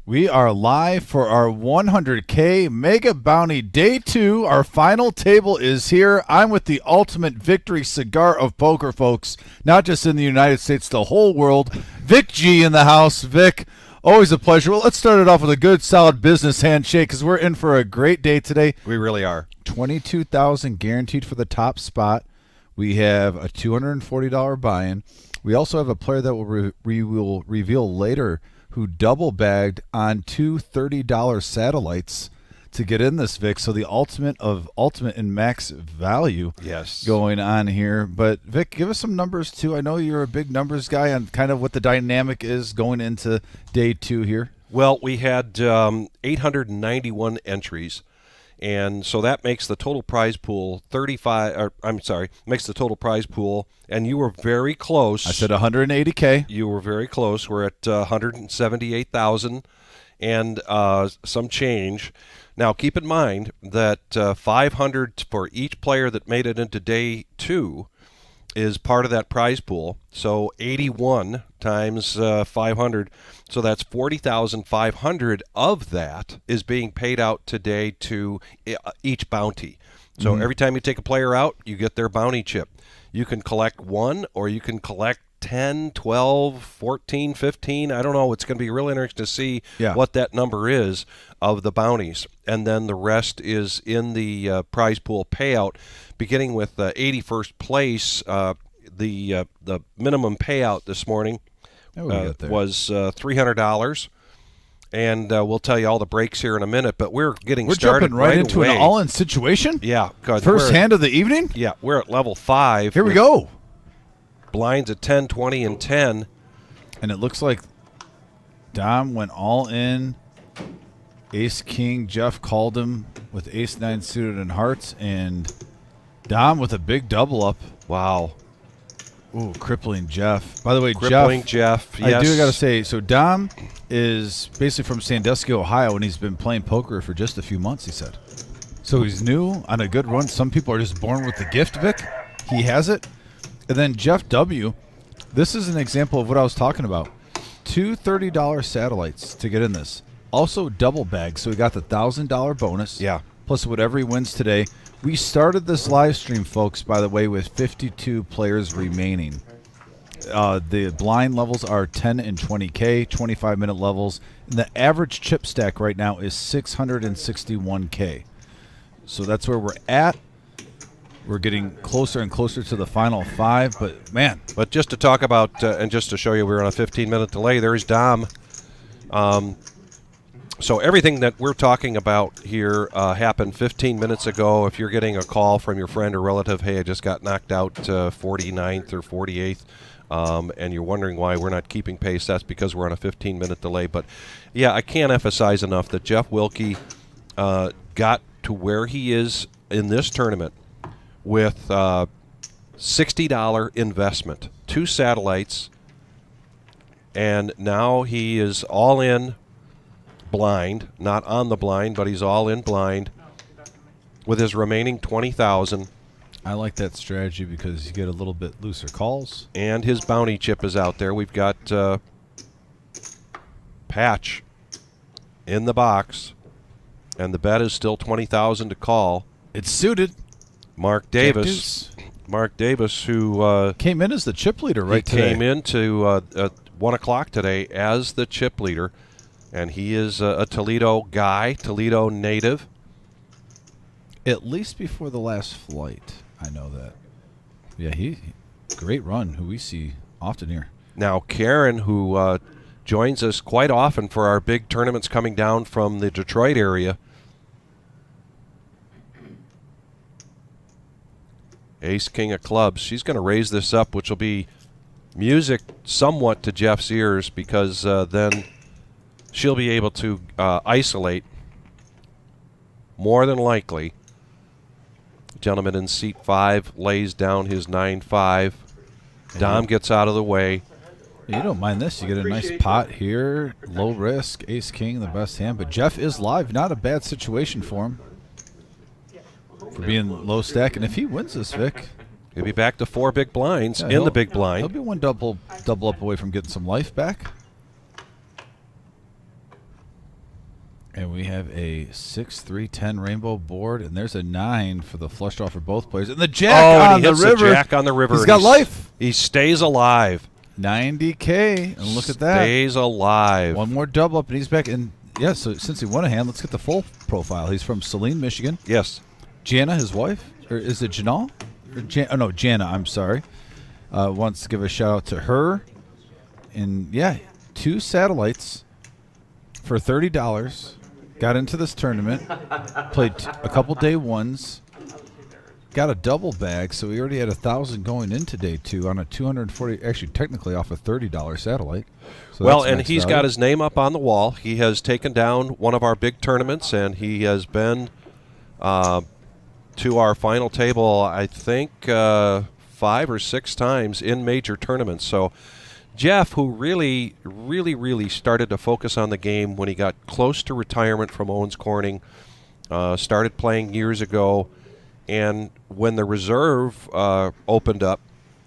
We are live for our 100K Mega Bounty Day 2. Our final table is here. I'm with the ultimate victory cigar of poker, folks. Not just in the United States, the whole world. Vic G in the house. Vic, always a pleasure. Well, let's start it off with a good, solid business handshake because we're in for a great day today. We really are. $22,000 guaranteed for the top spot. We have a $240 buy-in. We also have a player that we will reveal later who double bagged on two $30 satellites to get in this, Vic. So the ultimate of ultimate and max value going on here. But Vic, give us some numbers too. I know you're a big numbers guy on kind of what the dynamic is going into day 2 here. Well, we had 891 entries. And so that makes the total prize pool makes the total prize pool, and you were very close. I said 180K. You were very close. We're at 178,000 and some change. Now, keep in mind that 500 for each player that made it into day 2 is part of that prize pool. So 81 times 500. So that's 40,500 of that is being paid out today to each bounty. So every time you take a player out, you get their bounty chip. You can collect 1 or you can collect 10, 12, 14, 15. I don't know. It's going to be really interesting to see what that number is of the bounties. And then the rest is in the prize pool payout, beginning with 81st place. The minimum payout this morning was $300. And we'll tell you all the breaks here in a minute, but we're started jumping right into away. An all-in situation? Yeah. First hand of the evening? Yeah, we're at level 5. Here we go. Blinds at 10, 20, and 10. And it looks like Dom went all in. Ace King, Jeff called him with Ace 9 suited and hearts, and Dom with a big double up. Wow. Ooh, crippling Jeff. By the way, crippling Jeff, yes. I do got to say, so Dom is basically from Sandusky, Ohio, and he's been playing poker for just a few months, he said. So he's new on a good run. Some people are just born with the gift, Vic. He has it. And then Jeff W., this is an example of what I was talking about. Two $30 satellites to get in this. Also double bag, so we got the $1,000 bonus. Yeah. Plus whatever he wins today. We started this live stream, folks, by the way, with 52 players remaining. The blind levels are 10 and 20K, 25-minute levels. And the average chip stack right now is 661K. So that's where we're at. We're getting closer and closer to the final 5, but man. But just to talk about, and just to show you we're on a 15-minute delay, there's Dom. So everything that we're talking about here happened 15 minutes ago. If you're getting a call from your friend or relative, hey, I just got knocked out 49th or 48th, and you're wondering why we're not keeping pace, that's because we're on a 15-minute delay. But, yeah, I can't emphasize enough that Jeff Wilkie got to where he is in this tournament with $60 investment, 2 satellites, and now he is all in blind, not on the blind, but he's all in blind with his remaining 20,000. I like that strategy because you get a little bit looser calls. And his bounty chip is out there. We've got Patch in the box, and the bet is still 20,000 to call. It's suited. Mark Davis, who came in as the chip leader today. Came into 1 o'clock today as the chip leader, and he is a Toledo guy, Toledo native. At least before the last flight, I know that. Yeah, he great run, who we see often here. Now, Karen, who joins us quite often for our big tournaments coming down from the Detroit area. Ace King of clubs. She's going to raise this up, which will be music somewhat to Jeff's ears, because then she'll be able to isolate, more than likely. The gentleman in seat 5 lays down his 9-5. Dom gets out of the way. You don't mind this. You get a nice pot here. Low risk. Ace King, the best hand. But Jeff is live. Not a bad situation for him. For being low stack, and if he wins this, Vic, he'll be back to 4 big blinds in the big blind. He'll be one double up away from getting some life back. And we have a 6-3-10 rainbow board, and there's a 9 for the flush draw for both players. And the jack on and he the hits river. The jack on the river. He's got life. He stays alive. 90K, and look at that. Stays alive. One more double up, and he's back. And yeah, so since he won a hand, let's get the full profile. He's from Saline, Michigan. Yes. Jana, his wife, or is it Janal? No, Jana. I'm sorry. Wants to give a shout out to her. And yeah, 2 satellites for $30. Got into this tournament, played a couple day ones, got a double bag, so we already had 1,000 going into day 2 on a 240, actually technically off a $30 satellite. So well, and he's got his name up on the wall. He has taken down one of our big tournaments, and he has been to our final table, I think, 5 or 6 times in major tournaments. So Jeff, who really started to focus on the game when he got close to retirement from Owens Corning, started playing years ago, and when the reserve opened up,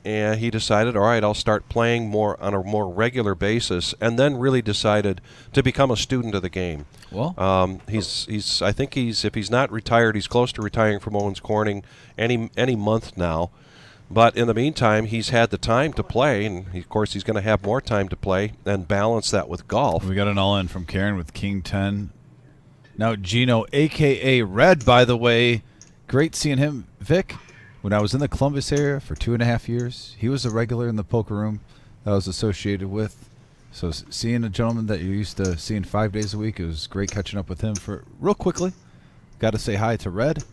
and he decided, all right, I'll start playing more on a more regular basis, and then really decided to become a student of the game. Well, I think if he's not retired, he's close to retiring from Owens Corning any month now. But in the meantime, he's had the time to play, and of course he's going to have more time to play and balance that with golf. We got an all-in from Karen with King 10. Now Gino, a.k.a. Red, by the way. Great seeing him. Vic, when I was in the Columbus area for 2.5 years, he was a regular in the poker room that I was associated with. So seeing a gentleman that you're used to seeing 5 days a week, it was great catching up with him. For real quickly, got to say hi to Red.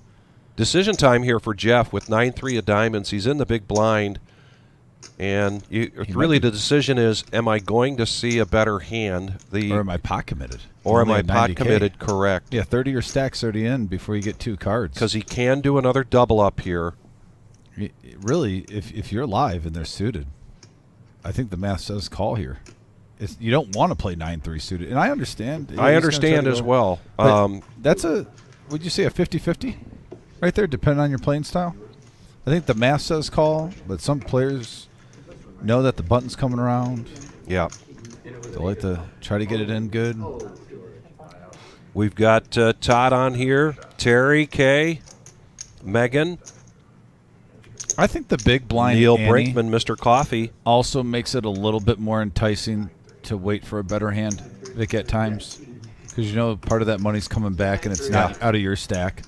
Decision time here for Jeff with 9-3 of diamonds. He's in the big blind. And the decision is, am I going to see a better hand? Or am I pot committed? Or am I pot committed? Correct. Yeah, 30 or stacks already in before you get 2 cards. Because he can do another double up here. Really, if you're live and they're suited, I think the math says call here. You don't want to play 9-3 suited. And I understand. I understand as well. That's would you say a 50-50? Right there, depending on your playing style. I think the math says call, but some players know that the button's coming around. Yeah. They like to try to get it in good. We've got Todd on here, Terry, Kay, Megan. I think the big blind Neil Annie Brinkman, Mr. Coffee. also makes it a little bit more enticing to wait for a better hand, Vic, at times. Because you know part of that money's coming back and it's not out of your stack.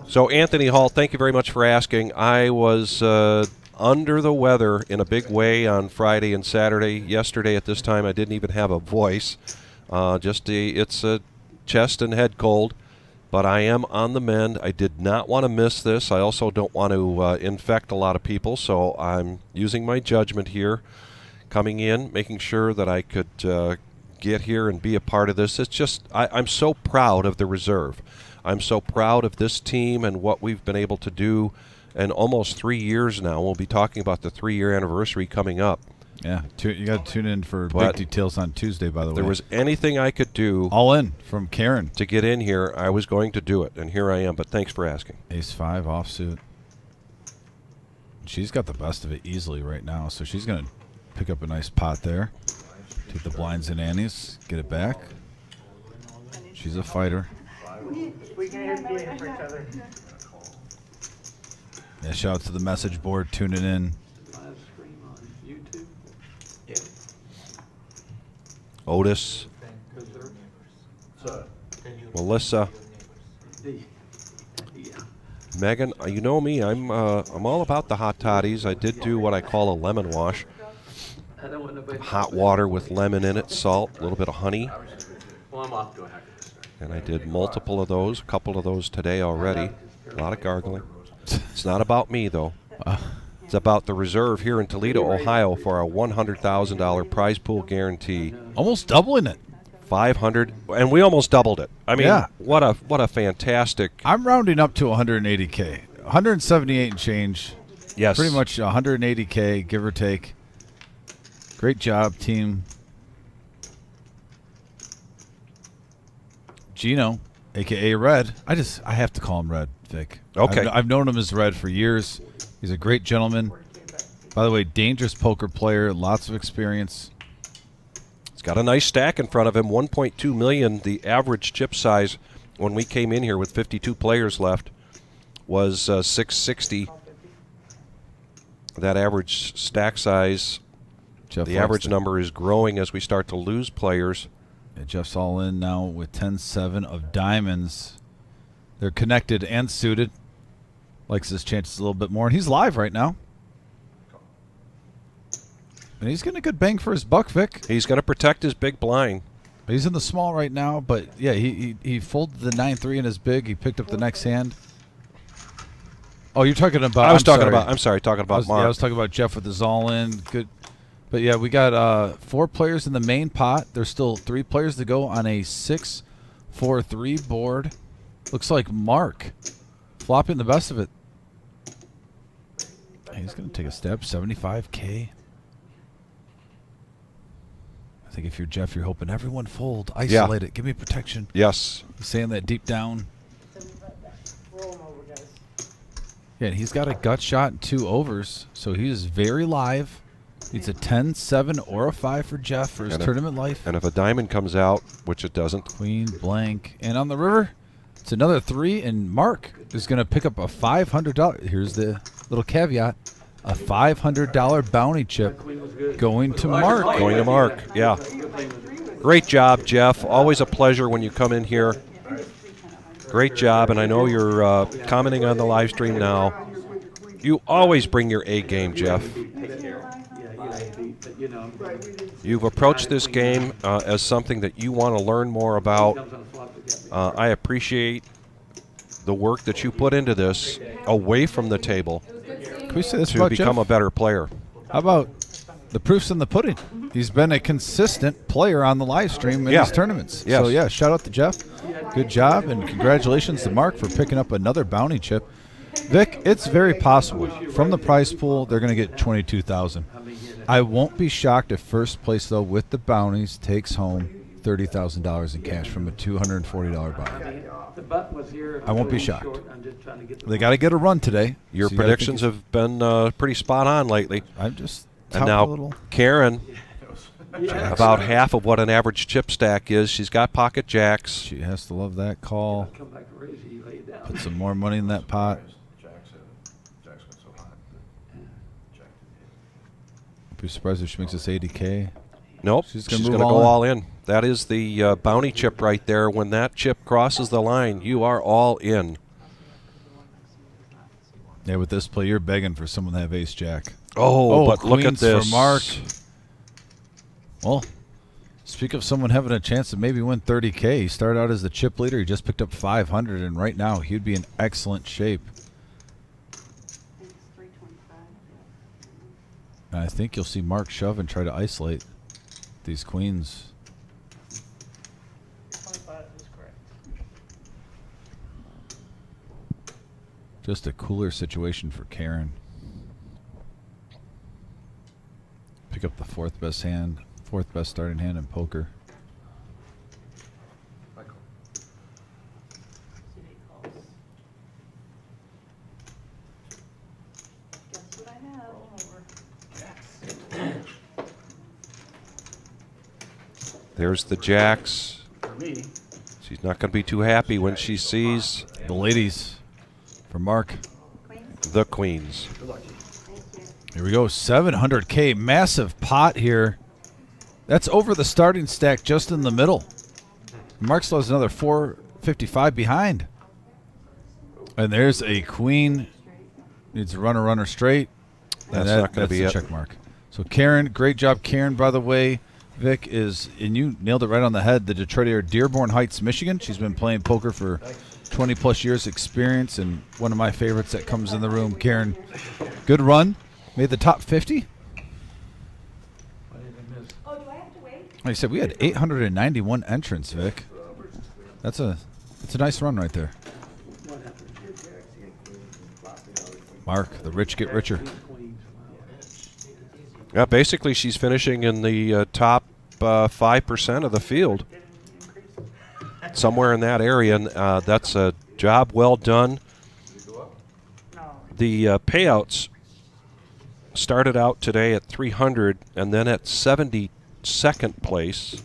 So, Anthony Hall, thank you very much for asking. I was under the weather in a big way on Friday and Saturday. Yesterday at this time, I didn't even have a voice. It's a chest and head cold, but I am on the mend. I did not want to miss this. I also don't want to infect a lot of people, so I'm using my judgment here, coming in, making sure that I could get here and be a part of this. It's just I'm so proud of the reserve. I'm so proud of this team and what we've been able to do in almost 3 years now. We'll be talking about the 3-year anniversary coming up. Yeah, you got to tune in for big details on Tuesday, by the way. If there was anything I could do all in from Karen to get in here, I was going to do it, and here I am, but thanks for asking. Ace-5 offsuit. She's got the best of it easily right now, so she's going to pick up a nice pot there. Take the blinds and Annie's, get it back. She's a fighter. We can be here for each other. Yeah, shout out to the message board tuning in. Otis, Melissa, Megan. You know me. I'm all about the hot toddies. I did do what I call a lemon wash. Hot water with lemon in it, salt, a little bit of honey. And I did multiple of those, a couple of those today already. A lot of gargling. It's not about me, though. It's about the reserve here in Toledo, Ohio, for a $100,000 prize pool guarantee. Almost doubling it. 500, and we almost doubled it. I mean, yeah. What a fantastic. I'm rounding up to 180K. 178 and change. Yes. Pretty much 180K, give or take. Great job, team. Gino, a.k.a. Red. I have to call him Red, Vic. Okay. I've known him as Red for years. He's a great gentleman. By the way, dangerous poker player, lots of experience. got a nice stack in front of him. 1.2 million. The average chip size when we came in here with 52 players left was 660. That average stack size, the average number is growing as we start to lose players. Yeah, Jeff's all in now with 10-7 of diamonds. They're connected and suited. Likes his chances a little bit more. And he's live right now. And he's getting a good bang for his buck, Vic. He's going to protect his big blind. He's in the small right now, but yeah, he folded the 9-3 in his big. He picked up the next hand. Oh, you're talking about. I'm talking about Mark. Yeah, I was talking about Jeff with his all in. Good. But yeah, we got 4 players in the main pot. There's still 3 players to go on a 6-4-3 board. Looks like Mark flopping the best of it. He's going to take a step, 75K. I think if you're Jeff, you're hoping everyone fold, isolate it, give me protection. Yes. He's saying that deep down. Roll 'em over, guys. Yeah, and he's got a gut shot and 2 overs, so he is very live. Needs a 10-7 or a 5 for Jeff for his tournament life. And if a diamond comes out, which it doesn't. Queen, blank. And on the river, it's another 3, and Mark is going to pick up a $500. Here's the little caveat. A $500 bounty chip going to Mark. Going to Mark, yeah. Great job, Jeff. Always a pleasure when you come in here. Great job, and I know you're commenting on the live stream now. You always bring your A game, Jeff. You've approached this game as something that you want to learn more about. I appreciate the work that you put into this away from the table Can we say this to about become Jeff? a better player. How about the proof's in the pudding? He's been a consistent player on the live stream in his tournaments. Yes. So, yeah, shout out to Jeff. Good job, and congratulations to Mark for picking up another bounty chip. Vic, it's very possible. From the prize pool, they're going to get $22,000. I won't be shocked if first place, though, with the bounties, takes home $30,000 in cash from a $240 buy. I won't be shocked. They got to get a run today. Your So you gotta predictions think have been pretty spot on lately. I'm just And touting a now little. Karen, about half of what an average chip stack is. She's got pocket jacks. She has to love that call. Put some more money in that pot. Be surprised if she makes us 80K. Nope, She's she's gonna going move to go all all in. That is the bounty chip right there. When that chip crosses the line, you are all in. Yeah, with this play, you're begging for someone to have ace jack. Oh, but look at queens this. for Mark. Well, speak of someone having a chance to maybe win 30K. He started out as the chip leader. He just picked up 500, and right now he'd be in excellent shape. And I think you'll see Mark shove and try to isolate these queens. 25 is correct. Just a cooler situation for Karen. Pick up the 4th best hand, 4th best starting hand in poker. Guess what I have? Roll 'em over. There's the jacks. She's not going to be too happy when she sees The ladies for Mark. the queens. Here we go, 700K, massive pot here. That's over the starting stack just in the middle. Mark still has another 455 behind. And there's a queen. Needs a runner straight. That's And not going to be that's it. a check mark. So Karen, great job, Karen, by the way. Vic is, and you nailed it right on the head, the Detroiter, Dearborn Heights, Michigan. She's been playing poker for 20 plus years experience, and one of my favorites that comes in the room. Karen, good run. Made the top 50. Oh, do I have to wait? Like I said, we had 891 entrants, Vic. That's a nice run right there. Mark, the rich get richer. Yeah, basically she's finishing in the top 5% of the field. Somewhere in that area, and that's a job well done. The payouts started out today at 300 and then at 76 62nd place.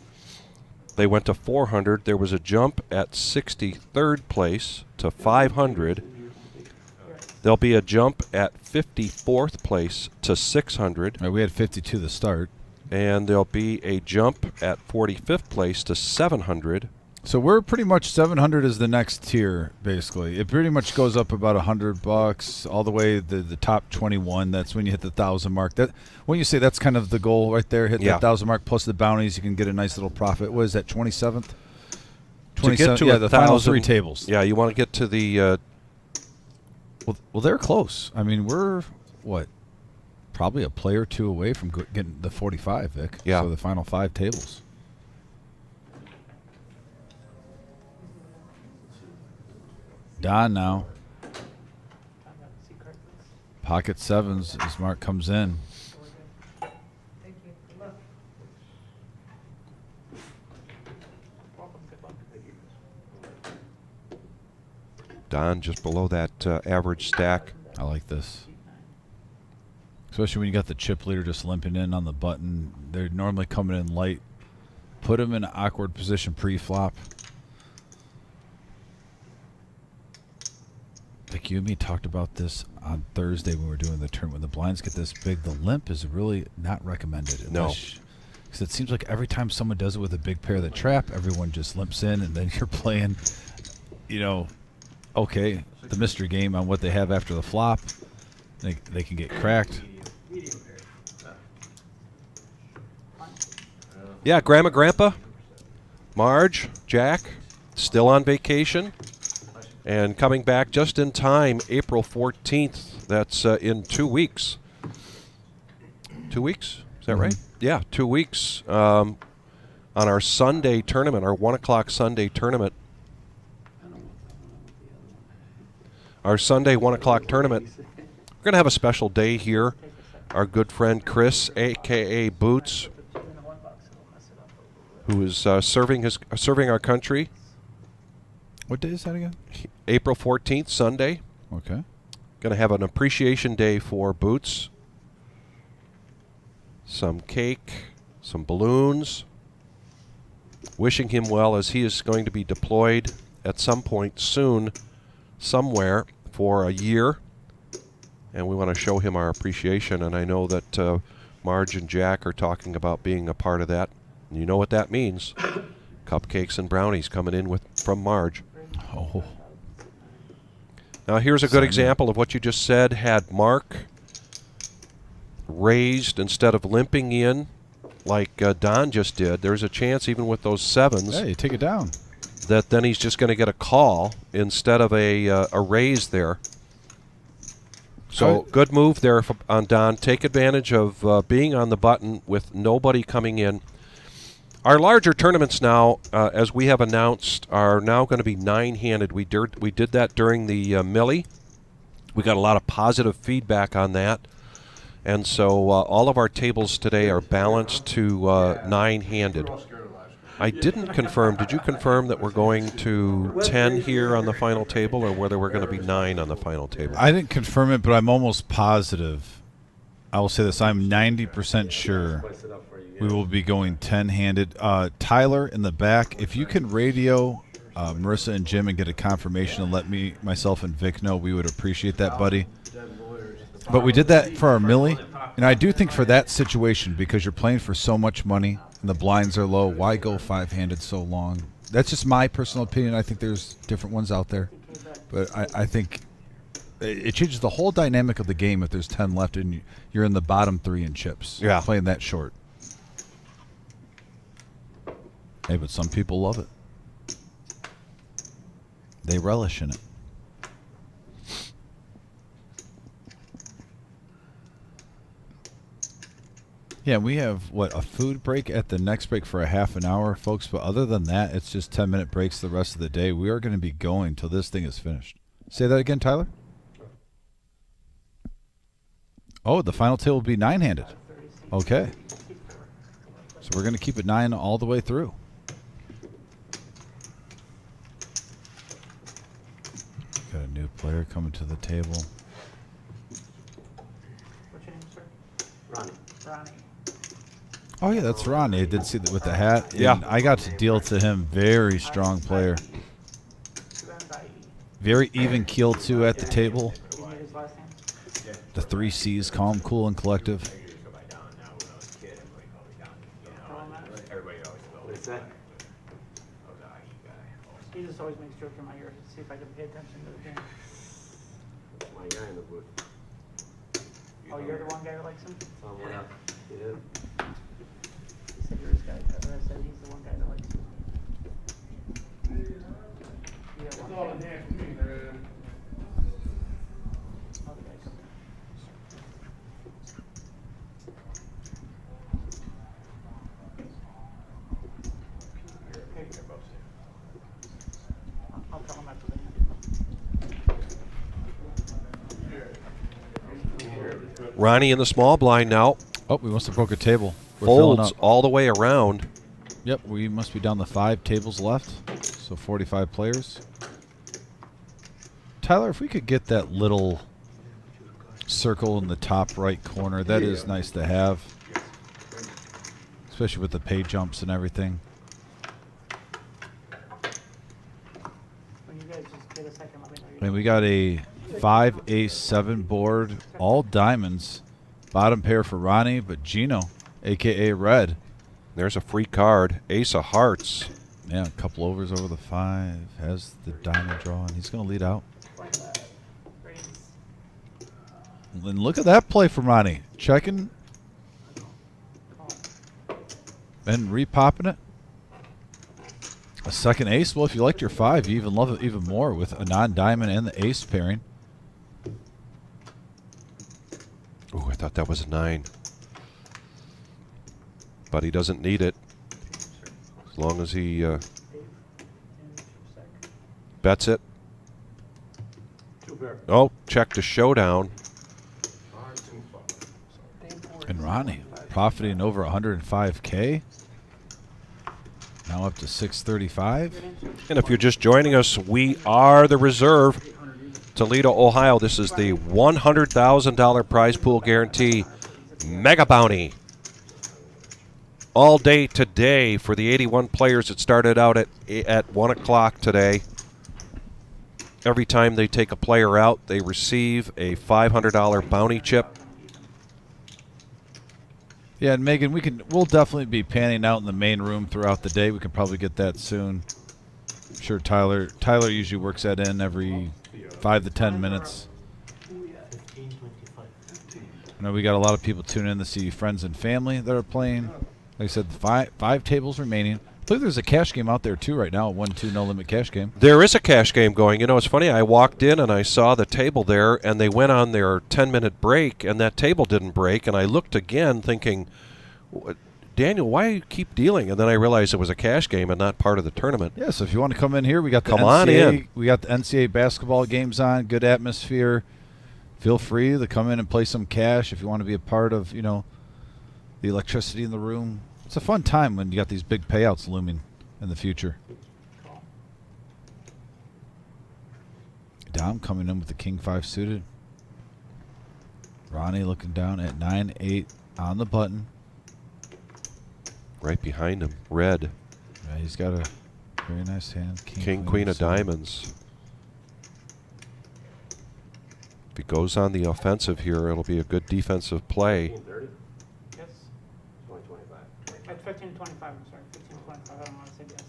They went to 400. There was a jump at 63rd place to 500. There'll be a jump at 54th place to 600. Right, we had 52 to start. And there'll be a jump at 45th place to 700. So we're pretty much 700 is the next tier, basically. It pretty much goes up about $100 all the way to the top 21. That's when you hit the 1,000 mark. That when you say that's kind of the goal right there, hit the 1,000 mark plus the bounties, you can get a nice little profit. What is that, 27th? To get to yeah, the 1,000, final 3 tables. Yeah, you want to get to the. Well, they're close. I mean, we're what? Probably a player or 2 away from getting the 45, Vic. Yeah. So the final 5 tables. Don now. Pocket 7s as Mark comes in. Thank you. Good luck. Welcome. Good luck. Don just below that average stack. I like this. Especially when you got the chip leader just limping in on the button. They're normally coming in light. Put them in an awkward position pre-flop. Like you and me talked about this on Thursday when we were doing the tournament. When the blinds get this big, the limp is really not recommended. No. Because it seems like every time someone does it with a big pair of the trap, everyone just limps in, and then you're playing, you know, okay, the mystery game on what they have after the flop. They can get cracked. Yeah, Grandma, Grandpa, Marge, Jack, still on vacation. And coming back just in time, April 14th. That's in 2 weeks. 2 weeks? Is that right? Yeah, 2 weeks. On our Sunday tournament, our 1 o'clock Sunday tournament. Our Sunday 1 o'clock tournament. We're going to have a special day here. Our good friend Chris, a.k.a. Boots, who is serving our country. What day is that again? April 14th, Sunday. Okay. Going to have an appreciation day for Boots. Some cake, some balloons. Wishing him well as he is going to be deployed at some point soon, somewhere, for a year. And we want to show him our appreciation. And I know that Marge and Jack are talking about being a part of that. And you know what that means. Cupcakes and brownies coming in from Marge. Oh. Now here's a good example of what you just said. Had Mark raised instead of limping in like Don just did, there's a chance even with those 7s. Hey, take it down. That then he's just going to get a call instead of a raise there. So good move there on Don. Take advantage of being on the button with nobody coming in. Our larger tournaments now, as we have announced, are now going to be 9-handed. We did that during the Millie. We got a lot of positive feedback on that. And so all of our tables today are balanced to 9-handed. I didn't confirm. Did you confirm that we're going to 10 here on the final table, or whether we're going to be 9 on the final table? I didn't confirm it, but I'm almost positive. I will say this. I'm 90% sure we will be going 10-handed. Tyler in the back, if you can radio Marissa and Jim and get a confirmation and let myself and Vic know, we would appreciate that, buddy. But we did that for our Millie, and I do think for that situation, because you're playing for so much money and the blinds are low, why go 5-handed so long? That's just my personal opinion. I think there's different ones out there. But I think it changes the whole dynamic of the game if there's 10 left and you're in the bottom 3 in chips. Yeah. Playing that short. Hey, but some people love it. They relish in it. Yeah, we have, what, a food break at the next break for a half an hour, folks. But other than that, it's just 10-minute breaks the rest of the day. We are going to be going till this thing is finished. Say that again, Tyler. Oh, the final table will be 9-handed. Okay. So we're going to keep it 9 all the way through. Got a new player coming to the table. What's your name, sir? Ronnie. Ronnie. Oh, yeah, that's Ronnie. I did see that with the hat. Yeah. And I got to deal to him. Very strong player. Very even keel, too, at the table. Do you need his last name? The 3 C's, calm, cool, and collective. What's that? He just always makes jokes in my ear to see if I can pay attention to the game. My guy in the booth. Oh, you're the one guy that likes him? Someone else. Yeah. He said you're his guy. I said he's the one guy that likes him. Yeah, one guy. Other guy come here. Hey, I'll tell him after the Ronnie in the small blind now. Oh, we must have broke a table. We're filling Folds up. all the way around. Yep, we must be down to 5 tables left. So 45 players. Tyler, if we could get that little circle in the top right corner, that is nice to have. Especially with the pay jumps and everything. When you guys just get a second, let me know. And we got a 5 ace 7 board, all diamonds. Bottom pair for Ronnie, but Gino, aka Red. There's a free card. Ace of hearts. Yeah, a couple overs over the 5. Has the diamond draw, and he's going to lead out. And look at that play from Ronnie. Checking. And repopping it. A second ace. Well, if you liked your 5, you even love it even more with a non-diamond and the ace pairing. Ooh, I thought that was a 9. But he doesn't need it. As long as he bets it. Oh, check to showdown. And Ronnie profiting over 105K. Now up to 635. And if you're just joining us, we are the reserve. Toledo, Ohio. This is the $100,000 prize pool guarantee mega bounty. All day today for the 81 players that started out at 1 o'clock today. Every time they take a player out, they receive a $500 bounty chip. Yeah, and Megan, we'll definitely be panning out in the main room throughout the day. We can probably get that soon. I'm sure Tyler usually works that in every 5 to 10 minutes. I know we got a lot of people tuning in to see friends and family that are playing. Like I said, five tables remaining. I believe there's a cash game out there too right now, a 1-2 no limit cash game. There is a cash game going. You know, it's funny. I walked in and I saw the table there, and they went on their 10-minute break, and that table didn't break. And I looked again, thinking, Daniel, why do you keep dealing? And then I realized it was a cash game and not part of the tournament. Yeah, so if you want to come in here, we got the Come NCAA, on in. We got the NCAA basketball games on. Good atmosphere. Feel free to come in and play some cash if you want to be a part of, you know, the electricity in the room. It's a fun time when you got these big payouts looming in the future. Dom coming in with the King 5 suited. Ronnie looking down at 9-8 on the button. Right behind him, red. Yeah, he's got a very nice hand. King, Queen of suited. diamonds. If he goes on the offensive here, it'll be a good defensive play. 15:30? Yes. 20:25. At 15 to 25, I'm sorry. 15 to 25, I don't want to say yes.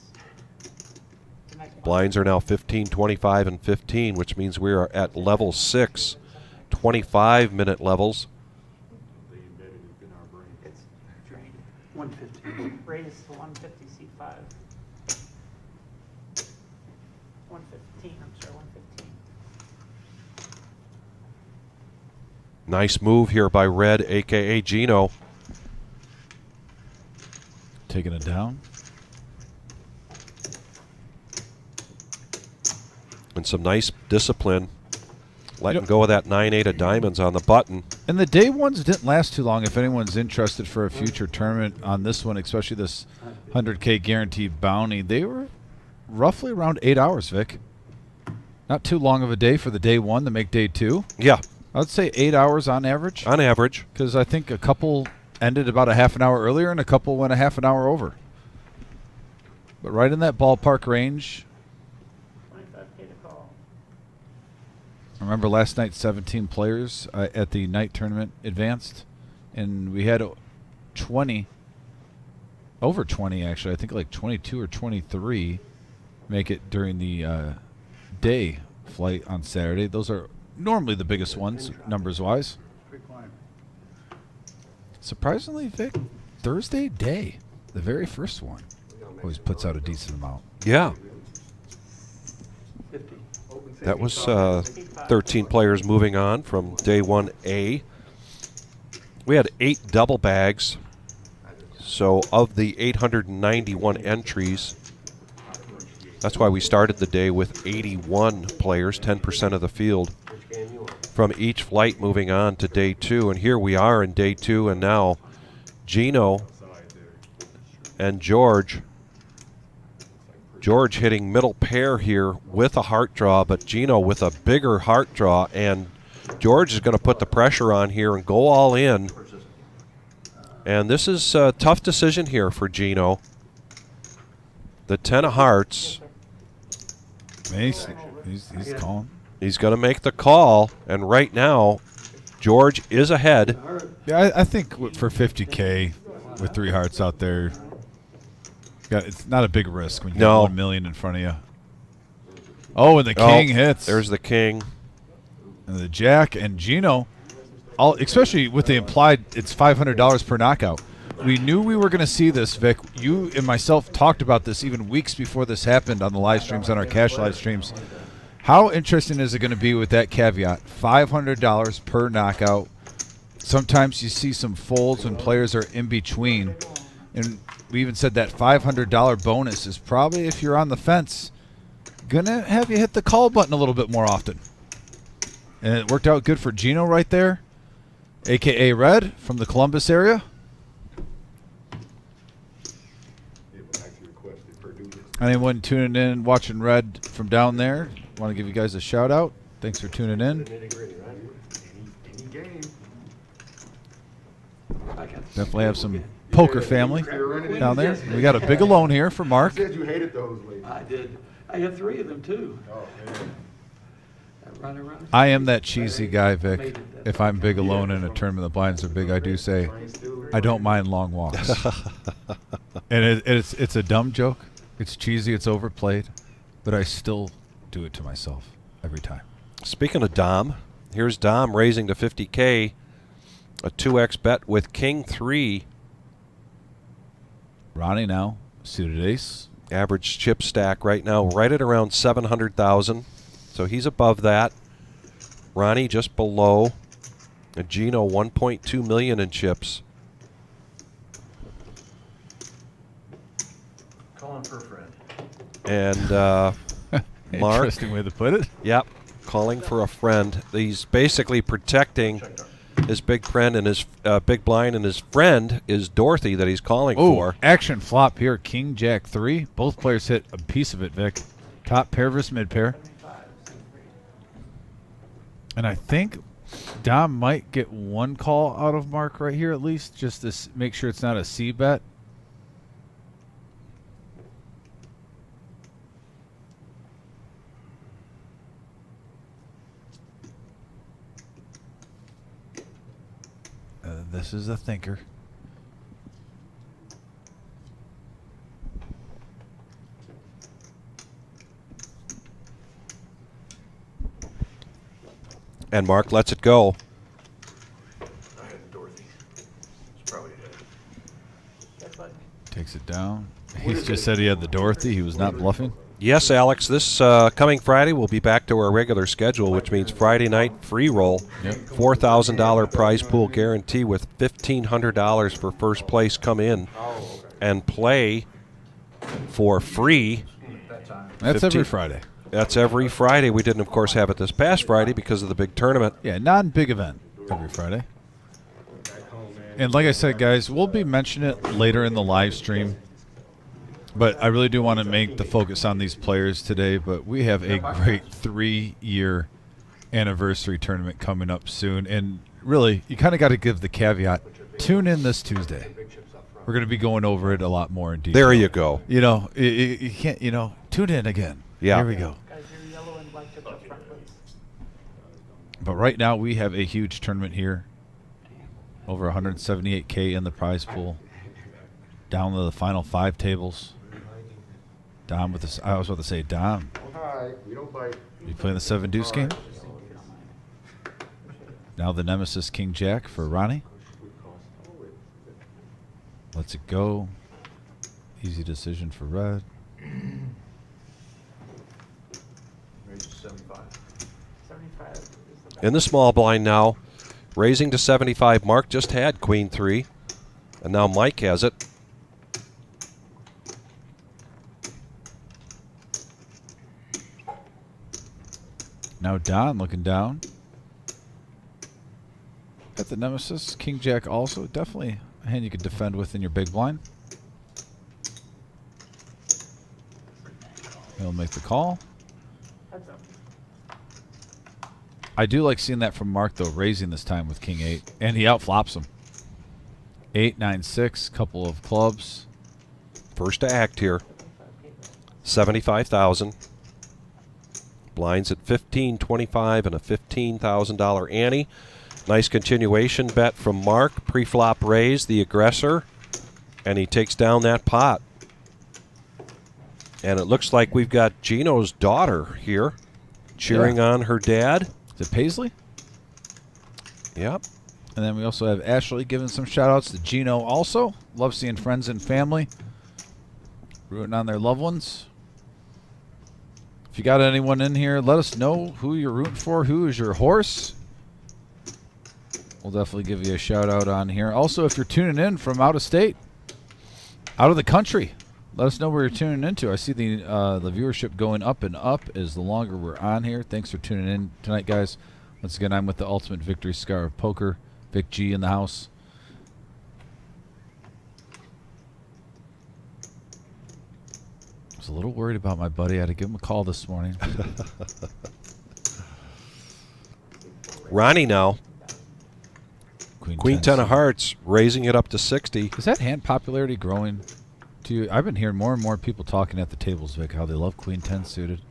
The next one. Blinds are now 15, 25, and 15, which means we are at level 6, 25-minute levels. It's drained. 115. Raised to 150, seat 5. 115, I'm sorry, 115. Nice move here by Red, a.k.a. Gino. Taking it down. And some nice discipline. Letting go of that 9-8 of diamonds on the button. And the day ones didn't last too long. If anyone's interested for a future tournament on this one, especially this 100K guaranteed bounty, they were roughly around 8 hours, Vic. Not too long of a day for the day one to make day two. Yeah, I would say 8 hours on average. on average. Because I think a couple ended about a half an hour earlier, and a couple went a half an hour over. But right in that ballpark range. 25K to call. I remember last night 17 players at the night tournament advanced, and we had 20, over 20 actually, I think like 22 or 23 make it during the day flight on Saturday. Those are normally the biggest ones, numbers-wise. Surprisingly, Vic, Thursday day, the very first one, always puts out a decent amount. Yeah. 50. That was 13 players moving on from day 1A. We had 8 double bags. So of the 891 entries, that's why we started the day with 81 players, 10% of the field, Which game you want? from each flight moving on to day 2. And here we are in day 2, and now Gino and George. George hitting middle pair here with a heart draw, but Gino with a bigger heart draw, and George is going to put the pressure on here and go all in. And this is a tough decision here for Gino. The 10 of hearts. He's calling. He's going to make the call, and right now, George is ahead. Yeah, I think for 50K with 3 hearts out there, it's not a big risk when you No. have 1 million in front of you. Oh, and the king hits. There's the king. And the jack and Gino, especially with the implied, it's $500 per knockout. We knew we were going to see this, Vic. You and myself talked about this even weeks before this happened on the live streams, on our cash live streams. How interesting is it going to be with that caveat? $500 per knockout. Sometimes you see some folds when players are in between. And we even said that $500 bonus is probably, if you're on the fence, going to have you hit the call button a little bit more often. And it worked out good for Gino right there, a.k.a. Red from the Columbus area. Anyone tuning in, watching Red from down there, want to give you guys a shout out. Thanks for tuning in. Nitty-gritty, right? Any game. Definitely have some poker family down there. We got a big alone here for Mark. You said you hated those ladies. I did. I had 3 of them too. Oh, man. Run around. I am that cheesy guy, Vic. If I'm big alone in a tournament, the blinds are big, I do say, I don't mind long walks. And it's a dumb joke. It's cheesy, it's overplayed, but I still do it to myself every time. Speaking of Dom, here's Dom raising to 50K, a 2x bet with King 3. Ronnie now, suited ace. Average chip stack right now right at around 700,000. So he's above that. Ronnie just below. And Gino 1.2 million in chips. Calling for a friend. And Mark, Interesting way to put it. yep, calling for a friend. He's basically protecting his big friend and his big blind, and his friend is Dorothy that he's calling for. Action flop here. King, Jack 3. Both players hit a piece of it, Vic. Top pair versus mid pair. And I think Dom might get one call out of Mark right here at least, just to make sure it's not a C bet. This is a thinker. And Mark lets it go. I had Dorothy. It's probably Takes it down. He just said he had the Dorothy. He was not bluffing. Yes, Alex, this coming Friday we'll be back to our regular schedule, which means Friday night free roll. Yep. $4,000 prize pool guarantee with $1,500 for first place. Come in and play for free. That's 15 every Friday. That's every Friday. We didn't, of course, have it this past Friday because of the big tournament. Yeah, non-big event every Friday. And like I said, guys, we'll be mentioning it later in the live stream. But I really do want to make the focus on these players today. But we have a great 3-year anniversary tournament coming up soon. And really, you kind of got to give the caveat. Tune in this Tuesday. We're going to be going over it a lot more in detail. There you go. You know, you can't, you know, tune in again. Yeah. Here we go. Guys, your yellow and black chips up front, please. But right now we have a huge tournament here. Over 178K in the prize pool. Down to the final 5 tables. Dom with this. I was about to say, Dom, Hi, we don't bite. you playing the 7 deuce game? Now the nemesis King Jack for Ronnie. Lets it go. Easy decision for red. Range is 75. 75 is the best. In the small blind now, raising to 75. Mark just had queen 3, and now Mike has it. Now Don looking down. Got the nemesis King Jack also. Definitely a hand you could defend with in your big blind. He'll make the call. Heads up. I do like seeing that from Mark though, raising this time with King 8, and he outflops him. 8, 9, 6, couple of clubs. First to act here. 75,000. Blinds at 15, 25, and a $15,000 ante. Nice continuation bet from Mark. Pre-flop raise, the aggressor, and he takes down that pot. And it looks like we've got Gino's daughter here cheering on her dad. Is it Paisley? Yep. And then we also have Ashley giving some shout outs to Gino also. Love seeing friends and family rooting on their loved ones. If you got anyone in here, let us know who you're rooting for. Who is your horse? We'll definitely give you a shout out on here. Also, if you're tuning in from out of state, out of the country, let us know where you're tuning into. I see the viewership going up and up as the longer we're on here. Thanks for tuning in tonight, guys. Once again, I'm with the Ultimate Victory Scar of Poker. Vic G in the house. I was a little worried about my buddy. I had to give him a call this morning. Ronnie now. Queen 10 of suited. hearts, raising it up to 60. Is that hand popularity growing? To you? I've been hearing more and more people talking at the tables, Vic, how they love Queen 10 suited.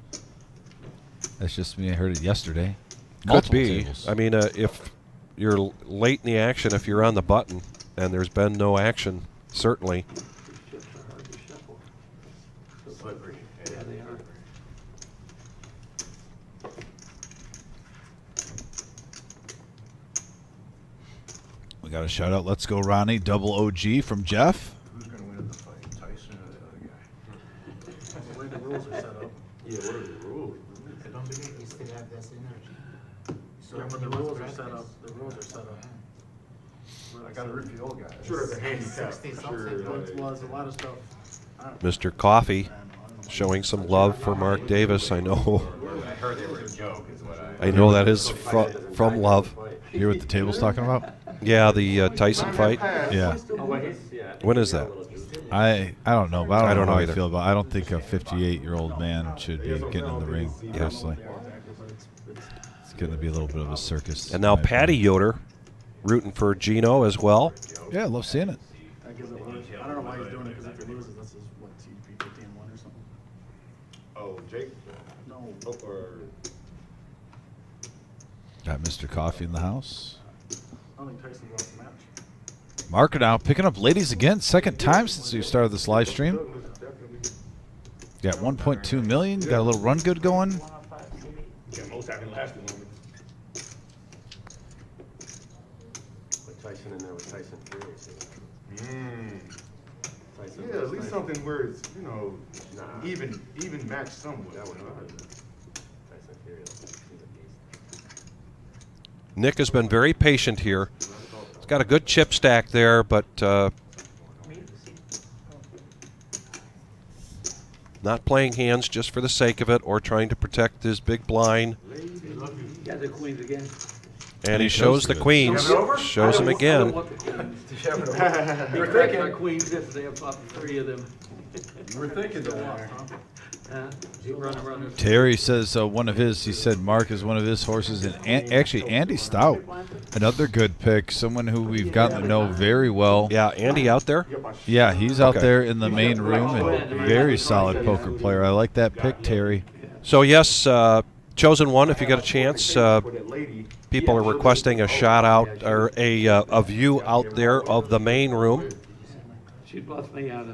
That's just me. I heard it yesterday. Could Multiple be. tables. I mean, if you're late in the action, if you're on the button and there's been no action, certainly. Chips are hard to shuffle. Slippery. Yeah, they are. We got a shout out. Let's go, Ronnie. Double OG from Jeff. Who's going to win in the fight, Tyson or the other guy? The way the rules are set up. Yeah, what are the rules? I don't believe you still have this energy. So Yeah, but when the you rules practice- are set up, the rules are set up. I got to rip the old guy. Sure, the handicap. 60 Sure, something. Well, it's a lot of stuff. I don't- Mr. Coffee showing some love for Mark Davis. I know. I heard they were a joke, is what I know that is from love. You hear what the table's talking about? Yeah, the Tyson fight. Yeah. Oh, wait, yeah. When is that? I don't know, but I don't know how either. I feel about. I don't think a 58-year-old man should be getting in the ring. Personally, it's going to be a little bit of a circus. And now in my Patty opinion. Yoder rooting for Gino as well. Yeah, I love seeing it. That gives it worse. I don't know why he's doing it, because if he loses, this is what, TDP 15-1 or something? Oh, Jake? No. Or Got Mr. Coffee in the house. I don't think Tyson's lost the match. Marker now picking up ladies again. Second time since we started this live stream. Got 1.2 million. Got a little run good going. 105, CD. Yeah, most have been last one. put Tyson in there with Tyson Fury. Yeah, at least something where it's, you know, even match somewhat. That would Tyson Fury. Nick has been very patient here. He's got a good chip stack there, but not playing hands just for the sake of it or trying to protect his big blind. Got the queens again. And he shows the queens. Shows them again. They cracked our queens yesterday. I popped 3 of them. You were thinking that. Terry says one of his. He said Mark is one of his horses, and actually Andy Stout, another good pick. Someone who we've gotten to know very well. Yeah, Andy out there. Yeah, he's out Okay. there in the main room and very solid poker player. I like that pick, Terry. So yes, chosen one. If you get a chance, people are requesting a shout out or a view out there of the main room.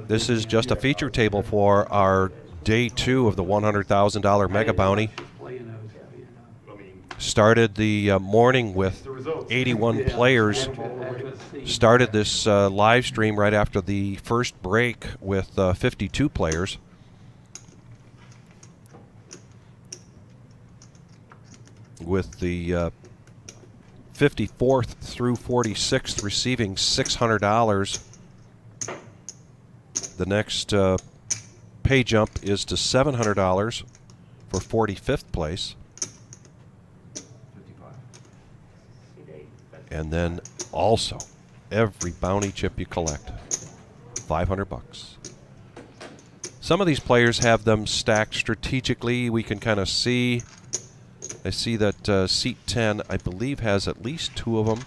This is just a feature table for our day 2 of the $100,000 mega bounty. Started the morning with 81 players. Started this live stream right after the first break with 52 players. With the 54th through 46th receiving $600. The next pay jump is to $700 for 45th place. And then also every bounty chip you collect, $500. Some of these players have them stacked strategically. We can kind of see. I see that seat 10, I believe, has at least 2 of them.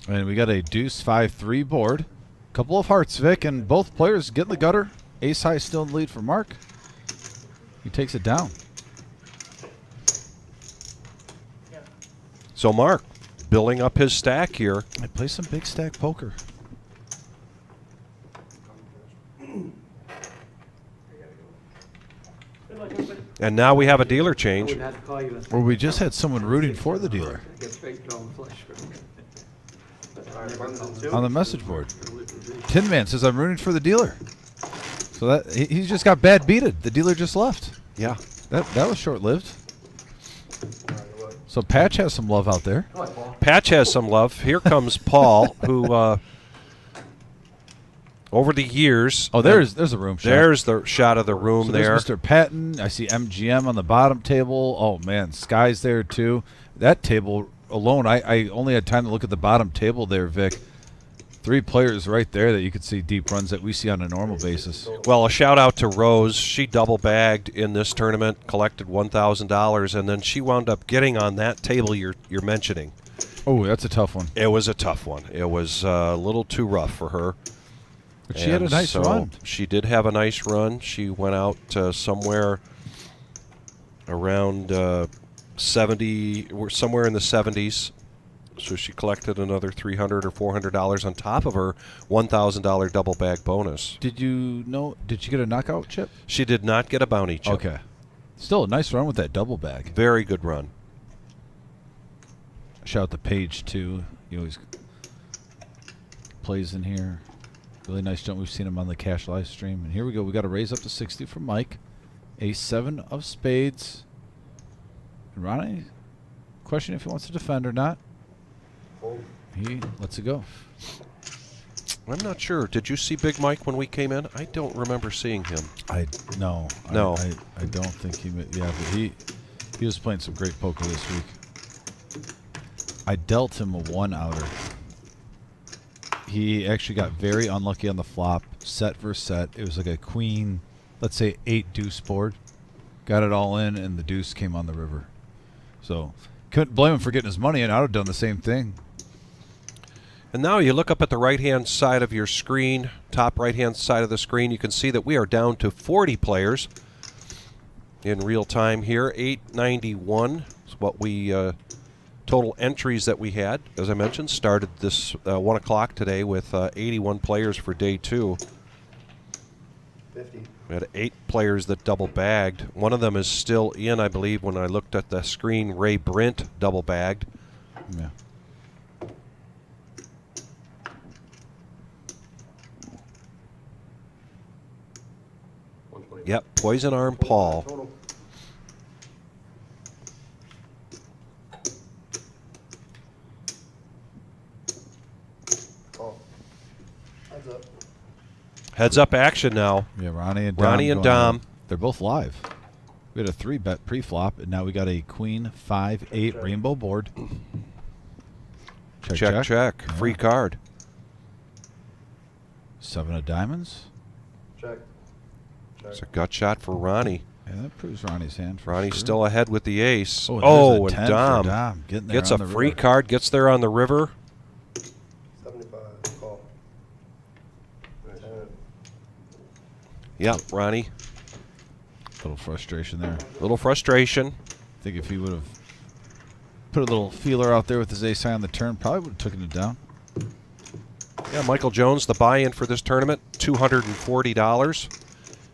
And we got a deuce 5-3 board. Couple of hearts, Vic, and both players get in the gutter. Ace high still in the lead for Mark. He takes it down. So Mark, building up his stack here. I play some big stack poker. And now we have a dealer change. Or we just had someone rooting for the dealer on the message board. Tin Man says, I'm rooting for the dealer. So that he's just got bad beated. The dealer just left. Yeah. That was short-lived. So Patch has some love out there. Patch has some love. Here comes Paul, who over the years. Oh, there's a room shot. There's the shot of the room So there. there's Mr. Patton. I see MGM on the bottom table. Oh, man, Sky's there, too. That table alone, I only had time to look at the bottom table there, Vic. 3 players right there that you could see deep runs that we see on a normal basis. Well, a shout out to Rose. She double bagged in this tournament, collected $1,000, and then she wound up getting on that table you're mentioning. Oh, that's a tough one. It was a tough one. It was a little too rough for her. But she had a nice run. She did have a nice run. She went out somewhere around 70, somewhere in the 70s. So she collected another $300 or $400 on top of her $1,000 double bag bonus. Did you get a knockout chip? She did not get a bounty chip. Okay. Still a nice run with that double bag. Very good run. Shout out to Paige, too. He always plays in here. Really nice jump. We've seen him on the cash live stream. And here we go. We got to raise up to 60 from Mike. A 7 of spades. And Ronnie, question if he wants to defend or not. He lets it go. I'm not sure. Did you see Big Mike when we came in? I don't remember seeing him. No. No. I don't think he. Yeah, but he was playing some great poker this week. I dealt him a 1-outer. He actually got very unlucky on the flop, set versus set. It was like a queen, let's say 8 deuce board. Got it all in, and the deuce came on the river. So couldn't blame him for getting his money in. I would have done the same thing. And now you look up at the right-hand side of your screen, top right-hand side of the screen, you can see that we are down to 40 players in real time here. 891 is what we total entries that we had. As I mentioned, started this 1 o'clock today with 81 players for day 2. 50. We had 8 players that double bagged. One of them is still in, I believe, when I looked at the screen. Ray Brint double bagged. Yeah. Yep, Poison Arm Paul. Total. Oh. Heads up. Heads up action now. Yeah, Ronnie and Dom. Ronnie and going Dom. on. They're both live. We had a 3-bet pre-flop, and now we got a queen 5-8 rainbow board. Check. Yeah. Free card. 7 of diamonds. Check. It's a gut shot for Ronnie. Yeah, that proves Ronnie's hand. For Ronnie's sure. still ahead with the ace. Oh, and there's a 10 for Dom Dom. Getting there gets on a the free river. card, gets there on the river. 75. Call. Yeah, Ronnie. Little frustration there. Little frustration. I think if he would have put a little feeler out there with his ace high on the turn, probably would have taken it down. Yeah, Michael Jones, the buy-in for this tournament, $240.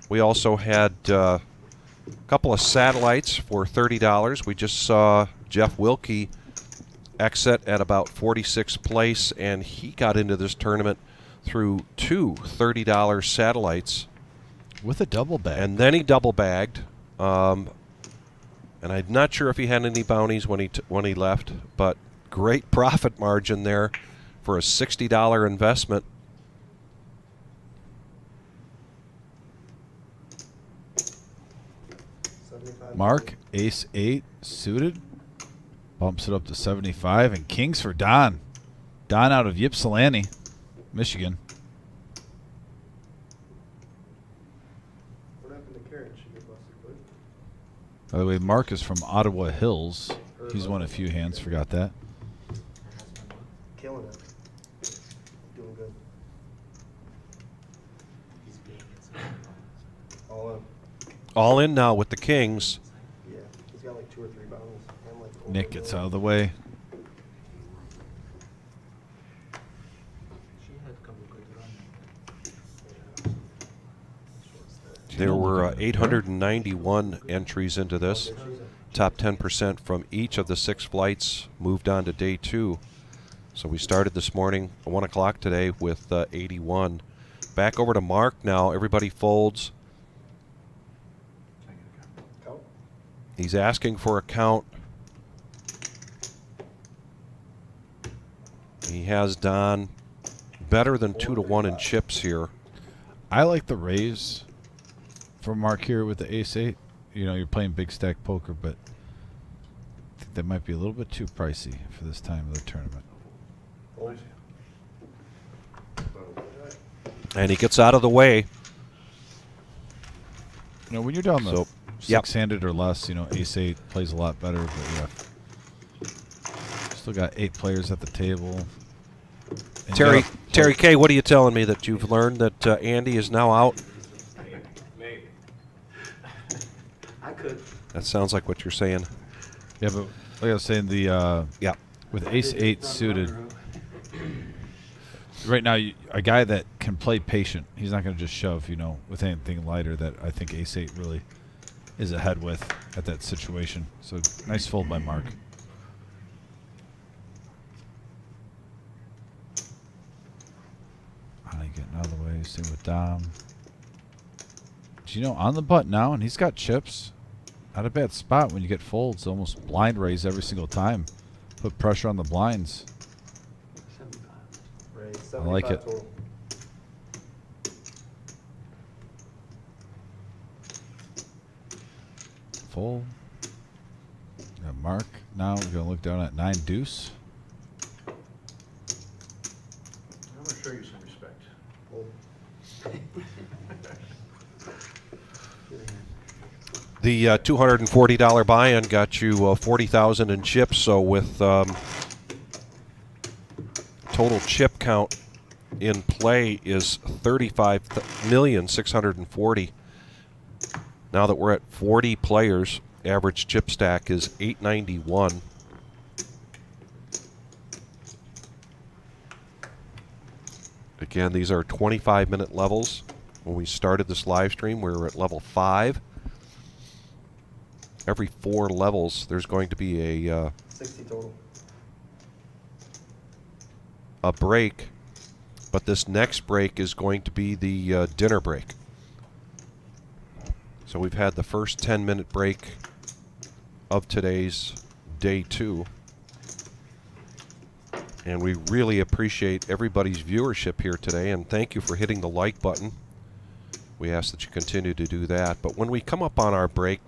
We also had a couple of satellites for $30. We just saw Jeff Wilkie exit at about 46th place, and he got into this tournament through two $30 satellites. With a double bag. And then he double bagged. And I'm not sure if he had any bounties when he left, but great profit margin there for a $60 investment. Mark, ace 8 suited. Bumps it up to 75. And kings for Don. Don out of Ypsilanti, Michigan. What happened to Karen? She get busted, but By the way, Mark is from Ottawa Hills. He's won a few hands. Forgot that. killing it. Doing good. He's being All in. All in now with the kings. Yeah. He's got like 2 or 3 bounties. And like over Nick a gets million. out of the way. She had a couple good runs. There were 891 entries into this. Top 10% from each of the 6 flights moved on to day 2. So we started this morning at 1 o'clock today with 81. Back over to Mark now. Everybody folds. Count. He's asking for a count. He has Don better than 2-1 in chips here. I like the raise from Mark here with the ace 8. You know, you're playing big stack poker, but I think that might be a little bit too pricey for this time of the tournament. Hold. And he gets out of the way. You know, when you're down the So, yep. 6-handed or less, you know, ace 8 plays a lot better. But yeah, still got 8 players at the table. And Terry you gotta Terry K, what are you telling me that you've learned that Andy is now out? Maybe. I could. That sounds like what you're saying. Yeah, but like I was saying, the Yeah. with ace 8 suited, right now, a guy that can play patient, he's not going to just shove, you know, with anything lighter that I think ace 8 really is ahead with at that situation. So nice fold by Mark. Getting out of the way, same with Dom. Gino on the butt now, and he's got chips. Not a bad spot when you get folds. Almost blind raise every single time. Put pressure on the blinds. Raise. I like 75 it. Total. Full. Got Mark. Now we're going to look down at 9 deuce. I'm gonna show you some respect. Hold. The $240 buy-in got you 40,000 in chips. So with total chip count in play is 35,640,000. Now that we're at 40 players, average chip stack is 891. Again, these are 25-minute levels. When we started this live stream, we were at level 5. Every 4 levels, there's going to be 60 total. a break, but this next break is going to be the dinner break. So we've had the first 10-minute break of today's day 2. And we really appreciate everybody's viewership here today, and thank you for hitting the like button. We ask that you continue to do that. But when we come up on our break,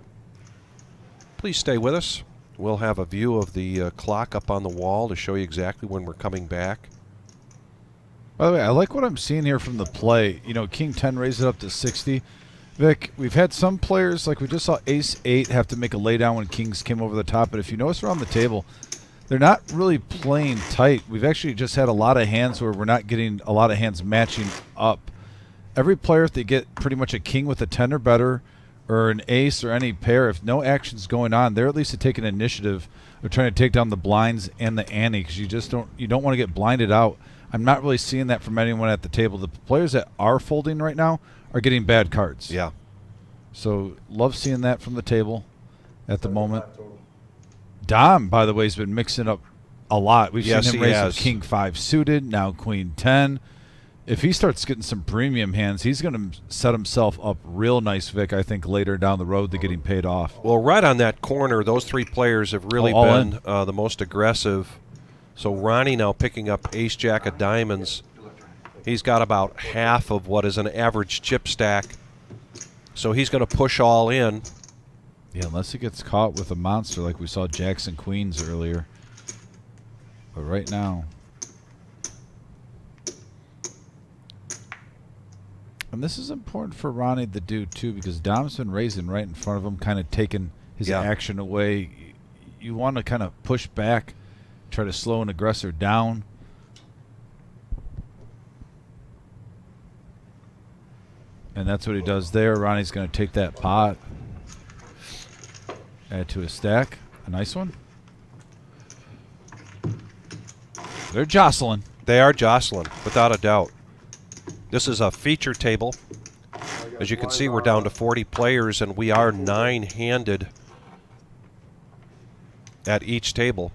please stay with us. We'll have a view of the clock up on the wall to show you exactly when we're coming back. By the way, I like what I'm seeing here from the play. You know, King 10 raised it up to 60. Vic, we've had some players, like we just saw Ace 8 have to make a laydown when Kings came over the top. But if you notice around the table, they're not really playing tight. We've actually just had a lot of hands where we're not getting a lot of hands matching up. Every player, if they get pretty much a King with a 10 or better, or an Ace or any pair, if no action's going on, they're at least to take an initiative of trying to take down the blinds and the ante, because you don't want to get blinded out. I'm not really seeing that from anyone at the table. The players that are folding right now are getting bad cards. Yeah. So love seeing that from the table at the moment. Dom, by the way, has been mixing up a lot. We've seen him raise with King 5 suited, now Queen 10. If he starts getting some premium hands, he's going to set himself up real nice, Vic, I think, later down the road to getting paid off. Well, right on that corner, those three players have really been the most aggressive. So Ronnie now picking up Ace-Jack of diamonds. He's got about half of what is an average chip stack. So he's going to push all in. Yeah, unless he gets caught with a monster like we saw Jackson Queens earlier. But right now... And this is important for Ronnie to do, too, because Dom's been raising right in front of him, kind of taking his action away. You want to kind of push back, try to slow an aggressor down. And that's what he does there. Ronnie's going to take that pot, add to his stack. A nice one. They're jostling. They are jostling, without a doubt. This is a feature table. As you can see, we're down to 40 players, and we are 9-handed at each table.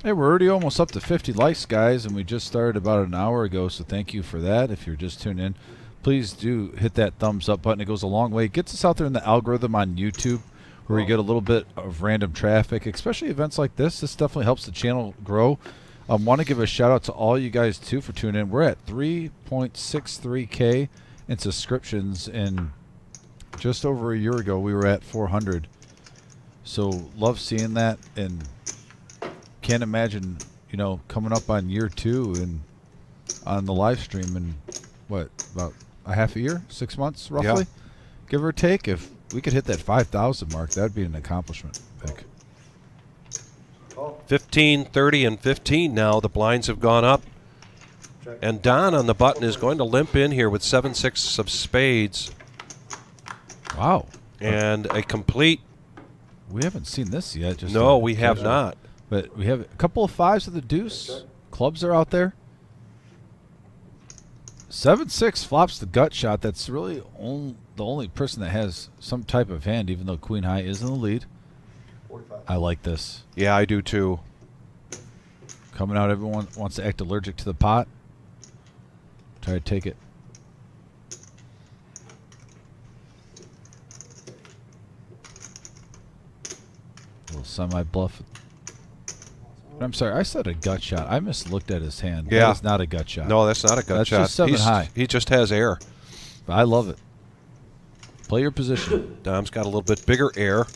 Hey, we're already almost up to 50 likes, guys, and we just started about an hour ago, so thank you for that. If you're just tuning in, please do hit that thumbs up button. It goes a long way. It gets us out there in the algorithm on YouTube, where you get a little bit of random traffic, especially events like this. This definitely helps the channel grow. I want to give a shout out to all you guys too for tuning in. We're at 3.63K in subscriptions, and just over a year ago we were at 400. So love seeing that, and can't imagine, you know, coming up on year 2 and on the live stream in what, about a half a year, 6 months roughly, give or take. If we could hit that 5,000 mark, that'd be an accomplishment, Vic. 15, 30, and 15 now. The blinds have gone up. And Don on the button is going to limp in here with 7-6 of spades. Wow. And a complete... We haven't seen this yet. Just no, we have not. But we have a couple of 5s with the deuce. Clubs are out there. 7-6 flops the gut shot. That's really the only person that has some type of hand, even though Queen High is in the lead. I like this. Yeah, I do too. Coming out, everyone wants to act allergic to the pot. Try to take it. A little semi-bluff. I'm sorry, I said a gut shot. I mislooked at his hand. Yeah. That is not a gut shot. No, that's not a gut shot. That's just 7 high. He just has air. But I love it. Play your position. Dom's got a little bit bigger air.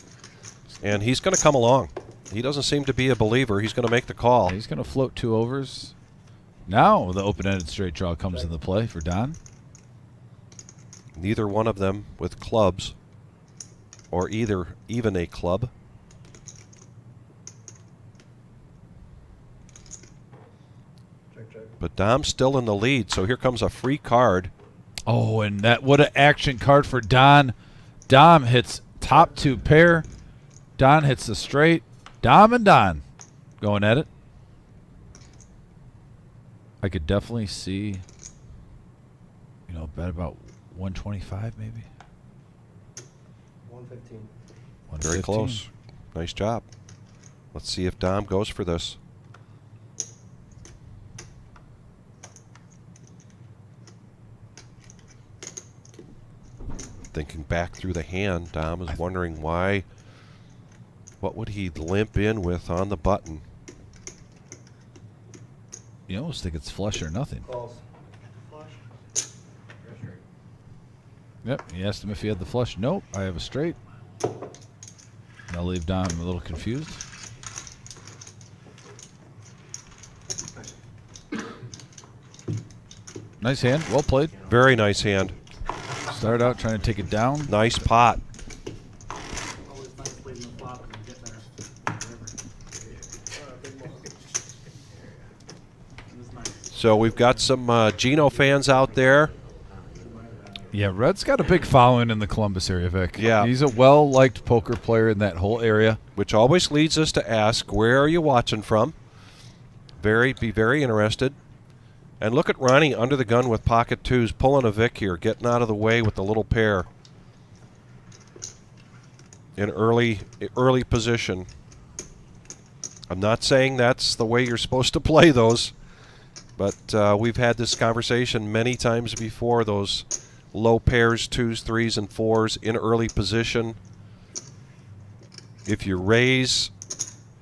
And he's going to come along. He doesn't seem to be a believer. He's going to make the call. He's going to float 2 overs. Now the open-ended straight draw comes into play for Don. Neither one of them with clubs, or even a club. But Dom's still in the lead, so here comes a free card. Oh, and that what an action card for Don. Dom hits top 2 pair. Don hits the straight. Dom and Don going at it. I could definitely see, you know, bet about 125 maybe. 115. Very close. Nice job. Let's see if Dom goes for this. Thinking back through the hand, Dom is wondering why. What would he limp in with on the button? You almost think it's flush or nothing. Calls. Yep, he asked him if he had the flush. Nope, I have a straight. I'll leave Dom a little confused. Nice hand. Well played. Very nice hand. Started out trying to take it down. Nice pot. Always nice playing the flop and then getting there. It was nice. So we've got some Gino fans out there. Yeah, Red's got a big following in the Columbus area, Vic. Yeah. He's a well-liked poker player in that whole area. Which always leads us to ask, where are you watching from? Be very interested. And look at Ronnie under the gun with pocket twos, pulling a Vic here, getting out of the way with the little pair in early position. I'm not saying that's the way you're supposed to play those, but we've had this conversation many times before. Those low pairs, 2s, 3s, and 4s in early position. If you raise,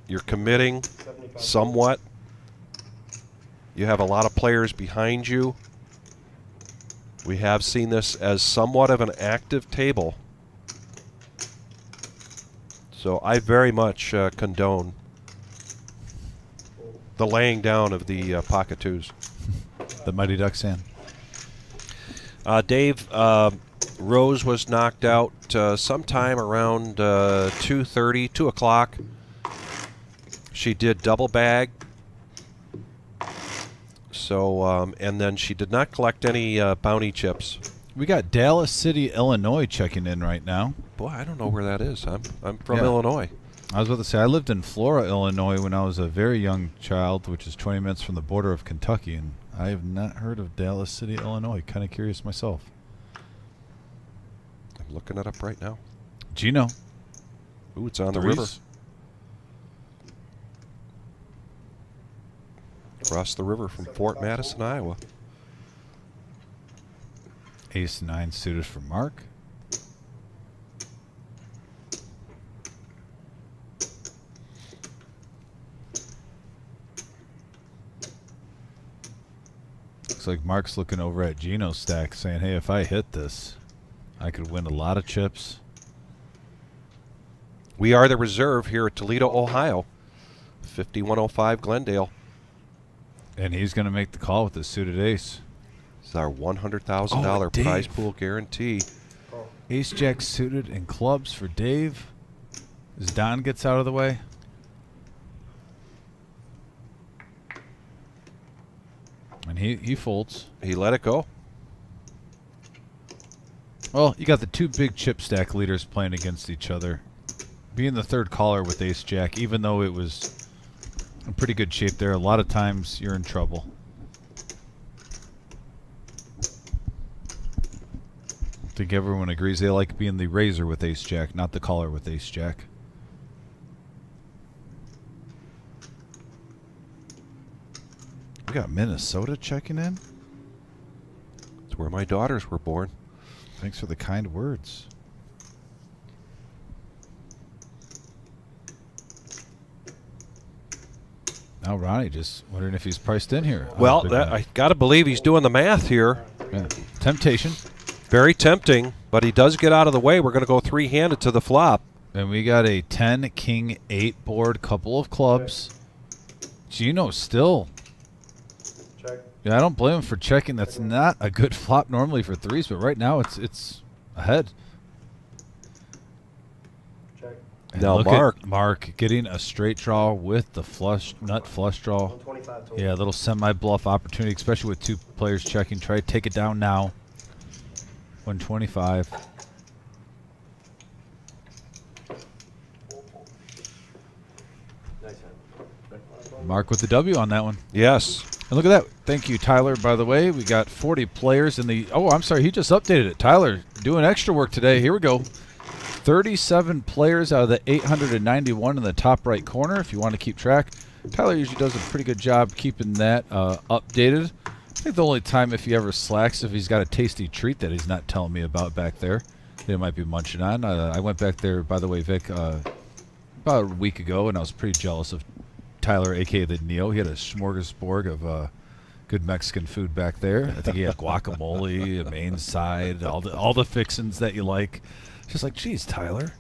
you're committing somewhat. You have a lot of players behind you. We have seen this as somewhat of an active table. So I very much condone the laying down of the pocket twos. The Mighty Ducks hand. Dave, Rose was knocked out sometime around 2:30, 2 o'clock. She did double bag. So, and then she did not collect any bounty chips. We got Dallas City, Illinois checking in right now. Boy, I don't know where that is. I'm from Yeah. Illinois. I was about to say, I lived in Flora, Illinois when I was a very young child, which is 20 minutes from the border of Kentucky, and I have not heard of Dallas City, Illinois. Kind of curious myself. I'm looking it up right now. Gino. Ooh, it's on the Threes. river. Across the river from Fort Madison, Iowa. Ace-9 suited for Mark. Looks like Mark's looking over at Gino's stack saying, hey, if I hit this, I could win a lot of chips. We are the reserve here at Toledo, Ohio. 5105 Glendale. And he's going to make the call with his suited ace. This is our $100,000 Dave. prize pool guarantee. Ace-Jack suited and clubs for Dave. As Don gets out of the way. And he folds. He let it go. Well, you got the two big chip stack leaders playing against each other. Being the third caller with Ace-Jack, even though it was in pretty good shape there, a lot of times you're in trouble. I think everyone agrees they like being the raiser with Ace-Jack, not the caller with Ace-Jack. We got Minnesota checking in. It's where my daughters were born. Thanks for the kind words. Now Ronnie just wondering if he's priced in here. Well, Big that, man. I got to believe he's doing the math here. Yeah. Temptation. Very tempting, but he does get out of the way. We're going to go three-handed to the flop. And we got a 10, king, 8 board, couple of clubs. Gino still. Check. Yeah, I don't blame him for checking. That's not a good flop normally for threes, but right now it's ahead. Check. And Now look Mark. at Mark getting a straight draw with the flush, nut flush draw. 125 total. Yeah, a little semi-bluff opportunity, especially with two players checking. Try to take it down now. 125. Nice hand. Mark with the W on that one. Yes. And look at that. Thank you, Tyler, by the way. We got 40 players in the... Oh, I'm sorry. He just updated it. Tyler, doing extra work today. Here we go. 37 players out of the 891 in the top right corner, if you want to keep track. Tyler usually does a pretty good job keeping that updated. I think the only time if he ever slacks if he's got a tasty treat that he's not telling me about back there. They might be munching on. I went back there, by the way, Vic, about a week ago, and I was pretty jealous of Tyler, a.k.a. the Neo. He had a smorgasbord of good Mexican food back there. I think he had guacamole, a main side, all the fixins that you like. Just like, geez, Tyler,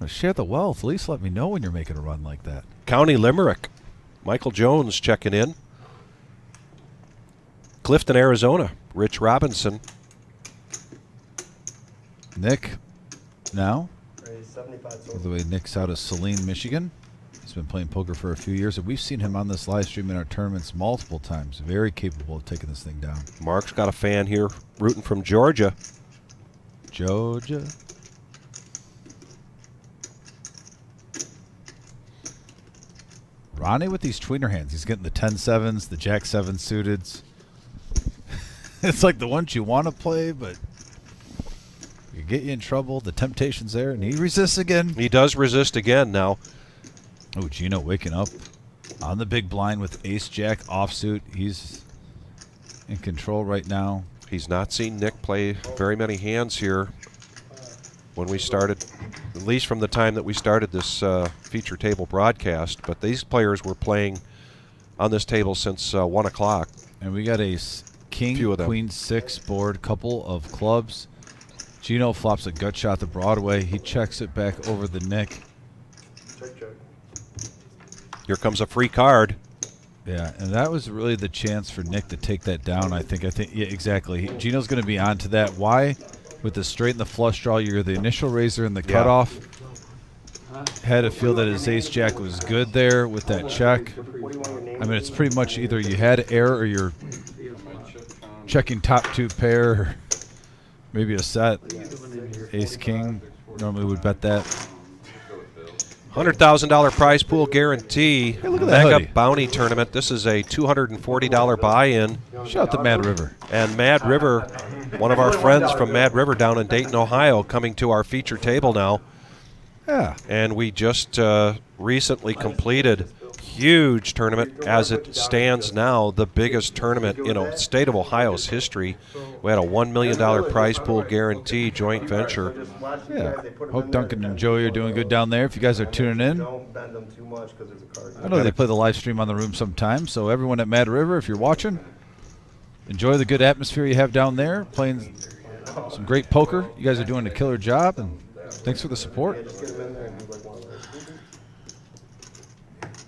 share the wealth. At least let me know when you're making a run like that. County Limerick. Michael Jones checking in. Clifton, Arizona, Rich Robinson. Nick now. Raise 75 By the way, Nick's out of Saline, Michigan. He's been playing poker for a few years, and we've seen him on this live stream in our tournaments multiple times. Very capable of taking this thing down. Mark's got a fan here rooting from Georgia. Georgia. Ronnie with these tweener hands. He's getting the 10-7s, the Jack-7 suiteds. It's like the ones you want to play, but you get you in trouble. The temptation's there, and he resists again. He does resist again now. Oh, Gino waking up on the big blind with ace-jack offsuit. He's in control right now. He's not seen Nick play very many hands here when we started, at least from the time that we started this feature table broadcast. But these players were playing on this table since 1 o'clock. And we got a king, Few of them. queen, 6 board, couple of clubs. Gino flops a gut shot to Broadway. He checks it back over the Nick. Check, check. Here comes a free card. Yeah, and that was really the chance for Nick to take that down, I think. Yeah, exactly. Gino's going to be on to that. Why? With the straight and the flush draw, you're the initial raiser and the Yeah. cutoff. Had to feel that his ace-jack was good there with that check. I mean, it's pretty much either you had error or you're checking top 2 pair, or maybe a set. Ace-king, normally would bet that. $100,000 prize pool guarantee. Hey, look at that Mega hoodie. bounty tournament. This is a $240 buy-in. Shout out to Mad River. And Mad River, one of our friends from Mad River down in Dayton, Ohio, coming to our feature table now. Yeah. And we just recently completed huge tournament as it stands now, the biggest tournament in state of Ohio's history. We had a $1 million prize pool guarantee joint venture. Yeah. Hope Duncan and Joey are doing good down there. If you guys are tuning in, Don't bend them too much because there's a card. I know they play the live stream on the room sometimes. So everyone at Mad River, if you're watching, enjoy the good atmosphere you have down there, playing some great poker. You guys are doing a killer job, and thanks for the support. Just get them in there and do like one of those.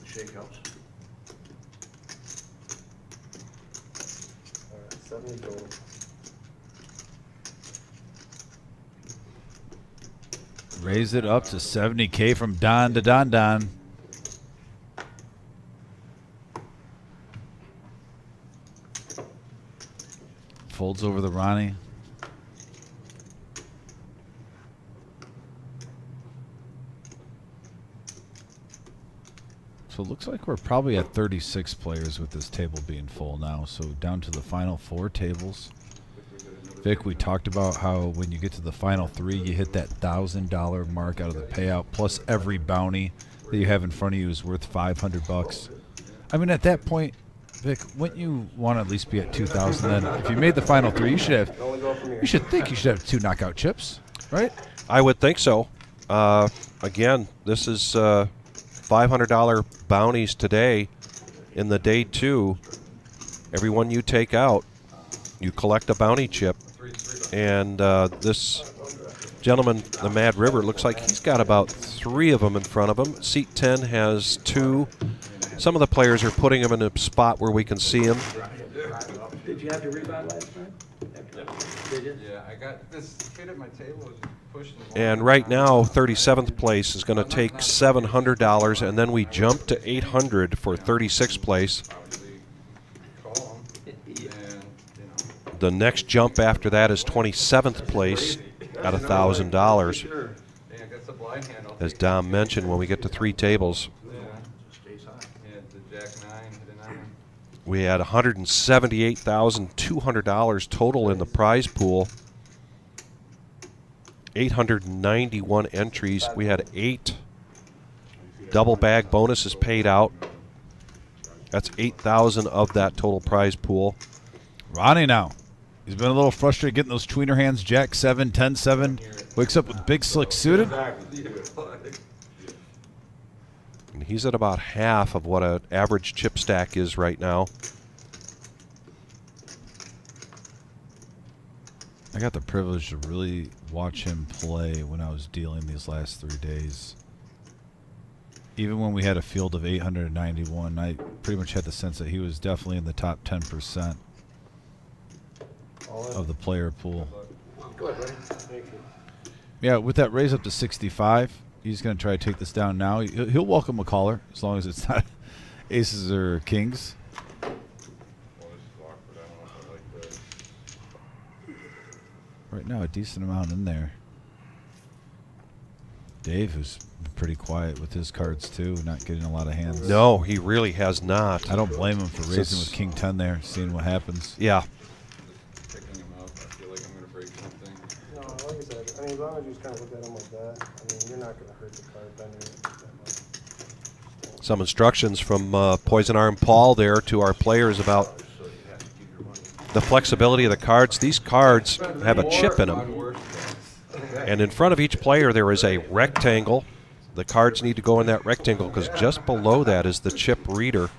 Shake helps. All right, 70 total. Raise it up to 70K from Don to Don Don. Folds over the Ronnie. So it looks like we're probably at 36 players with this table being full now. So down to the final 4 tables. Vic, we talked about how when you get to the final 3, you hit that $1,000 mark out of the payout, plus every bounty that you have in front of you is worth $500. I mean, at that point, Vic, wouldn't you want to at least be at 2,000? Then, if you made the final 3, you should have. Only go from here. You should think you should have 2 knockout chips, right? I would think so. Again, this is $500 bounties today in the day 2. Every one you take out, you collect a bounty chip. And this gentleman, the Mad River, looks like he's got about 3 of them in front of him. Seat 10 has 2. Some of the players are putting them in a spot where we can see them. Did you have to rebound last time? Did you? Yeah, I got this kid at my table was just pushing the ball. And right now, 37th place is going to take $700, and then we jump to $800 for 36th place. Obviously, call him, and you know. The next jump after that is 27th place at $1,000. Sure. Yeah, I got the blind handle. As Dom mentioned, when we get to 3 tables, Yeah, the Jack 9 hit a 9. we had $178,200 total in the prize pool. 891 entries. We had 8 double bag bonuses paid out. That's 8,000 of that total prize pool. Ronnie now. He's been a little frustrated getting those tweener hands, Jack 7, 10-7. Wakes up with big slick suited. And he's at about half of what an average chip stack is right now. I got the privilege to really watch him play when I was dealing these last 3 days. Even when we had a field of 891, I pretty much had the sense that he was definitely in the top 10%. of the player pool. Go ahead, buddy. Thank you. Yeah, with that raise up to 65, he's going to try to take this down now. He'll welcome a caller as long as it's not aces or kings. Well, this is awkward. I don't know if I like this. Right now, a decent amount in there. Dave, who's pretty quiet with his cards too, not getting a lot of hands. No, he really has not. I don't blame him for raising with King 10 there, seeing what happens. Yeah. Just picking him up. I feel like I'm going to break something. No, like I said, I mean, as long as you just kind of look at them like that, I mean, you're not going to hurt the card bending it that much. Some instructions from Poison Arm Paul there to our players about the flexibility of the cards. These cards have a chip in them. And in front of each player there is a rectangle. The cards need to go in that rectangle because just below that is the chip reader.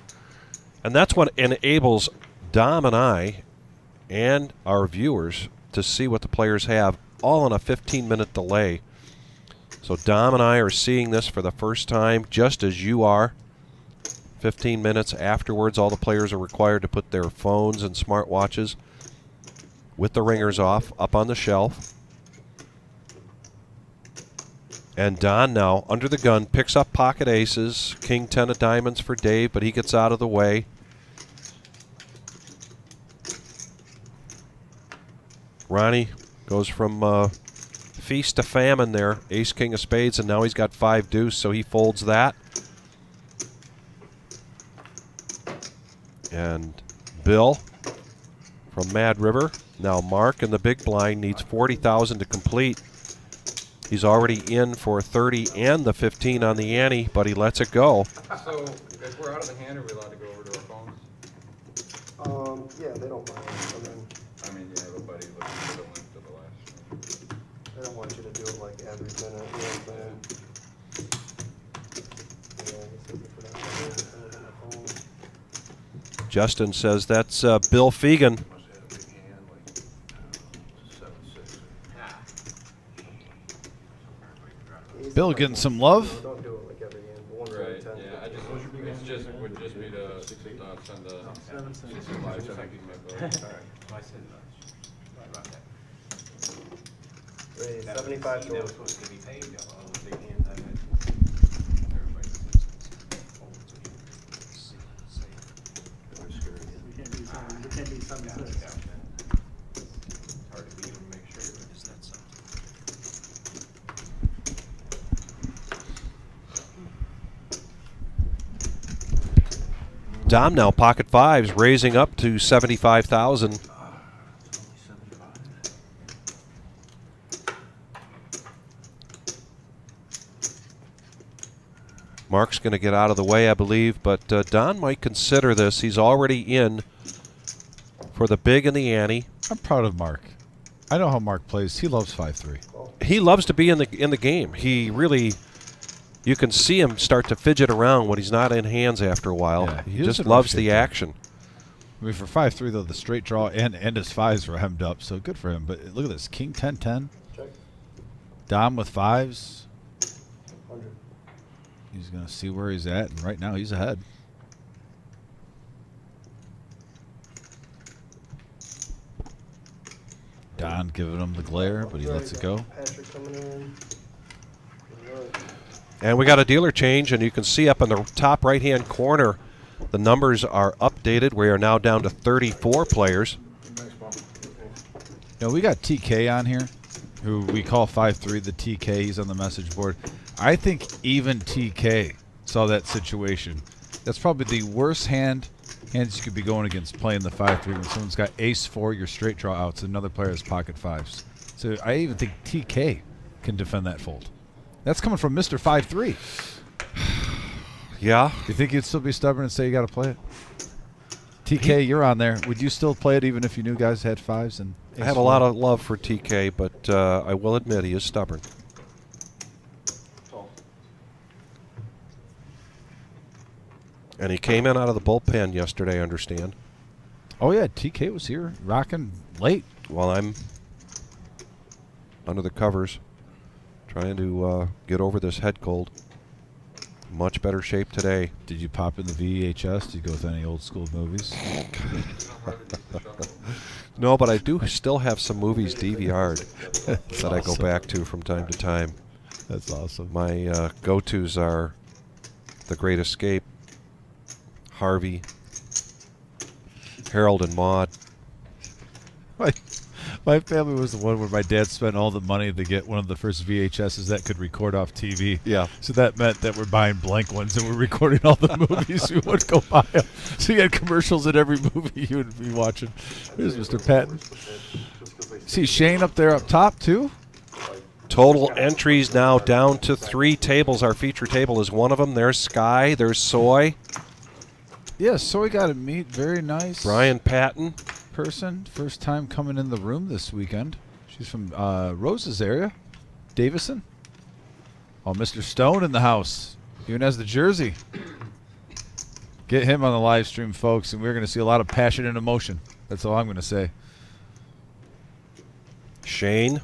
And that's what enables Dom and I and our viewers to see what the players have, all on a 15-minute delay. So Dom and I are seeing this for the first time, just as you are. 15 minutes afterwards, all the players are required to put their phones and smartwatches with the ringers off up on the shelf. And Don now, under the gun, picks up pocket aces. King 10 of diamonds for Dave, but he gets out of the way. Ronnie goes from feast to famine there. Ace, king of spades, and now he's got 5 deuce, so he folds that. And Bill from Mad River. Now Mark in the big blind needs 40,000 to complete. He's already in for 30 and the 15 on the ante, but he lets it go. So, if we're out of the hand, are we allowed to go over to our phones? Yeah, they don't mind. I mean, yeah, everybody looks for the link to the last one. They don't want you to do it like every minute, you know what I'm saying? Yeah, this is for that. On my phone. Justin says that's Bill Fegan. Bill getting some love. Don't do it like every game. But once Right, every 10. yeah, would just be to send a live check my vote. Raise 75 to We can't be 76. Dom now pocket fives, raising up to 75,000. Mark's going to get out of the way, I believe, but Don might consider this. He's already in for the big and the ante. I'm proud of Mark. I know how Mark plays. He loves 5-3. He loves to be in the game. He really, you can see him start to fidget around when he's not in hands after a while. Yeah, he he just is in loves rough the shape, action. I mean, for 5-3, though, the straight draw and his fives were hemmed up, so good for him. But look at this. King 10-10. check. Dom with fives. 100. He's going to see where he's at, and right now he's ahead. Don giving him the glare, but he lets it go. Patrick coming in. And we got a dealer change, and you can see up in the top right-hand corner, the numbers are updated. We are now down to 34 players. You know, we got TK on here, who we call 5-3 the TK. He's on the message board. I think even TK saw that situation. That's probably the worst hands you could be going against playing the 5-3 when someone's got ace-4, your straight draw outs, and another player has pocket fives. So I even think TK can defend that fold. That's coming from Mr. 5-3. Yeah. You think you'd still be stubborn and say you got to play it? TK, you're on there. Would you still play it even if you knew guys had fives? And I have a lot of love for TK, but I will admit he is stubborn. And he came in out of the bullpen yesterday, I understand. Oh, yeah, TK was here rocking late. While I'm under the covers, trying to get over this head cold. Much better shape today. Did you pop in the VHS? Did you go with any old school movies? No, but I do still have some movies DVR'd that I go back to from time to time. That's awesome. My go-tos are The Great Escape, Harvey, Harold and Maude. My family was the one where my dad spent all the money to get one of the first VHSs that could record off TV. Yeah. So that meant that we're buying blank ones and we're recording all the movies we would go buy them. So you had commercials in every movie you would be watching. Here's Mr. Patton. See Shane up there up top too? Total entries now down to 3 tables. Our feature table is one of them. There's Sky. There's Soy. Yeah, so we got to meet. Very nice. Brian Patton. Person. First time coming in the room this weekend. She's from Rose's area. Davison. Oh, Mr. Stone in the house. Even has the jersey. Get him on the live stream, folks, and we're going to see a lot of passion and emotion. That's all I'm going to say. Shane.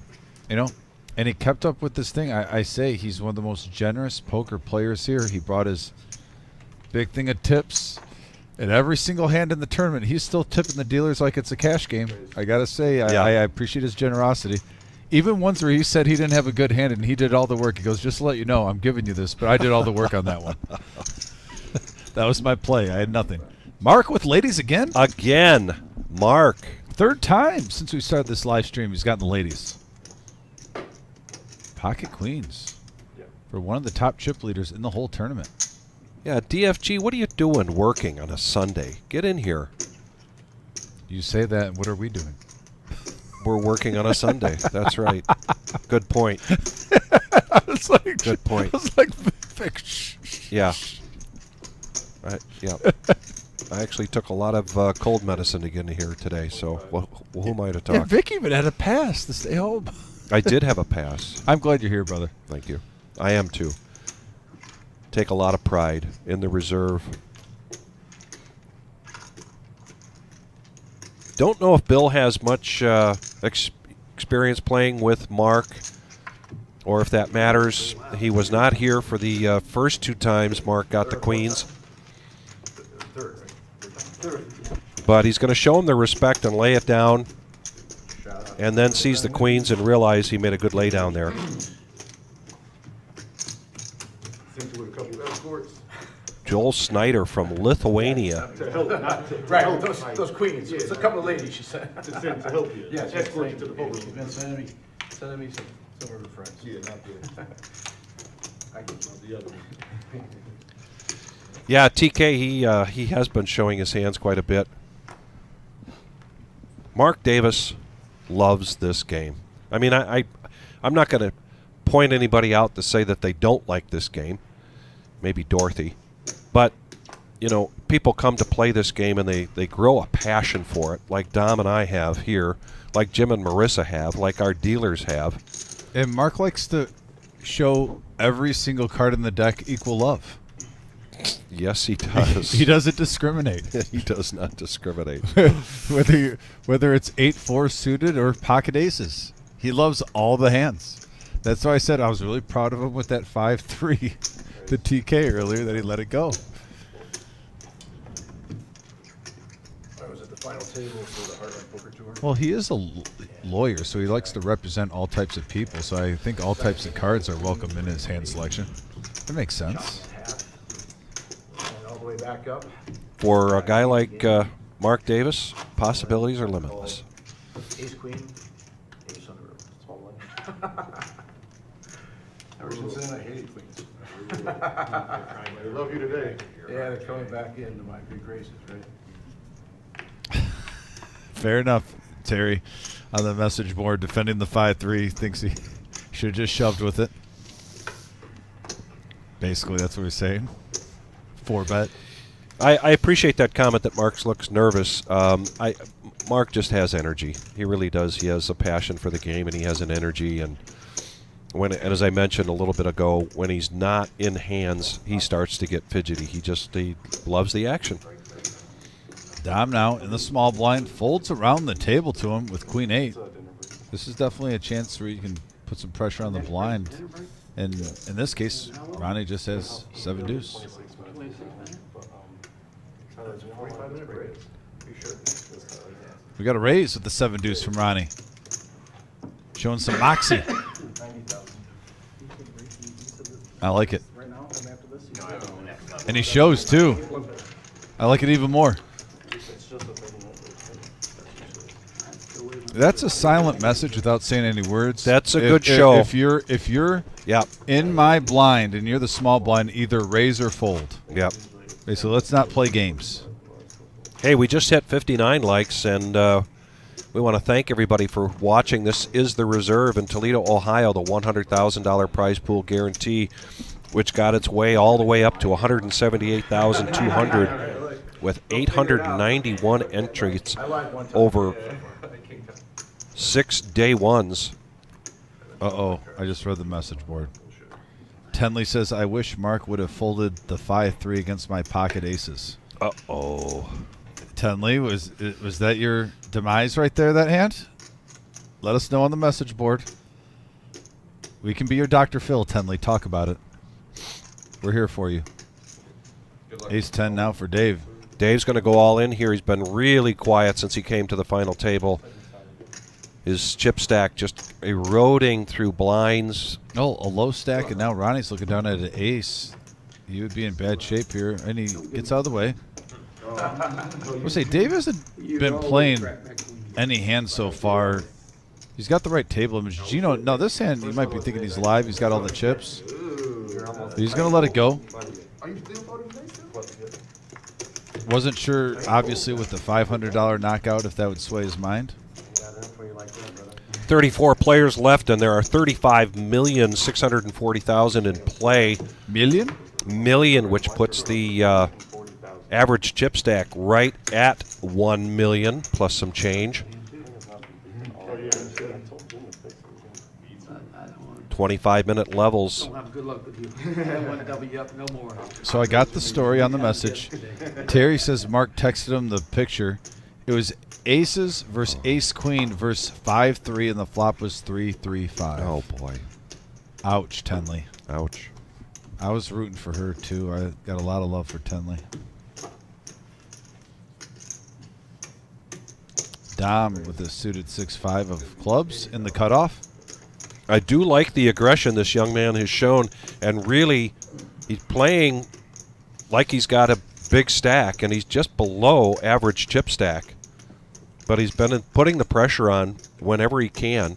You know, and he kept up with this thing. I say he's one of the most generous poker players here. He brought his big thing of tips. And every single hand in the tournament, he's still tipping the dealers like it's a cash game. I got to say, I appreciate his generosity. Even ones where he said he didn't have a good hand and he did all the work. He goes, just to let you know, I'm giving you this, but I did all the work on that one. That was my play. I had nothing. Mark with ladies again? Again. Mark. Third time since we started this live stream, he's gotten the ladies. Pocket queens for one of the top chip leaders in the whole tournament. Yeah, DFG, what are you doing working on a Sunday? Get in here. You say that, and what are we doing? We're working on a Sunday. That's right. Good point. It's like, good point. It's like, yeah. Yeah. I actually took a lot of cold medicine to get in here today, so who am I to talk? Yeah, Vic even had a pass to stay home. I did have a pass. I'm glad you're here, brother. Thank you. I am too. Take a lot of pride in the reserve. Don't know if Bill has much experience playing with Mark, or if that matters. He was not here for the first 2 times Mark got the queens. But he's going to show him the respect and lay it down, and then sees the queens and realize he made a good lay down there. Joel Snyder from Lithuania. Right, those queens. It's a couple of ladies, she said. To help you. Yeah, Escort you to the poker. She's been sending me some of her friends. Yeah, not the I get the other one. Yeah, TK, he has been showing his hands quite a bit. Mark Davis loves this game. I mean, I'm not going to point anybody out to say that they don't like this game. Maybe Dorothy. But, you know, people come to play this game and they grow a passion for it, like Dom and I have here, like Jim and Marissa have, like our dealers have. And Mark likes to show every single card in the deck equal love. Yes, he does. He doesn't discriminate. He does not discriminate. whether it's 8-4 suited or pocket aces. He loves all the hands. That's why I said I was really proud of him with that 5-3 to TK earlier, that he let it go. I was at the final table for the Heartland Poker Tour. Well, he is a lawyer, so he likes to represent all types of people. So I think all types of cards are welcome in his hand selection. That makes sense. And all the way back up. For a guy like Mark Davis, possibilities are limitless. Ace Queen, Ace on the river. Small one. Ever since then, I hated queens. They love you today. Yeah, they're coming back into my good graces, right? Fair enough, Terry, on the message board defending the 5-3, thinks he should have just shoved with it. Basically, that's what he's saying. 4-bet. I appreciate that comment that Mark looks nervous. Mark just has energy. He really does. He has a passion for the game, and he has an energy. And as I mentioned a little bit ago, when he's not in hands, he starts to get fidgety. He loves the action. Dom now in the small blind, folds around the table to him with Queen 8. This is definitely a chance where you can put some pressure on the blind And in this case, Ronnie just has 7 deuce. 45-minute break. You sure? We got a raise with the 7 deuce from Ronnie. Showing some moxie. 90,000. I like it. Right now, and after this, And he shows too. I like it even more. That's a silent message without saying any words. That's a good show. If you're Yep. in my blind and you're the small blind, either raise or fold. Yep. So let's not play games. Hey, we just hit 59 likes, and we want to thank everybody for watching. This is the Reserve in Toledo, Ohio, the $100,000 prize pool guarantee, which got its way all the way up to $178,200 with 891 entries over 6 day ones. Uh-oh, I just read the message board. Tenley says, I wish Mark would have folded the 5-3 against my pocket aces. Uh-oh. Tenley, was that your demise right there, that hand? Let us know on the message board. We can be your Dr. Phil, Tenley. Talk about it. We're here for you. Ace-10 now for Dave. Dave's going to go all in here. He's been really quiet since he came to the final table. His chip stack just eroding through blinds. Oh, a low stack, and now Ronnie's looking down at an ace. He would be in bad shape here, and he gets out of the way. We'll say Dave hasn't been playing any hand so far. He's got the right table image. Gino, no, this hand, you might be thinking he's live. He's got all the chips. He's going to let it go. Wasn't sure, obviously, with the $500 knockout, if that would sway his mind. 34 players left, and there are 35,640,000 in play. Million, which puts the average chip stack right at 1 million plus some change. 25-minute levels. Good luck with you. I want to double you up no more. So I got the story on the message. Terry says Mark texted him the picture. It was aces versus ace-queen versus 5-3, and the flop was 3-3-5. Oh, boy. Ouch, Tenley. Ouch. I was rooting for her, too. I got a lot of love for Tenley. Dom with a suited 6-5 of clubs in the cutoff. I do like the aggression this young man has shown, and really, he's playing like he's got a big stack, and he's just below average chip stack. But he's been putting the pressure on whenever he can.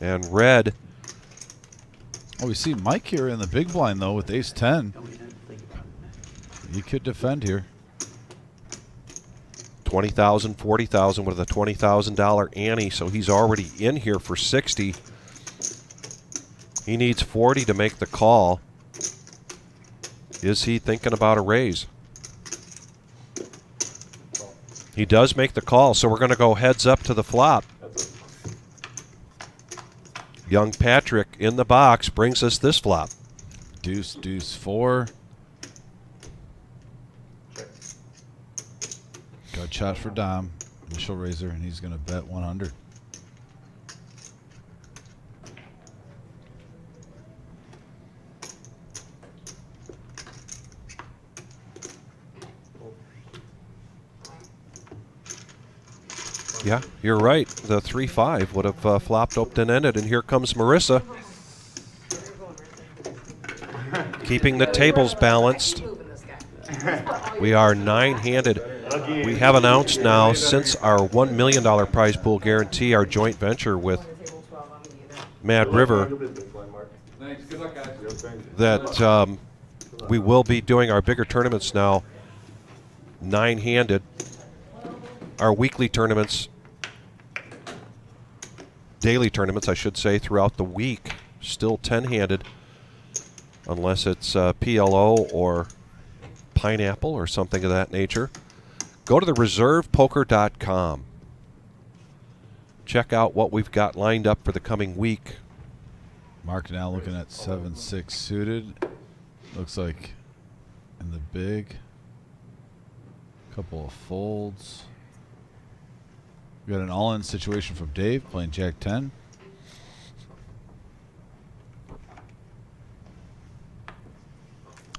And red. Oh, we see Mike here in the big blind, though, with ace-10. He could defend here. 20,000, 40,000 with a $20,000 ante, so he's already in here for 60. He needs 40 to make the call. Is he thinking about a raise? He does make the call, so we're going to go heads up to the flop. Young Patrick in the box brings us this flop. Deuce, deuce, 4. Gut shot for Dom. Initial raiser, and he's going to bet 100. Yeah, you're right. The 3-5 would have flopped open-ended, and here comes Marissa. Keeping the tables balanced. We are 9-handed. We have announced now, since our $1 million prize pool guarantee, our joint venture with Mad River, Thanks. Good luck, guys. that we will be doing our bigger tournaments now, 9-handed. Our weekly tournaments, daily tournaments, I should say, throughout the week, still 10-handed, unless it's PLO or Pineapple or something of that nature. Go to the reservepoker.com. Check out what we've got lined up for the coming week. Mark now looking at 7-6 suited. Looks like in the big. Couple of folds. We got an all-in situation from Dave playing Jack 10.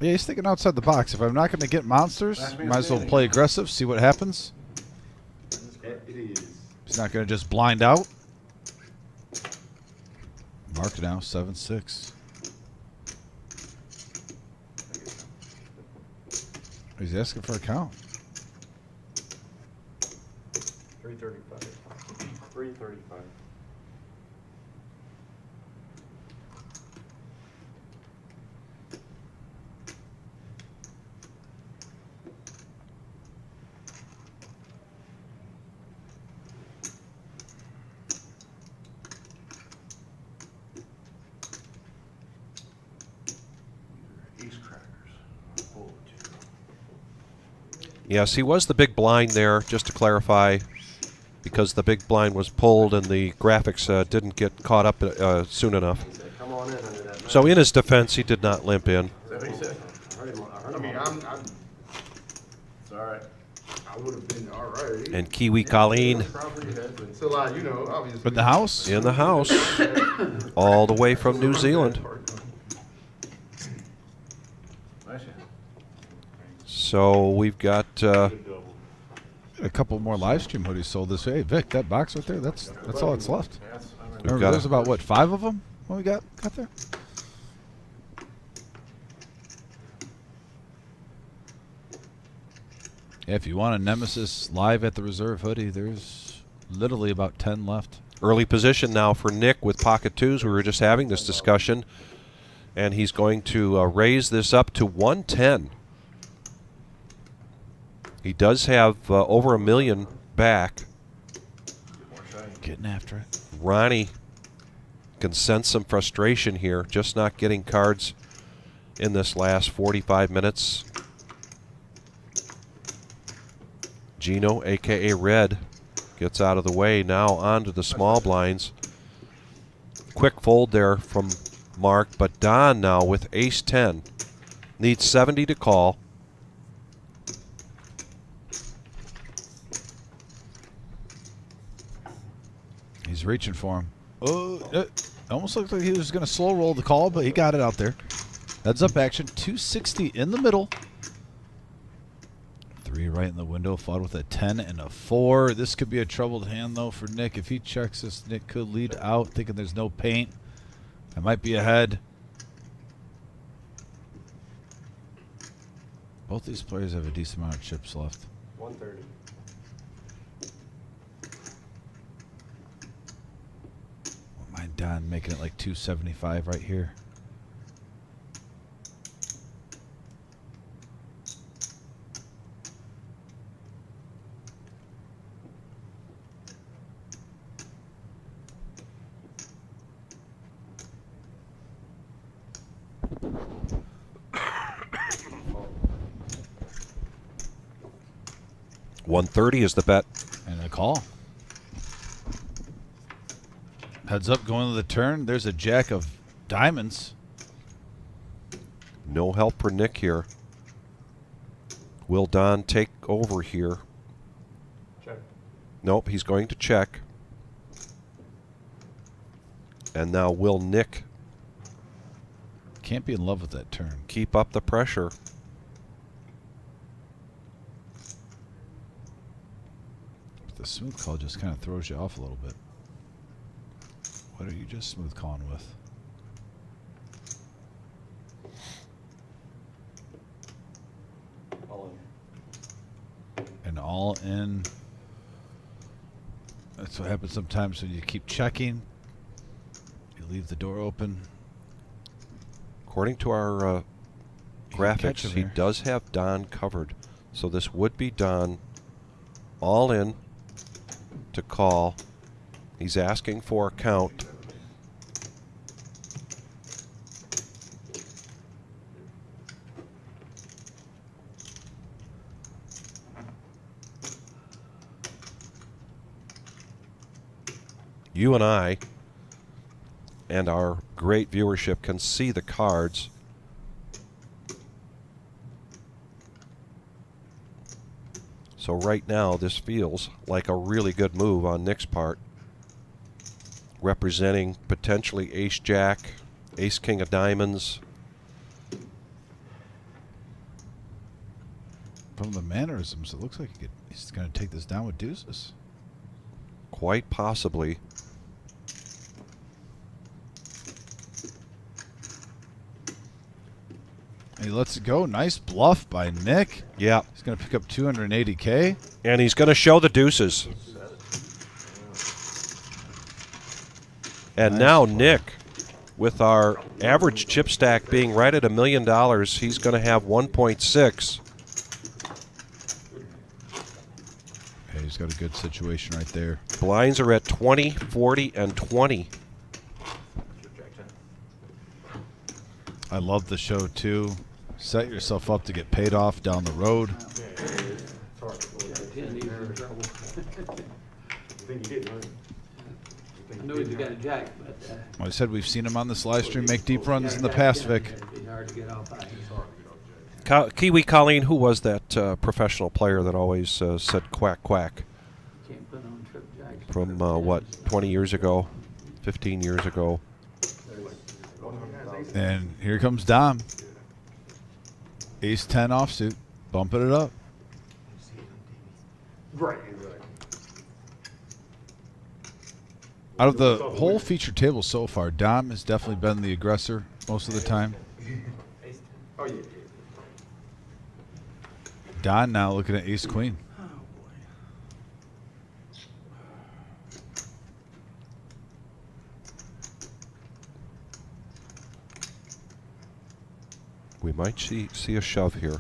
Yeah, he's thinking outside the box. If I'm not going to get monsters, might as well play aggressive, see what happens. It is. He's not going to just blind out. Mark now, 7-6. He's asking for a count. 335. 335. Ace crackers. Pull two. Yes, he was the big blind there, just to clarify, because the big blind was pulled and the graphics didn't get caught up soon enough. Come on in under that. So in his defense, he did not limp in. Is that what he said? I mean, I'm It's all right. I would have been all right. And Kiwi Colleen Probably had, but Until I, you know, obviously. In the house? in the house, all the way from New Zealand. nice. So we've got A couple more live stream hoodies sold this way. Hey, Vic, that box right there, that's all that's left. That's, I mean, Remember, got there's a- about, what, 5 of them when we got there? Yeah, if you want a Nemesis live at the reserve hoodie, there's literally about 10 left. early position now for Nick with pocket twos. We were just having this discussion, and he's going to raise this up to 110. He does have over $1 million back. Getting after it. Ronnie can sense some frustration here, just not getting cards in this last 45 minutes. Gino, a.k.a. Red, gets out of the way now onto the small blinds. Quick fold there from Mark, but Don now with ace-10. Needs 70 to call. He's reaching for him. Oh, it almost looked like he was going to slow roll the call, but he got it out there. Heads up action, 260 in the middle. 3 right in the window, followed with a 10 and a 4. This could be a troubled hand, though, for Nick. If he checks this, Nick could lead out, thinking there's no paint. I might be ahead. Both these players have a decent amount of chips left. 130. Mind Don making it like 275 right here. $130 is the bet. And a call. Heads up going to the turn. There's a jack of diamonds. No help for Nick here. Will Don take over here? Check. Nope, he's going to check. And now will Nick Can't be in love with that turn. keep up the pressure? The smooth call just kind of throws you off a little bit. What are you just smooth calling with? all in. And all in. That's what happens sometimes when you keep checking. You leave the door open. According to our You can catch graphics, him he here. does have Don covered. So this would be Don all in to call. He's asking for a count. You and I and our great viewership can see the cards. So right now, this feels like a really good move on Nick's part, representing potentially ace-jack, ace-king of diamonds. From the mannerisms, it looks like he's going to take this down with deuces. Quite possibly. He lets it go. Nice bluff by Nick. Yeah. He's going to pick up 280K. And he's going to show the deuces. And Nice now play. Nick, with our average chip stack being right at $1 million, he's going to have 1.6. Okay, he's got a good situation right there. Blinds are at 20, 40, and 20. I love the show, too. Set yourself up to get paid off down the road. I think he did, right? I know he's got a jack, but Like I said, we've seen him on this live stream make deep runs in the past, Vic. it'd be hard to get off high. Kiwi Colleen, who was that professional player that always said quack, quack? Can't put on trip jacks. From, what, 20 years ago? 15 years ago? And here comes Dom. Ace 10 offsuit. Bumping it up. Right. Out of the whole feature table so far, Dom has definitely been the aggressor most of the time. Oh, yeah. Don now looking at ace queen. We might see a shove here.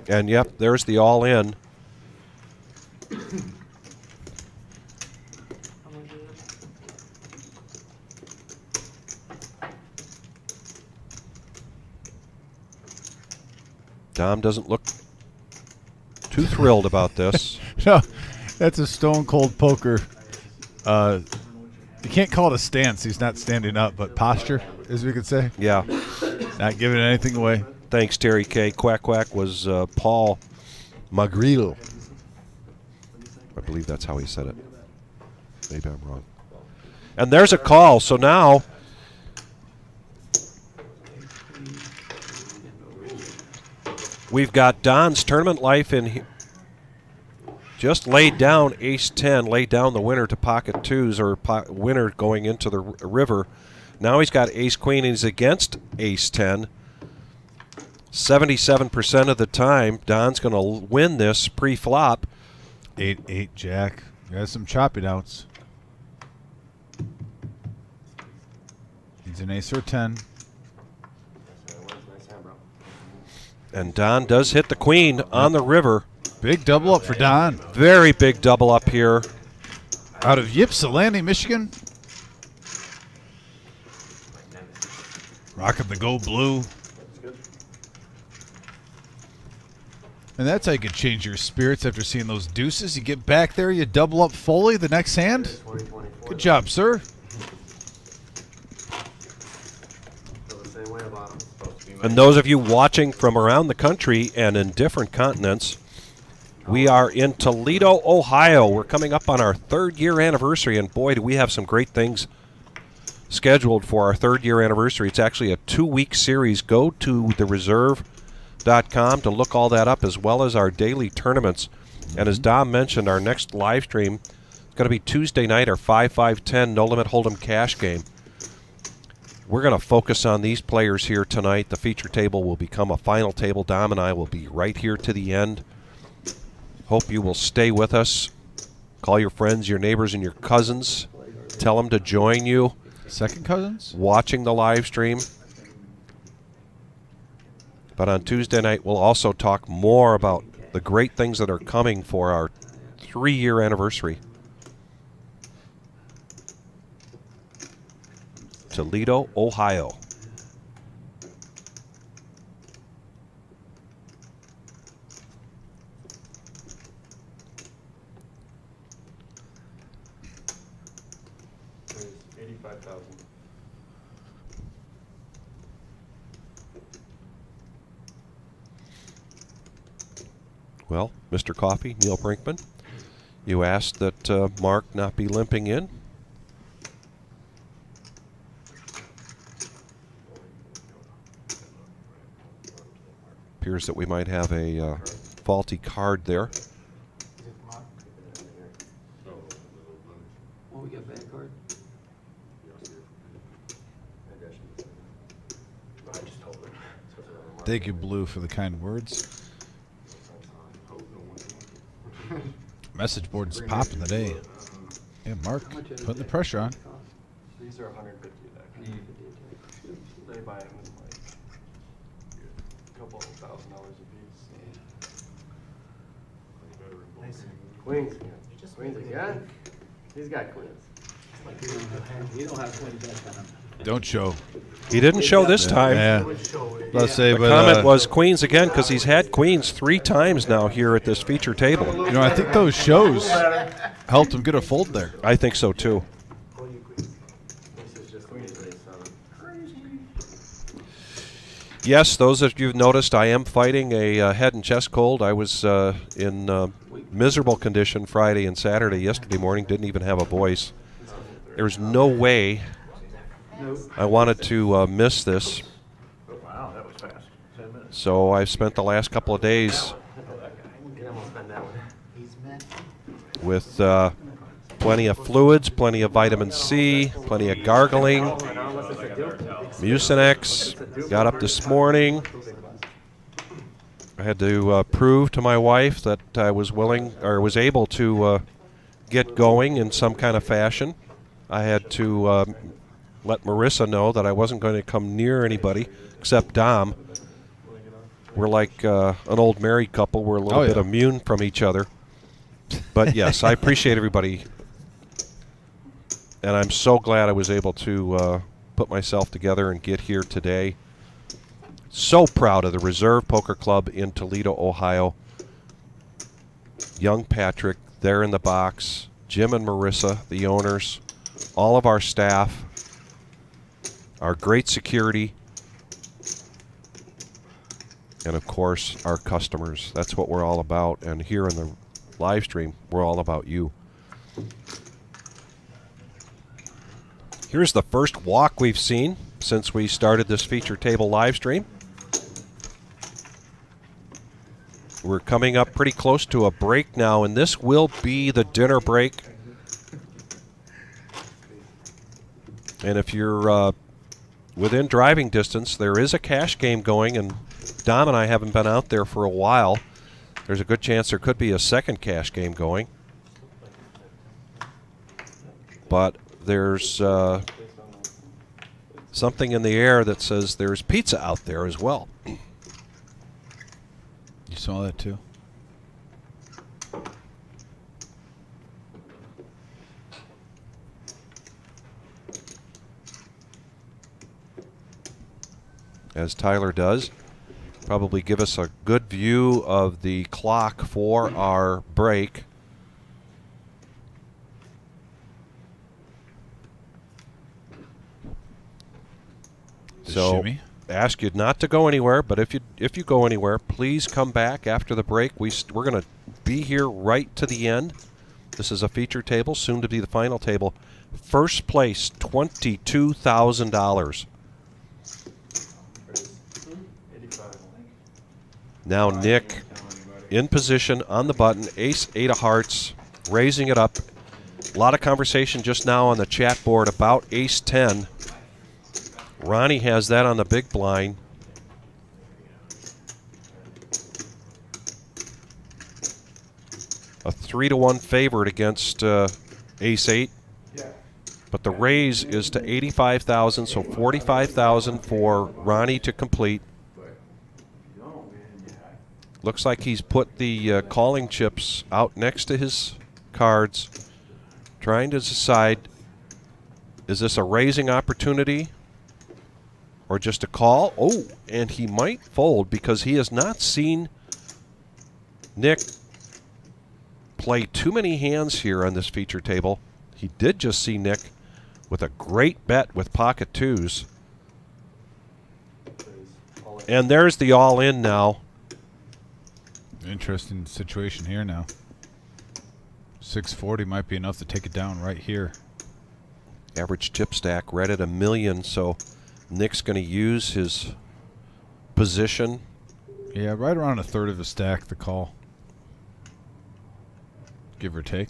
And yep, there's the all-in. Dom doesn't look too thrilled about this. No, that's a stone cold poker. You can't call it a stance. He's not standing up, but posture, as we could say. Yeah. Not giving anything away. Thanks, Terry K. Quack Quack was Paul Magril. I believe that's how he said it. Maybe I'm wrong. And there's a call. So now we've got Don's tournament life in just laid down ace 10, laid down the winner to pocket twos, or winner going into the river. Now he's got ace queen and he's against ace 10. 77% of the time, Don's going to win this pre-flop. 8-8 jack. Got some chopping outs. Needs an ace or 10. And Don does hit the queen on the river. Big double up for Don. Very big double up here. Out of Ypsilanti, Michigan. Rocking the gold blue. And that's how you can change your spirits after seeing those deuces. You get back there, you double up fully the next hand. Good job, sir. And those of you watching from around the country and in different continents, we are in Toledo, Ohio. We're coming up on our 3rd year anniversary, and boy, do we have some great things scheduled for our 3rd year anniversary. It's actually a 2-week series. Go to thereserve.com to look all that up, as well as our daily tournaments. And as Dom mentioned, our next live stream is going to be Tuesday night, our 5-5-10 No Limit Hold'em cash game. We're going to focus on these players here tonight. The feature table will become a final table. Dom and I will be right here to the end. Hope you will stay with us. Call your friends, your neighbors, and your cousins. Tell them to join you. Second cousins? Watching the live stream. But on Tuesday night, we'll also talk more about the great things that are coming for our 3-year anniversary. Toledo, Ohio. 85,000. Well, Mr. Coffee, Neil Brinkman, you asked that Mark not be limping in. Appears that we might have a faulty card there. Is it Mark? Oh, we got bad card? Thank you, Blue, for the kind words. Message board's popping today. Yeah, Mark, How much is putting the it? pressure on. These are 150 a deck. They buy them in like a couple $1,000 a piece. Nice. Queens. You just Queens made it. again? He's got queens. You don't have 20 bets on him. Don't show. He didn't show this time. Yeah. Let's say, The but comment was Queens again because he's had Queens 3 times now here at this feature table. you know, I think those shows helped him get a fold there. I think so too. This is just queens race 7. Yes, those of you who've noticed, I am fighting a head and chest cold. I was in miserable condition Friday and Saturday. Yesterday morning, didn't even have a voice. There's no way I wanted to miss this. Wow, that was fast. 10 minutes. So I've spent the last couple of days He's met. with plenty of fluids, plenty of vitamin C, plenty of gargling, Mucinex. Got up this morning. I had to prove to my wife that I was willing or was able to get going in some kind of fashion. I had to let Marissa know that I wasn't going to come near anybody except Dom. We're like an old married couple. We're a little bit immune from each other. But yes, I appreciate everybody. And I'm so glad I was able to put myself together and get here today. So proud of the Reserve Poker Club in Toledo, Ohio. Young Patrick there in the box. Jim and Marissa, the owners. All of our staff. Our great security. And of course, our customers. That's what we're all about. And here in the live stream, we're all about you. Here's the first walk we've seen since we started this feature table live stream. We're coming up pretty close to a break now, and this will be the dinner break. And if you're within driving distance, there is a cash game going, and Dom and I haven't been out there for a while. There's a good chance there could be a second cash game going. But there's something in the air that says there's pizza out there as well. You saw that too? As Tyler does, probably give us a good view of the clock for our break. So shimmy. ask you not to go anywhere, but if you go anywhere, please come back after the break. We're going to be here right to the end. This is a feature table, soon to be the final table. First place, $22,000. Now Nick in position on the button, ace 8 of hearts, raising it up. A lot of conversation just now on the chat board about ace 10. Ronnie has that on the big blind. A 3-1 favorite against ace 8. But the raise is to 85,000, so 45,000 for Ronnie to complete. Looks like he's put the calling chips out next to his cards, trying to decide, is this a raising opportunity or just a call? Oh, and he might fold because he has not seen Nick play too many hands here on this feature table. He did just see Nick with a great bet with pocket twos. All in. And there's the all-in now. Interesting situation here now. 640 might be enough to take it down right here. Average chip stack right at $1 million, so Nick's going to use his position. Yeah, right around a third of a stack, the call. Give or take.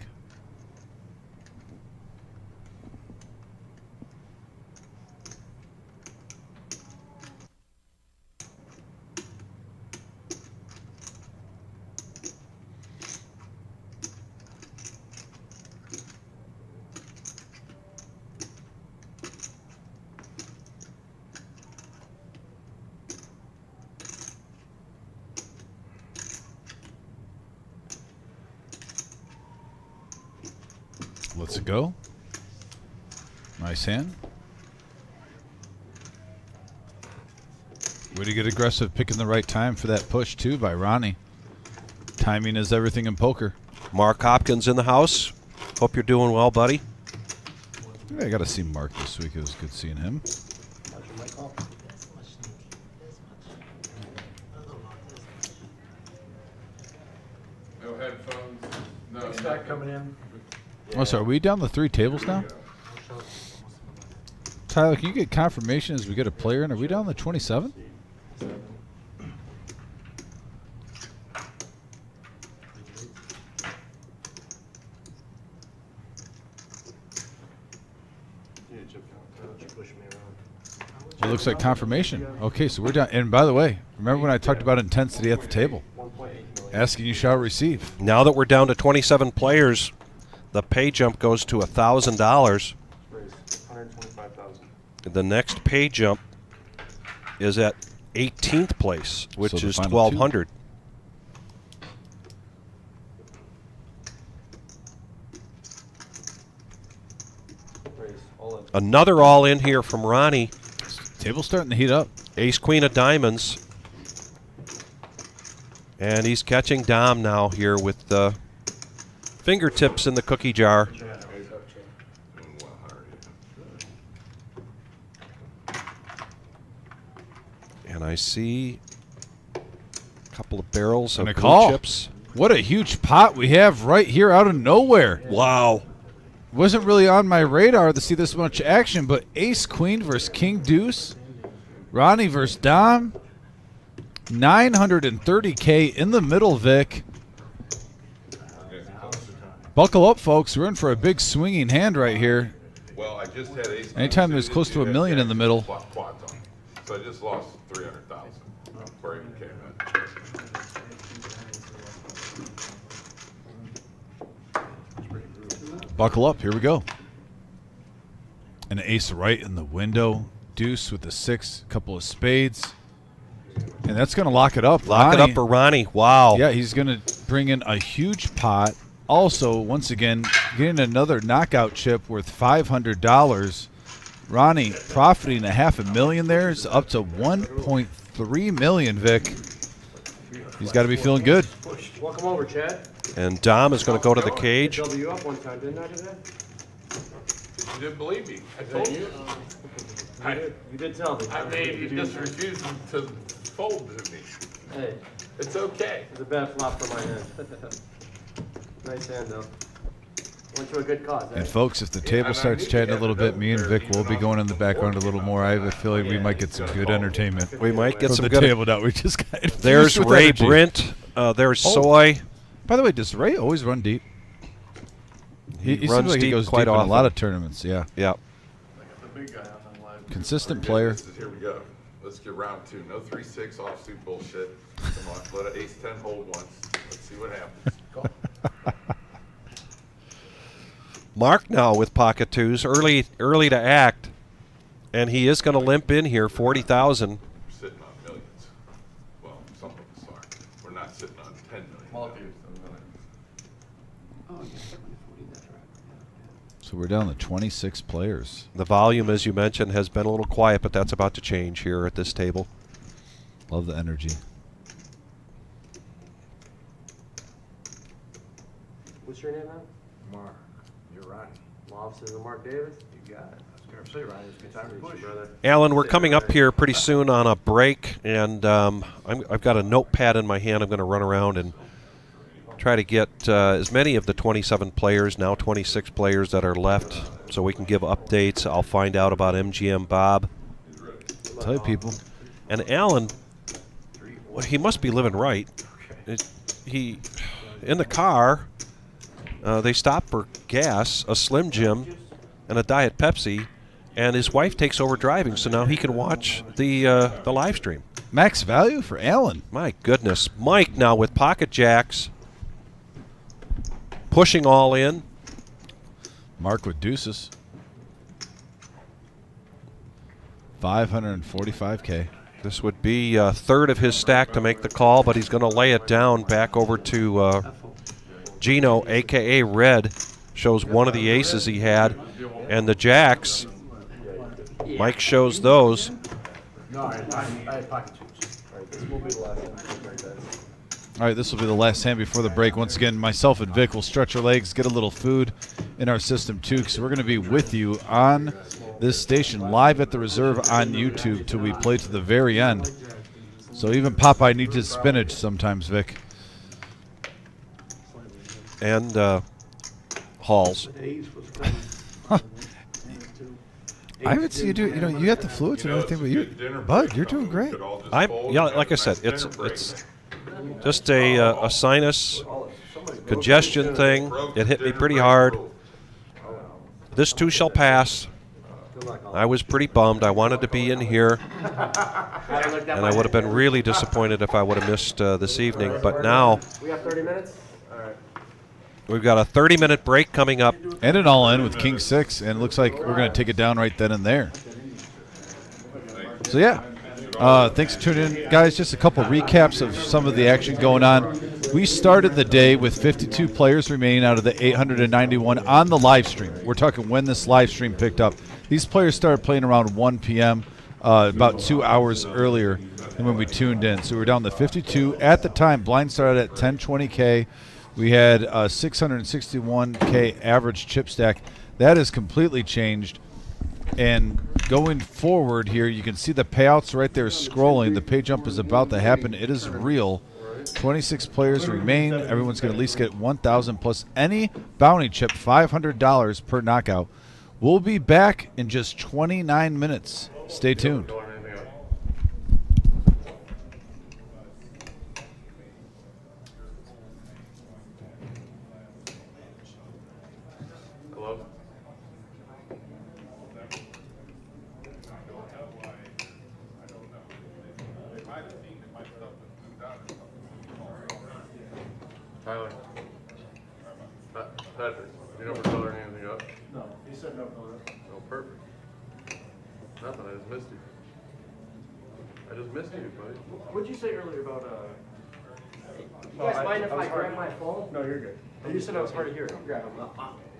Let's go. Nice hand. Way to get aggressive, picking the right time for that push, too, by Ronnie. Timing is everything in poker. Mark Hopkins in the house. Hope you're doing well, buddy. I got to see Mark this week. It was good seeing him. No headphones. No. Stack coming in. Oh, so are we down the 3 tables now? Tyler, can you get confirmation as we get a player in? Are we down the 27? It looks like confirmation. Okay, so we're down. And by the way, remember when I talked about intensity at the table? Asking you shall receive. Now that we're down to 27 players, the pay jump goes to $1,000. 125,000. The next pay jump is at 18th place, which So the is final 1,200. All in. Another all-in here from Ronnie. Table's starting to heat up. Ace Queen of Diamonds. And he's catching Dom now here with the fingertips in the cookie jar. And I see a couple of barrels of And a blue call. chips. What a huge pot we have right here out of nowhere. Wow. Wasn't really on my radar to see this much action, but Ace Queen versus King Deuce. Ronnie versus Dom. 930K in the middle, Vic. Buckle up, folks. We're in for a big swinging hand right here. Well, I just had ace. Anytime there's close to $1 million in the middle. Quads on. So I just lost 300,000 before I even came in. Buckle up. Here we go. An ace right in the window. Deuce with the 6. Couple of spades. And that's going to lock it up. Lock it up for Ronnie. Wow. Yeah, he's going to bring in a huge pot. Also, once again, getting another knockout chip worth $500. Ronnie profiting $500,000 there. It's up to $1.3 million, Vic. He's got to be feeling good. Welcome over, Chad. And Dom is going to go to the cage. Double you up one time, didn't I, today? You didn't believe me. I told you. You did tell me. I mean, you just refused to fold to me. Hey, It's okay. it's a bad flop for my hand. Nice hand, though. Went to a good cause, eh? And folks, if the table starts chatting a little bit, me and Vic will be going in the background a little more. I have a feeling we might get some good entertainment. We might get From some the good. table that we just got. infused There's with Ray energy. Brint. There's Oh. Soy. By the way, does Ray always run deep? He seems runs like he deep goes quite deep in a often. lot of tournaments. Yeah, Yeah. The big guy on the live. consistent player. Here we go. Let's get round 2. No 3-6 offsuit bullshit. Come on, let an ace 10 hold once. Let's see what happens. Mark now with pocket twos, early to act, and he is going to limp in here, 40,000. We're sitting on millions. Well, some of us are. We're not sitting on 10 million. Multi. Oh, I guess 2040, that's right. So we're down to 26 players. The volume, as you mentioned, has been a little quiet, but that's about to change here at this table. Love the energy. What's your name, man? Mark, you're right. Officer Mark Davis. You got it. I was going to say, Ryan, it's a good time to push. Brother. Alan, we're coming up here pretty soon on a break, and I've got a notepad in my hand. I'm going to run around and try to get as many of the 27 players, now 26 players that are left, so we can give updates. I'll find out about MGM Bob. Tell you people. And Alan, well, he must be living right. He, in the car, they stop for gas, a Slim Jim, and a Diet Pepsi, and his wife takes over driving, so now he can watch the live stream. Max value for Alan. My goodness. Mike now with pocket jacks, pushing all in. Mark with deuces. 545K. This would be a third of his stack to make the call, but he's going to lay it down back over to Gino, a.k.a. Red. Shows one of the aces he had. And the jacks, Mike shows those. No, I had pocket chips. All right, this will be the last one. Right, guys. All right, this will be the last hand before the break. Once again, myself and Vic will stretch our legs, get a little food in our system too, because we're going to be with you on this station live at the reserve on YouTube till we play to the very end. So even Popeye needs his spinach sometimes, Vic. And Halls. I haven't seen you do. You know, you have the fluids and everything, but Bud, you're doing great. Yeah, like I said, it's just a sinus congestion thing. It hit me pretty hard. This too shall pass. I was pretty bummed. I wanted to be in here, and I would have been really disappointed if I would have missed this evening. But now We have 30 minutes? All right. we've got a 30-minute break coming up. And an all-in with King 6, and it looks like we're going to take it down right then and there. So, yeah. Thanks for tuning in. Guys, just a couple recaps of some of the action going on. We started the day with 52 players remaining out of the 891 on the live stream. We're talking when this live stream picked up. These players started playing around 1 p.m., about 2 hours earlier than when we tuned in. So we're down to 52. At the time, blind started at 1020K. We had a 661K average chip stack. That has completely changed. And going forward here, you can see the payouts right there scrolling. The pay jump is about to happen. It is real. 26 players remain. Everyone's going to at least get 1,000 plus any bounty chip, $500 per knockout. We'll be back in just 29 minutes. Stay tuned. Hello? Tyler. Patrick, you never colored anything up? No, he said no color. No, perfect. Nothing, I just missed you. I just missed you, buddy. What'd you say earlier about, You guys mind if I grab my phone? No, you're good. You said I was hard of hearing. Grab him.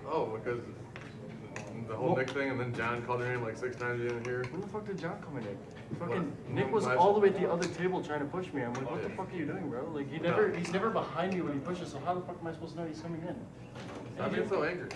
Oh, because the whole Nick thing, and then John called your name like 6 times you didn't hear. When the fuck did John come in, Nick? Fucking What? Nick was Last- all the way at the other table trying to push me. I'm like, what the Yeah. fuck are you doing, bro? Like, he's never behind me when he pushes, so how the fuck am I supposed to know he's coming in? Stop being so angry.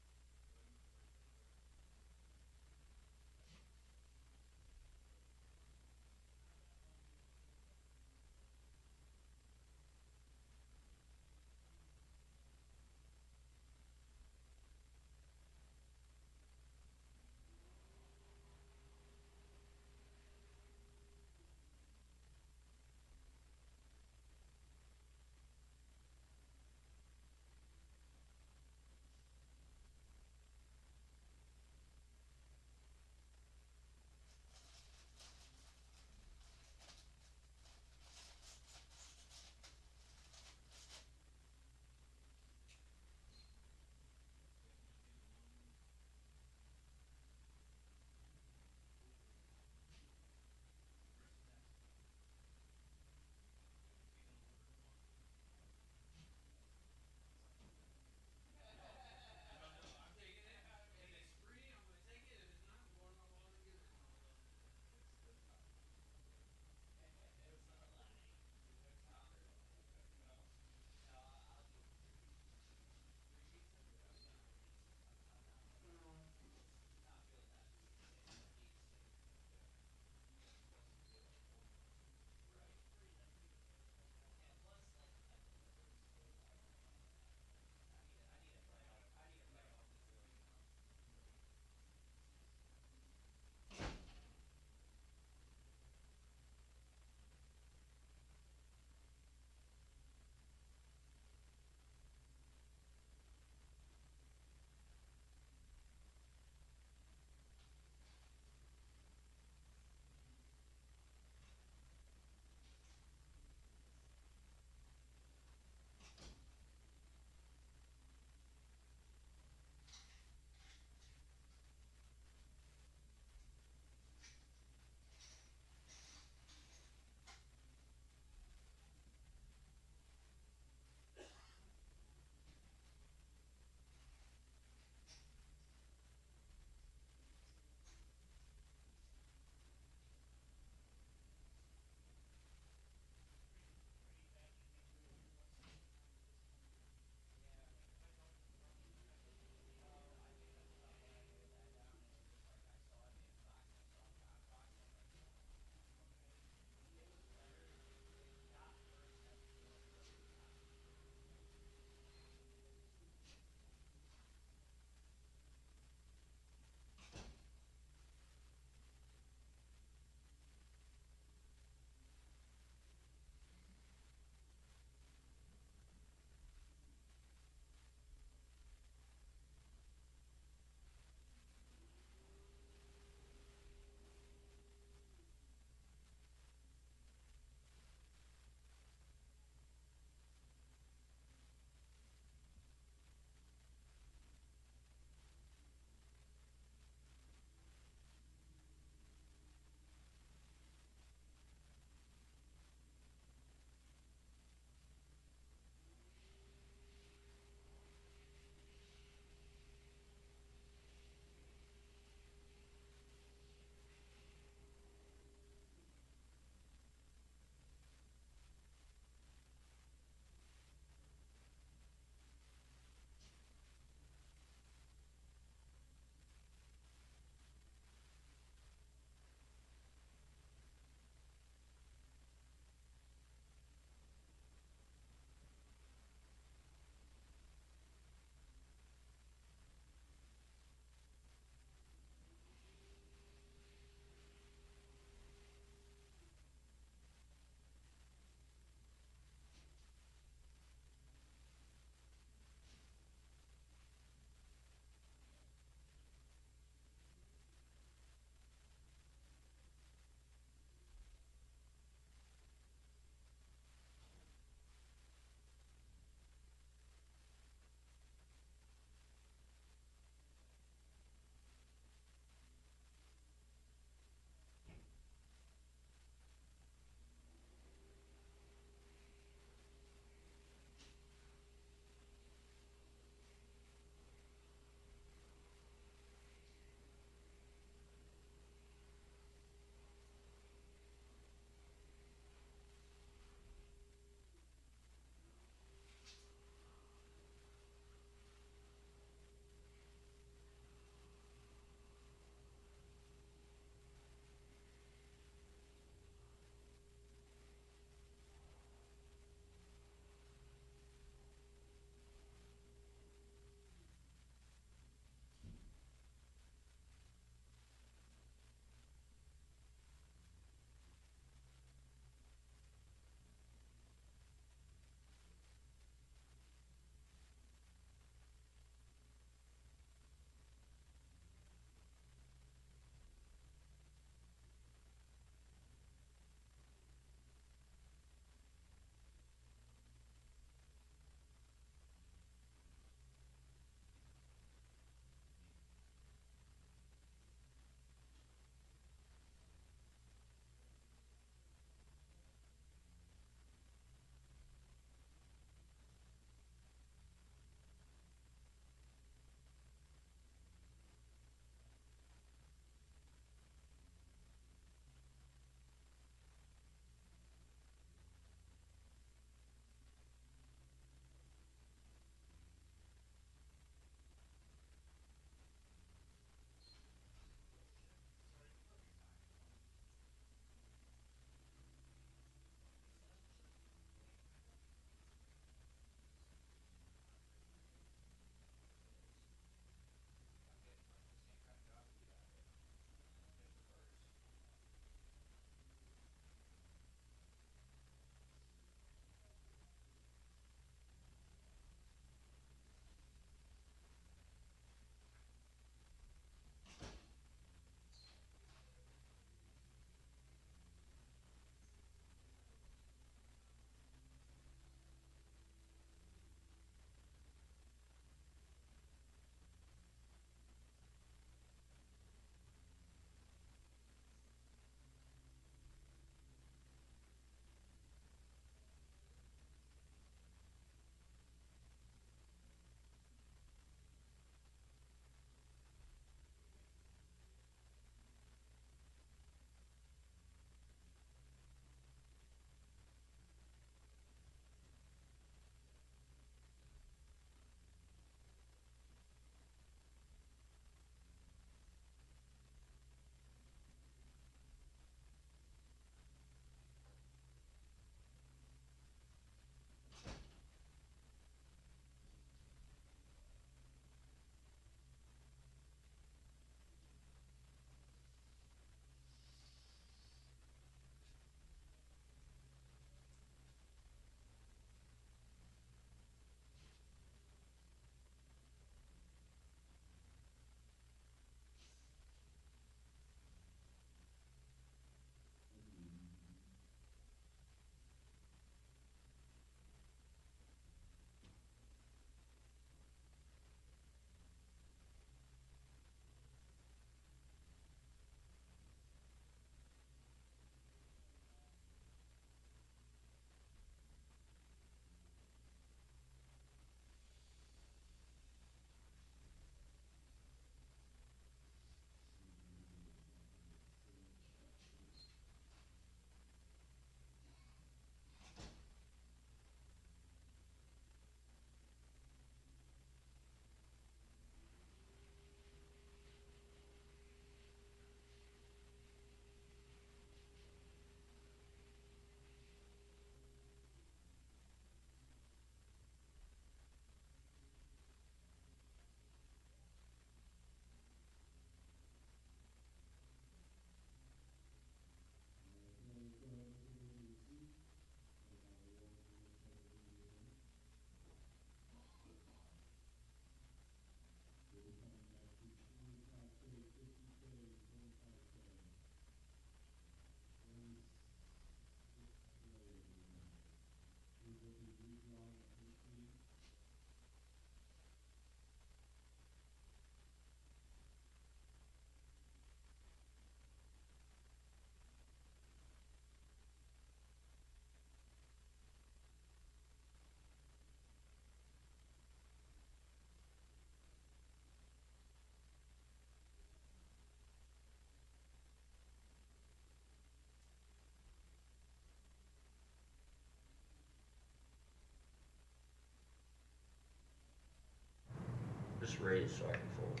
raise so I can fold.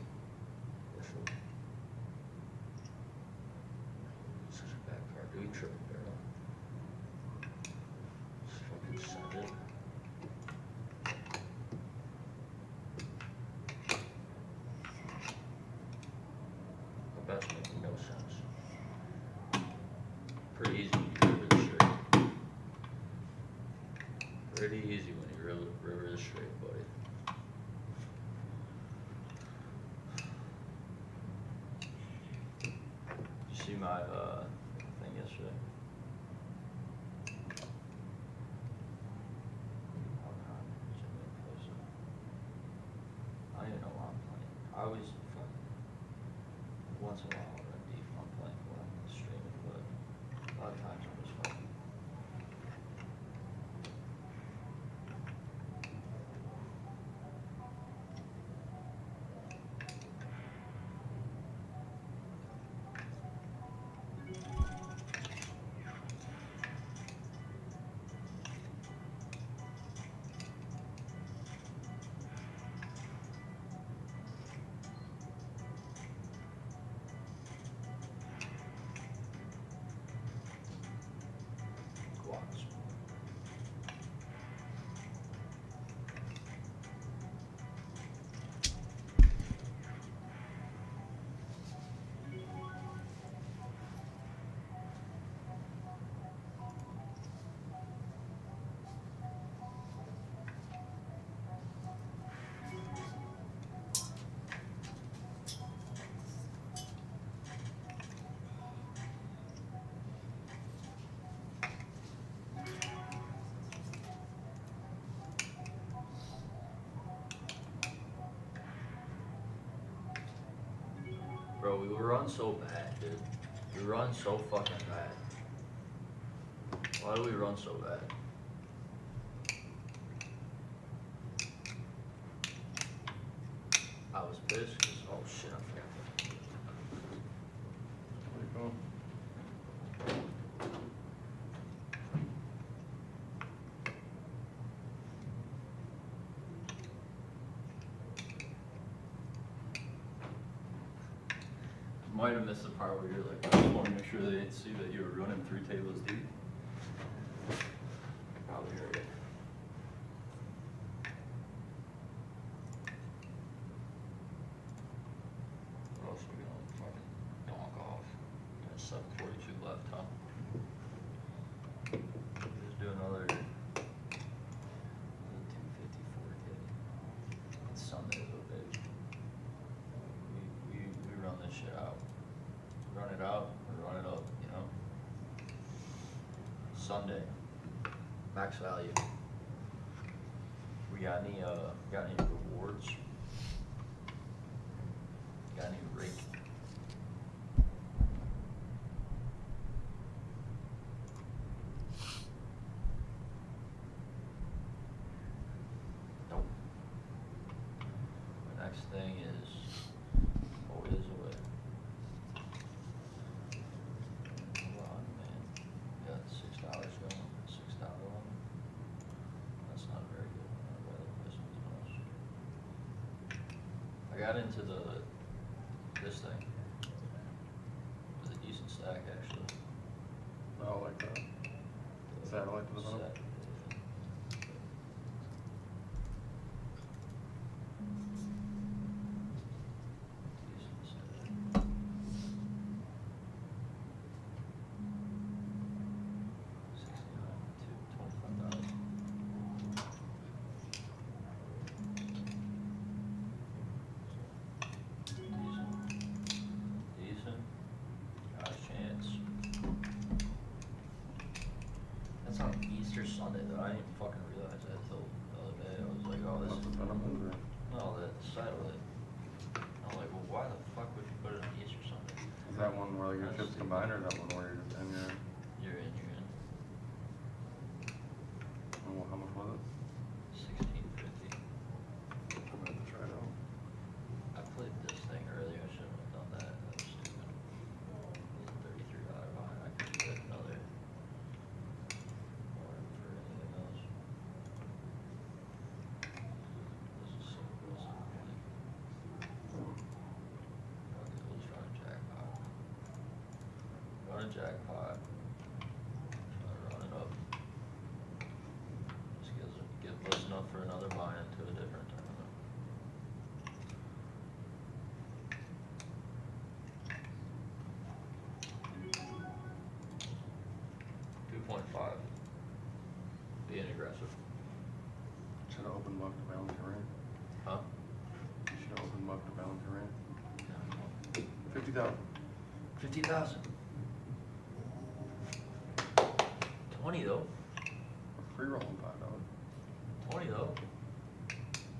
Or fold. Such a bad card. Do we triple barrel? Just fucking send it. The bet's making no sense. Pretty easy when you river the straight. Pretty easy when you river the straight, buddy. Did you see my thing yesterday? I don't even know why I'm playing. I always fucking, once in a while I'll run deep when I'm playing when I'm streaming, but a lot of times I'm just fucking. Quads. Bro, we were run so bad, dude. We run so fucking bad. Why do we run so bad? I was pissed 'cause, oh shit, I forgot that. Where you going? Might have missed the part where you're like, I just want to make sure they didn't see that you were running 3 tables deep. Probably heard it. What else are we gonna fucking donk off? Got 7:42 left, huh? Just do another 254K. It's Sunday though, baby. We run this shit out. Run it out or run it up, you know? Sunday. Max value. We got any rewards? Got any rake? Nope. The next thing is always away. Hold on, man. Got $6 going. $6 one. That's not very good. I'd rather play something else. I got into this thing. It was a decent stack actually. Oh, like that. Satellite to the bottom? Set. Decent stack. 69 to 25,000. Decent. Got a chance. That's on Easter Sunday though. I didn't even fucking realize that till the other day. I was like, oh, this Must is. have been a mover. No, that satellite. I'm like, well, why the fuck would you put it on Easter Sunday? Is that one where your chips combined or that one where you're just in your, You're in. oh, how much was it? 1650. I'm gonna have to try it out. I played this thing earlier. I shouldn't have done that. That was stupid. It was a $33 buy. I could get another. Or for anything else. This is so cool. jackpot. Try to run it up. Just get close enough for another buy-in to a different tournament. $2.5. Being aggressive. Should have opened up to balance your rent. Huh? You should have opened up to balance your rent. Yeah. 50,000. 50,000. 20 though. Free rolling $5. 20 though.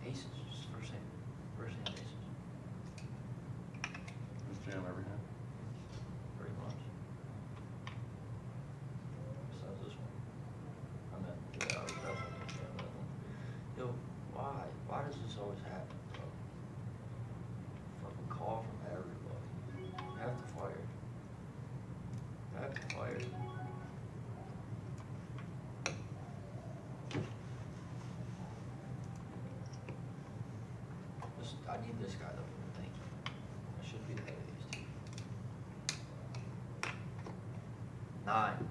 Aces, just first hand aces. Just jam every hand. Pretty much. Besides this one. I mean, yeah, I was definitely gonna jam that one. Yo, why? Why does this always happen, bro? Fucking call from everybody. Have to fire. Have to fire. I need this guy though. Thank you. I should be the head of these two. 9.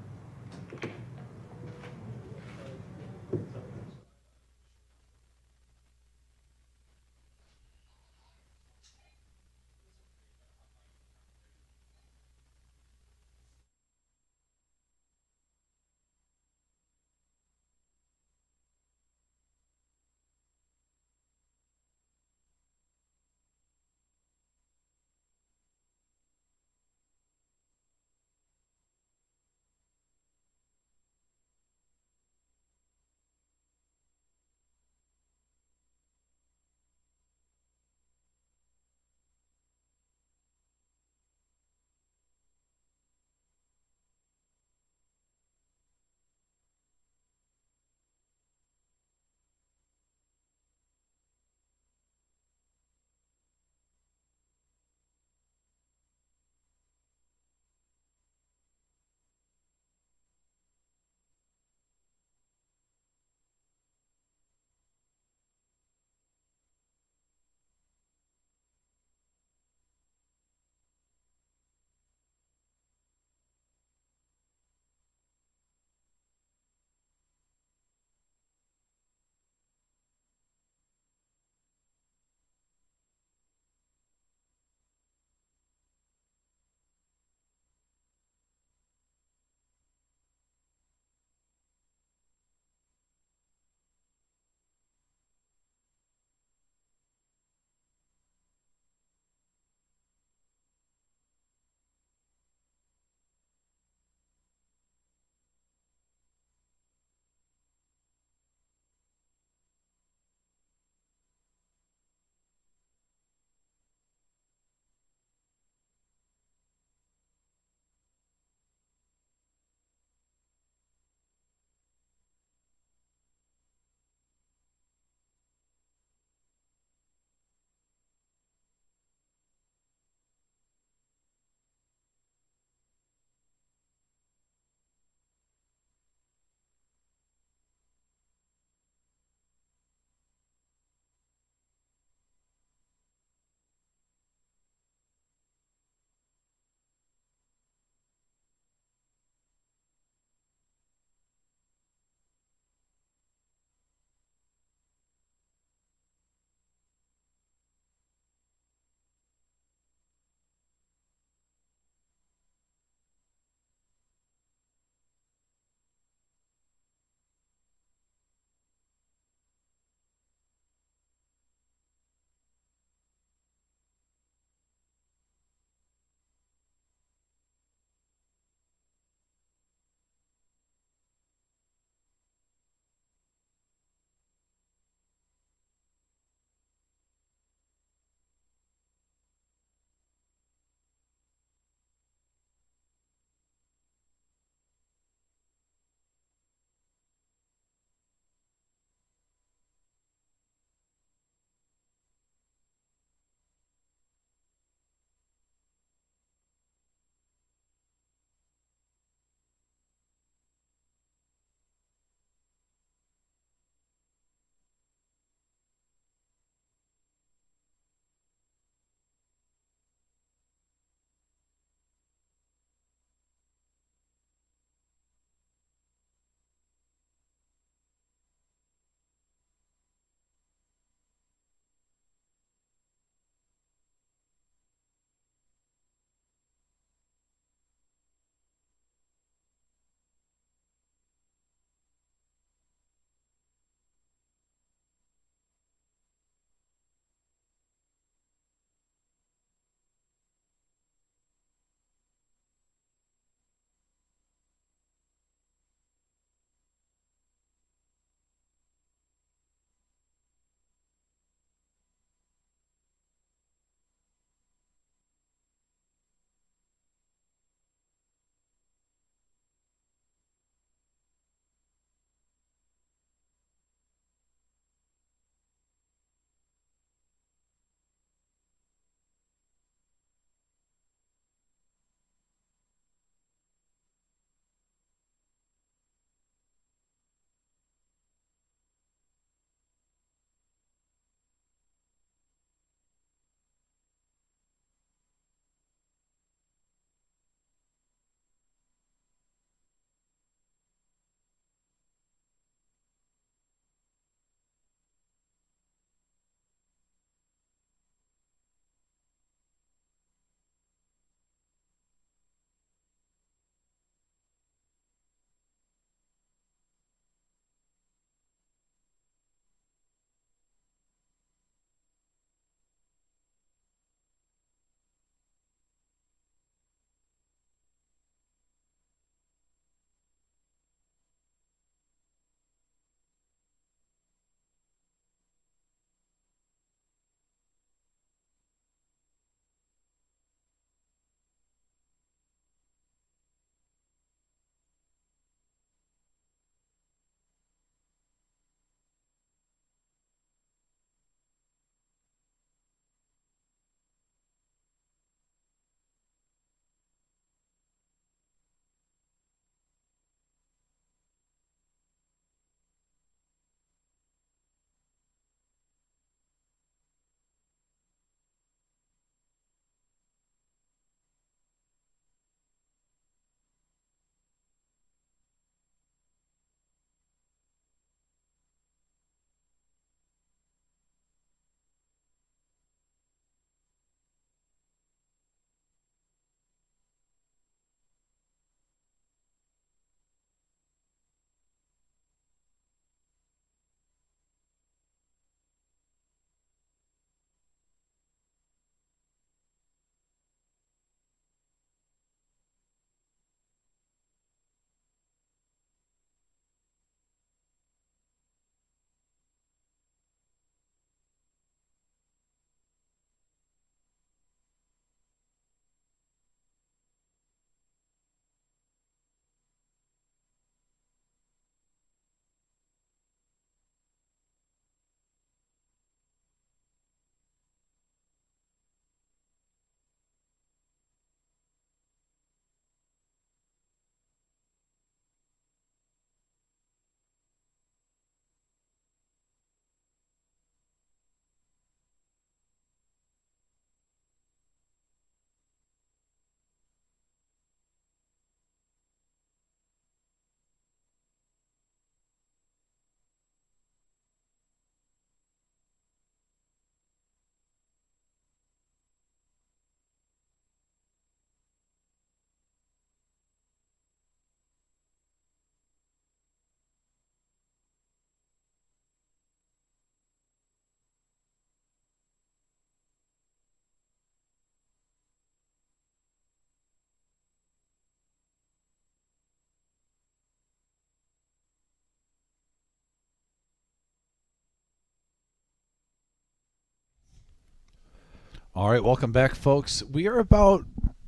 All right, welcome back, folks. We are about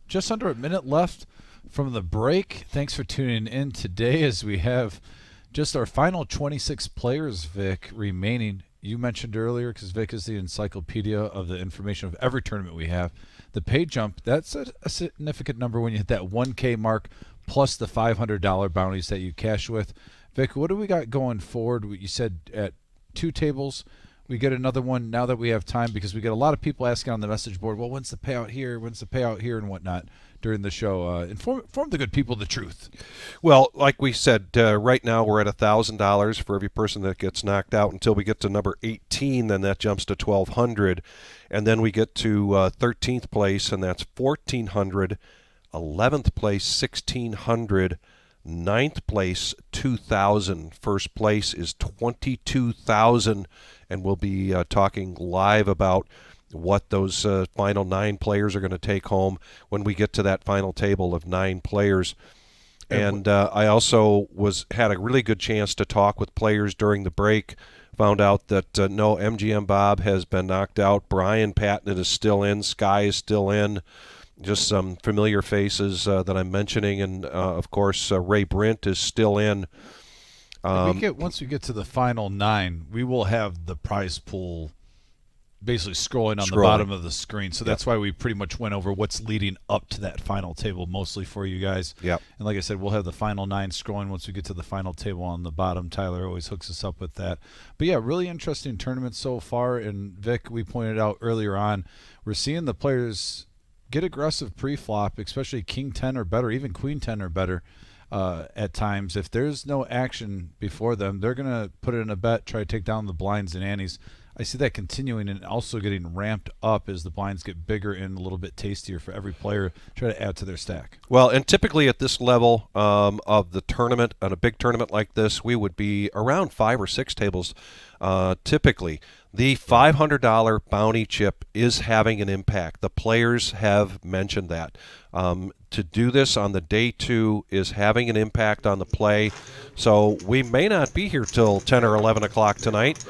just under a minute left from the break. Thanks for tuning in today as we have just our final 26 players, Vic, remaining. You mentioned earlier, because Vic is the encyclopedia of the information of every tournament we have, the pay jump, that's a significant number when you hit that 1K mark plus the $500 bounties that you cash with. Vic, what do we got going forward? You said at 2 tables. We get another one now that we have time, because we get a lot of people asking on the message board, well, when's the payout here? When's the payout here and whatnot during the show? Inform the good people the truth. Well, like we said, right now we're at $1,000 for every person that gets knocked out until we get to number 18. Then that jumps to $1,200. And then we get to 13th place, and that's $1,400. 11th place, $1,600. 9th place, $2,000. First place is $22,000, and we'll be talking live about what those final 9 players are going to take home when we get to that final table of 9 players. And I also had a really good chance to talk with players during the break. Found out that no, MGM Bob has been knocked out. Brian Patton is still in. Sky is still in. Just some familiar faces that I'm mentioning, and of course Ray Brint is still in. Once we get to the final 9, we will have the prize pool basically scrolling on the bottom of the screen. So that's why we pretty much went over what's leading up to that final table mostly for you guys. Yep. And like I said, we'll have the final 9 scrolling once we get to the final table on the bottom. Tyler always hooks us up with that. But yeah, really interesting tournament so far. And Vic, we pointed out earlier on, we're seeing the players get aggressive pre-flop, especially King 10 or better, even Queen 10 or better at times. If there's no action before them, they're going to put it in a bet, try to take down the blinds and antes. I see that continuing and also getting ramped up as the blinds get bigger and a little bit tastier for every player try to add to their stack. Well, and typically at this level of the tournament, on a big tournament like this, we would be around 5 or 6 tables typically. The $500 bounty chip is having an impact. The players have mentioned that. To do this on the day 2 is having an impact on the play. So we may not be here till 10 or 11 o'clock tonight.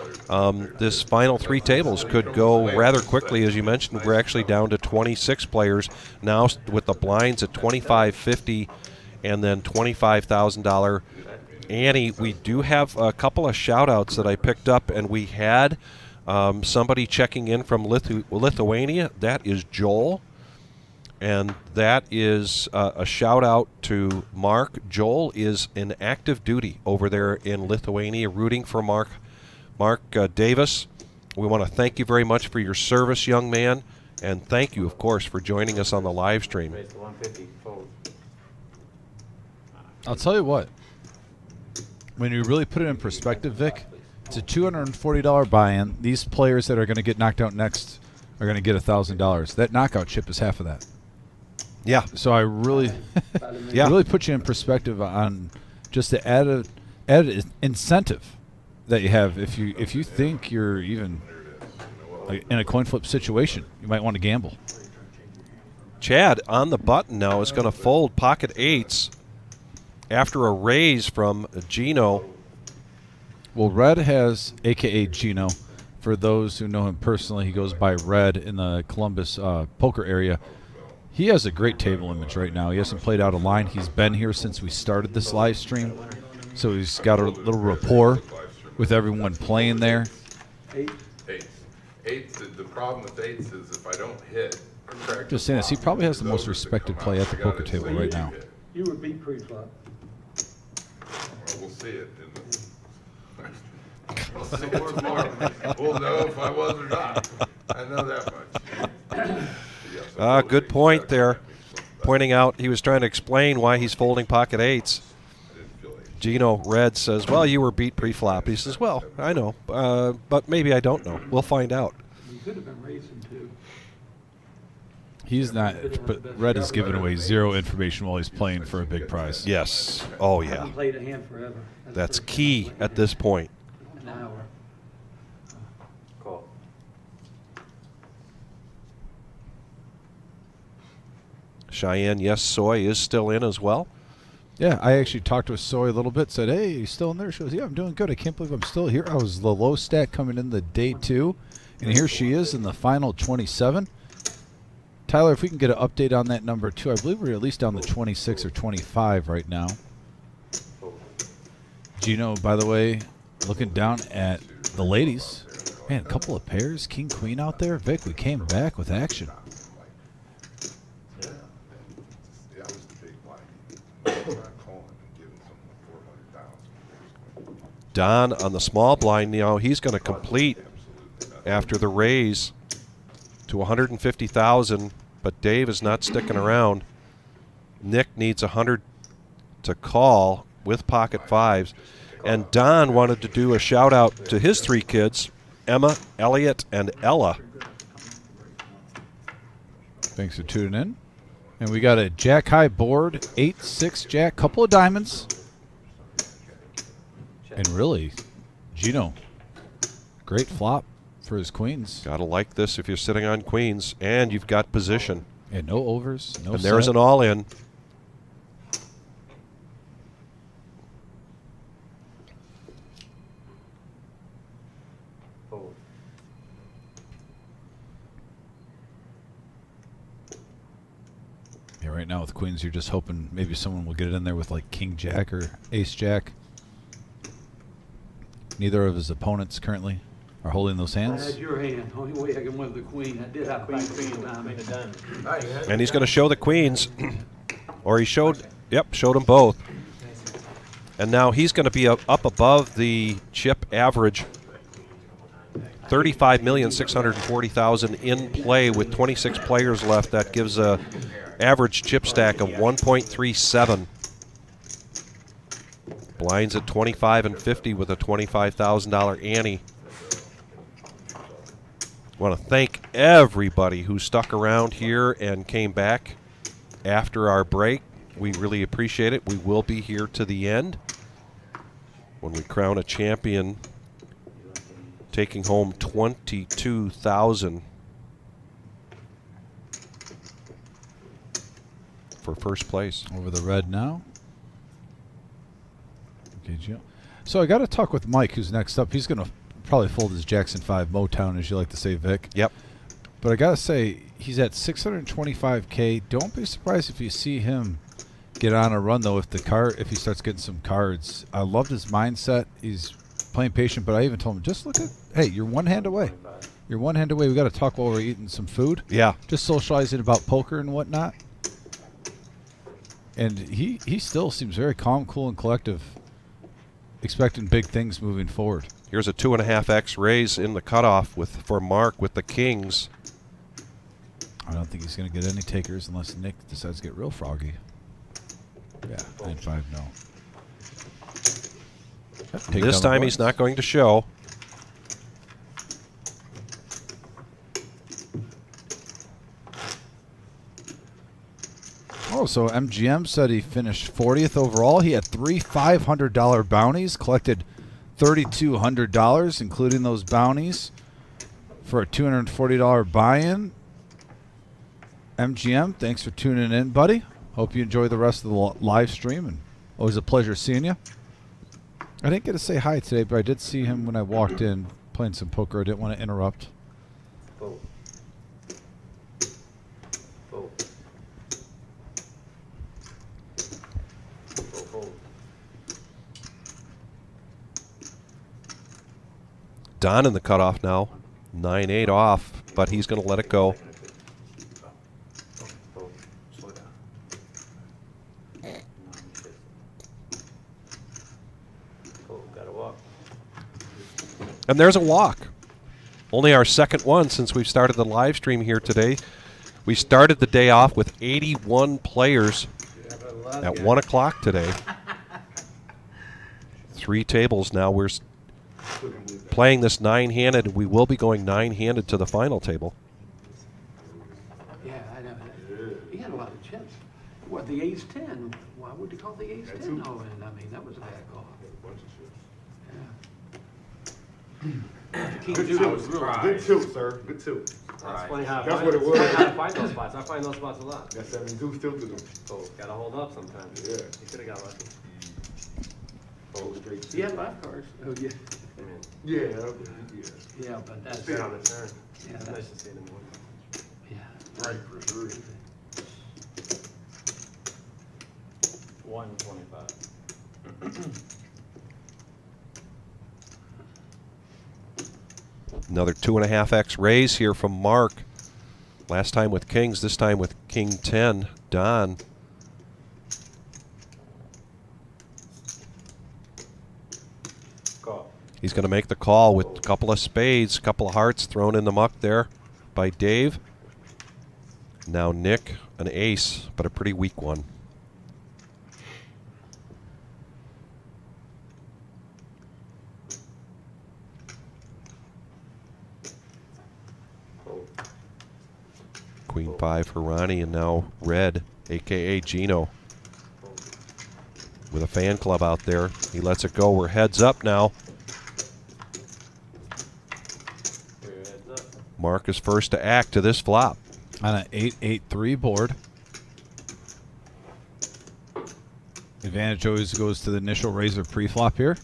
This final 3 tables could go rather quickly. As you mentioned, we're actually down to 26 players now with the blinds at $2,550 and then $25,000 ante. We do have a couple of shout-outs that I picked up, and we had somebody checking in from Lithuania. That is Joel. And that is a shout-out to Mark. Joel is in active duty over there in Lithuania, rooting for Mark Davis. We want to thank you very much for your service, young man. And thank you, of course, for joining us on the live stream. I'll tell you what. When you really put it in perspective, Vic, it's a $240 buy-in. These players that are going to get knocked out next are going to get $1,000. That knockout chip is half of that. Yeah. So I really, really put you in perspective on just the added incentive that you have. If you think you're even in a coin flip situation, you might want to gamble. Chad on the button now is going to fold pocket 8s after a raise from Gino. Well, Red has, a.k.a. Gino. For those who know him personally, he goes by Red in the Columbus poker area. He has a great table image right now. He hasn't played out a line. He's been here since we started this live stream. So he's got a little rapport with everyone playing there. Eights, the problem with 8s is if I don't hit. Just saying this, he probably has the most respected play at the poker table right now. You would beat pre-flop. Well, we'll see it. We'll see it tomorrow. We'll know if I was or not. I know that much. Good point there. Pointing out he was trying to explain why he's folding pocket 8s. Gino Red says, well, you were beat pre-flop. He says, well, I know, but maybe I don't know. We'll find out. You could have been raising too. He's not, but Red is giving away zero information while he's playing for a big prize. Yes. Oh, I yeah. haven't played a hand forever. That's key at this point. An hour. Cool. Cheyenne, yes, Soy is still in as well. Yeah, I actually talked with Soy a little bit, said, hey, you still in there? She goes, yeah, I'm doing good. I can't believe I'm still here. I was the low stack coming in the day 2, and here she is in the final 27. Tyler, if we can get an update on that number too. I believe we're at least down to 26 or 25 right now. Gino, by the way, looking down at the ladies. Man, a couple of pairs. King, queen out there. Vic, we came back with action. Yeah, I was the big blind. Not calling and giving someone 400,000. Don on the small blind now. He's going to complete after the raise to 150,000, but Dave is not sticking around. Nick needs 100 to call with pocket fives, and Don wanted to do a shout out to his 3 kids, Emma, Elliot, and Ella. Thanks for tuning in. And we got a jack high board, 8-6 jack, couple of diamonds. And really, Gino, great flop for his queens. Gotta like this if you're sitting on queens, and you've got position. And no overs, no And there's set. an all-in. Yeah, right now with queens, you're just hoping maybe someone will get it in there with like king jack or ace jack. Neither of his opponents currently are holding those I hands. had your hand. Only way I can win the queen. I did have queen, And he's going to show the queens, or he showed, yep, showed them both. And now he's going to be up above the chip average, 35,640,000 in play with 26 players left. That gives a average chip stack of 1.37. Blinds at 25 and 50 with a $25,000 ante. Want to thank everybody who stuck around here and came back after our break. We really appreciate it. We will be here to the end when we crown a champion, taking home $22,000 for first place. Over the red now. Okay, Gino. So I got to talk with Mike, who's next up. He's going to probably fold his Jackson 5 Motown, as you like to say, Vic. Yep. But I got to say, he's at 625K. Don't be surprised if you see him get on a run, though, if he starts getting some cards. I loved his mindset. He's playing patient, but I even told him, just look at, hey, you're one hand away. You're one hand away. We got to talk while we're eating some food. Yeah. Just socializing about poker and whatnot. And he still seems very calm, cool, and collective, expecting big things moving forward. Here's a 2.5x raise in the cutoff for Mark with the kings. I don't think he's going to get any takers unless Nick decides to get real froggy. Yeah, 9-5, no. Yep, This time he's not going to show. Oh, so MGM said he finished 40th overall. He had 3 $500 bounties, collected $3,200, including those bounties, for a $240 buy-in. MGM, thanks for tuning in, buddy. Hope you enjoy the rest of the live stream, and always a pleasure seeing you. I didn't get to say hi today, but I did see him when I walked in playing some poker. I didn't want to interrupt. Fold. Fold. Fold, fold. Don in the cutoff now. 9-8 off, but he's going to let it go. Fold. Slow down. Fold. Gotta walk. And there's a walk. Only our second one since we've started the live stream here today. We started the day off with 81 players at 1 o'clock today. 3 tables now. We're playing this 9-handed. We will be going 9-handed to the final table. Yeah, I know. He had a lot of chips. What, the ace 10? Why would you call the ace 10? Oh, and I mean, that was a bad call. Good tilt, good tilt, sir. Good tilt. That's funny how That's what it was. I find those spots. I find those spots a lot. That's 7-2 tilted him. So gotta hold up sometimes. Yeah. You could have got lucky. Fold straight. He had 5 cards. Oh, yeah. I mean, Yeah. Yeah, but that's... straight on the turn. Yeah, It's that's... nice to see it in the morning. Yeah. Right, for sure. 125. Another 2.5x raise here from Mark. Last time with kings, this time with king 10. Don. Call. He's going to make the call with a couple of spades, a couple of hearts thrown in the muck there by Dave. Now Nick, an ace, but a pretty weak one. Queen 5 for Ronnie, and now Red, a.k.a. Gino, with a fan club out there. He lets it go. We're heads up now. Mark is first to act to this flop. On an 8-8-3 board. Advantage always goes to the initial razor pre-flop here.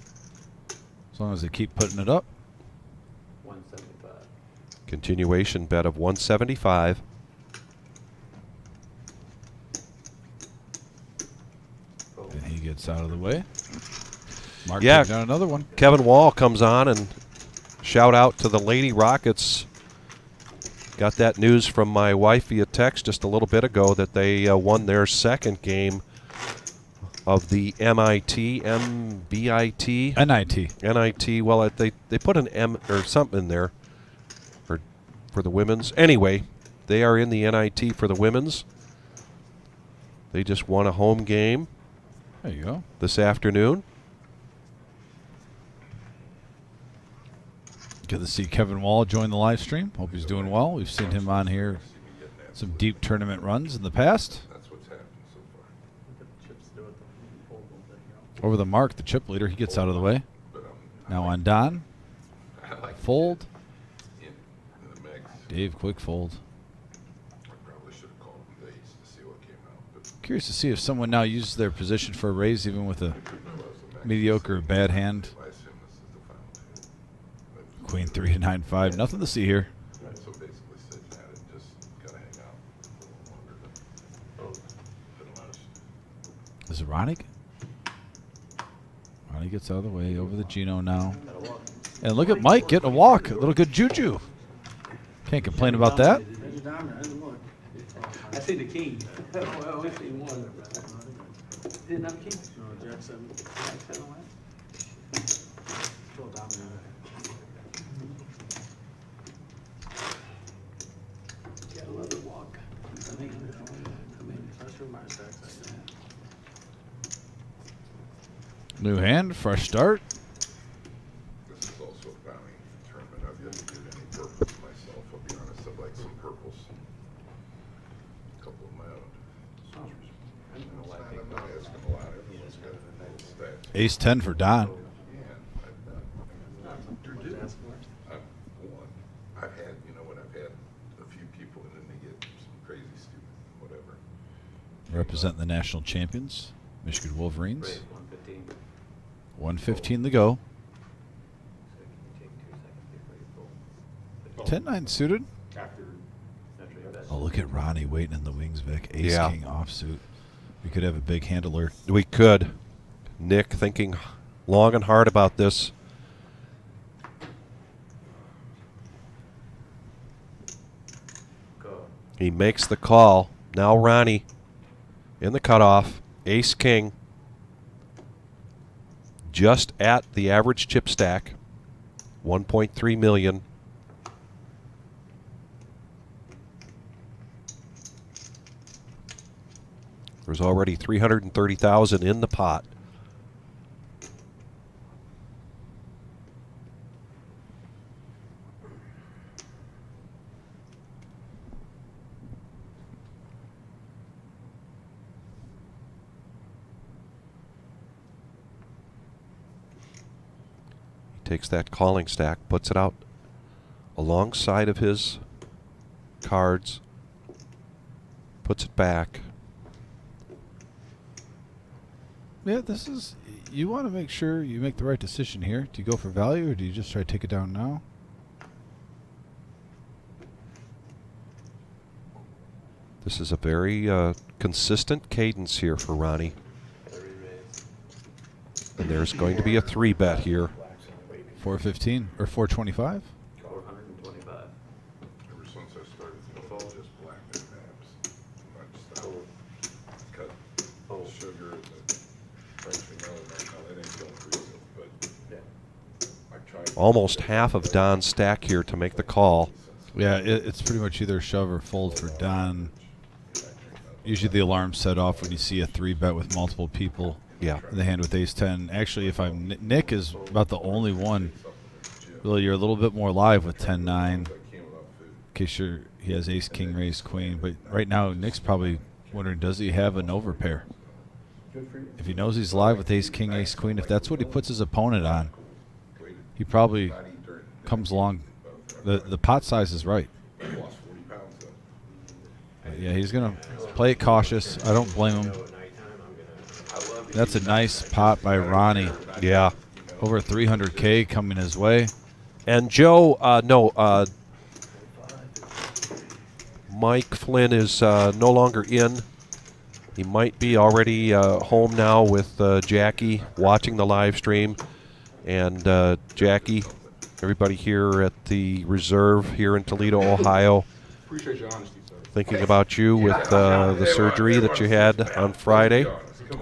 As long as they keep putting it up. 175. Continuation bet of 175. And he gets out of the way. Mark Yeah, takes down another one. Kevin Wall comes on, and shout out to the Lady Rockets. Got that news from my wife via text just a little bit ago that they won their second game of the MIT. NIT. Well, they put an M or something in there for the women's. Anyway, they are in the NIT for the women's. They just won a home game. There you go. This afternoon. Good to see Kevin Wall join the live stream. Hope he's doing well. We've seen him on here some deep tournament runs in the past. That's what's happened so far. Over the Mark, the chip leader, he gets out of the way. Now on Don. Fold. In the mix. Dave, quick fold. I probably should have called the ace to see what came out. But Curious to see if someone now uses their position for a raise even with a mediocre or bad hand. I assume this is the final two. Queen 3 to 9-5. Nothing to see here. So basically sitting at it, just gotta hang out a little longer than most. Is it Ronnie? Ronnie gets out of the way over the Gino now. And look at Mike getting a walk. A little good juju. Can't complain about that. There's a diamond, there's a look. I see the king. Well, we see one. Didn't have a king? No, Jack 7. Jack 7 what? Still a diamond. Got a little walk. I mean, that's where my stacks like that. New hand, fresh start. This is also a bounty tournament. I've yet to get any purples myself. I'll be honest, I'd like some purples. A couple of my own. I don't like it. I'm asking a lot. Everyone's got a nice stat. Ace 10 for Don. I've had, you know what, I've had a few people and then they get some crazy stupid whatever. Representing the national champions, Michigan Wolverines. 115. 1:15 to go. 10-9 suited. Oh, look at Ronnie waiting in the wings, Vic. Ace Yeah. King offsuit. We could have a big handler. We could. Nick thinking long and hard about this. Go. He makes the call. Now Ronnie in the cutoff. Ace King. Just at the average chip stack. 1.3 million. There's already 330,000 in the pot. Takes that calling stack, puts it out alongside of his cards, puts it back. Yeah, this is. You want to make sure you make the right decision here. Do you go for value or do you just try to take it down now? This is a very consistent cadence here for Ronnie. And there's going to be a 3-bet here. 415 or 425? 425. Ever since I started football, just black and maps. I just cut sugar and the French vanilla. Now that ain't going for you, but I tried. Almost half of Don's stack here to make the call. Yeah, it's pretty much either shove or fold for Don. Usually the alarm's set off when you see a 3-bet with multiple people. Yeah. In the hand with ace-10. Actually, if I'm Nick is about the only one. Really, you're a little bit more live with 10-9. In case he has ace-king, raise-queen. But right now, Nick's probably wondering, does he have an overpair? If he knows he's live with ace-king, ace-queen, if that's what he puts his opponent on, he probably comes along. The pot size is right. Yeah, he's going to play it cautious. I don't blame him. That's a nice pot by Ronnie. Yeah. Over 300K coming his way. And Joe, Mike Flynn is no longer in. He might be already home now with Jackie watching the live stream. And Jackie, everybody here at the Reserve here in Toledo, Ohio. Appreciate your honesty, sir. Thinking about you with the surgery that you had on Friday.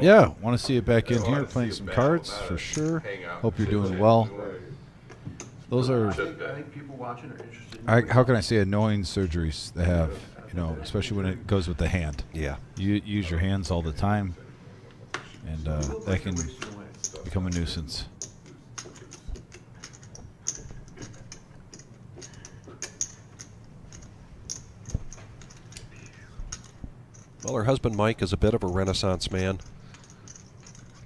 Yeah, want to see it back in here playing some cards for sure. Hope you're doing well. Those are, how can I say, annoying surgeries to have, especially when it goes with the hand. Yeah. You use your hands all the time, and that can become a nuisance. Well, her husband Mike is a bit of a Renaissance man.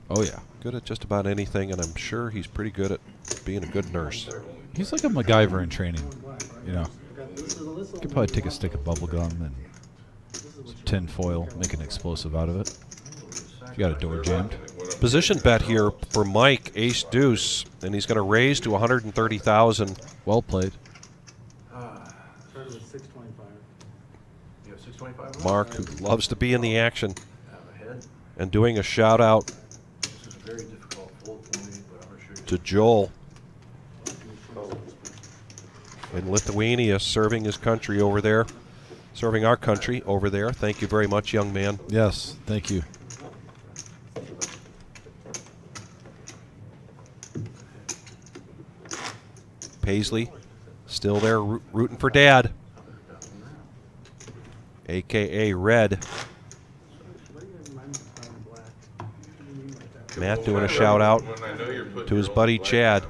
Oh, yeah. Good at just about anything, and I'm sure he's pretty good at being a good nurse. He's like a MacGyver in training, You could probably take a stick of bubble gum and some tin foil, make an explosive out of it. If you got a door jammed. Position bet here for Mike, ace deuce, and he's going to raise to 130,000. Well played. Started with 625. You have 625? Mark, who loves to be in the action, and doing a shout out This is a very difficult fold for me, but I'm going to show you. to Joel in Lithuania, serving his country over there, serving our country over there. Thank you very much, young man. Yes, thank you. Paisley, still there rooting for Dad, a.k.a. Red. Matt doing a shout out to his buddy Chad.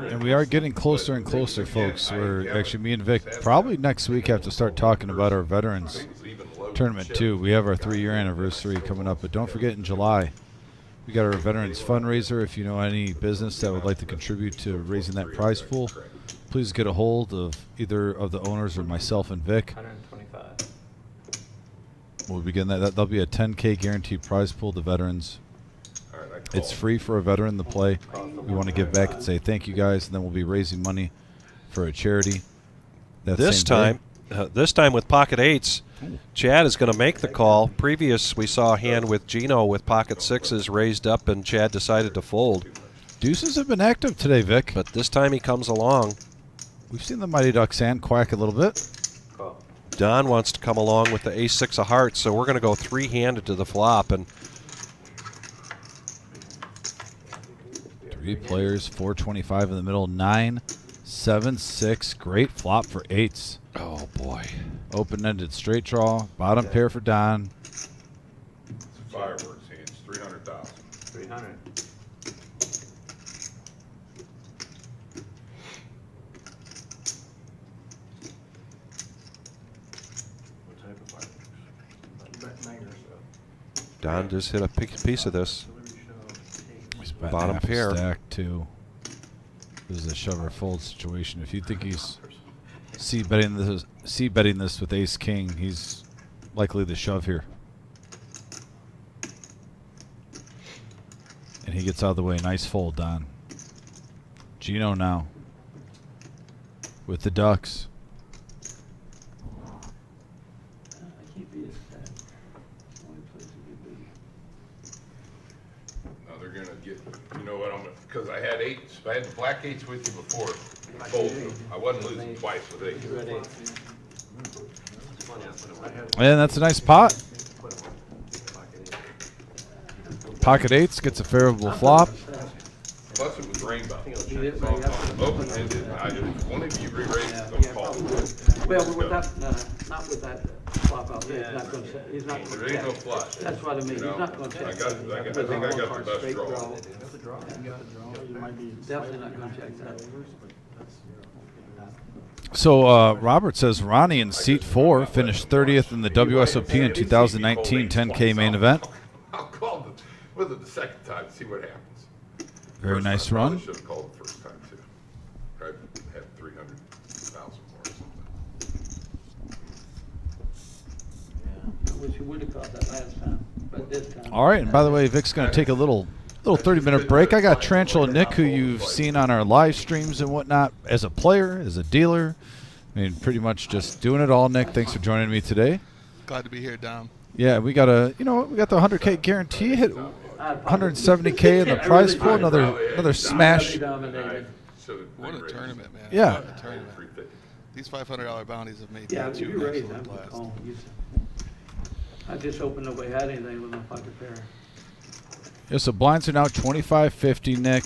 And we are getting closer and closer, folks. We're actually, me and Vic, probably next week have to start talking about our veterans tournament too. We have our 3-year anniversary coming up, but don't forget in July we got our veterans fundraiser. If you know any business that would like to contribute to raising that prize pool, please get a hold of either of the owners or myself and Vic. 125. We'll begin that. That'll be a 10K guaranteed prize pool to veterans. It's free for a veteran to play. We want to give back and say thank you guys, and then we'll be raising money for a charity. This time with pocket eights, Chad is going to make the call. Previous, we saw a hand with Gino with pocket sixes raised up, and Chad decided to fold. Deuces have been active today, Vic. But this time he comes along. We've seen the Mighty Ducks hand quack a little bit. Don wants to come along with the ace-6 of hearts, so we're going to go three-handed to the flop. And 3 players, 425 in the middle, 9, 7, 6. Great flop for eights. Oh, boy. Open-ended straight draw, bottom pair for Don. Fireworks hands, 300,000. 300. What type of fireworks? Don just hit a piece of this. He's betting Bottom half a pair. stack too. This is a shove or fold situation. If you think he's C betting this with ace king, he's likely to shove here. And he gets out of the way. Nice fold, Don. Gino now with the Ducks. I can't beat it. Only place to get beat. No, they're gonna get, you know what, because I had eights, I had the black eights with you before, both of them. I wasn't losing twice with eights. And that's a nice pot. Pocket eights gets a favorable flop. Plus it was rainbow. You did, but you have to- Open-ended, I just, one of you re-raised, Yeah, don't yeah, call. probably. Well, with that, not with that flop out there, he's not gonna check, he's not gonna There ain't no check. flush. That's what I mean, he's You know? not gonna check. I think I got the best Straight draw. Definitely not gonna check that. So Robert says Ronnie in seat 4 finished 30th in the WSOP in 2019 10K main event. I'll call with it the second time, see what happens. Very First nice time, run. Probably should have called the first time too. I had 300,000 more or something. I wish you would've caught that last time, but this time. All right, and by the way, Vic's going to take a little 30-minute break. I got Tarantula Nick, who you've seen on our live streams and whatnot, as a player, as a dealer. I mean, pretty much just doing it all. Nick, thanks for joining me today. Glad to be here, Dom. Yeah, we got we got the 100K guarantee hit, 170K in the prize pool, another smash. What a tournament, man. Yeah. What a tournament. These $500 bounties have made Yeah, me if too you an raise absolute that, blast. oh, I just hoping nobody had anything with my pocket pair. Yeah, so blinds are now 25.50, Nick.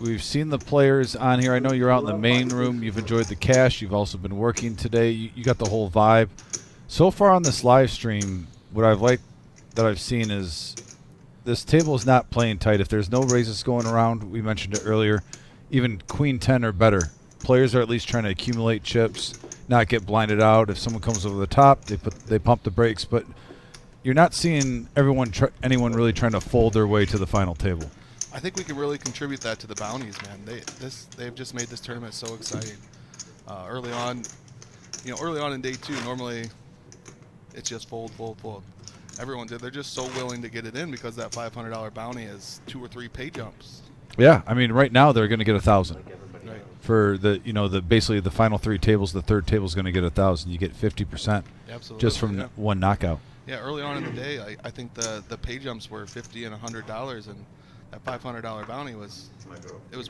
We've seen the players on here. I know you're out in the main room. You've enjoyed the cash. You've also been working today. You got the whole vibe. So far on this live stream, what I've liked that I've seen is this table is not playing tight. If there's no raises going around, we mentioned it earlier, even queen 10 or better. Players are at least trying to accumulate chips, not get blinded out. If someone comes over the top, they pump the brakes. But you're not seeing anyone really trying to fold their way to the final table. I think we can really contribute that to the bounties, man. They've just made this tournament so exciting. Early on in day 2, normally it's just fold. They're just so willing to get it in because that $500 bounty is 2 or 3 pay jumps. Yeah, I mean, right now they're going to get 1,000 Right. for basically the final 3 tables. The third table is going to get 1,000. You get 50% Absolutely, just from yeah. one knockout. Yeah, early on in the day, I think the pay jumps were $50 and $100, and that $500 bounty was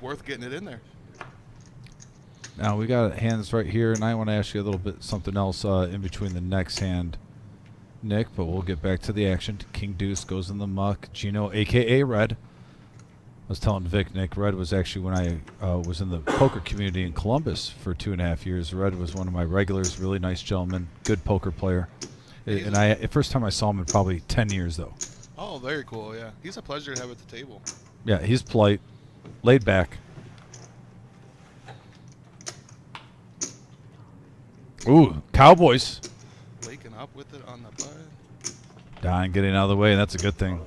worth getting it in there. Now we got hands right here, and I want to ask you a little bit something else in between the next hand, Nick. But we'll get back to the action. King Deuce goes in the muck. Gino, aka Red. I was telling Vic, Nick, Red was actually when I was in the poker community in Columbus for 2.5 years. Red was one of my regulars. Really nice gentleman, good poker player. And the first time I saw him in probably 10 years though. Oh, very cool. Yeah, he's a pleasure to have at the table. Yeah, he's polite, laid back. Ooh, Cowboys. Waking up with it on the button. Don getting out of the way, and that's a good thing.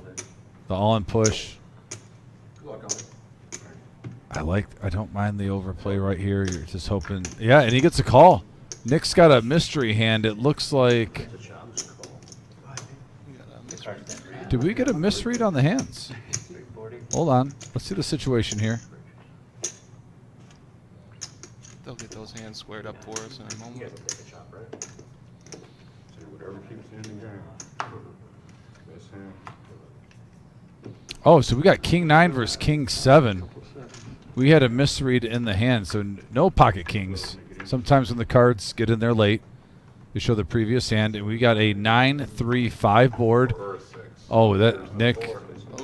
The all-in push. I don't mind the overplay right here. You're just hoping. Yeah, and he gets a call. Nick's got a mystery hand. It looks like. Did we get a misread on the hands? Hold on. Let's see the situation here. They'll get those hands squared up for us in a moment. Whatever keeps you in the game. Best hand. Oh, so we got King 9 versus King 7. We had a misread in the hand, so no pocket kings. Sometimes when the cards get in there late, they show the previous hand, and we got a 9-3-5 board. Oh, that Nick,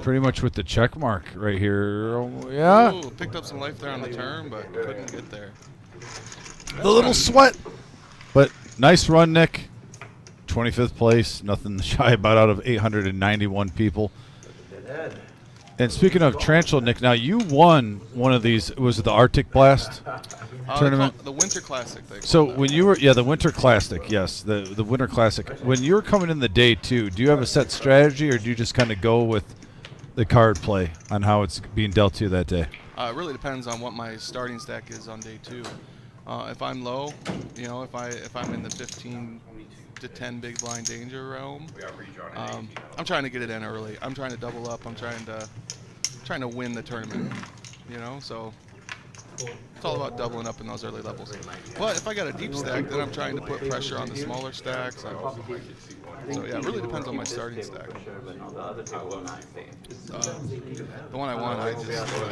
pretty much with the check mark right here. Oh, yeah. Ooh, picked up some life there on the turn, but couldn't get there. The little sweat. But nice run, Nick. 25th place. Nothing shy about out of 891 people. And speaking of Tarantula, Nick, now you won one of these. Was it the Arctic Blast tournament? The Winter Classic. So when you were, the Winter Classic, yes, the Winter Classic. When you were coming in the day 2, do you have a set strategy, or do you just kind of go with the card play on how it's being dealt to you that day? It really depends on what my starting stack is on day 2. If I'm low, if I'm in the 15 to 10 big blind danger realm, I'm trying to get it in early. I'm trying to double up. I'm trying to win the tournament. So It's all about doubling up in those early levels. But if I got a deep stack, then I'm trying to put pressure on the smaller stacks. So yeah, it really depends on my starting stack. The one I won, I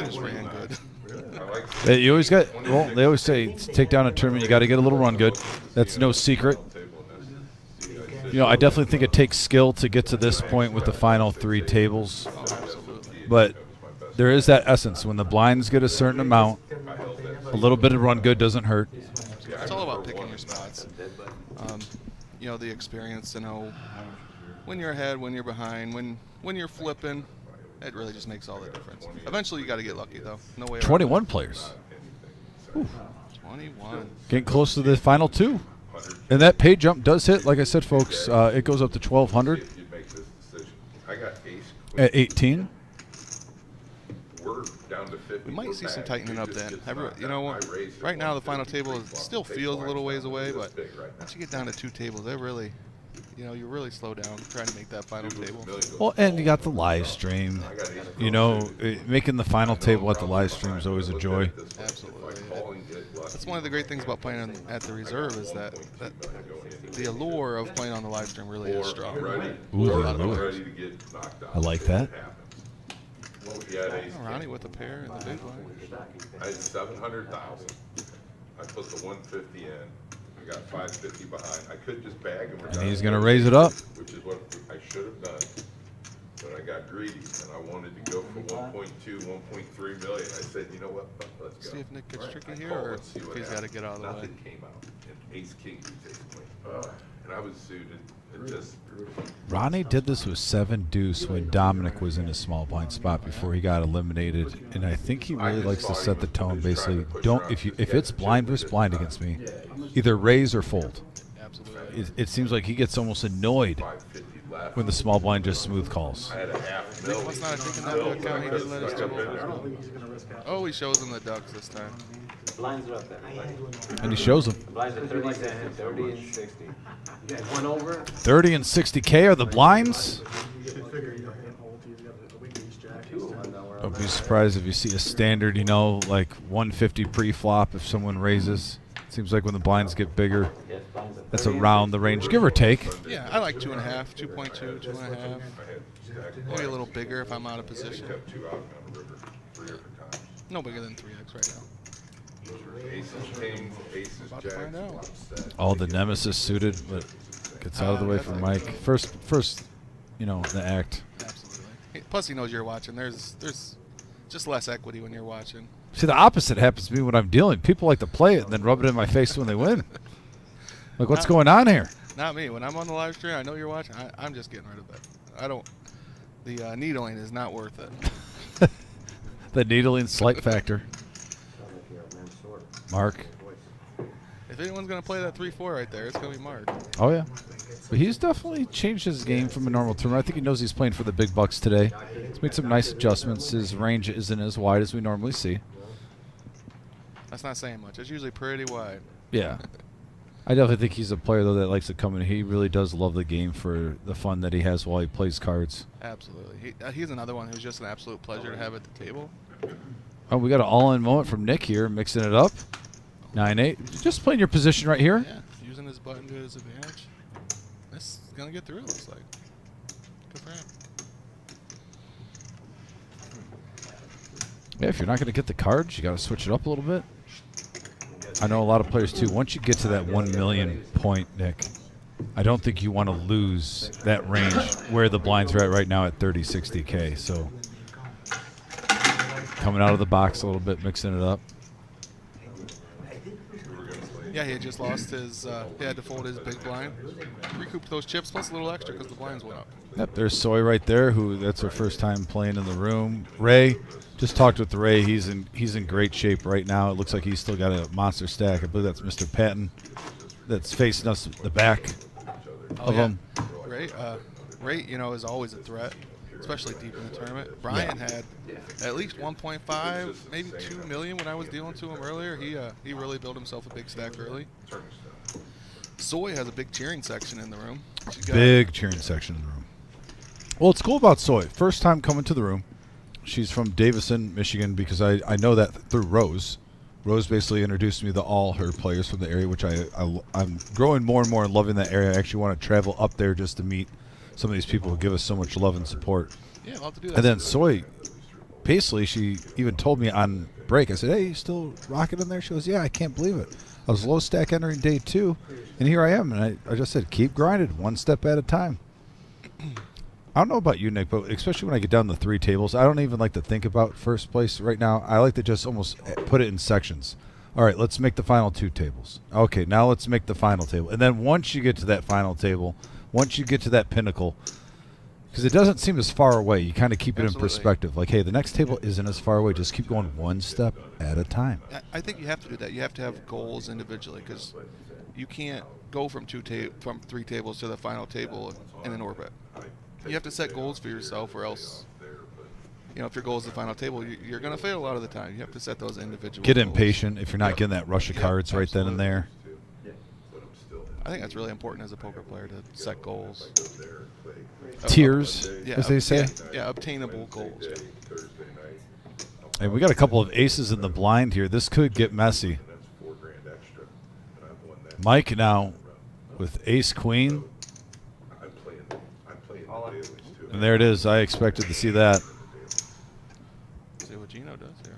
just ran good. You always got, well, they always say to take down a tournament, you got to get a little run good. That's no secret. You know, I definitely think it takes skill to get to this point with the final 3 tables. But there is that essence. When the blinds get a certain amount, a little bit of run good doesn't hurt. It's all about picking your spots. You know, the experience to know when you're ahead, when you're behind, when you're flipping. It really just makes all the difference. Eventually, you got to get lucky, though. No way around 21 players. Ooh. 21. Getting close to the final 2. And that pay jump does hit. Like I said, folks, it goes up to 1,200 at 18. We might see some tightening up then. You know, right now the final table still feels a little ways away, but once you get down to 2 tables, they really, you know, you really slow down trying to make that final table. Well, and you got the live stream. You know, making the final table at the live stream is always a joy. Absolutely. That's one of the great things about playing at the reserve is that the allure of playing on the live stream really is strong. Ooh, the allure. I like that. Oh, Ronnie with a pair in the big line. I had 700,000. I put the 150 in. I got 550 behind. I could just bag him. And he's going to raise it up. Which is what I should have done. But I got greedy and I wanted to go for 1.2, 1.3 million. I said, you know what? Let's go. See if Nick gets tricky here, or if he's got to get out of the way. Nothing came out. And Ace King was Ace Queen. And I was suited. It just. Ronnie did this with 7 deuce when Dominic was in a small blind spot before he got eliminated, and I think he really likes to set the tone. Basically, if it's blind versus blind against me, either raise or fold. Absolutely. It seems like he gets almost annoyed when the small blind just smooth calls. Nick must not have taken that into account. He did let us double. Oh, he shows him the ducks this time. Blinds are up there. And he shows them. Blinds are 30 and 60. One over. 30 and 60K are the blinds. I'd be surprised if you see a standard, you know, like 150 pre-flop if someone raises. Seems like when the blinds get bigger, that's around the range, give or take. Yeah, I like 2.5, 2.2, 2.5. Maybe a little bigger if I'm out of position. No bigger than 3x right now. About to find out. All the nemesis suited, but gets out of the way for Mike. First, you know, the act. Absolutely. Plus, he knows you're watching. There's just less equity when you're watching. See, the opposite happens to me when I'm dealing. People like to play it and then rub it in my face when they win. Like, what's going on here? Not me. When I'm on the live stream, I know you're watching. I'm just getting rid of it. I don't. The needling is not worth it. The needling slight factor. Mark. If anyone's going to play that 3-4 right there, it's going to be Mark. Oh, yeah. But he's definitely changed his game from a normal tournament. I think he knows he's playing for the big bucks today. He's made some nice adjustments. His range isn't as wide as we normally see. That's not saying much. It's usually pretty wide. Yeah. I definitely think he's a player, though, that likes to come in. He really does love the game for the fun that he has while he plays cards. Absolutely. He's another one who's just an absolute pleasure to have at the table. Oh, we got an all-in moment from Nick here, mixing it up. 9-8. Just playing your position right here. Yeah, using his button to his advantage. This is going to get through, it looks like. Good for him. Yeah, if you're not going to get the cards, you got to switch it up a little bit. I know a lot of players, too. Once you get to that 1 million point, Nick, I don't think you want to lose that range where the blinds are at right now at 30, 60K. So coming out of the box a little bit, mixing it up. Yeah, he had just lost his, he had to fold his big blind. Recouped those chips plus a little extra because the blinds went up. Yep, there's Soy right there, who that's her first time playing in the room. Ray, just talked with Ray. He's in great shape right now. It looks like he's still got a monster stack. I believe that's Mr. Patton that's facing us the back of him. Ray, you know, is always a threat, especially deep in the tournament. Brian had at least 1.5, maybe 2 million when I was dealing to him earlier. He really built himself a big stack early. Soy has a big cheering section in the room. Big cheering section in the room. Well, it's cool about Soy. First time coming to the room. She's from Davison, Michigan, because I know that through Rose. Rose basically introduced me to all her players from the area, which I'm growing more and more and loving that area. I actually want to travel up there just to meet some of these people who give us so much love and support. Yeah, I'll have to do that. And then Soy, basically, she even told me on break, I said, hey, you still rocking in there? She goes, yeah, I can't believe it. I was low stack entering day 2, and here I am. And I just said, keep grinding, one step at a time. I don't know about you, Nick, but especially when I get down to 3 tables, I don't even like to think about first place right now. I like to just almost put it in sections. All right, let's make the final 2 tables. Okay, now let's make the final table. And then once you get to that final table, once you get to that pinnacle, because it doesn't seem as far away, you kind of keep it in perspective. Like, hey, the next table isn't as far away. Just keep going one step at a time. I think you have to do that. You have to have goals individually, because you can't go from 3 tables to the final table in an orbit. You have to set goals for yourself, or else, if your goal is the final table, you're going to fail a lot of the time. You have to set those individual Get goals. impatient if you're not getting that rush of cards right then and there. I think that's really important as a poker player, to set goals. Tiers, as they say. Yeah, obtainable goals. Hey, we got a couple of aces in the blind here. This could get messy. Mike now with ace-queen. And there it is. I expected to see that. See what Gino does here.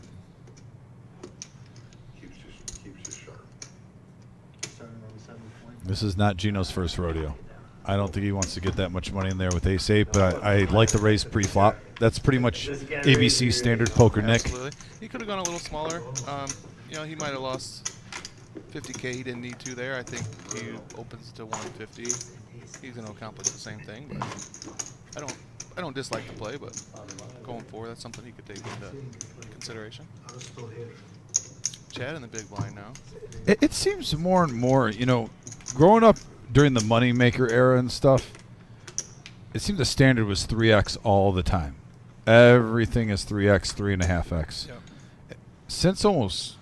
This is not Gino's first rodeo. I don't think he wants to get that much money in there with ace-8, but I like the raise pre-flop. That's pretty much ABC standard poker, Nick. Absolutely. He could have gone a little smaller. He might have lost 50K. He didn't need to there. I think he opens to 150. He's going to accomplish the same thing, but I don't dislike the play, but going forward, that's something he could take into consideration. Chad in the big blind now. It seems more and more, growing up during the moneymaker era and stuff, it seemed the standard was 3x all the time. Everything is 3x, 3.5x. Yep. Since almost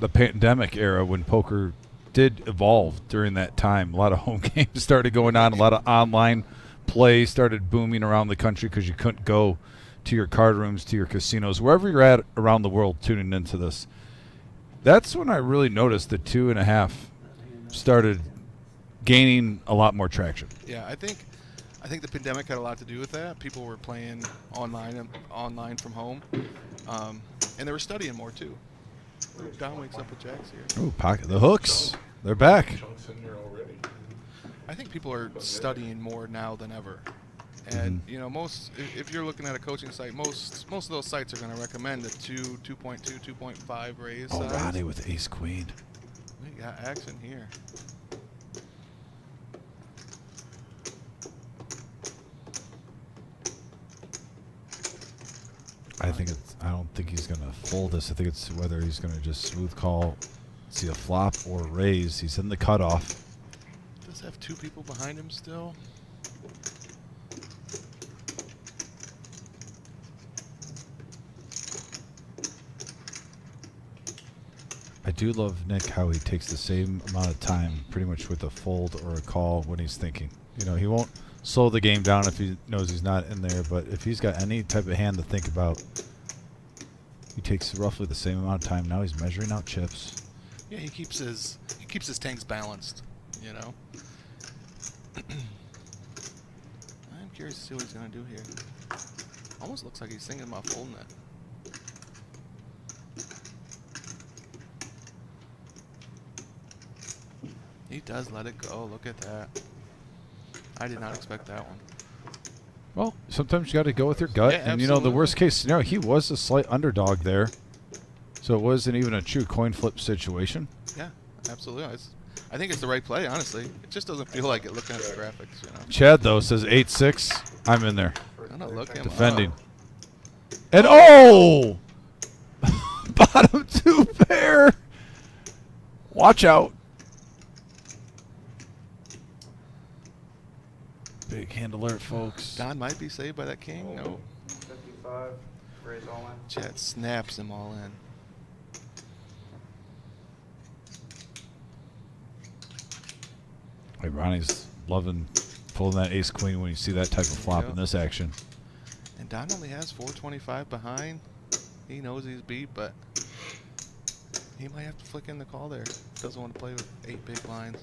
the pandemic era, when poker did evolve during that time, a lot of home games started going on, a lot of online play started booming around the country because you couldn't go to your card rooms, to your casinos, wherever you're at around the world tuning into this. That's when I really noticed the 2.5 started gaining a lot more traction. Yeah, I think the pandemic had a lot to do with that. People were playing online from home, and they were studying more too. Don wakes up with jacks here. Ooh, pocket the hooks. They're back. I think people are studying more now than ever. And if you're looking at a coaching site, most of those sites are going to recommend a 2.2, 2.5 raise size. Ronnie with ace-queen. We got action here. I don't think he's going to fold this. I think it's whether he's going to just smooth call, see a flop or raise. He's in the cutoff. Does have 2 people behind him still. I do love Nick how he takes the same amount of time pretty much with a fold or a call when he's thinking. He won't slow the game down if he knows he's not in there, but if he's got any type of hand to think about, he takes roughly the same amount of time. Now he's measuring out chips. Yeah, he keeps his tanks balanced, I'm curious to see what he's going to do here. Almost looks like he's thinking about folding it. He does let it go. Look at that. I did not expect that one. Well, sometimes you got to go with your gut. Yeah, and, the worst case scenario, he was a slight underdog there. So it wasn't even a true coin flip situation. Yeah, absolutely. I think it's the right play, honestly. It just doesn't feel like it looking at the graphics, Chad, though, says 8-6. I'm in there. I'm not looking. Defending. And, oh! Bottom 2 pair. Watch out. Big hand alert, folks. Don might be saved by that king. No. 55, raise all in. Chad snaps them all in. Hey, Ronnie's loving pulling that ace-queen when you see that type of flop in this action. And Don only has 425 behind. He knows he's beat, but He might have to flick in the call there. Doesn't want to play with 8 big blinds.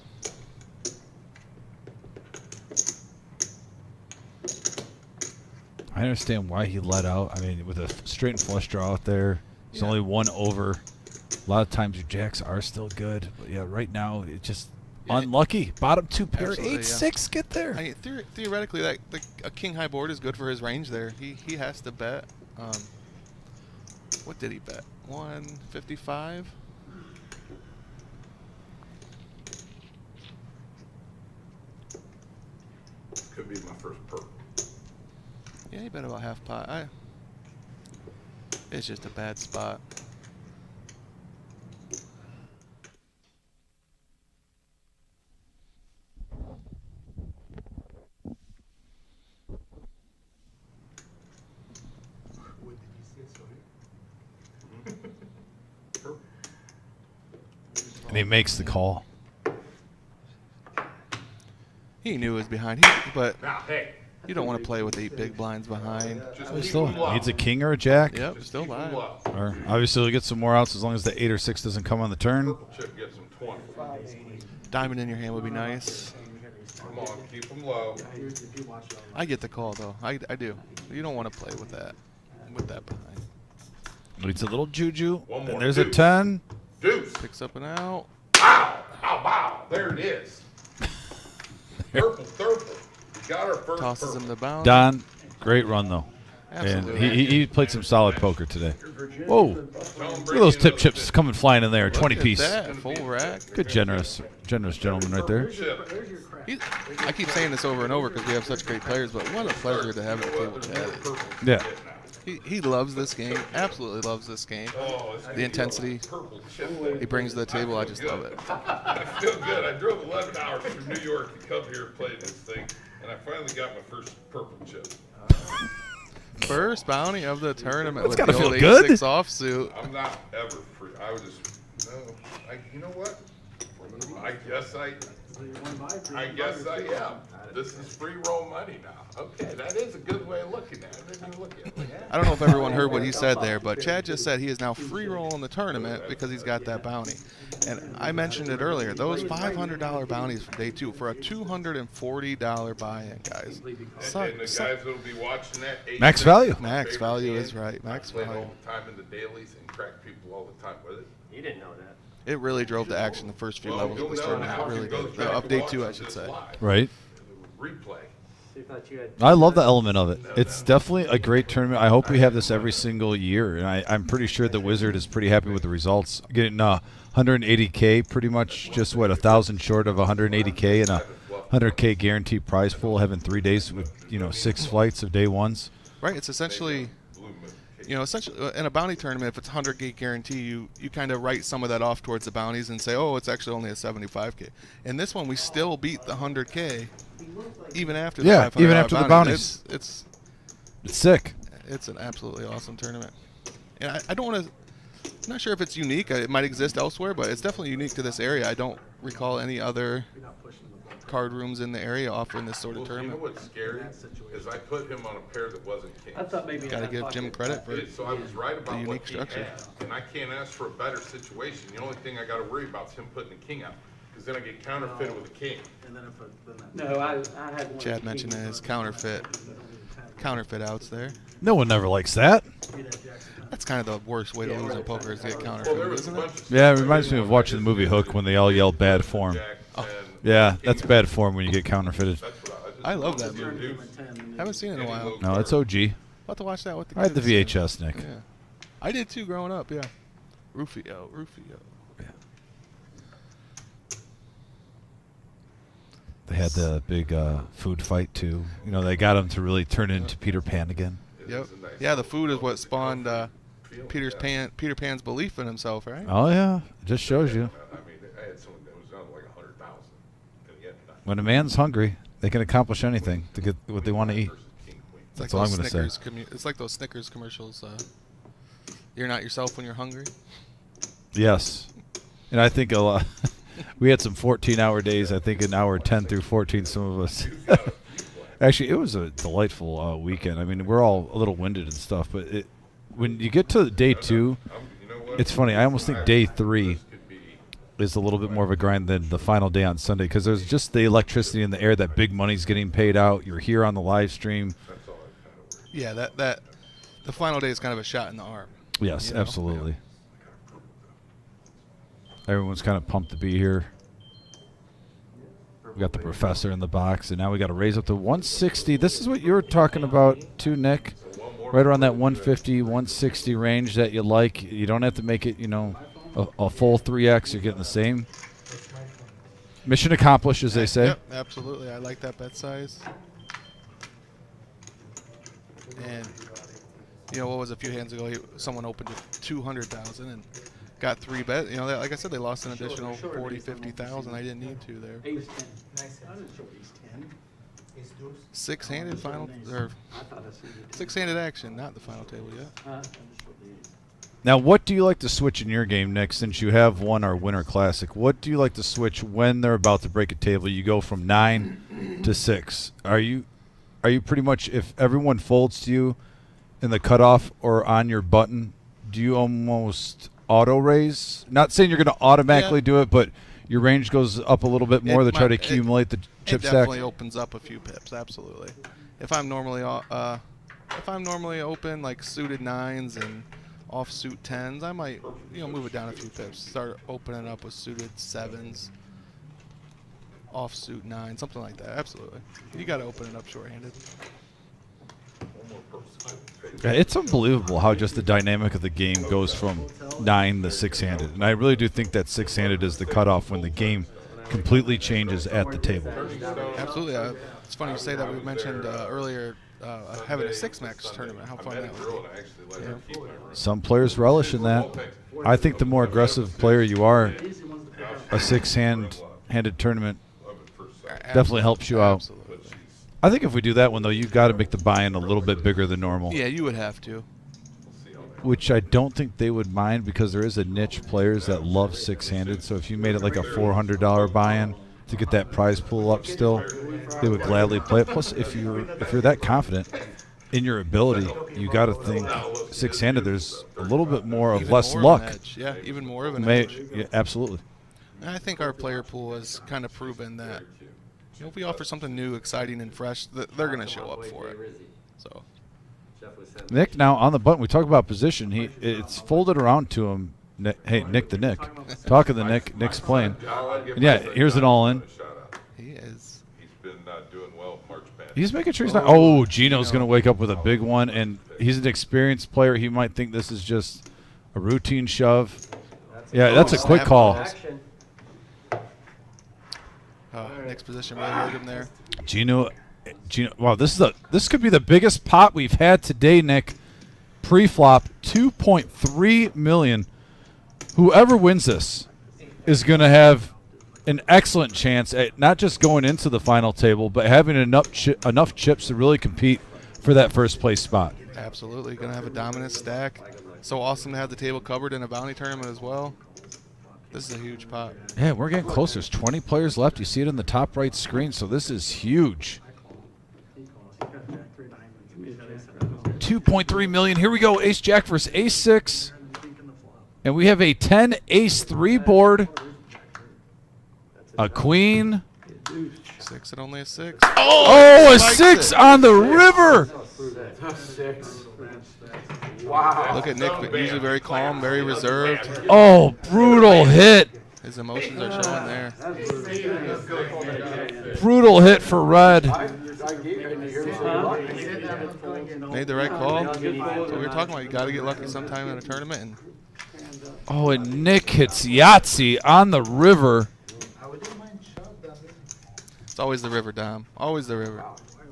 I understand why he let out. I mean, with a straight and flush draw out there, he's only one over. A lot of times your jacks are still good, but yeah, right now it's just unlucky. Bottom 2 pair, 8-6, get there. I mean, theoretically, a king high board is good for his range there. He has to bet. What did he bet? 155. Could be my first purple. Yeah, he bet about half pot. It's just a bad spot. What did you say, sorry? And he makes the call. He knew it was behind, but Now, hey. you don't want to play with 8 big blinds behind. He still needs a king or a jack. Yep, still live. Or obviously he'll get some more outs as long as the 8 or 6 doesn't come on the turn. Purple chip gets him 20. Diamond in your hand would be nice. Come on, keep them low. I get the call though. I do. You don't want to play with that behind. Leads a little juju. One more. And there's a Deuce. 10. Deuce. Picks up and out. Bow. Bow, bow. There it is. Purple. You got our first Tosses purple. him the bounce. Don, great run though. Absolutely. And he played some solid poker today. Whoa. Look at those tip chips coming flying in there. 20 piece. That full rack. Good generous gentleman right there. I keep saying this over and over because we have such great players, but what a pleasure to have at the table chat. Yeah. He loves this game. Absolutely loves this game. The intensity he brings to the table, I just love it. I feel good. I drove 11 hours from New York to come here and play this thing, and I finally got my first purple chip. First bounty of the tournament That's with gotta the feel old good. 8-6 offsuit. I'm not ever free. I would just, no. You know what? I guess I am. This is free roll money now. Okay, that is a good way of looking at it. I didn't even look at it like that. I don't know if everyone heard what he said there, but Chad just said he is now free rolling the tournament because he's got that bounty. And I mentioned it earlier, those $500 bounties from day 2 for a $240 buy-in, guys. And the guys that'll be watching that. Max value. Max value is right. Max I play value. all the time in the dailies and crack people all the time with it. You didn't know that. It really drove the action the first few levels of this tournament. It really did. Update 2, I should say. Right. Replay. I love the element of it. It's definitely a great tournament. I hope we have this every single year, and I'm pretty sure the Wizard is pretty happy with the results. Getting 180K, pretty much just 1,000 short of 180K, and a 100K guaranteed prize pool. Having 3 days with 6 flights of day ones. Right. It's essentially. Essentially in a bounty tournament, if it's 100K guarantee, you kind of write some of that off towards the bounties and say, oh, it's actually only a 75K. In this one, we still beat the 100K, even after the $500 even after the bounties. It's sick. It's an absolutely awesome tournament, and I don't want to. I'm not sure if it's unique. It might exist elsewhere, but it's definitely unique to this area. I don't recall any other card rooms in the area offering this sort of tournament. You know what's scary is I put him on a pair that wasn't king. I thought maybe Gotta give Jim credit for So I was right about the unique what he structure. had, and I can't ask for a better situation. The only thing I got to worry about is him putting the king out, because then I get counterfeited with a king. No, I had one. Chad mentioned his counterfeit outs there. No one ever likes that. That's kind of the worst way to lose in poker is to get counterfeited, isn't it? Yeah, it reminds me of watching the movie Hook when they all yell bad form. Yeah, that's bad form when you get counterfeited. I love that movie. Haven't seen it in a while. No, it's OG. About to watch that with the I had the kids. VHS, Nick. Yeah. I did too growing up, yeah. Rufio. Yeah. They had the big food fight too. They got him to really turn into Peter Pan again. Yep. Yeah, the food is what spawned Peter Pan's belief in himself, right? Oh yeah, it just shows you. I mean, I had someone that was on like 100,000, and yet nothing. When a man's hungry, they can accomplish anything to get what they want to eat. That's all I'm going to say. It's like those Snickers commercials. You're not yourself when you're hungry. Yes, and I think a lot. We had some 14-hour days. I think in hour 10 through 14, some of us. Actually, it was a delightful weekend. I mean, we're all a little winded and stuff, but when you get to day 2, It's funny. I almost think day 3 is a little bit more of a grind than the final day on Sunday because there's just the electricity in the air. That big money's getting paid out. You're here on the live stream. Yeah, that the final day is kind of a shot in the arm. Yes, absolutely. Everyone's kind of pumped to be here. We got the professor in the box, and now we got to raise up to 160. This is what you were talking about too, Nick. Right around that 150, 160 range that you like. You don't have to make it, a full 3x. You're getting the same. Mission accomplished, as they say. Yep, absolutely. I like that bet size. And, what was a few hands ago? Someone opened at 200,000 and got 3 bets. Like I said, they lost an additional 40, 50,000. I didn't need to there. Ace 10. Nice. I didn't show ace 10. Ace deuce. Six-handed final, or six-handed action, not the final table yet. Now, what do you like to switch in your game, Nick, since you have won our Winter Classic? What do you like to switch when they're about to break a table? You go from 9 to 6. Are you pretty much, if everyone folds to you in the cutoff or on your button, do you almost auto-raise? Not saying you're going to automatically do it, but your range goes up a little bit more to try to accumulate the chip stack? It definitely opens up a few pips, absolutely. If I'm normally open like suited 9s and offsuit 10s, I might move it down a few pips. Start opening up with suited 7s, offsuit 9, something like that. Absolutely, you got to open it up short-handed. Yeah, it's unbelievable how just the dynamic of the game goes from 9 to 6-handed, and I really do think that 6-handed is the cutoff when the game completely changes at the table. Absolutely. It's funny you say that. We mentioned earlier having a 6-max tournament. How fun that was. Yeah. Some players relish in that. I think the more aggressive player you are, a 6-handed tournament definitely helps you out. Absolutely. I think if we do that one, though, you've got to make the buy-in a little bit bigger than normal. Yeah, you would have to. Which I don't think they would mind because there is a niche players that love 6-handed. So if you made it like a $400 buy-in to get that prize pool up still, they would gladly play it. Plus, if you're that confident in your ability, you got to think 6-handed. There's a little bit more of less luck. Yeah, even more of an edge. Yeah, absolutely. And I think our player pool has kind of proven that if we offer something new, exciting, and fresh, they're going to show up for it. So, Nick, now on the button, we talk about position. It's folded around to him. Hey, Nick the Nick. Talking to Nick. Nick's playing. And yeah, here's an all-in. He is. He's been doing well March Madness. He's making sure he's not. Oh, Gino's going to wake up with a big one, and he's an experienced player. He might think this is just a routine shove. Yeah, that's a quick call. Nick's position really hurt him there. Gino, wow, this could be the biggest pot we've had today, Nick. Pre-flop, $2.3 million. Whoever wins this is going to have an excellent chance at not just going into the final table, but having enough chips to really compete for that first place spot. Absolutely, going to have a dominant stack. So awesome to have the table covered in a bounty tournament as well. This is a huge pot. Yeah, we're getting close. There's 20 players left. You see it in the top right screen, so this is huge. $2.3 million. Here we go. Ace Jack versus Ace 6. And we have a 10 Ace 3 board. A queen. 6 and only a 6. Oh, a 6 on the river. Wow. Look at Nick, but usually very calm, very reserved. Oh, brutal hit. His emotions are showing there. Brutal hit for red. Made the right call. So we were talking about you got to get lucky sometime in a tournament. And oh, and Nick hits Yahtzee on the river. it's always the river, Dom. Always the river.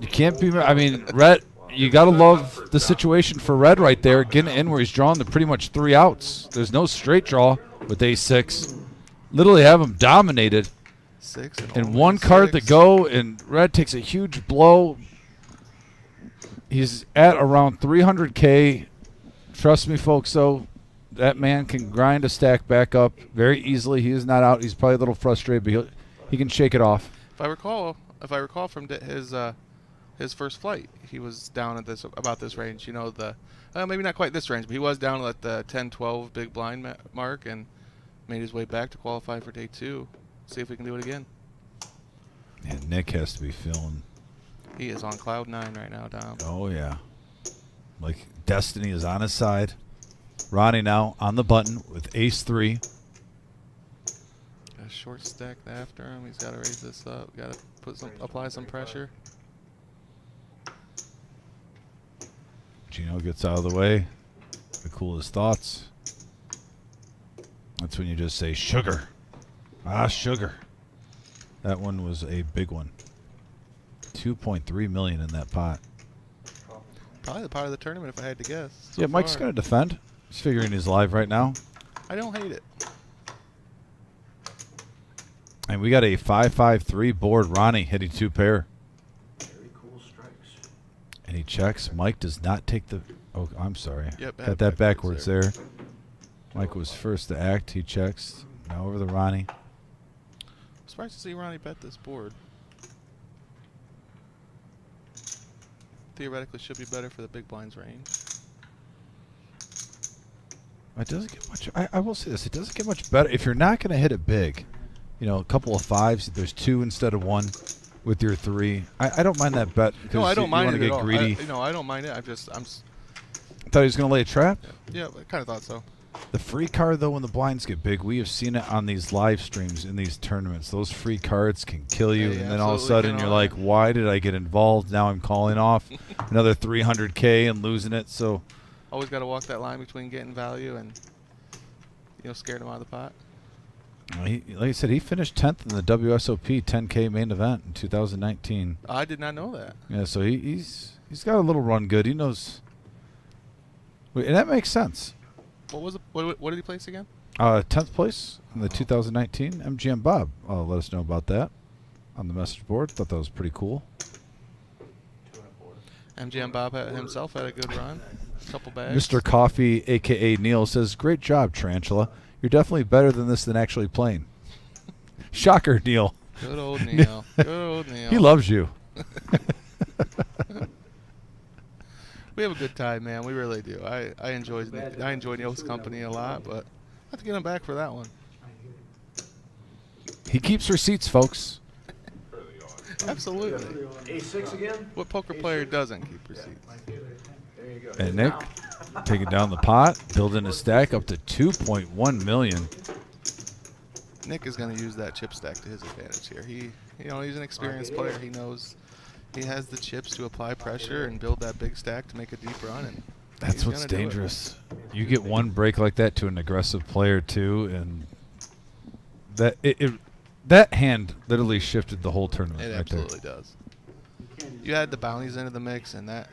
You can't be. I mean, red. You got to love the situation for red right there, getting in where he's drawing the pretty much 3 outs. There's no straight draw with Ace 6. Literally have him dominated. 6 and one card to go, and red takes a huge blow. He's at around 300K. Trust me, folks, though, that man can grind a stack back up very easily. He is not out. He's probably a little frustrated, but he can shake it off. If I recall from his his first flight. He was down at about this range. You know, maybe not quite this range, but he was down at the 10-12 big blind mark and made his way back to qualify for day 2. See if we can do it again. And Nick has to be feeling. He is on cloud 9 right now, Dom. Oh yeah, like destiny is on his side. Ronnie now on the button with ace 3. A short stack after him. He's got to raise this up. Got to apply some pressure. Gino gets out of the way to cool his thoughts. That's when you just say sugar. Ah, sugar. That one was a big one. 2.3 million in that pot. Probably the pot of the tournament if I had to guess. So yeah, Mike's going to defend. He's figuring he's live right now. I don't hate it. And we got a 5-5-3 board. Ronnie hitting 2 pair. Very cool strikes. And he checks. Mike does not take the... Oh, I'm sorry. Yep, Got that backwards there. Mike was first to act. He checks. Now over to Ronnie. Surprised to see Ronnie bet this board. Theoretically should be better for the big blinds range. It doesn't get much... I will say this. It doesn't get much better. If you're not going to hit it big, you know, a couple of 5s, there's 2 instead of 1 with your 3. I don't mind that bet. No, I don't mind it get at all. greedy. I don't mind it. I thought he was going to lay a trap? Yeah, I kind of thought so. The free card, though, when the blinds get big, we have seen it on these live streams in these tournaments. Those free cards can kill you, Yeah, and then all of a sudden can. you're like, why did I get involved? Now I'm calling off another 300K and losing it. So always got to walk that line between getting value and, you know, scaring him out of the pot. like I said, he finished 10th in the WSOP 10K main event in 2019. I did not know that. Yeah, so he's got a little run good. He knows, and that makes sense. What was it? What did he place again? 10th place in the 2019 MGM Bob. Let us know about that on the message board. Thought that was pretty cool. MGM Bob himself had a good run. A couple bags. Mr. Coffee, a.k.a. Neil, says, great job, Tarantula. You're definitely better than this than actually playing. Shocker, Neil. Good old Neil. Good old Neil. He loves you. We have a good time, man. We really do. I enjoy Neil's company a lot, but I have to get him back for that one. He keeps receipts, folks. Absolutely. A6 again? What poker player doesn't keep receipts? There you go. And Nick taking down the pot, building a stack up to 2.1 million. Nick is going to use that chip stack to his advantage here. He's an experienced player. He knows he has the chips to apply pressure and build that big stack to make a deep run. And that's what's dangerous. You get one break like that to an aggressive player too, and that hand literally shifted the whole tournament. It right absolutely there. does. You add the bounties into the mix, and that,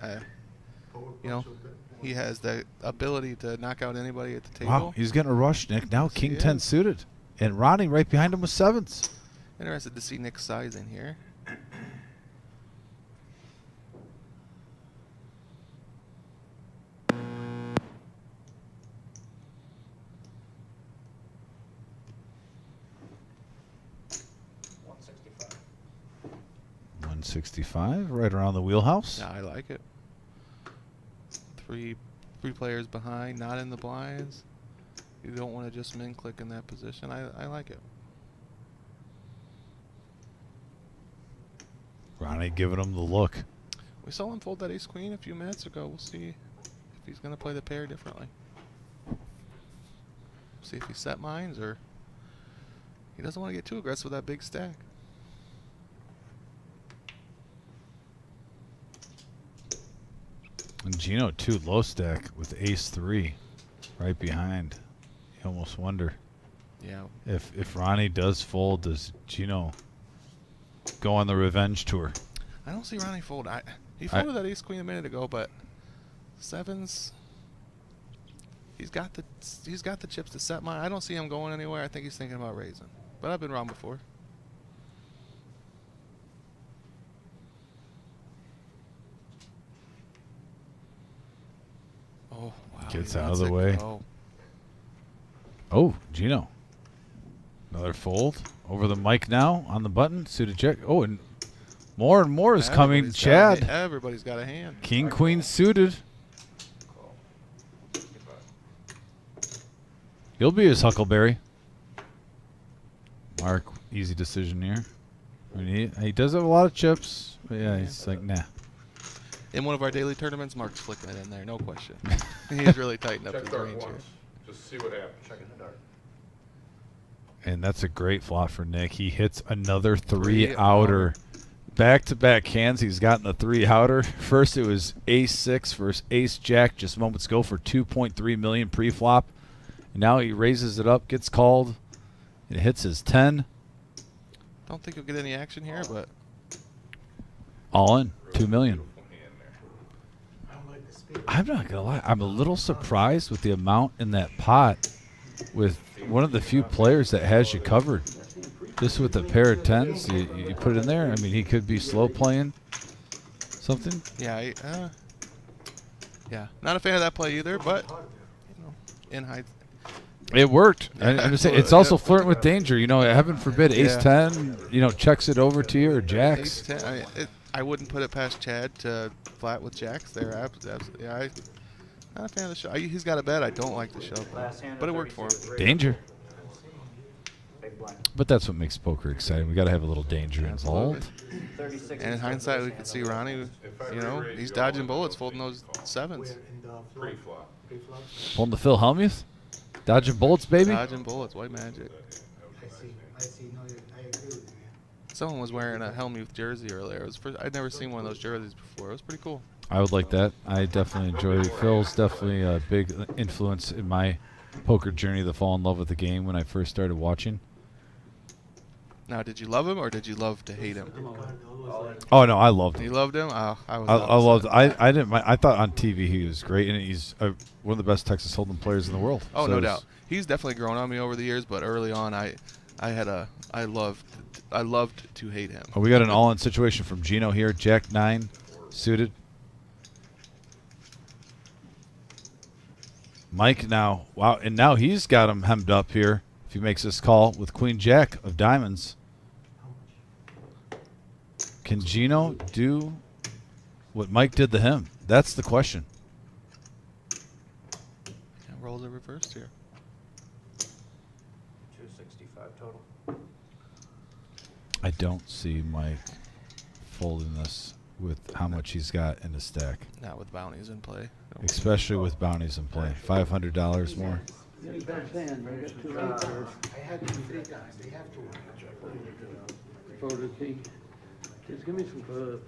he has the ability to knock out anybody at the table. Wow, he's getting a rush, Nick. Now King 10 suited, and Ronnie right behind him with 7s. Interested to see Nick's sizing here. $165, right around the wheelhouse. Yeah, I like it. Three players behind, not in the blinds. You don't want to just min click in that position. I like it. Ronnie giving him the look. We saw him fold that ace queen a few minutes ago. We'll see if he's going to play the pair differently. See if he set mines or he doesn't want to get too aggressive with that big stack. And Gino too, low stack with ace 3 right behind. You almost wonder. Yeah. If Ronnie does fold, does Gino go on the revenge tour? I don't see Ronnie fold. He folded that ace queen a minute ago, but 7s. He's got the chips to set mine. I don't see him going anywhere. I think he's thinking about raising. But I've been wrong before. Oh, wow. Gets out of the way. Oh, Gino. Another fold. Over the mic now on the button. Suited check. Oh, and More and more is coming, Chad. Everybody's got a hand. King, queen suited. You'll be his Huckleberry. Mark, easy decision here. I mean, he does have a lot of chips. But yeah, he's like, nah. In one of our daily tournaments, Mark's flicking it in there, no question. He's really tightened up Check his dart range here. once. Just see what happens. Checking the dart. And that's a great flop for Nick. He hits another three-outer. Back-to-back hands, he's gotten the three-outer. First, it was ace-6 versus ace-jack just moments ago for $2.3 million pre-flop. And now he raises it up, gets called. It hits his 10. Don't think he'll get any action here, but All in, $2 million. I'm not gonna lie, I'm a little surprised with the amount in that pot with one of the few players that has you covered. Just with a pair of 10s, you put it in there. I mean, he could be slow playing something. yeah, not a fan of that play either. But in hindsight, It worked. I'm just saying, it's also flirting with danger. You know, heaven forbid, Yeah. ace-10, checks it over to you, or jacks. I wouldn't put it past Chad to flat with jacks there. Absolutely. I'm not a fan of the shove. He's got a bet. I don't like the shove, but it worked for him. Danger. Big blind. But that's what makes poker exciting. We got to have a little danger involved. 36. And in hindsight, we could see Ronnie, he's dodging bullets, folding those 7s. Pre-flop. Pulling the Phil Hellmuth. Dodging bullets, baby. Dodging bullets, white magic. I see. No, I agree with you, man. Someone was wearing a Hellmuth jersey earlier. I'd never seen one of those jerseys before. It was pretty cool. I would like that. I definitely enjoy it. Phil's definitely a big influence in my poker journey to fall in love with the game when I first started watching. Now, did you love him or did you love to hate him? Oh, no, I loved him. You loved him? Oh, I was. I loved. I didn't. I thought on TV he was great, and he's one of the best Texas Hold'em players in the world. Oh, So no it's- doubt. He's definitely grown on me over the years, but early on, I loved to hate him. Oh, we got an all-in situation from Gino here. Jack 9, suited. Mike now, wow, and now he's got him hemmed up here. If he makes this call with Queen Jack of diamonds, can Gino do what Mike did to him? That's the question. Yeah, roles are reversed here. 265 total. I don't see Mike folding this with how much he's got in the stack, Not with bounties in play. especially with bounties in play. $500 more. Yeah, you got 10, I got 2 acres. I had 3 guys. They have to. For the king. Just give me some clubs.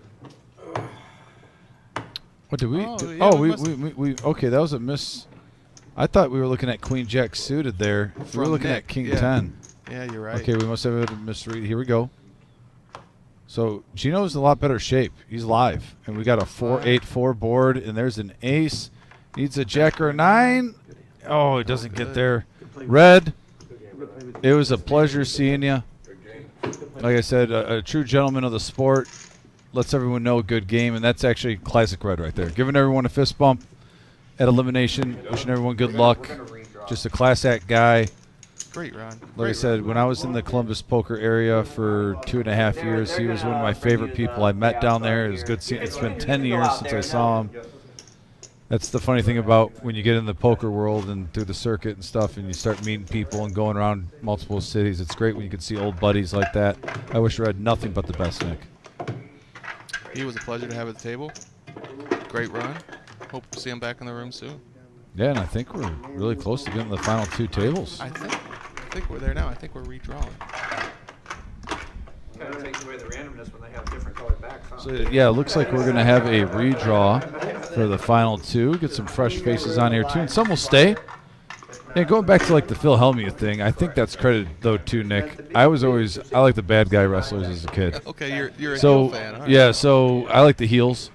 What did we? Oh, do? yeah, Oh, we we okay. That was a miss. I thought we were looking at Queen Jack suited there. We were From looking Nick, at King yeah. 10. Yeah, you're right. Okay, we must have a misread. Here we go. So Gino's in a lot better shape. He's live, and we got a 4-8-4 board, and there's an ace. Needs a jack or a 9. Oh, it doesn't get there. Red. It was a pleasure seeing you. Like I said, a true gentleman of the sport. Lets everyone know a good game, and that's actually classic red right there. Giving everyone a fist bump at elimination, wishing everyone good luck. Just a class act guy. Great, Ron. Like Great I said, when I was in the Columbus poker area for 2.5 years, he was one of my favorite people I met down there. It was good seeing. It's been 10 years since I saw him. That's the funny thing about when you get in the poker world and through the circuit and stuff, and you start meeting people and going around multiple cities. It's great when you can see old buddies like that. I wish I had nothing but the best, Nick. He was a pleasure to have at the table. Great run. Hope to see him back in the room soon. Yeah, and I think we're really close to getting the final 2 tables. I think we're there now. I think we're redrawing. Kind of takes away the randomness when they have different colored backs, huh? So, yeah, it looks like we're going to have a redraw for the final 2. Get some fresh faces on here, too, and some will stay. Yeah, going back to, like, the Phil Hellmuth thing, I think that's credited, though, to Nick. I like the bad guy wrestlers as a kid. Okay, you're a So, heel fan. All right. yeah, so I like the heels.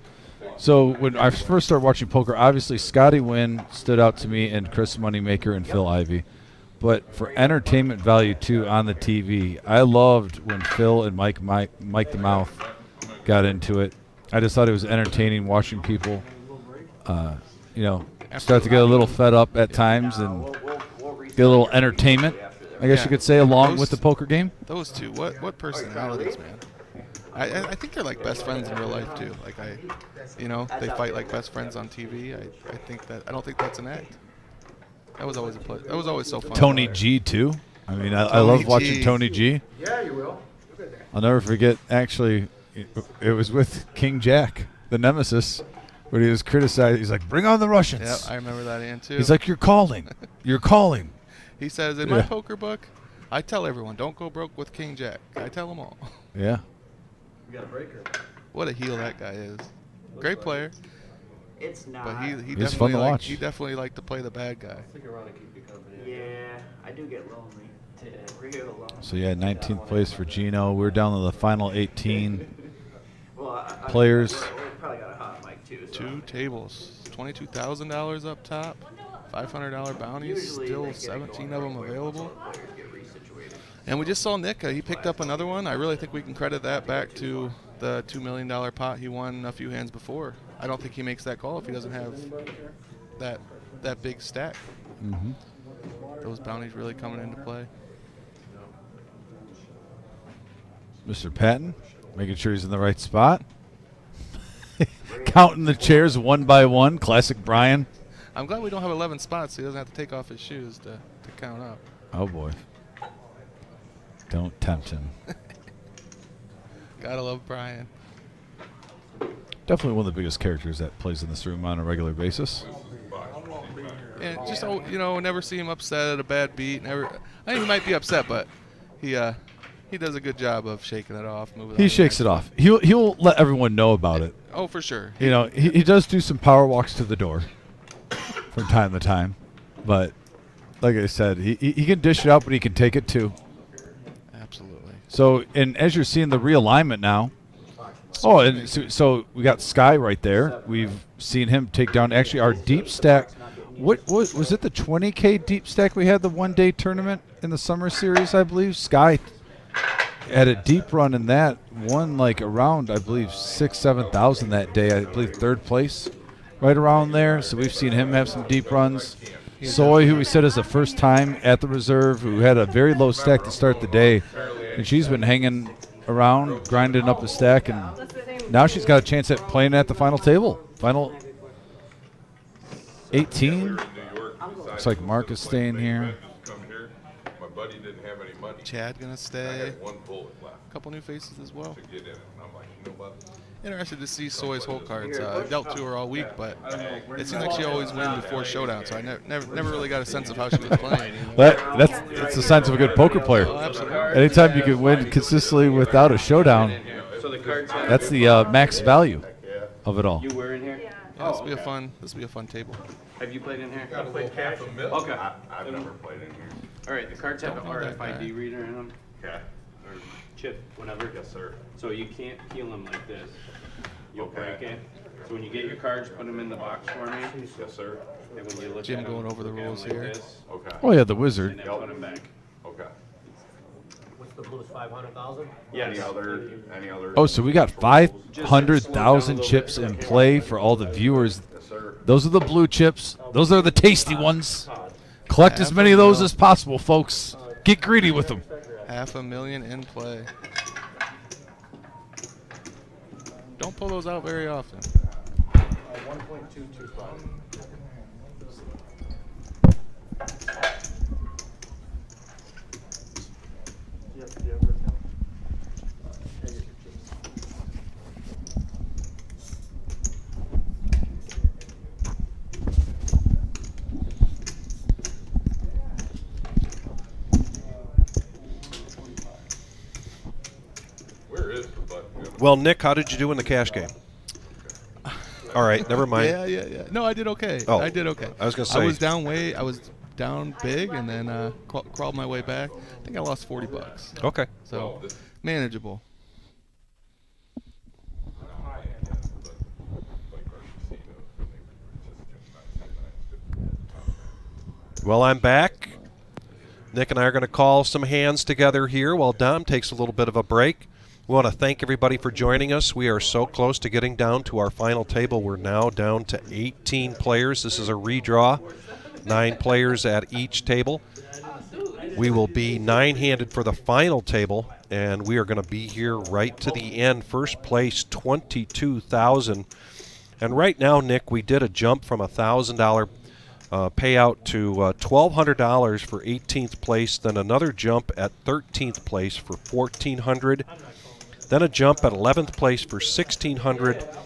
So when I first started watching poker, obviously Scotty Wynn stood out to me, and Chris Moneymaker and Phil Ivey. But for entertainment value, too, on the TV, I loved when Phil and Mike the Mouth got into it. I just thought it was entertaining watching people, start to get a little fed up at times and get a little entertainment, I guess you could say, along with the poker game. Those two, what personalities, man. I think they're like best friends in real life too. Like they fight like best friends on TV. I don't think that's an act. That was always a play. That was always so fun. Tony G too. I mean, I love watching Tony G. Yeah, you will. You'll get there. I'll never forget. Actually, it was with King Jack, the nemesis, when he was criticized. He's like, "Bring on the Russians." Yeah, I remember that in too. He's like, "You're calling. You're calling." He says, in my poker book, I tell everyone, don't go broke with King Jack. I tell them all. Yeah. We got a breaker. What a heel that guy is. Great player. It's not. But he He's definitely fun to watch. He definitely liked to play the bad guy. Stick around and keep you company. Yeah, I do get lonely. Real lonely. So yeah, 19th place for Gino. We're down to the final 18 Well, players. We probably got a hot mic too. So. 2 tables, $22,000 up top, $500 bounties, Usually still they get 17 going of them right away once all available. the players get resituated. And we just saw Nick. He picked up another one. I really think we can credit that back to the $2 million pot he won a few hands before. I don't think he makes that call if he doesn't have that big stack. Mm-hmm. Those bounties really coming into play. Mr. Patton, making sure he's in the right spot. Counting the chairs one by one. Classic Brian. I'm glad we don't have 11 spots so he doesn't have to take off his shoes to count up. Oh, boy. Don't tempt him. Gotta love Brian. Definitely one of the biggest characters that plays in this room on a regular basis. And just, never see him upset at a bad beat. I think he might be upset, but he does a good job of shaking it off. He shakes it off. He'll let everyone know about it. Oh, for sure. He does do some power walks to the door from time to time. But like I said, he can dish it out, but he can take it too. Absolutely. So, and as you're seeing the realignment now, and so we got Sky right there. We've seen him take down actually our deep stack. What was it? The 20K deep stack we had the one-day tournament in the summer series, I believe. Sky had a deep run in that, won like around I believe 6,000-7,000 that day. I believe third place, right around there. So we've seen him have some deep runs. Soy, who we said is the first time at the reserve, who had a very low stack to start the day, and she's been hanging around, grinding up the stack, and now she's got a chance at playing at the final table. Final 18. Looks like Mark is staying here. My buddy didn't have any money. Chad gonna I stay. had one bullet left. A couple new faces as well. To get in it. And I'm like, you know what? Interested to see Soy's hole cards. I dealt to her all week, but it seemed like she always wins before showdown, so I never really got a sense of how she was playing. That's the signs of a good poker player. Oh, absolutely. Anytime you can win consistently without a showdown, that's the max value of it all. You were in here? Yeah, this will be a fun table. Have you played in here? I played half a mil. Okay. I've never played in here. All right, the cards have an Don't know that guy. RFID reader in them, Okay. or chip, whatever. Yes, sir. So you can't peel them like this. You'll Okay. break it. So when you get your cards, put them in the box for me. Yes, sir. And when you look Jim at 'em, going over the look at 'em rules like here. this, Okay. Oh yeah, the and wizard. then put them back. Okay. What's the blues, 500,000? Yes. Any other? Oh, so we got 500,000 chips in play for all the viewers. Yes, sir. Those are the blue chips. Those are the tasty ones. Collect as many of those as possible, folks. Get greedy with them. $500,000 in play. Don't pull those out very often. 1.225. Where is the button? Well, Nick, how did you do in the cash game? All right, never mind. Yeah. No, I did okay. Oh, I did okay. I was gonna say- I was down big and then crawled my way back. I think I lost $40. Okay. So manageable. Well, I'm back. Nick and I are going to call some hands together here while Dom takes a little bit of a break. We want to thank everybody for joining us. We are so close to getting down to our final table. We're now down to 18 players. This is a redraw. 9 players at each table. We will be 9-handed for the final table, and we are going to be here right to the end. First place, $22,000. And right now, Nick, we did a jump from $1,000 payout to $1,200 for 18th place, then another jump at 13th place for $1,400, then a jump at 11th place for $1,600,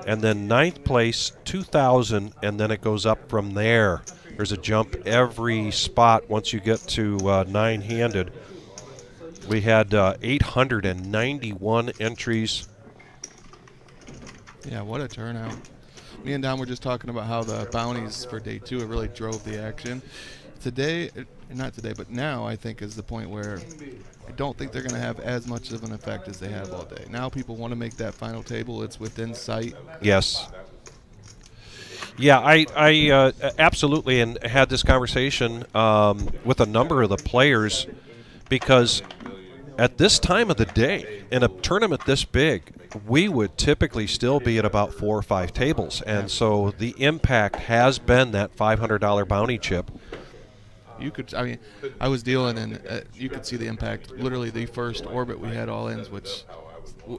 and then 9th place, $2,000, and then it goes up from there. There's a jump every spot once you get to 9-handed. We had 891 entries. Yeah, what a turnout. Me and Don were just talking about how the bounties for day 2 really drove the action. Today, not today, but now I think is the point where I don't think they're going to have as much of an effect as they have all day. Now people want to make that final table. It's within sight. Yes. Yeah, I absolutely and had this conversation with a number of the players, because at this time of the day, in a tournament this big, we would typically still be at about 4 or 5 tables. And so the impact has been that $500 bounty chip. You could, I mean, I was dealing and you could see the impact. Literally the first orbit we had all ins, which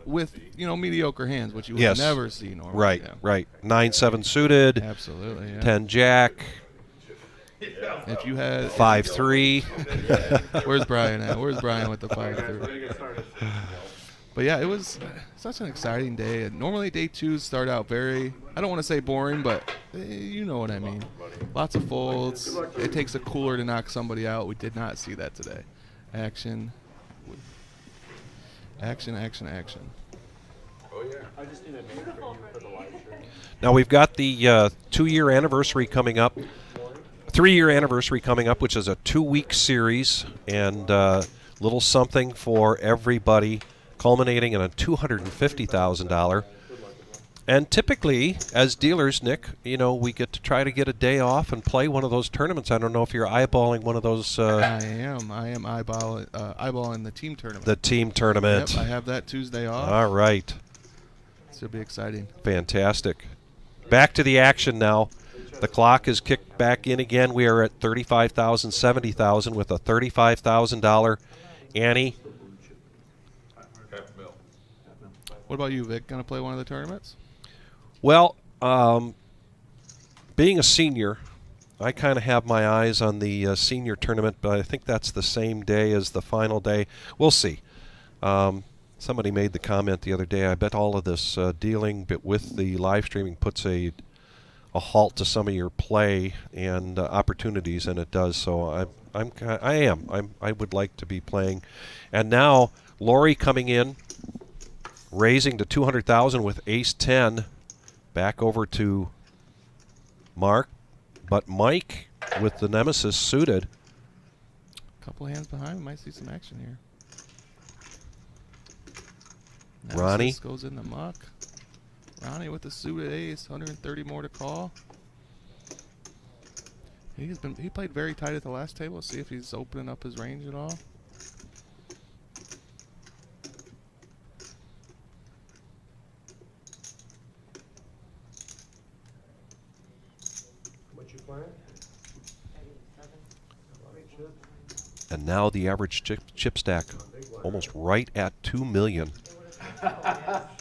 with, you know, mediocre hands, which you would never see normally. Right, right. 9-7 suited. Absolutely, yeah. 10 jack. If you had 5-3. Where's Brian at? Where's Brian with the 5-3? But yeah, it was such an exciting day. And normally day 2s start out very, I don't want to say boring, but you know what I mean. Lots of folds. It takes a cooler to knock somebody out. We did not see that today. Action. Action, action, action. Oh yeah. I just need a name for you for the live stream. Now we've got the 2-year anniversary coming up. 3-year anniversary coming up, which is a 2-week series, and little something for everybody, culminating in a $250,000. And typically, as dealers, Nick, you know, we get to try to get a day off and play one of those tournaments. I don't know if you're eyeballing one of those. I am eyeballing the team tournament. The team tournament. Yep, I have that Tuesday off. All right. This will be exciting. Fantastic. Back to the action now. The clock is kicked back in again. We are at $35,000, $70,000 with a $35,000 ante. What about you, Vic? Going to play one of the tournaments? Well, being a senior, I kind of have my eyes on the senior tournament, but I think that's the same day as the final day. We'll see. Somebody made the comment the other day, I bet all of this dealing with the live streaming puts a halt to some of your play and opportunities, and it does. So I would like to be playing. And now Lori coming in, raising to $200,000 with ace-10. Back over to Mark, but Mike with the Nemesis suited. A couple hands behind, we might see some action here. Ronnie Nemesis goes in the muck. Ronnie with the suited ace, 130 more to call. He played very tight at the last table. Let's see if he's opening up his range at all. And now the average chip stack almost right at 2 million.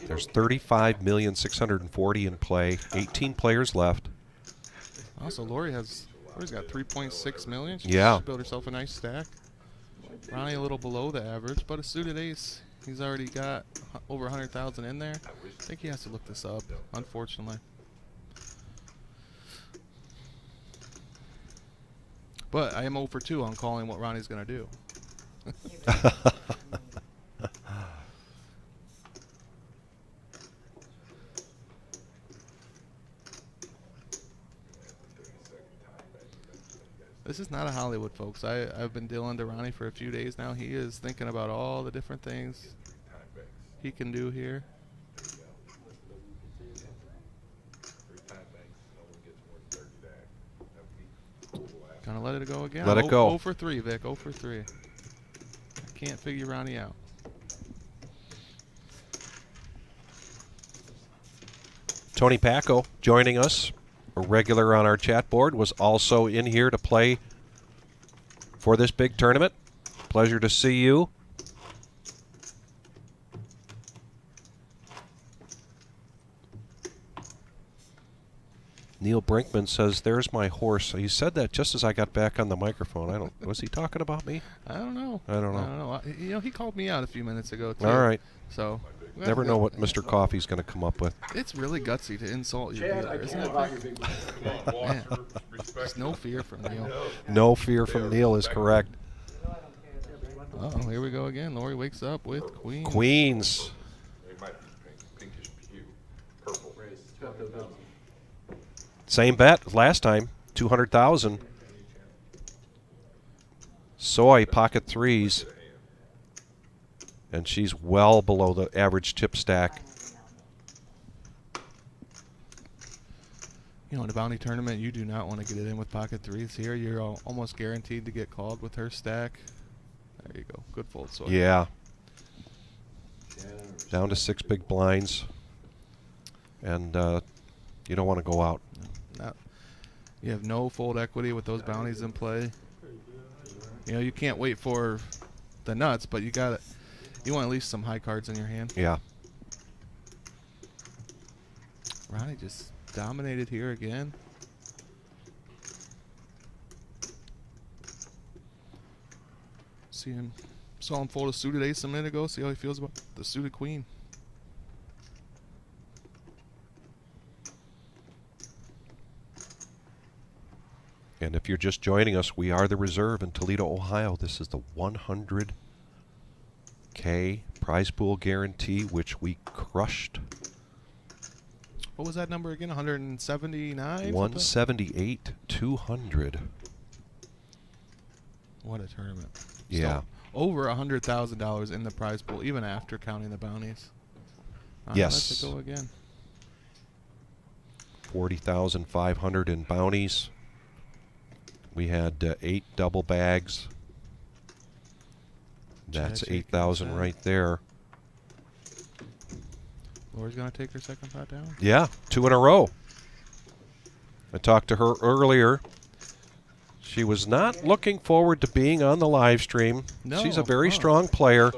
There's 35,640,000 in play. 18 players left. Also, Lori's got 3.6 million. She built herself a nice stack. Ronnie a little below the average, but a suited ace. He's already got over 100,000 in there. I think he has to look this up, unfortunately. But I am 0 for 2 on calling what Ronnie's going to do. This is not a Hollywood, folks. I've been dealing to Ronnie for a few days now. He is thinking about all the different things he can do here. Gonna let it go again. Let it go. 0 for 3, Vic. 0 for 3. I can't figure Ronnie out. Tony Pacco joining us, a regular on our chat board, was also in here to play for this big tournament. Pleasure to see you. Neil Brinkman says, "There's my horse." He said that just as I got back on the microphone. I don't. Was he talking about me? I don't know. I don't know. You know, he called me out a few minutes ago too. All right. So never know what Mr. Coffee's going to come up with. It's really gutsy to insult your Chad, dealer, I isn't can't it? buy your big Man, there's no fear from Neil. No fear from Neil is correct. Oh, here we go again. Lori wakes up with Queens. Queens. It might be pinkish hue, purple. Same bet last time, 200,000. Soy pocket threes, and she's well below the average chip stack. You know, in a bounty tournament, you do not want to get it in with pocket threes. Here, you're almost guaranteed to get called with her stack. There you go. Good fold, Soy. Yeah. Down to 6 big blinds, and you don't want to go out. No. You have no fold equity with those bounties in play. You know, you can't wait for the nuts, but you got it. You want at least some high cards in your hand. Yeah. Ronnie just dominated here again. Saw him fold a suited ace a minute ago. See how he feels about the suited queen. And if you're just joining us, we are the Reserve in Toledo, Ohio. This is the 100K prize pool guarantee, which we crushed. What was that number again? 179? 178, 200. What a tournament. Yeah. Still over $100,000 in the prize pool, even after counting the bounties. Yes. Let's go again. 40,500 in bounties. We had 8 double bags. That's Check, 8,000 right there. Lori's going to take her second pot down? Yeah, 2 in a row. I talked to her earlier. She was not looking forward to being on the live stream. No. She's a very strong player,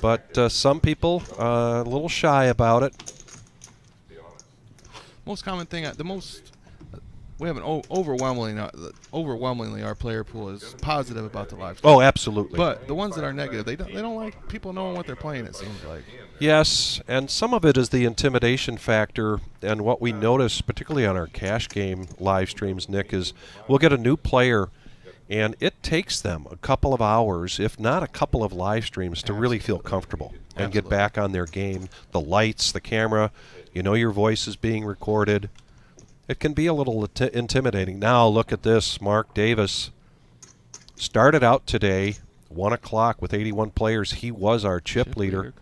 but some people a little shy about it. Most common thing, we have an overwhelmingly our player pool is positive about the live stream. Oh, absolutely. But the ones that are negative, they don't like people knowing what they're playing, it seems like. Yes, and some of it is the intimidation factor, and what we notice, particularly on our cash game live streams, Nick, is we'll get a new player, and it takes them a couple of hours, if not a couple of live streams, to really feel comfortable and get back on their game. The lights, the camera, you know your voice is being recorded. It can be a little intimidating. Now look at this. Mark Davis started out today, 1 o'clock with 81 players. He was our chip leader.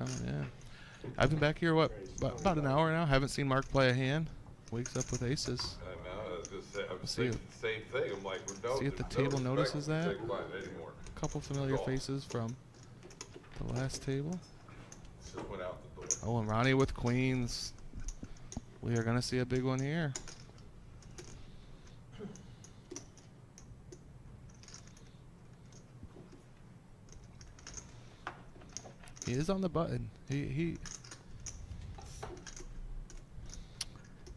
I've been back here, about an hour now. Haven't seen Mark play a hand. Wakes up with aces. I know. I was just saying, I'm See saying the same thing. I'm like, See if the table notices that. A couple familiar faces from the last table. Just went out the door. Oh, and Ronnie with queens. We are going to see a big one here. He is on the button.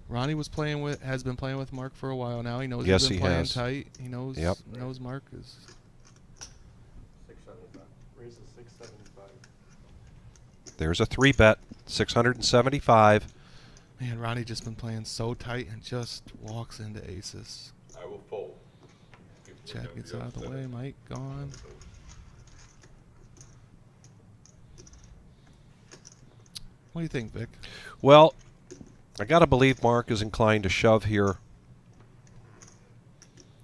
Ronnie has been playing with Mark for a while now. He knows Yes, he's been he playing has. tight. He knows knows Mark is 675. Raises 675. There's a 3-bet, 675. Man, Ronnie just been playing so tight and just walks into aces. I will fold. Chad gets out of the way. Mike gone. What do you think, Vic? Well, I got to believe Mark is inclined to shove here.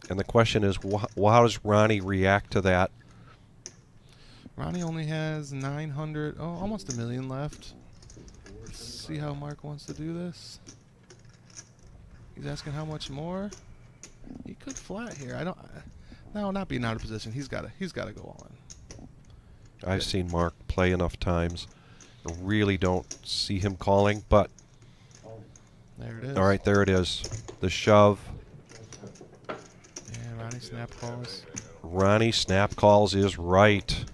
And the question is, how does Ronnie react to that? Ronnie only has 900, almost $1 million left. Let's see how Mark wants to do this. He's asking how much more. He could flat here. No, not being out of position. He's got to go all in. I've seen Mark play enough times. I really don't see him calling, but there it is. All right, there it is. The shove. Yeah, Ronnie snap calls. Ronnie snap calls is right.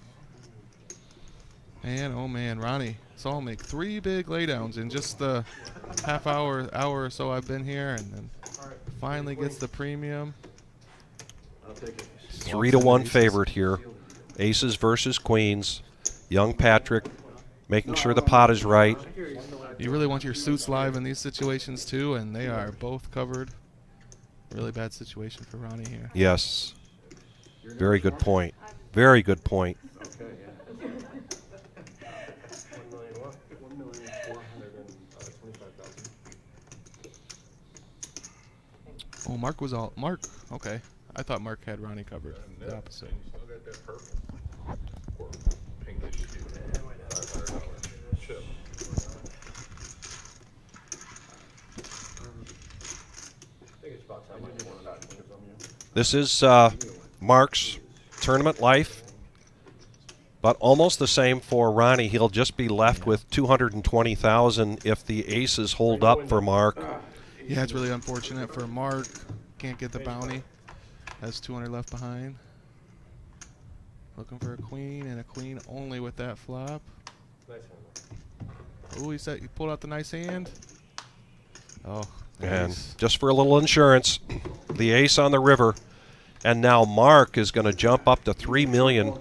And oh man, Ronnie saw him make 3 big laydowns in just the hour or so I've been here, and then finally gets the premium. 3-1 favorite here. Aces versus queens. Young Patrick making sure the pot is right. You really want your suits live in these situations too, and they are both covered. Really bad situation for Ronnie here. Yes. Very good point. Very good point. Oh, Mark was all Mark. Okay, I thought Mark had Ronnie covered. The opposite. Still got that purple. Or pinkish hue. $500 chip. This is Mark's tournament life, but almost the same for Ronnie. He'll just be left with $220,000 if the aces hold up for Mark. Yeah, it's really unfortunate for Mark. Can't get the bounty. Has 200 left behind. Looking for a queen, and a queen only with that flop. Oh, he pulled out the nice hand. Oh, And nice. just for a little insurance, the ace on the river. And now Mark is going to jump up to $3 million.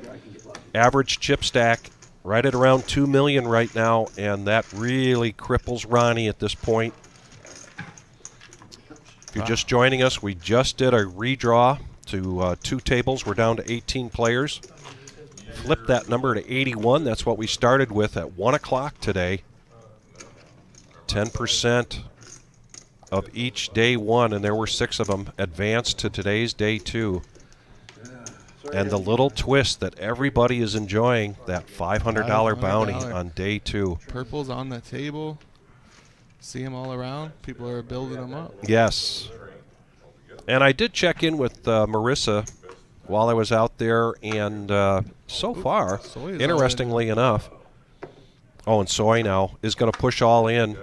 Average chip stack right at around $2 million right now, and that really cripples Ronnie at this point. If you're just joining us, we just did a redraw to 2 tables. We're down to 18 players. Flip that number to 81. That's what we started with at 1 o'clock today. 10% of each day 1, and there were 6 of them, advanced to today's day 2. And the little twist that everybody is enjoying, that $500 bounty on day 2. Purple's on the table. See them all around. People are building them up. Yes. And I did check in with Marissa while I was out there, and so far, interestingly enough, and Soy now is going to push all in.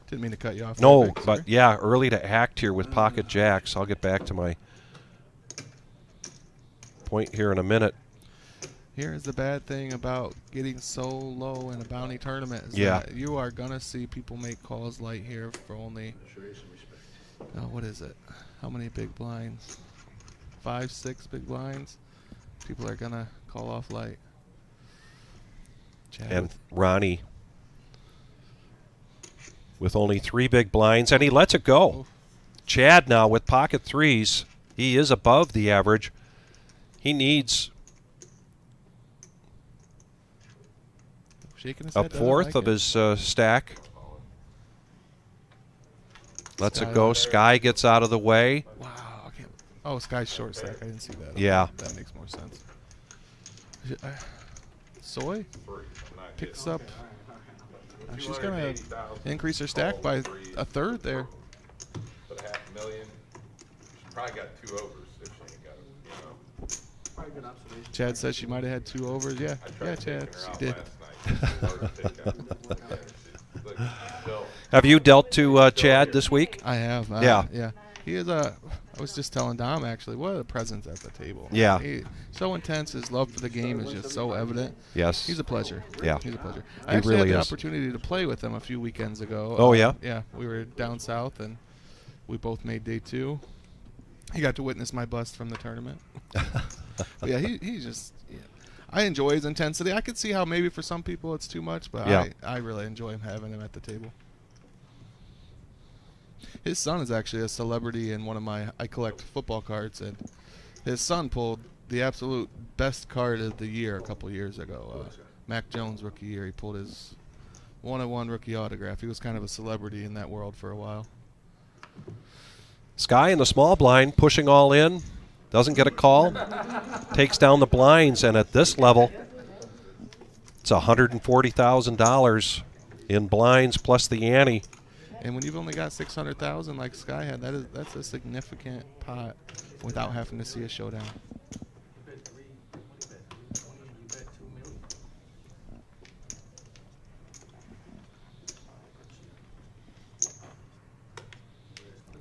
Didn't mean to cut you off. No, there, Vic, but sorry. yeah, early to act here with pocket jacks. I'll get back to my point here in a minute. Here's the bad thing about getting so low in a bounty tournament. Is Yeah. that you are going to see people make calls light here for only, what is it? How many big blinds? 5, 6 big blinds? People are going to call off light. Chad And with- Ronnie with only 3 big blinds, and he lets it go. Chad now with pocket 3s. He is above the average. He needs shaking his a head, doesn't fourth like of it. his stack. Lets Sky it go. there. Sky gets out of the way. Wow. I can't. Oh, Sky's short stack. I didn't see that. Yeah. That makes more sense. Soy picks up. She's going to increase her stack by a third there. But $500,000. She probably got 2 overs if she ain't got it, Probably good observation. Chad said she might have had 2 overs. Yeah, yeah, Chad, she did. Have you dealt to Chad this week? I have. Yeah. Yeah. He is a. I was just telling Dom actually, what a presence at the table. Yeah. So intense. His love for the game is just so evident. Yes. He's a pleasure. Yeah. He's a pleasure. He I actually really had the is. opportunity to play with him a few weekends ago. Oh, yeah? Yeah. We were down south and we both made day 2. He got to witness my bust from the tournament. But yeah, he's just. Yeah. I enjoy his intensity. I could see how maybe for some people it's too much, but Yeah. I really enjoy having him at the table. His son is actually a celebrity in one of my. I collect football cards, and his son pulled the absolute best card of the year a couple years ago. Mac Jones rookie year, he pulled his 1-of-1 rookie autograph. He was kind of a celebrity in that world for a while. Sky in the small blind, pushing all in. Doesn't get a call. Takes down the blinds, and at this level, it's $140,000 in blinds plus the ante. And when you've only got 600,000 like Sky had, that's a significant pot without having to see a showdown.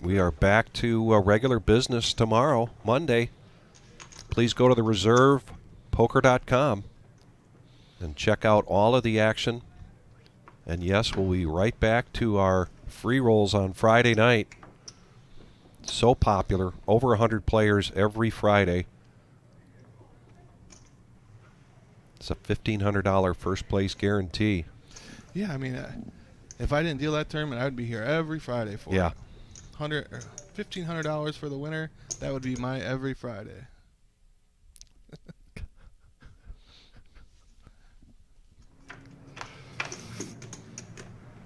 We are back to regular business tomorrow, Monday. please go to the reservepoker.com and check out all of the action. And yes, we'll be right back to our free rolls on Friday night. So popular, over 100 players every Friday. It's a $1,500 first place guarantee. Yeah, I mean, if I didn't deal that tournament, I would be here every Friday for it. $1,500 for the winner. That would be my every Friday.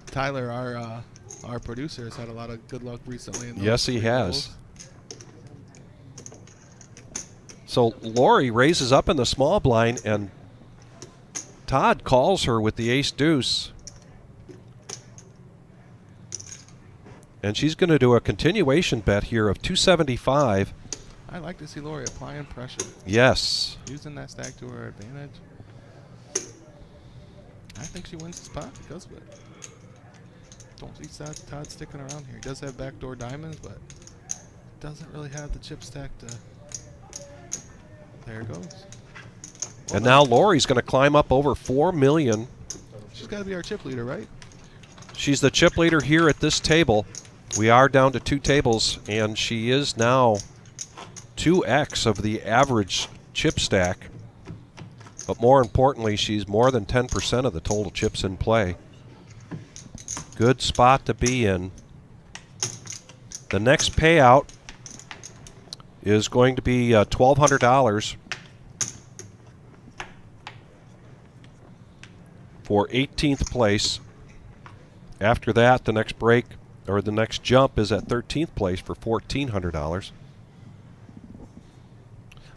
Tyler, our producer, has had a lot of good luck recently. In Yes, he has. rolls. So Lori raises up in the small blind, and Todd calls her with the ace deuce. And she's going to do a continuation bet here of 275. I like to see Lori applying pressure. Yes. Using that stack to her advantage. I think she wins the spot because of it. Don't see Todd sticking around here. He does have backdoor diamonds, but doesn't really have the chip stack to... There it goes. Well, And now Lori's going to climb up over $4 million. She's got to be our chip leader, right? She's the chip leader here at this table. We are down to 2 tables, and she is now 2x of the average chip stack. But more importantly, she's more than 10% of the total chips in play. Good spot to be in. The next payout is going to be $1,200 for 18th place. After that, the next break, or the next jump, is at 13th place for $1,400.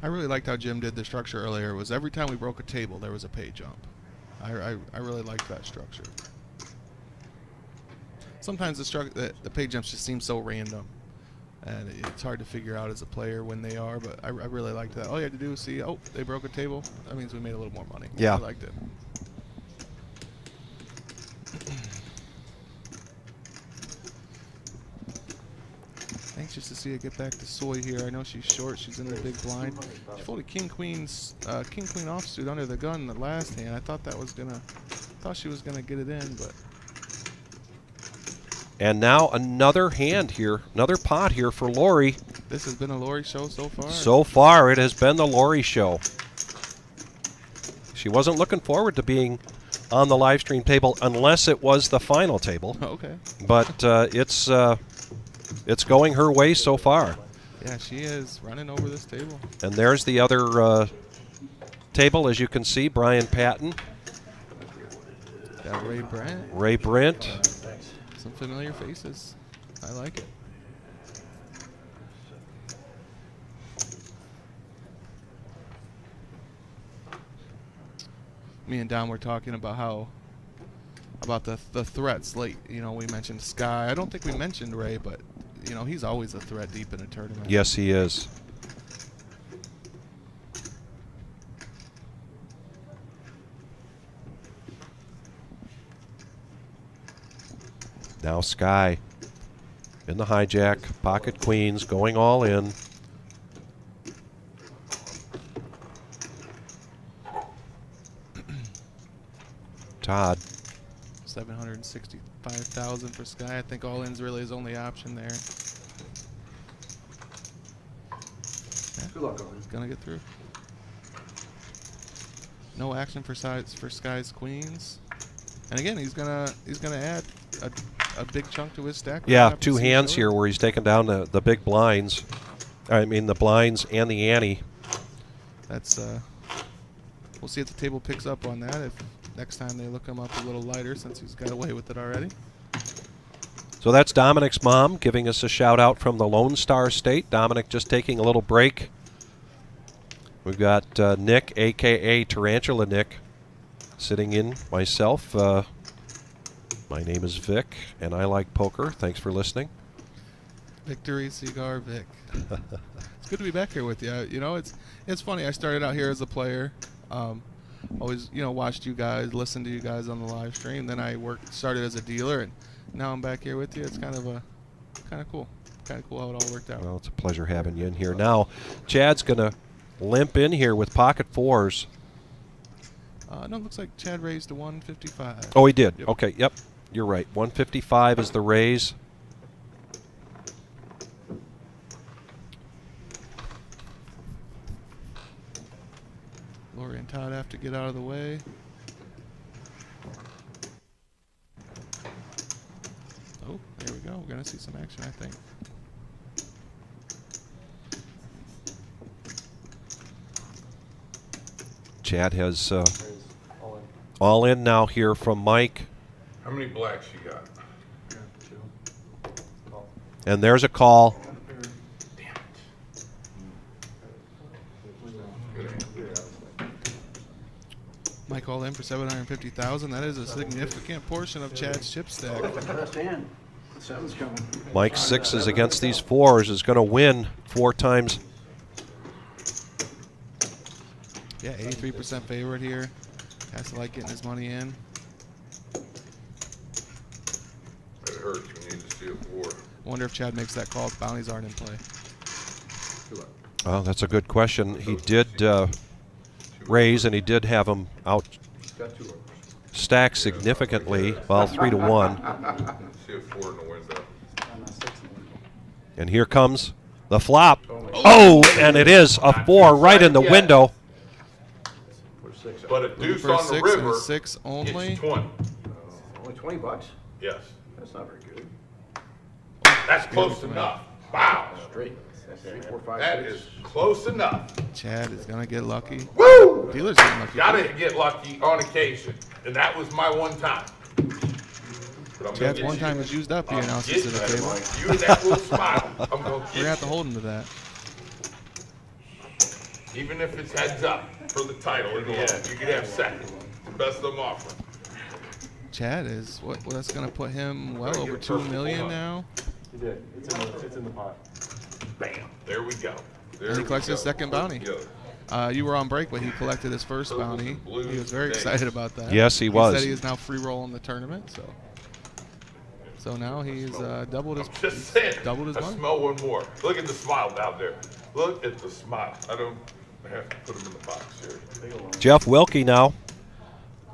I really liked how Jim did the structure earlier. It was every time we broke a table, there was a pay jump. I really liked that structure. Sometimes the pay jumps just seem so random, and it's hard to figure out as a player when they are, but I really liked that. All you had to do was see, oh, they broke a table. That means we made a little more money. Yeah. I liked it. Anxious to see her get back to Soy here. I know she's short. She's in the big blind. She folded king queen offsuit under the gun in the last hand. I thought she was gonna get it in, but. And now another hand here, another pot here for Lori. This has been a Lori show so far. So far, it has been the Lori show. She wasn't looking forward to being on the live stream table unless it was the final table. Okay. But it's going her way so far. Yeah, she is running over this table. And there's the other table, as you can see, Brian Patton. Got Ray Brent. Ray Brent. Some familiar faces. I like it. Me and Don were talking about the threats late. You know, we mentioned Sky. I don't think we mentioned Ray, but you know, he's always a threat deep in a tournament. Yes, he is. Now Sky in the hijack, pocket queens, going all in. Todd. 765,000 for Sky. I think all in's really his only option there. Yeah, Good luck, he's gonna get through. No action for Sky's queens. And again, he's gonna add a big chunk to his stack. Yeah, 2 hands here where he's taking down the big blinds. I mean the blinds and the ante. That's we'll see if the table picks up on that. If next time they look him up a little lighter, since he's got away with it already. So that's Dominic's mom giving us a shout out from the Lone Star State. Dominic just taking a little break. We've got Nick, a.k.a. Tarantula Nick, sitting in. Myself, my name is Vic, and I like poker. Thanks for listening. Victory Cigar Vic. It's good to be back here with you. You know, it's funny. I started out here as a player. Always, you know, watched you guys, listened to you guys on the live stream. Then I started as a dealer, and now I'm back here with you. It's kind of cool. Kind of cool how it all worked out. Well, it's a pleasure having you in here. Now, Chad's going to limp in here with pocket fours. No, it looks like Chad raised to 155. Oh, he did. Yep. Okay, yep. You're right. 155 is the raise. Lori and Todd have to get out of the way. Oh, there we go. We're going to see some action, I think. Chad has all in now here from Mike. How many blacks you got? And there's a call. Mike all in for 750,000. That is a significant portion of Chad's chip stack. Best hand. Seven's coming. Mike's sixes against these fours is going to win 4 times. Yeah, 83% favorite here. Has to like getting his money in. It hurts when you need to see a 4. I wonder if Chad makes that call if bounties aren't in play. Oh, that's a good question. He did raise, and he did have him out stacked significantly. Well, 3 to 1. See a 4 in the window. And here comes the flop. Oh, and it is a 4 right in the window. But a deuce For a on the 6 river and a 6 only. gets you 20. Only $20? Yes. That's not very good. That's close enough. Wow. Straight. That's 3, 4, 5, That 6. is close enough. Chad is going to get lucky. Woo! Dealer's getting lucky. Gotta get lucky on occasion. And that was my one time. But I'm gonna Chad's get one you. time was used up, he I'm announced it to the getting table. you and that little smile. I'm gonna We're going to get have to hold him to that. you. Even if it's heads up for the title in the end, you can have second. The best of them offering. Chad is, what? Well, that's going to put him well over $2 million now. He did. It's in the pot. Bam. There we go. There And he we collects his go. second bounty. Go. You were on break, but he collected his first bounty. He was very excited about that. Yes, he was. He said he is now free roll in the tournament. So now he's doubled his. Just saying. Doubled his I money. smell one more. Look at the smile down there. Look at the smile. I don't have to put him in the box here. Jeff Wilkie now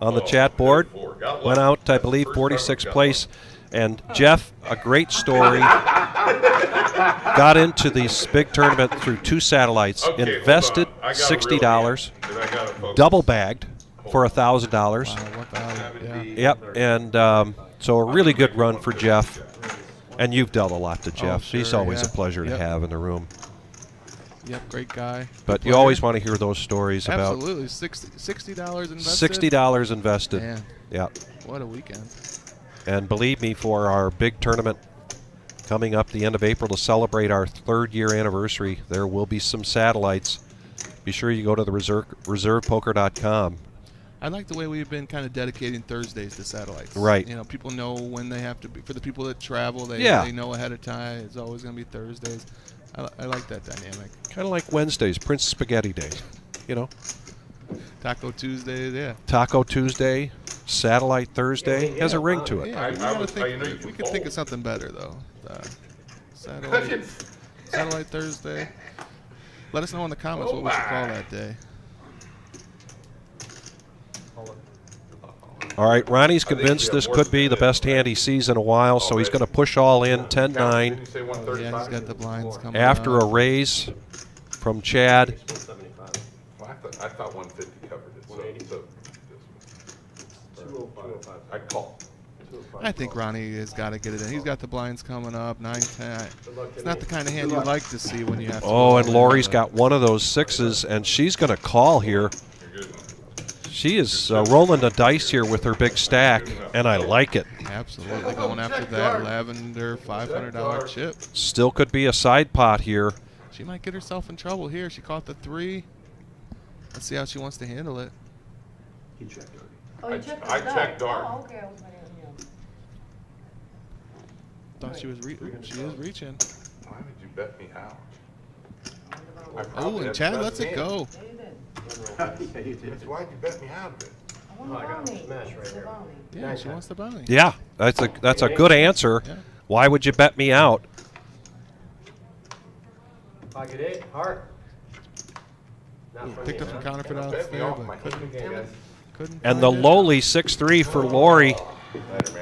on the Oh, chat board. good for. Got Went lucky. out, I believe, First time 46th got place. And Jeff, a great story. Got into this big tournament through 2 satellites. Okay, hold Invested on. I got a real $60. hand, and I gotta focus. Double bagged for $1,000. Wow, what the hell? Yeah. Yep, and so a really good run for Jeff. And you've dealt a lot to Jeff. He's sure, always yeah. a pleasure to Yep. have in the room. Yep, great guy. But Good you always player. want to hear those stories about Absolutely, $60 invested. $60 invested. Man, Yeah. what a weekend. And believe me, for our big tournament coming up the end of April to celebrate our 3rd year anniversary, there will be some satellites. Be sure you go to the reservepoker.com. I like the way we've been kind of dedicating Thursdays to satellites. Right. You know, people know when they have to be. For the people that travel, they know ahead of time. It's always going to be Thursdays. I like that dynamic. Kind of like Wednesdays, Prince Spaghetti Day. You know, Taco Tuesdays, yeah. Taco Tuesday, Satellite Thursday has a ring to it. Yeah, we gotta think, we could think of something better though. Satellite Thursday. Let us know in the comments what we should call that day. All right, Ronnie's convinced this could be the best hand he sees in a while, so he's going to push all in 10-9 Yeah, he's got the blinds coming after up. a raise from Chad. Well, I thought 150 covered it. So 205. I call. I think Ronnie has got to get it in. He's got the blinds coming up, 9-10. It's not the kind of hand you like to see when you have to. Oh, and Lori's got one of those 6s, and she's going to call here. She is rolling the dice here with her big stack, and I like it. Absolutely, going after that lavender $500 chip. Still could be a side pot here. She might get herself in trouble here. She caught the 3. Let's see how she wants to handle it. He checked already. Oh, you checked I the checked dark. dark. Oh, okay. I was wondering, Thought she was she is reaching. Why would you bet me out? Oh, and Chad lets it go. That's why you bet me out of it. I want a bounty. smash right It's a here. bounty. Yeah, she wants the bounty. Yeah, that's a good answer. Yeah. Why would you bet me out? Pocket 8, heart. Picked up some counterfeit there, but couldn't. And the lowly 6-3 for Lori,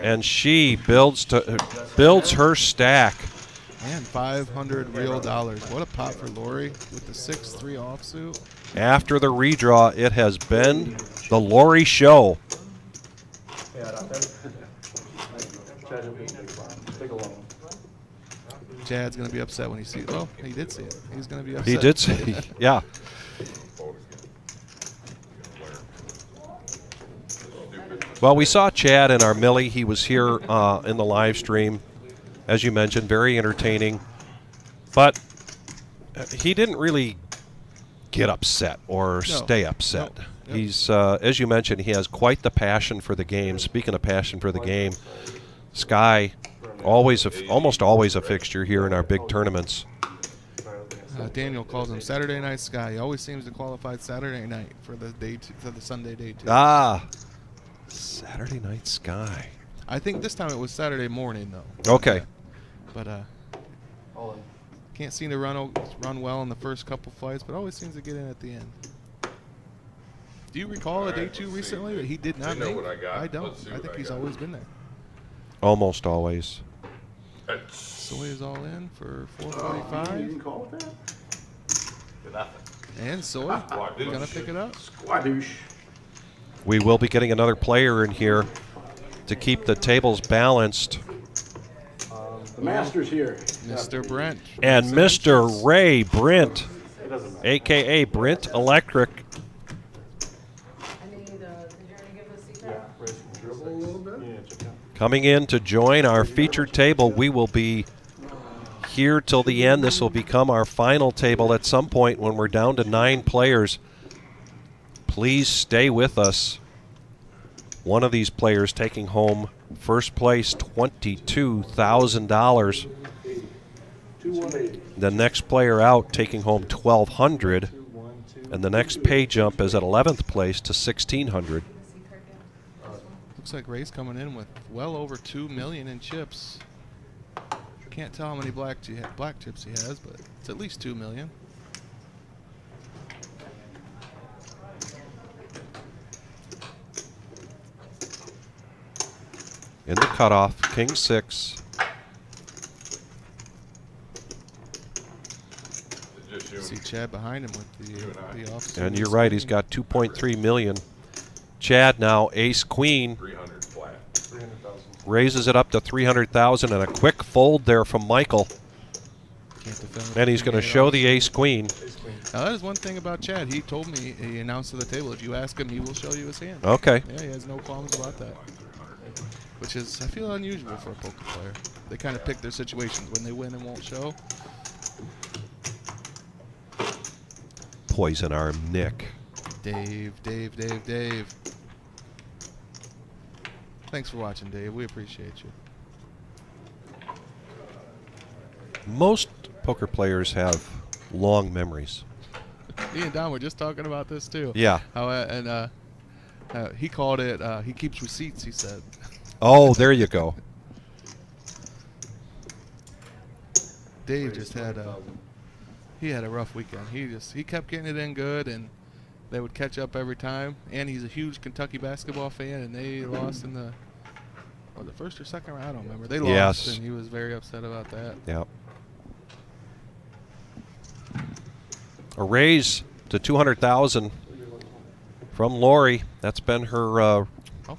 and she builds her stack. Man, 500 real dollars. What a pop for Lori with the 6-3 offsuit. After the redraw, it has been the Lori show. Chad's going to be upset when he sees it. Well, he did see it. He's going to be upset. He did see it, yeah. Well, we saw Chad in our Millie. He was here in the live stream, as you mentioned, very entertaining. But he didn't really get upset or stay upset. No. Yep. He's, as you mentioned, he has quite the passion for the game. Speaking of passion for the game, Sky, almost always a fixture here in our big tournaments. Daniel calls him Saturday Night Sky. He always seems to qualify Saturday night for the Sunday day two. Ah, Saturday Night Sky. I think this time it was Saturday morning though. Okay. But can't seem to run well in the first couple flights, but always seems to get in at the end. Do you recall a day two recently that he did not make? I don't. I think he's always been there. Almost always. Soy is all in for 445. You didn't call it that? And Soy gonna pick it up. Squadoosh. We will be getting another player in here to keep the tables balanced. The master's here. Mr. Brent. And Mr. Ray Brent, a.k.a. Brent Electric. Coming in to join our featured table. We will be here till the end. This will become our final table at some point when we're down to 9 players. Please stay with us. One of these players taking home first place, $22,000. The next player out taking home $1,200, and the next pay jump is at 11th place to $1,600. Looks like Ray's coming in with well over $2 million in chips. Can't tell how many black chips he has, but it's at least $2 million. In the cutoff, King 6. See Chad behind him with the offsuit. And you're right, he's got 2.3 million. Chad now ace queen. 300 flat. Raises it up to 300,000, and a quick fold there from Michael. And he's going to show the ace queen. Now that is one thing about Chad. He told me, he announced to the table, if you ask him, he will show you his hand. Okay. Yeah, he has no qualms about that. Which is, I feel, unusual for a poker player. They kind of pick their situations when they win and won't show. Poison arm Nick. Dave. Thanks for watching, Dave. We appreciate you. Most poker players have long memories. Me and Don were just talking about this too. Yeah. He called it, he keeps receipts, he said. Oh, there you go. Dave just had he had a rough weekend. He kept getting it in good, and they would catch up every time. And he's a huge Kentucky basketball fan, and they lost in the first or second round. I don't remember. They lost, and he was very upset about that. Yeah. A raise to 200,000 from Lori. That's been her.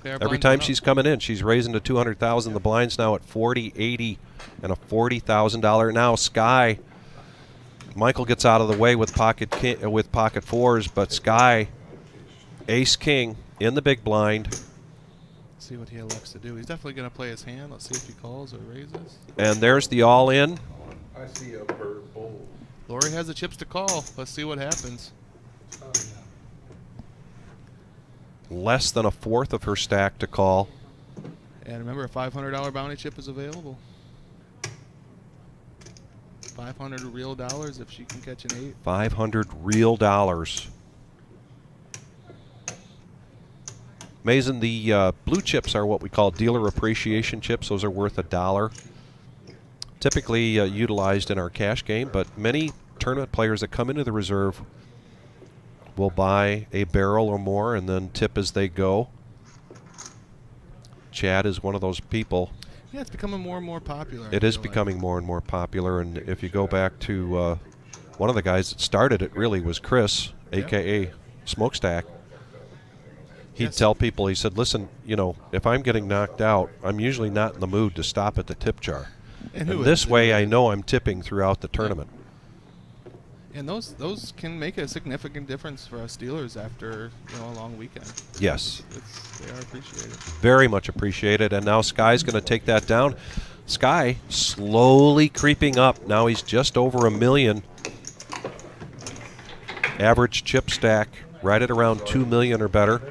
Every time she's coming in, she's raising to 200,000. The blind's now at 40, 80, and a $40,000. Now Sky. Michael gets out of the way with pocket fours, but Sky, ace king in the big blind. Let's see what he elects to do. He's definitely going to play his hand. Let's see if he calls or raises. And there's the all in. I see a purple. Lori has the chips to call. Let's see what happens. Less than a fourth of her stack to call. And remember, a $500 bounty chip is available. 500 real dollars if she can catch an 8. 500 real dollars. Amazing. The blue chips are what we call dealer appreciation chips. Those are worth $1. Typically utilized in our cash game, but many tournament players that come into the reserve will buy a barrel or more and then tip as they go. Chad is one of those people. Yeah, it's becoming more and more popular. It is becoming more and more popular, and if you go back to one of the guys that started it really was Chris, a.k.a. Smokestack. He'd tell people, he said, listen, you know, if I'm getting knocked out, I'm usually not in the mood to stop at the tip jar. And this way I know I'm tipping throughout the tournament. And those can make a significant difference for us dealers after a long weekend. Yes. They are appreciated. Very much appreciated. And now Sky's going to take that down. Sky slowly creeping up. Now he's just over $1 million. Average chip stack right at around $2 million or better.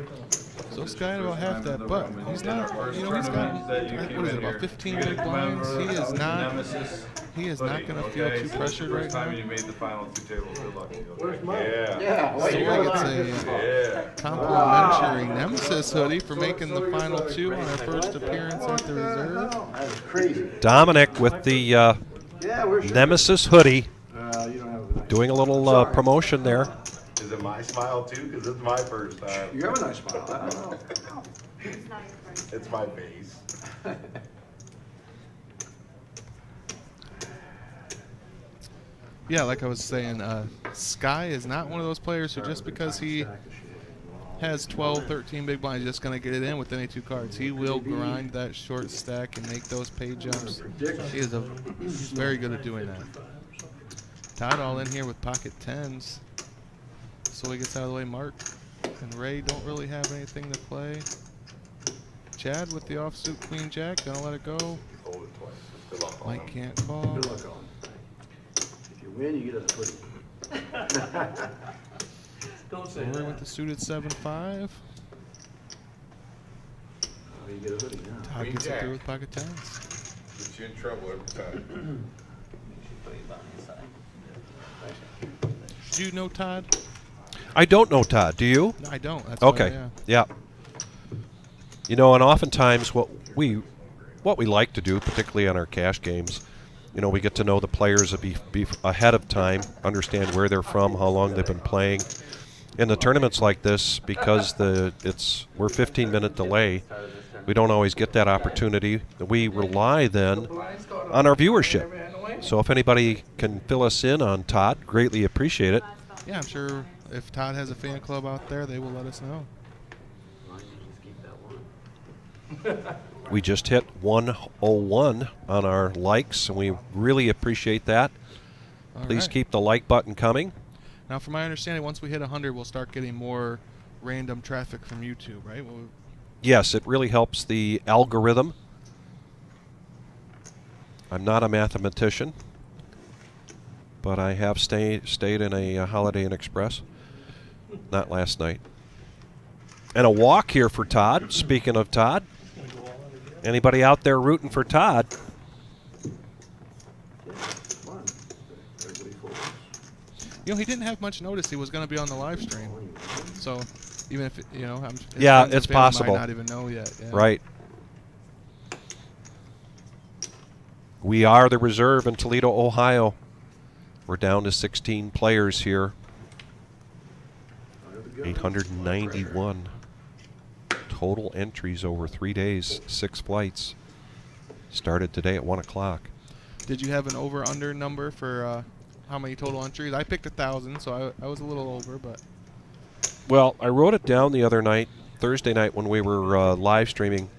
So Sky at about half that, but he's not. He's got what is it, about 15 big blinds. He is not going to feel too pressured right now. You made the final 2 tables. Good luck. Where's mine? Yeah. Soy gets a complimentary Nemesis hoodie for making the final 2 on our first appearance at the reserve. That was crazy. Dominic with the Nemesis hoodie. Doing a little promotion there. Is it my smile too? Because it's my first time. You have a nice smile. I don't know. It's my face. Yeah, like I was saying, Sky is not one of those players who just because he has 12, 13 big blinds, just going to get it in with any 2 cards. He will grind that short stack and make those pay jumps. He's very good at doing that. Todd all in here with pocket 10s. So he gets out of the way. Mark and Ray don't really have anything to play. Chad with the offsuit queen jack, gonna let it go. Mike can't call. Good luck on. If you win, you get a hoodie. Don't say Rory that. with the suited 7-5. You get a hoodie now. Todd gets it through with pocket 10s. Gets you in trouble every time. Do you know Todd? I don't know Todd. Do you? No, I don't. That's okay. Why, yeah. You know, and oftentimes what we like to do, particularly on our cash games, you know, we get to know the players ahead of time, understand where they're from, how long they've been playing. In the tournaments like this, because we're 15-minute delay, we don't always get that opportunity. We rely then on our viewership. So if anybody can fill us in on Todd, greatly appreciate it. Yeah, I'm sure if Todd has a fan club out there, they will let us know. We just hit 101 on our likes, and we really appreciate that. Please keep the like button coming. Now, from my understanding, once we hit 100, we'll start getting more random traffic from YouTube, right? Yes, it really helps the algorithm. I'm not a mathematician, but I have stayed in a Holiday Inn Express. Not last night. And a walk here for Todd. Speaking of Todd, anybody out there rooting for Todd? You know, he didn't have much notice he was going to be on the live stream. So, even if, yeah, it's possible. Might not even know yet. Yeah. Right. We are the reserve in Toledo, Ohio. We're down to 16 players here. 891 total entries over 3 days, 6 flights. Started today at 1 o'clock. Did you have an over-under number for how many total entries? I picked 1,000, so I was a little over, but... Well, I wrote it down the other night, Thursday night when we were live streaming.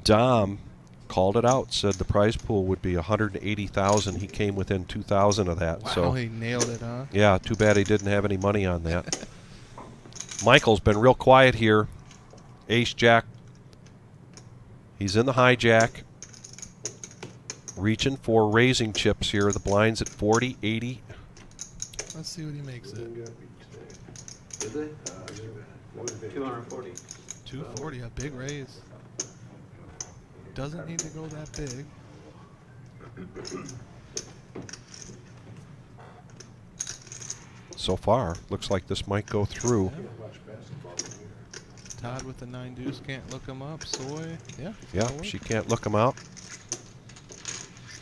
Dom called it out, said the prize pool would be 180,000. He came within 2,000 of that. Wow, so he nailed it, huh? Yeah, too bad he didn't have any money on that. Michael's been real quiet here. Ace Jack. He's in the hijack. Reaching for raising chips here. The blind's at 40, 80. Let's see what he makes it. Did they? 240. 240, a big raise. Doesn't need to go that big. So far, looks like this might go through. Todd with the 9 deuce, can't look him up. Soy, yeah. Yeah, she can't look him out.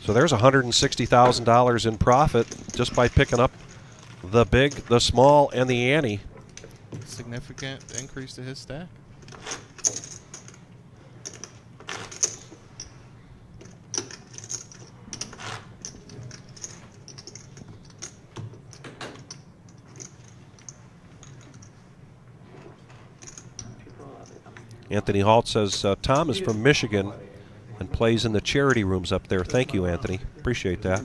So there's $160,000 in profit just by picking up the big, the small, and the ante. Significant increase to his stack. Anthony Halt says Tom is from Michigan and plays in the charity rooms up there. Thank you, Anthony. Appreciate that.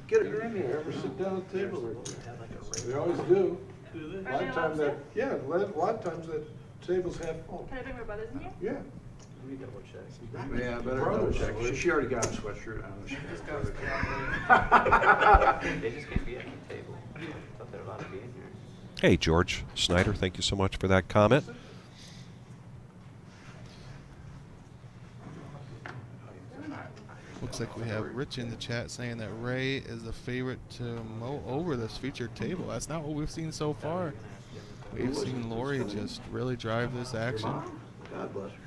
Get a granny. Ever sit down at the table? They always do. A lot of times that, yeah, a lot of times that table's half full. Can I bring my brothers in here? Yeah. Let me double check. Yeah, I better double check. She already got a sweatshirt on. They just can't be at the table. I thought they were allowed to be in here. Hey, George Snyder, thank you so much for that comment. Looks like we have Rich in the chat saying that Ray is the favorite to mow over this featured table. That's not what we've seen so far. We've seen Lori just really drive this action. God bless her.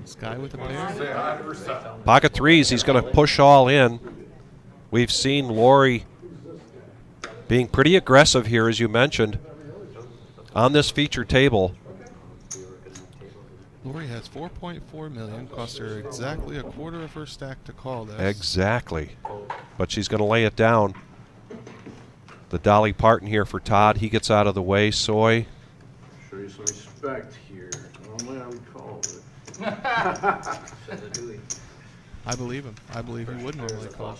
Sky with a pair. Pocket threes, he's going to push all in. We've seen Lori being pretty aggressive here, as you mentioned, on this featured table. Lori has 4.4 million, cost her exactly a quarter of her stack to call this. Exactly. But she's going to lay it down. The Dolly Parton here for Todd. He gets out of the way. Soy. Show you some respect here. Normally I would call, but. I believe him. I believe he would normally call.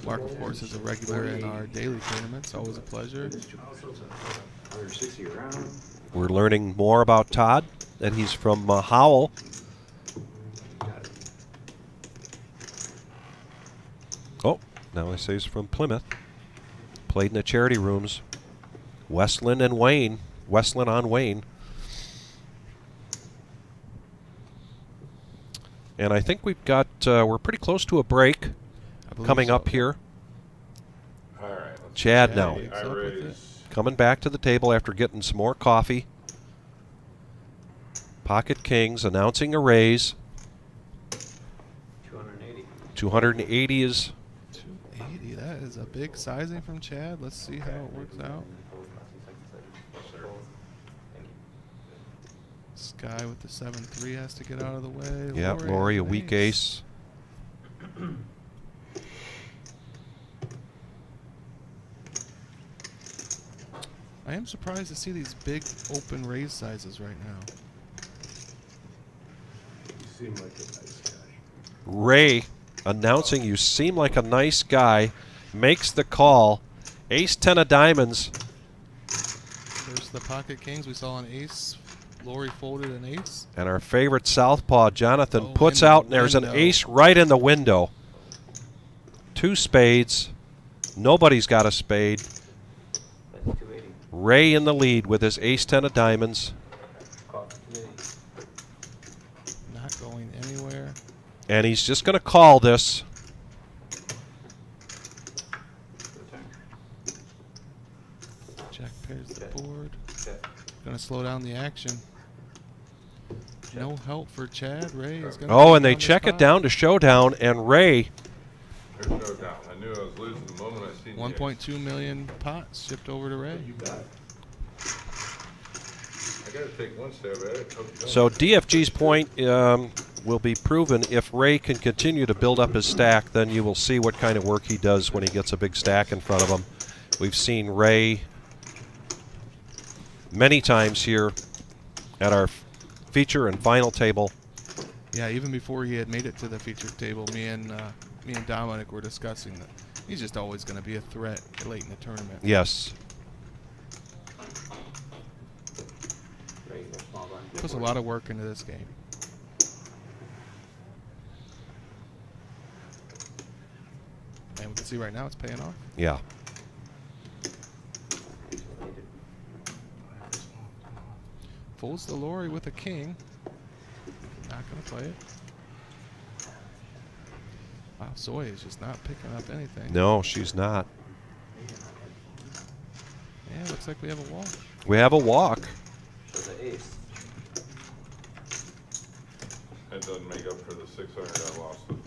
Mark, of course, is a regular in our daily tournaments. Always a pleasure. We're learning more about Todd, and he's from Howell. Oh, now I say he's from Plymouth. Played in the charity rooms. Westland and Wayne. Westland on Wayne. And I think we've got, we're pretty close to a break coming up here. All right. Chad now. I raise. Coming back to the table after getting some more coffee. Pocket Kings announcing a raise. 280. 280 is... 280, that is a big sizing from Chad. Let's see how it works out. Sky with the 7-3 has to get out of the way. Yeah, Lori, a weak ace. I am surprised to see these big open raise sizes right now. You seem like a nice guy. Ray announcing you seem like a nice guy. Makes the call. Ace-10 of diamonds. There's the Pocket Kings. We saw an ace. Lori folded an ace. And our favorite southpaw, Jonathan, puts out, and there's an ace right in the window. 2 spades. Nobody's got a spade. Ray in the lead with his ace-10 of diamonds. Not going anywhere. And he's just going to call this. Jack pairs the board. Going to slow down the action. No help for Chad. Ray is going to. Oh, and they check it down to showdown, and Ray. There's no doubt. I knew I was losing the moment I seen 1.2 million pots shipped over to Ray. You got it. I got to take one stab at it. So DFG's point will be proven if Ray can continue to build up his stack. Then you will see what kind of work he does when he gets a big stack in front of him. We've seen Ray many times here at our feature and final table. Yeah, even before he had made it to the featured table, me and Dominic were discussing that he's just always going to be a threat late in the tournament. Yes. Puts a lot of work into this game. And we can see right now it's paying off. Yeah. Folds the Lori with a king. Not going to play it. Wow, Soy is just not picking up anything. No, she's not. Yeah, looks like we have a walk. We have a walk. So the ace. That doesn't make up for the 600 I lost to the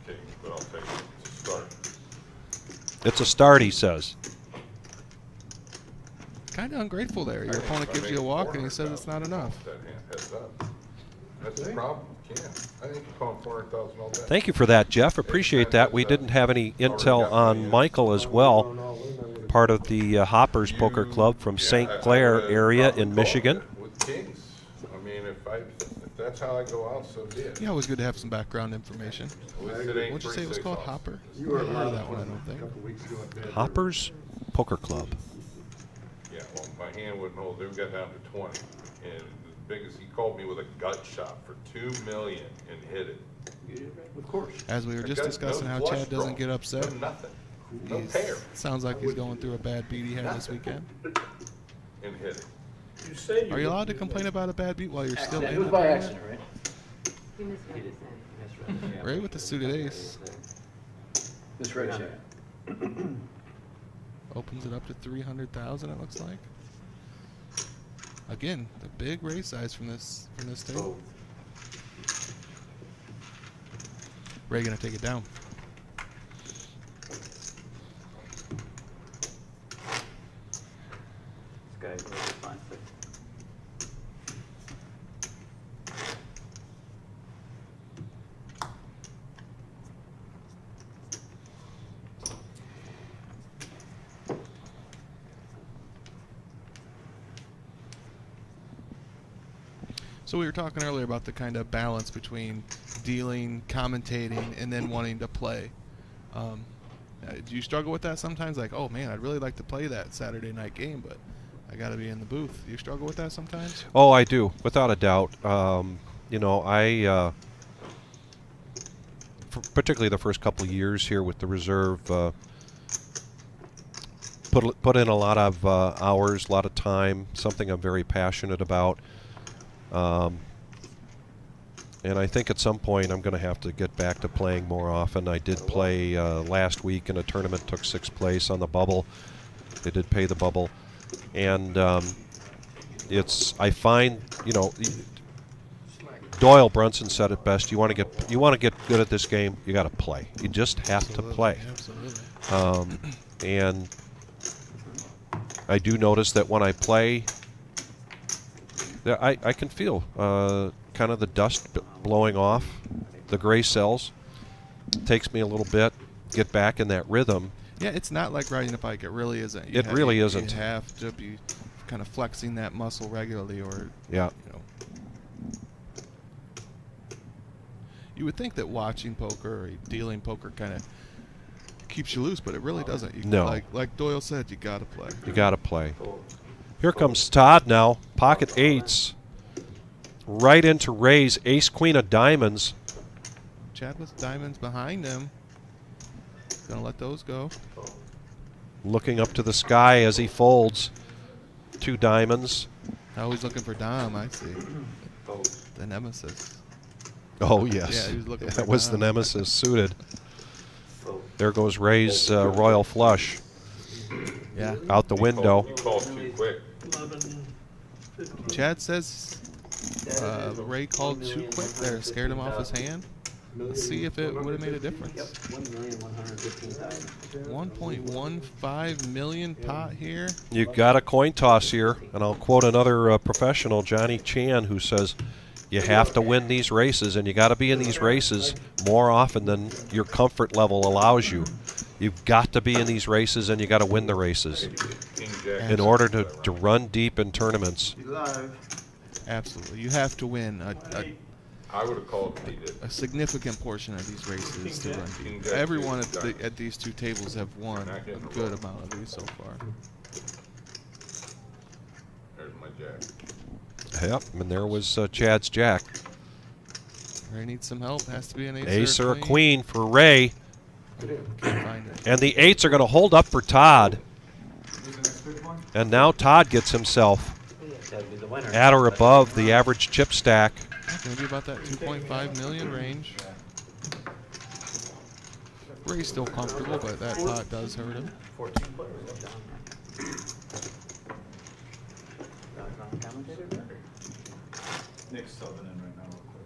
Kings, but I'll take it. It's a start. It's a start, he says. Kind of ungrateful there. Your opponent gives you a walk and he says it's not enough. That hand heads up. That's the problem. You can't. I think you call him 400,000 all day. Thank you for that, Jeff. Appreciate that. We didn't have any intel on Michael as well. Part of the Hoppers Poker Club from St. Clair area in Michigan. With Kings. I mean, if that's how I go out, so be it. Yeah, always good to have some background information. What'd you say it was called? Hopper? You were I heard of that one, I don't think. a couple weeks ago at Bad Hoppers Poker Club. Yeah, well, my hand wouldn't hold. They got down to 20. And as big as he called me with a gut shot for $2 million and hit it. Of course. As we were just discussing how flush Chad doesn't draw. get upset. No nothing. No He's- pair. Sounds like he's going through a bad beat he had this weekend. And hit it. You say Are you allowed to complain about a bad beat while you're still in It was the by tournament? accident, right? He misread it. Ray with the suited ace. Misread it. Opens it up to 300,000. It looks like. Again, the big raise size from this table. Ray gonna take it down. This guy's really fine. So we were talking earlier about the kind of balance between dealing, commentating, and then wanting to play. Do you struggle with that sometimes? Like, oh man, I'd really like to play that Saturday night game, but I got to be in the booth. Do you struggle with that sometimes? Oh, I do, without a doubt. You know, particularly the first couple of years here with the reserve, put in a lot of hours, a lot of time, something I'm very passionate about. And I think at some point I'm going to have to get back to playing more often. I did play last week in a tournament, took 6th place on the bubble. They did pay the bubble. And I find, you know, Doyle Brunson said it best. You want to get good at this game, you got to play. You just have to play. Absolutely. And I do notice that when I play, I can feel kind of the dust blowing off the gray cells. It takes me a little bit to get back in that rhythm. Yeah, it's not like riding a bike. It really isn't. It really isn't. You have to be kind of flexing that muscle regularly, or yeah. You know, you would think that watching poker or dealing poker kind of keeps you loose, but it really doesn't. You, No. Like Doyle said, you got to play. You got to play. Here comes Todd now. Pocket 8s. Right into raise. Ace, queen of diamonds. Chad with diamonds behind him. Gonna let those go. Looking up to the sky as he folds. 2 diamonds. Now he's looking for Dom, I see. The nemesis. Oh, yes. Yeah, he was looking for that was Dom. the nemesis suited. There goes Ray's royal flush. Yeah. Out the window. You called too quick. Chad says Ray called too quick there, scared him off his hand. Let's see if it would have made a difference. 1.15 million pot here. You got a coin toss here, and I'll quote another professional, Johnny Chan, who says, you have to win these races, and you got to be in these races more often than your comfort level allows you. You've got to be in these races, and you got to win the races in order to run deep in tournaments. Absolutely, you have to win I would have called if he did. a significant portion of these races to run deep. Everyone at these two tables have won a good amount of these so far. There's my jack. Yep, and there was Chad's jack. Ray needs some help. Has to be an ace, Ace or a queen for Ray. Can't find it. And the 8s are going to hold up for Todd. And now Todd gets himself at or above the average chip stack. Going to be about that 2.5 million range. Ray's still comfortable, but that pot does hurt him. 14 players down there. Nick's subbing in right now real quick.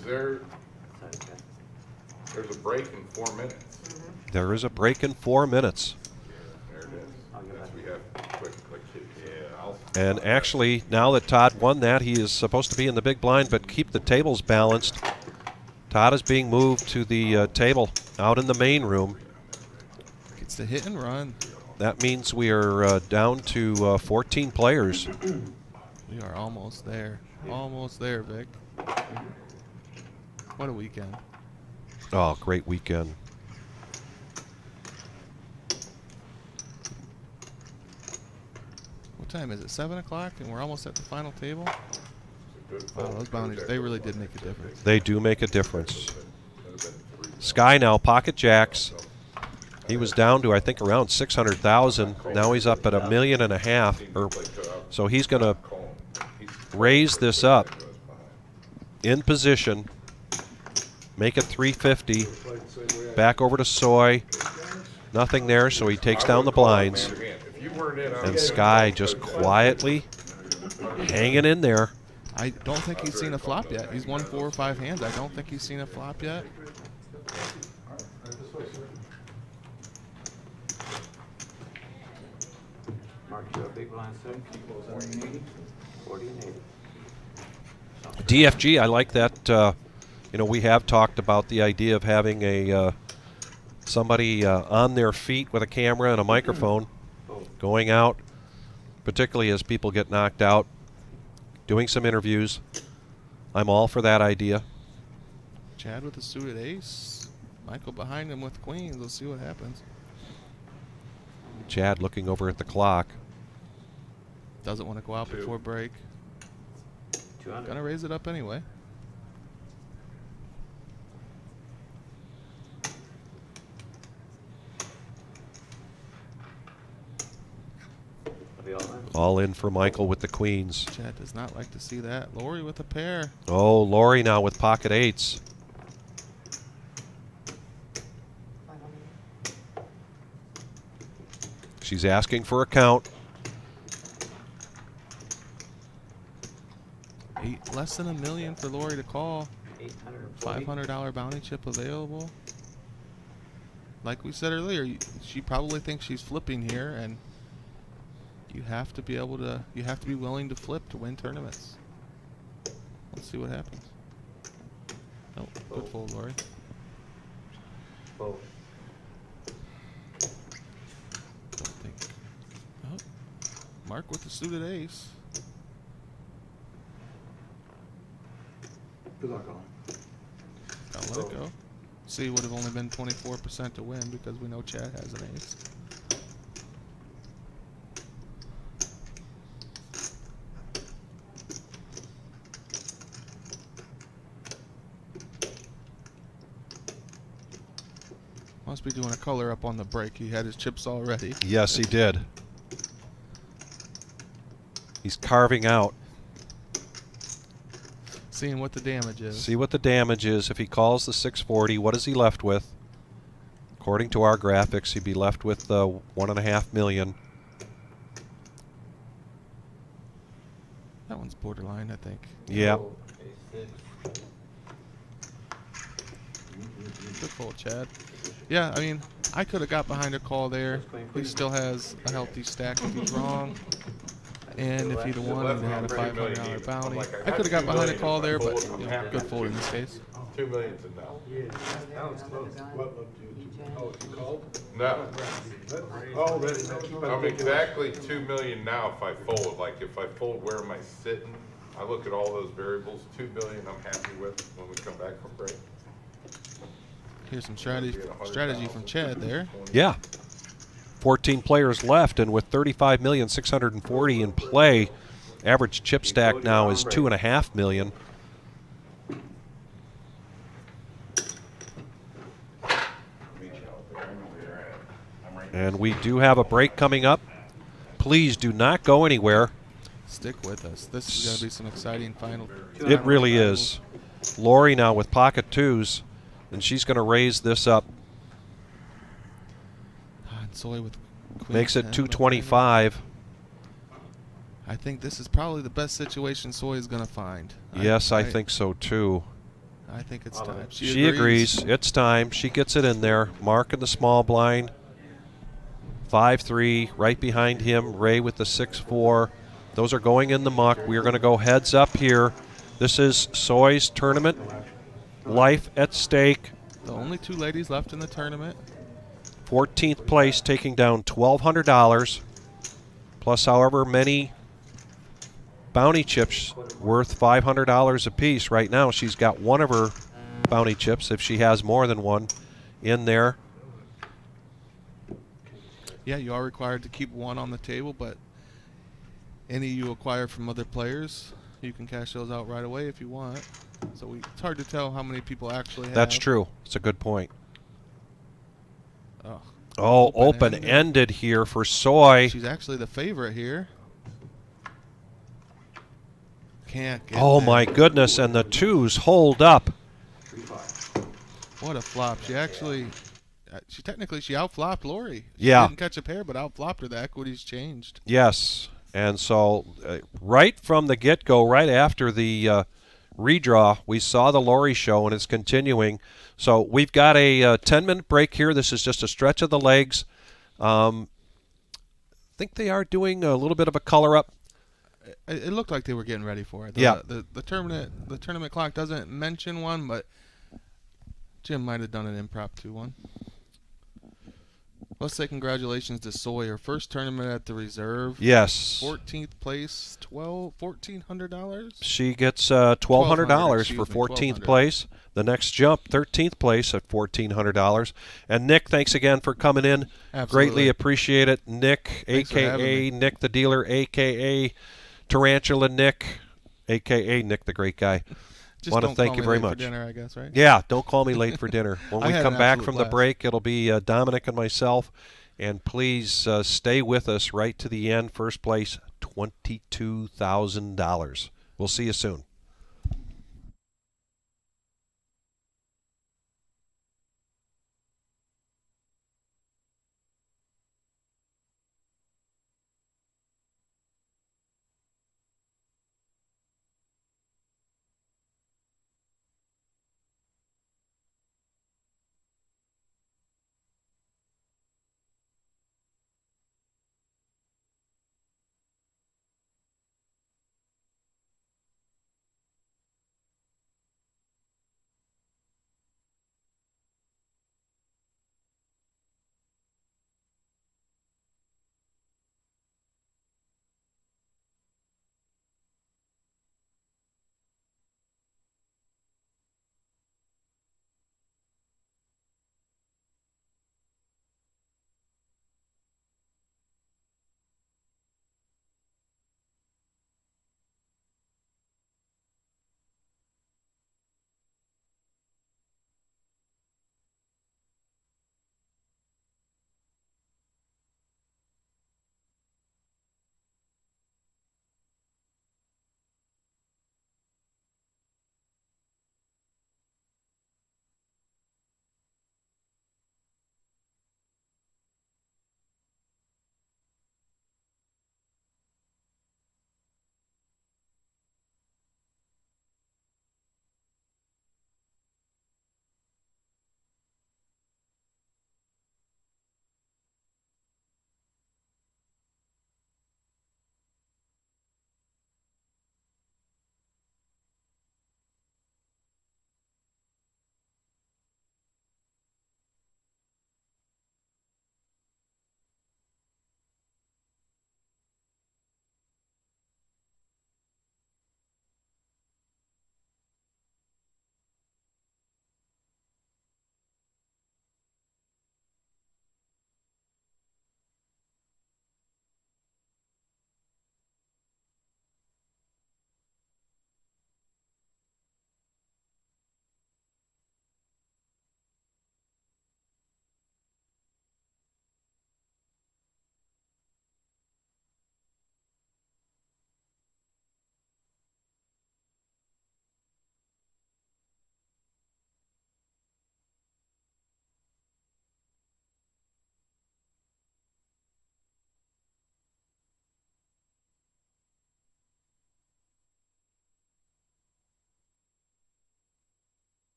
Is there, there's a break in 4 minutes. There is a break in 4 minutes. There it is. Yes, we have quick. And actually, now that Todd won that, he is supposed to be in the big blind, but keep the tables balanced. Todd is being moved to the table out in the main room. Gets the hit and run. That means we are down to 14 players. We are almost there. Almost there, Vic. What a weekend. Oh, great weekend. What time is it? 7 o'clock, and we're almost at the final table? Wow, those bounties, they really did make a difference. They do make a difference. Sky now, pocket jacks. He was down to, I think, around 600,000. Now he's up at $1.5 million. So he's going to raise this up in position, make it 350. Back over to Soy. Nothing there, so he takes down the blinds. And Sky just quietly hanging in there. I don't think he's seen a flop yet. He's won 4 or 5 hands. I don't think he's seen a flop yet. Mark, you a big blind 7, 40 and 80. 40 and 80. DFG, I like that. You know, we have talked about the idea of having a somebody on their feet with a camera and a microphone going out, particularly as people get knocked out, doing some interviews. I'm all for that idea. Chad with the suited ace. Michael behind him with queens. Let's see what happens. Chad looking over at the clock. Doesn't want to go out before break. Gonna raise it up anyway. All in for Michael with the queens. Chad does not like to see that. Lori with a pair. Oh, Lori now with pocket eights. She's asking for a count. Less than $1 million for Lori to call. $500 bounty chip available. Like we said earlier, she probably thinks she's flipping here, and you have to be able to. You have to be willing to flip to win tournaments. Let's see what happens. Oh, good fold, Lori. Fold. Don't think. Oh, Mark with the suited ace. Good luck on. Gotta let it go. C would have only been 24% to win because we know Chad has an ace. Must be doing a color up on the break. He had his chips already. Yes, he did. He's carving out. Seeing what the damage is. See what the damage is. If he calls the 640, what is he left with? According to our graphics, he'd be left with $1.5 million. That one's borderline, I think. Yeah. Good fold, Chad. Yeah, I mean, I could have got behind a call there. He still has a healthy stack if he's wrong. And if he'd have won, he'd have had a $500 bounty. I could have got behind a call there, but you know, good fold in this case. $2 million's enough. Yeah, that was close. What oh, you called? No. Oh, really? I'm exactly $2 million now if I fold. Like if I fold, where am I sitting? I look at all those variables. $2 million I'm happy with when we come back from break. Here's some strategy from Chad there. Yeah. 14 players left, and with 35,640,000 in play, average chip stack now is $2.5 million. And we do have a break coming up. Please do not go anywhere. Stick with us. This is going to be some exciting final. It really is. Lori now with pocket twos, and she's going to raise this up. Soy with makes it 225. I think this is probably the best situation Soy is going to find. Yes, I think so too. I think it's time. She agrees. It's time. She gets it in there. Mark in the small blind. 5-3, right behind him. Ray with the 6-4. Those are going in the muck. We are going to go heads up here. This is Soy's tournament. Life at stake. The only 2 ladies left in the tournament. 14th place, taking down $1,200, plus however many bounty chips worth $500 apiece. Right now, she's got one of her bounty chips, if she has more than one, in there. Yeah, you are required to keep one on the table, but any you acquire from other players, you can cash those out right away if you want. So it's hard to tell how many people actually have. That's true. It's a good point. Oh, open-ended here for Soy. She's actually the favorite here. Can't get Oh, there. my goodness, and the 2s hold up. What a flop. She actually, she outflopped Lori. She Yeah. didn't catch a pair, but outflopped her. The equities changed. Yes, and so right from the get-go, right after the redraw, we saw the Lori show, and it's continuing. So we've got a 10-minute break here. This is just a stretch of the legs. I think they are doing a little bit of a color up. It looked like they were getting ready for it. Yeah. The tournament clock doesn't mention one, but Jim might have done an impromptu one. Let's say congratulations to Sawyer. First tournament at the reserve. Yes. 14th place, $1,400. She gets $1,200 for 14th place. The next jump, 13th place at $1,400. And Nick, thanks again for coming in. Absolutely. Greatly appreciate it. Nick, Thanks for having a.k.a. me. Nick the dealer, a.k.a. Tarantula Nick, a.k.a. Nick the great guy. Just Want to don't thank call you me very late for much. dinner, I guess, right? Yeah, don't call me late for dinner. When I we had come an back absolute from the blast. break, it'll be Dominic and myself. And please stay with us right to the end. First place, $22,000. We'll see you soon.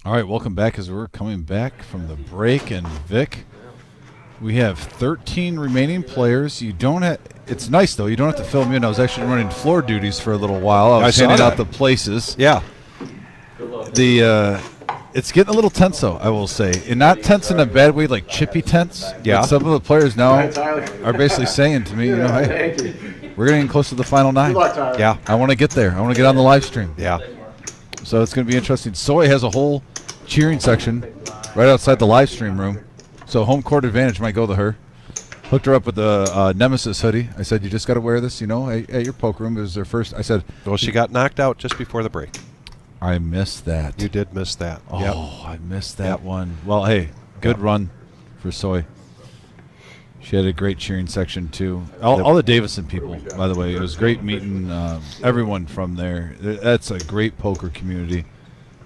All right, welcome back as we're coming back from the break. And Vic, we have 13 remaining players. You don't have. It's nice though. You don't have to fill me in. I was actually running floor duties for a little while. I was handing out the places. Yeah. It's getting a little tense though, I will say, and not tense in a bad way, like chippy tense. Yeah. But some of the players now are basically saying to me, hey, we're getting close to the final 9. Yeah. I want to get there. I want to get on the live stream. Yeah. So it's going to be interesting. Soy has a whole cheering section right outside the live stream room. So home court advantage might go to her. Hooked her up with the Nemesis hoodie. I said, you just got to wear this, at your poker room. It was their first. I said. Well, she got knocked out just before the break. I missed that. You did miss that. Oh, yep. I missed that one. Well, hey, good run for Soy. She had a great cheering section, too. All the Davison people, by the way. It was great meeting everyone from there. That's a great poker community.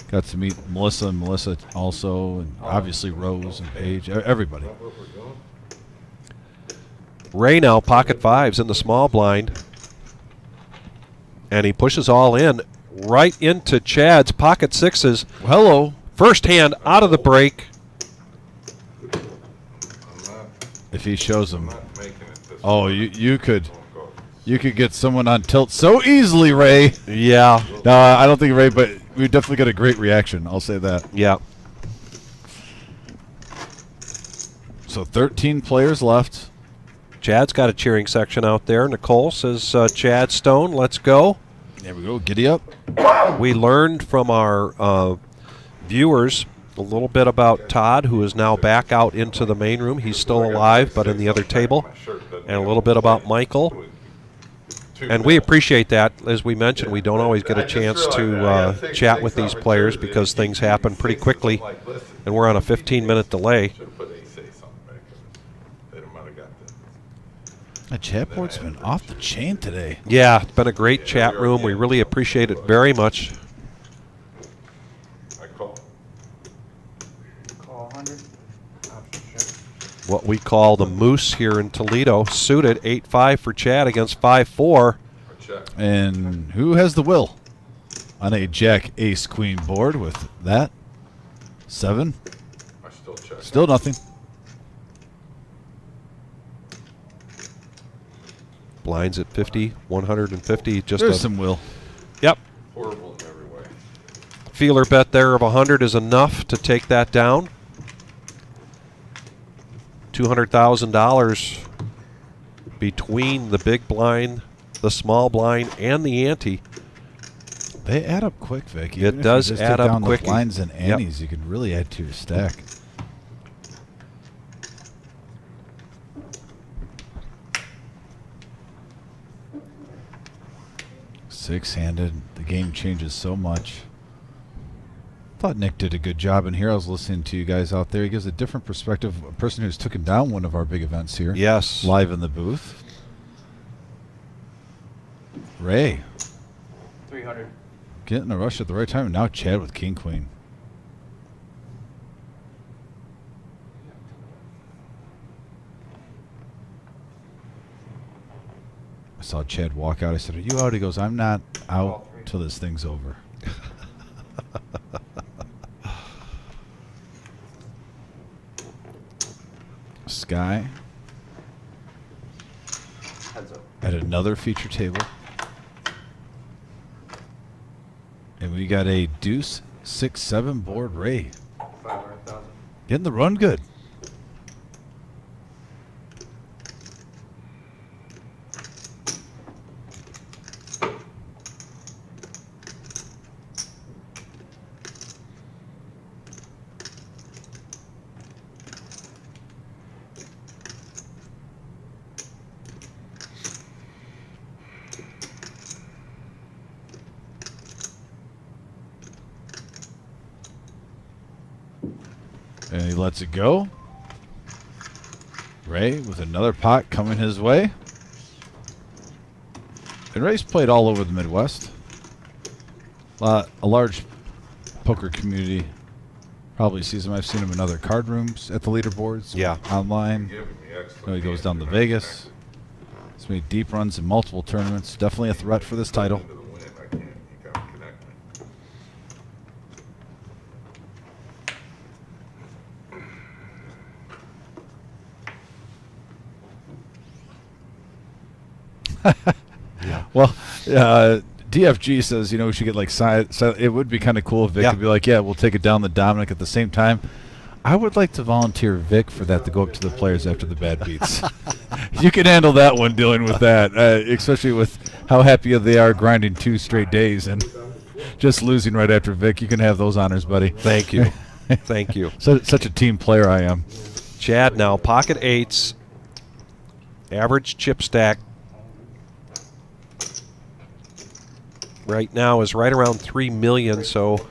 Got to meet Melissa and Melissa also, and obviously Rose and Paige, everybody. Ray now pocket 5s in the small blind. And he pushes all in right into Chad's pocket 6s. Hello. First hand out of the break. If he shows them. Oh, you could get someone on tilt so easily, Ray. Yeah. No, I don't think Ray, but we definitely got a great reaction. I'll say that. Yeah. So 13 players left. Chad's got a cheering section out there. Nicole says, Chad Stone, let's go. There we go. Giddy up. We learned from our viewers a little bit about Todd, who is now back out into the main room. He's still alive, but in the other table. And a little bit about Michael. And we appreciate that. As we mentioned, we don't always get a chance to chat with these players because things happen pretty quickly, and we're on a 15-minute delay. The chat board's been off the chain today. Yeah, it's been a great chat room. We really appreciate it very much. Call 100. What we call the Moose here in Toledo. Suited 8-5 for Chad against 5-4. And who has the will on a Jack Ace Queen board with that? 7. Still nothing. Blinds at 50, 150. Just There's some will. Yep. Horrible in every way. Feeler bet there of 100 is enough to take that down. $200,000 between the big blind, the small blind, and the ante. They add up quick, Vic. It does add up down quick. The blinds and antes, you can really add to your stack. Six-handed. The game changes so much. Thought Nick did a good job in here. I was listening to you guys out there. He gives a different perspective. A person who's taken down one of our big events here. Yes. Live in the booth. Ray. 300. Getting a rush at the right time. And now Chad with King Queen. I saw Chad walk out. I said, "Are you out?" He goes, "I'm not out till this thing's over." Sky Heads up. at another feature table. And we got a deuce 6-7 board Ray. 500,000. Getting the run good. And he lets it go. Ray with another pot coming his way. And Ray's played all over the Midwest. A large poker community probably sees him. I've seen him in other card rooms at the leaderboards. Yeah. Online. He goes down to Vegas. He's made deep runs in multiple tournaments. Definitely a threat for this title. Well, DFG says, we should get like it would be kind of cool if Vic could be like, yeah, we'll take it down the Dominic at the same time. I would like to volunteer Vic for that to go up to the players after the bad beats. You can handle that one, dealing with that, especially with how happy they are grinding 2 straight days and just losing right after Vic. You can have those honors, buddy. Thank you. Thank you. Such a team player I am. Chad now, pocket 8s, average chip stack right now is right around 3 million, so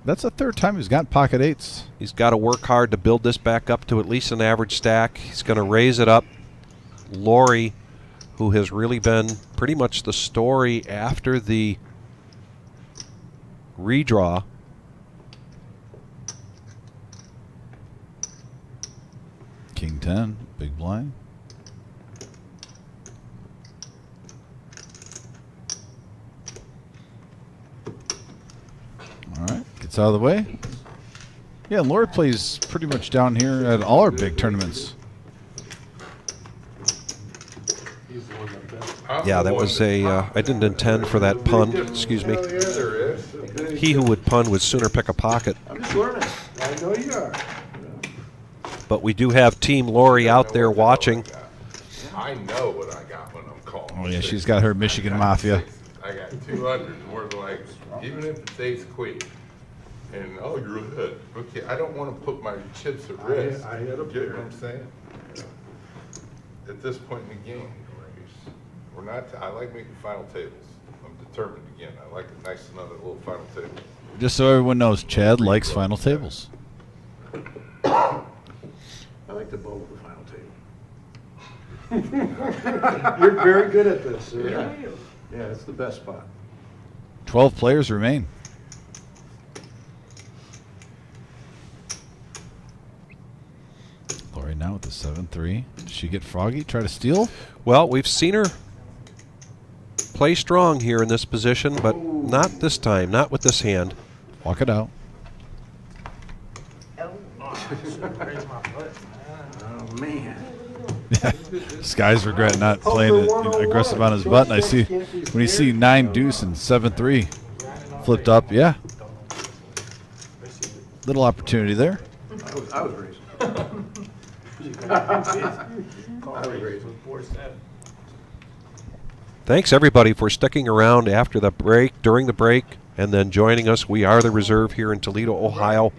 that's the 3rd time he's got pocket 8s. He's got to work hard to build this back up to at least an average stack. He's going to raise it up. Laurie, who has really been pretty much the story after the redraw. King 10, big blind. All right, gets out of the way. Yeah, Laura plays pretty much down here at all our big tournaments. Yeah, that was I didn't intend for that pun, excuse me. He who would pun would sooner pick a pocket. I'm just learning. I know you are. But we do have Team Lori out there watching. I know what I got when I'm calling. Oh, yeah, she's got her Michigan Mafia. I got 200, more than like, even if it's ace queen. And, oh, you're ahead. Okay, I don't want to put my chips at risk. I had a Get what I'm saying? At this point in the game, we're not, I like making final tables. I'm determined again. I like a nice another little final table. Just so everyone knows, Chad likes final tables. I like the bowl with the final table. You're very good at this, sir. Yeah, it's the best spot. 12 players remain. Lori now with the 7-3. Did she get froggy? Try to steal? Well, we've seen her play strong here in this position, but not this time, not with this hand. Walk it out. Oh, man. Sky's regret not playing it aggressive on his button. I see when you see 9 deuce and 7-3 flipped up. Yeah, little opportunity there. I was raising. I was raising. Thanks everybody for sticking around after the break, during the break, and then joining us. We are the Reserve here in Toledo, Ohio.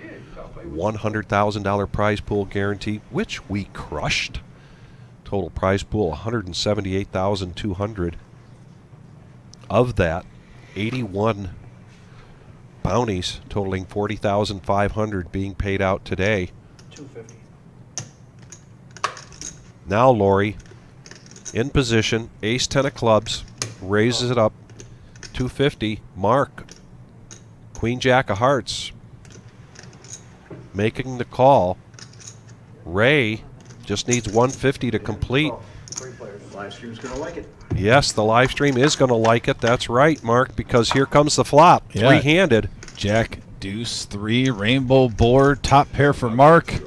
$100,000 prize pool guarantee, which we crushed. Total prize pool $178,200. Of that, 81 bounties totaling $40,500 being paid out today. $250. Now Lori in position, ace 10 of clubs, raises it up, $250. Mark, queen jack of hearts, making the call. Ray just needs $150 to complete. Live stream's gonna like it. Yes, the live stream is going to like it. That's right, Mark, because here comes the flop. Yeah. Three-handed. Jack, deuce, 3, rainbow board, top pair for Mark.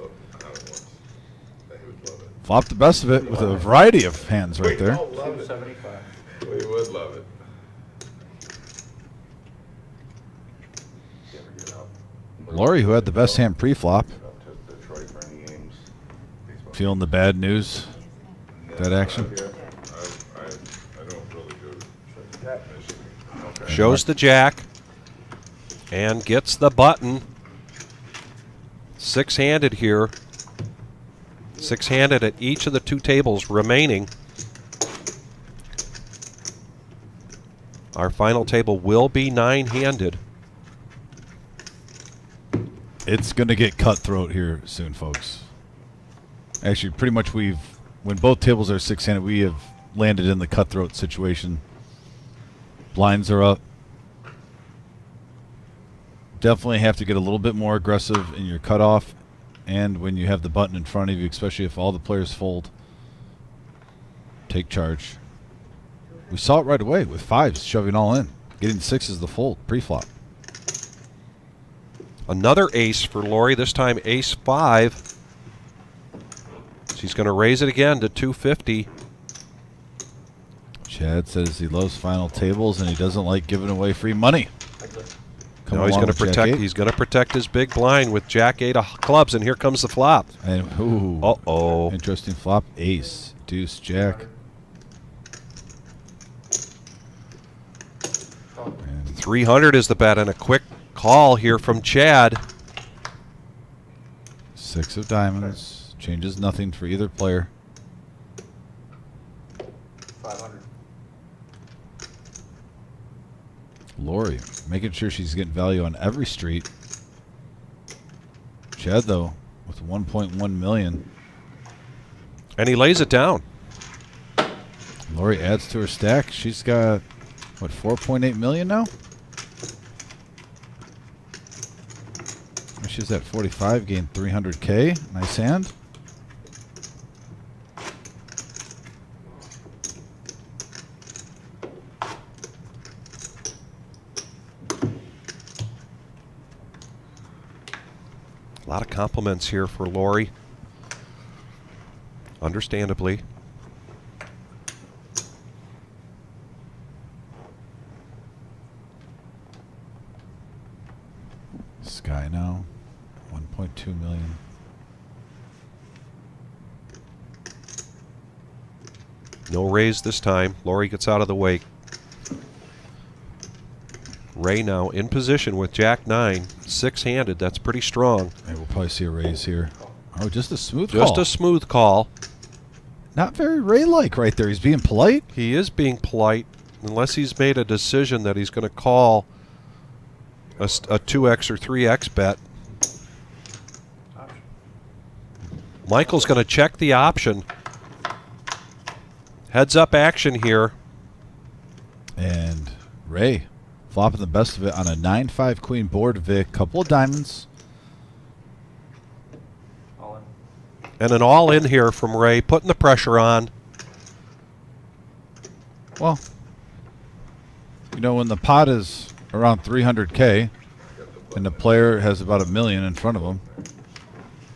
Flop the best of it with a variety of hands right there. $275. We would love it. Lori, who had the best hand pre-flop. Feeling the bad news. That action. Shows the jack and gets the button. Six-handed here. Six-handed at each of the 2 tables remaining. Our final table will be 9-handed. It's going to get cutthroat here soon, folks. Actually, pretty much when both tables are 6-handed, we have landed in the cutthroat situation. Blinds are up. Definitely have to get a little bit more aggressive in your cutoff and when you have the button in front of you, especially if all the players fold. Take charge. We saw it right away with 5s shoving all in. Getting 6s the fold, pre-flop. Another ace for Lori, this time ace 5. She's going to raise it again to $250. Chad says he loves final tables and he doesn't like giving away free money. Come No, he's along going to with Jack protect. eight. He's going to protect his big blind with Jack 8 of clubs, and here comes the flop. And ooh, Uh-oh. interesting flop. Ace, deuce, jack. And 300 is the bet, and a quick call here from Chad. 6 of diamonds. Changes nothing for either player. 500. Lori making sure she's getting value on every street. Chad, though, with 1.1 million. And he lays it down. Lori adds to her stack. She's got, what, 4.8 million now? She's at 45, gained 300K. Nice hand. A lot of compliments here for Lori. Understandably. Sky now, 1.2 million. No raise this time. Lori gets out of the way. Ray now in position with Jack 9, 6-handed. That's pretty strong. And we'll probably see a raise here. Oh, just a smooth Just call. a smooth call. Not very Ray-like right there. He's being polite. He is being polite, unless he's made a decision that he's going to call a 2x or 3x bet. Michael's going to check the option. Heads up action here. And Ray flopping the best of it on a 9-5 queen board, Vic. Couple of diamonds. All in. And an all in here from Ray, putting the pressure on. Well, you know, when the pot is around 300K and the player has about $1 million in front of them,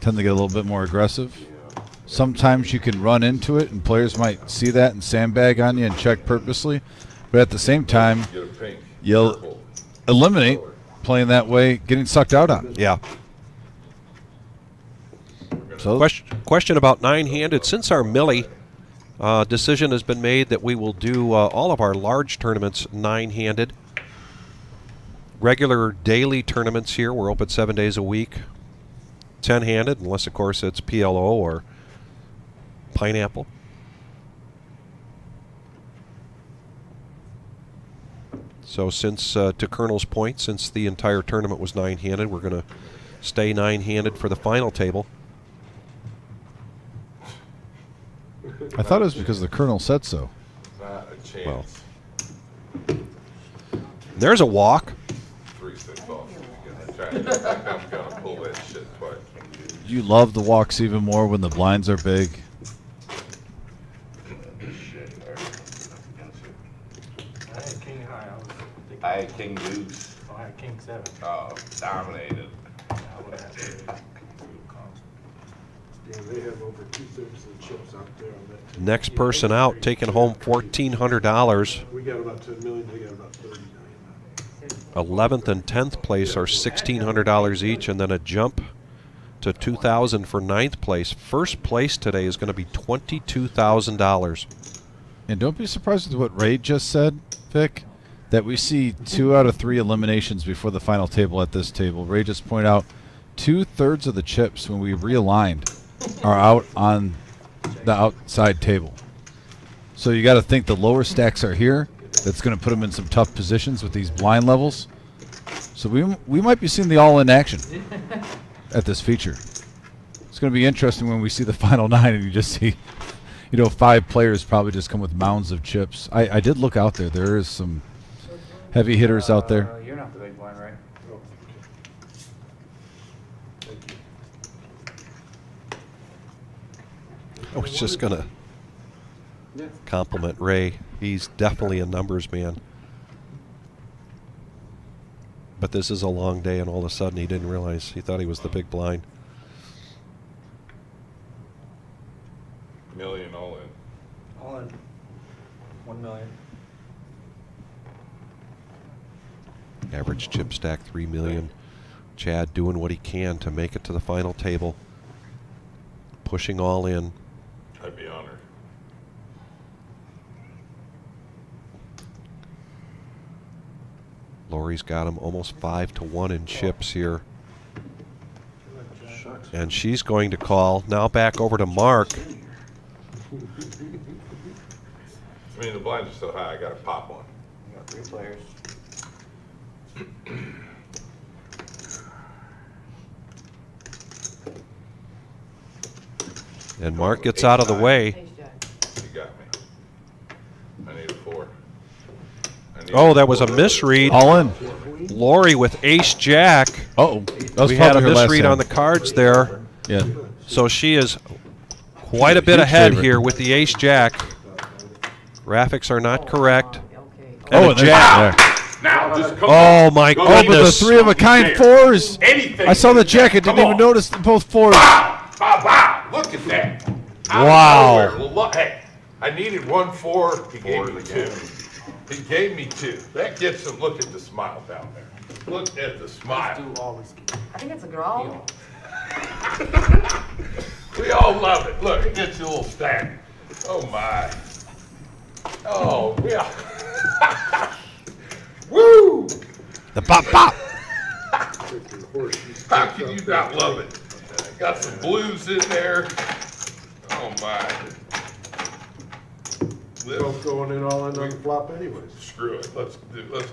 tend to get a little bit more aggressive. Sometimes you can run into it and players might see that and sandbag on you and check purposely. But at the same time, you'll eliminate playing that way, getting sucked out on. Yeah. So Question about 9-handed. Since our Millie decision has been made that we will do all of our large tournaments 9-handed. Regular daily tournaments here, we're open 7 days a week. 10-handed, unless of course it's PLO or Pineapple. So since, to Colonel's point, since the entire tournament was 9-handed, we're going to stay 9-handed for the final table. I thought it was because the Colonel said so. Not a chance. Well, there's a walk. 3-6 off. I'm trying to think I'm gonna pull that shit twice. You love the walks even more when the blinds are big. I had king high. I was thinking, I had king deuce. I had king 7. Oh, dominated. I would have to. Damn, they have over 2/3 of the chips out there on that team. Next person out, taking home $1,400. We got about 10 million, they got about 30 million. 11th and 10th place are $1,600 each, and then a jump to $2,000 for 9th place. First place today is going to be $22,000. And don't be surprised with what Ray just said, Vic, that we see 2 out of 3 eliminations before the final table at this table. Ray just pointed out 2/3 of the chips when we realigned are out on the outside table. So you got to think the lower stacks are here. That's going to put them in some tough positions with these blind levels. So we might be seeing the all-in action at this feature. It's going to be interesting when we see the final 9 and you just see, you know, 5 players probably just come with mounds of chips. I did look out there. There is some heavy hitters out there. You're not the big blind, right? I was just going to compliment Ray. He's definitely a numbers man. But this is a long day, and all of a sudden he didn't realize. He thought he was the big blind. Million all in. All in. 1 million. Average chip stack 3 million. Chad doing what he can to make it to the final table. Pushing all in. I'd be honored. Lori's got him almost 5-1 in chips here. And she's going to call. Now back over to Mark. I mean, the blinds are so high, I gotta pop one. You got 3 players. And Mark gets out of the way. You got me. I need a 4. Oh, that was a misread. All in. Lori with ace jack. Uh-oh. We had a misread on the cards there. Yeah. So she is quite a bit ahead favorite. here with the ace jack. Graphics are not correct. Oh, And a jack. Now, just come Oh on. my Go Oh, but the goodness. 3 of a kind fours. Anything. I saw the jack. I didn't even notice both fours. Bow, bow. Look at that. Out of Wow. nowhere. Hey, I needed 1 4. He gave me 2. He gave me 2. That gets him. Look at the smile down there. Look at the smile. I think it's a girl. We all love it. Look, it gets you a little stack. Oh my. Oh yeah. Woo! The bop bop. How can you not love it? Got some blues in there. Oh my. Both going in all in on the flop anyways. Screw it. Let's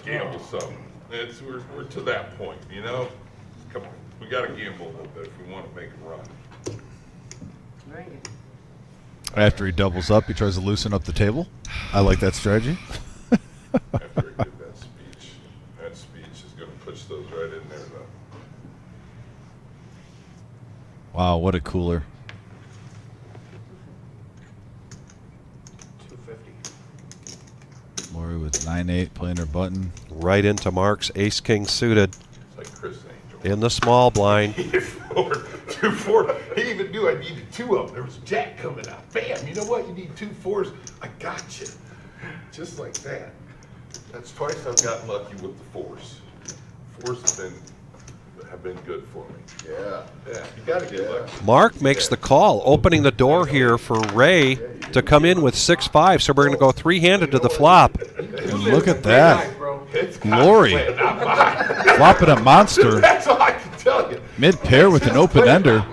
gamble some. We're to that point, you know. Come on, we got to gamble a little bit if we want to make a run. Very good. After he doubles up, he tries to loosen up the table. I like that strategy. After I give that speech is going to push those right in there, though. Wow, what a cooler. 250. Lori with 9-8 playing her button. Right into Mark's ace king suited It's like Chris Angel. in the small blind. He hit 4, 2 4. He even knew I needed 2 of them. There was a jack coming out. Bam! You know what? You need 2 4s. I got you. Just like that. That's twice I've gotten lucky with the 4s. 4s have been good for me. Yeah. Yeah. You got to get lucky. Mark makes the call, opening the door here for Ray to come in with 6-5. So we're going to go 3-handed to the flop. And look at that. It's Lori. not mine. Flopping a monster. That's all I can tell you. Mid-pair with an open ender.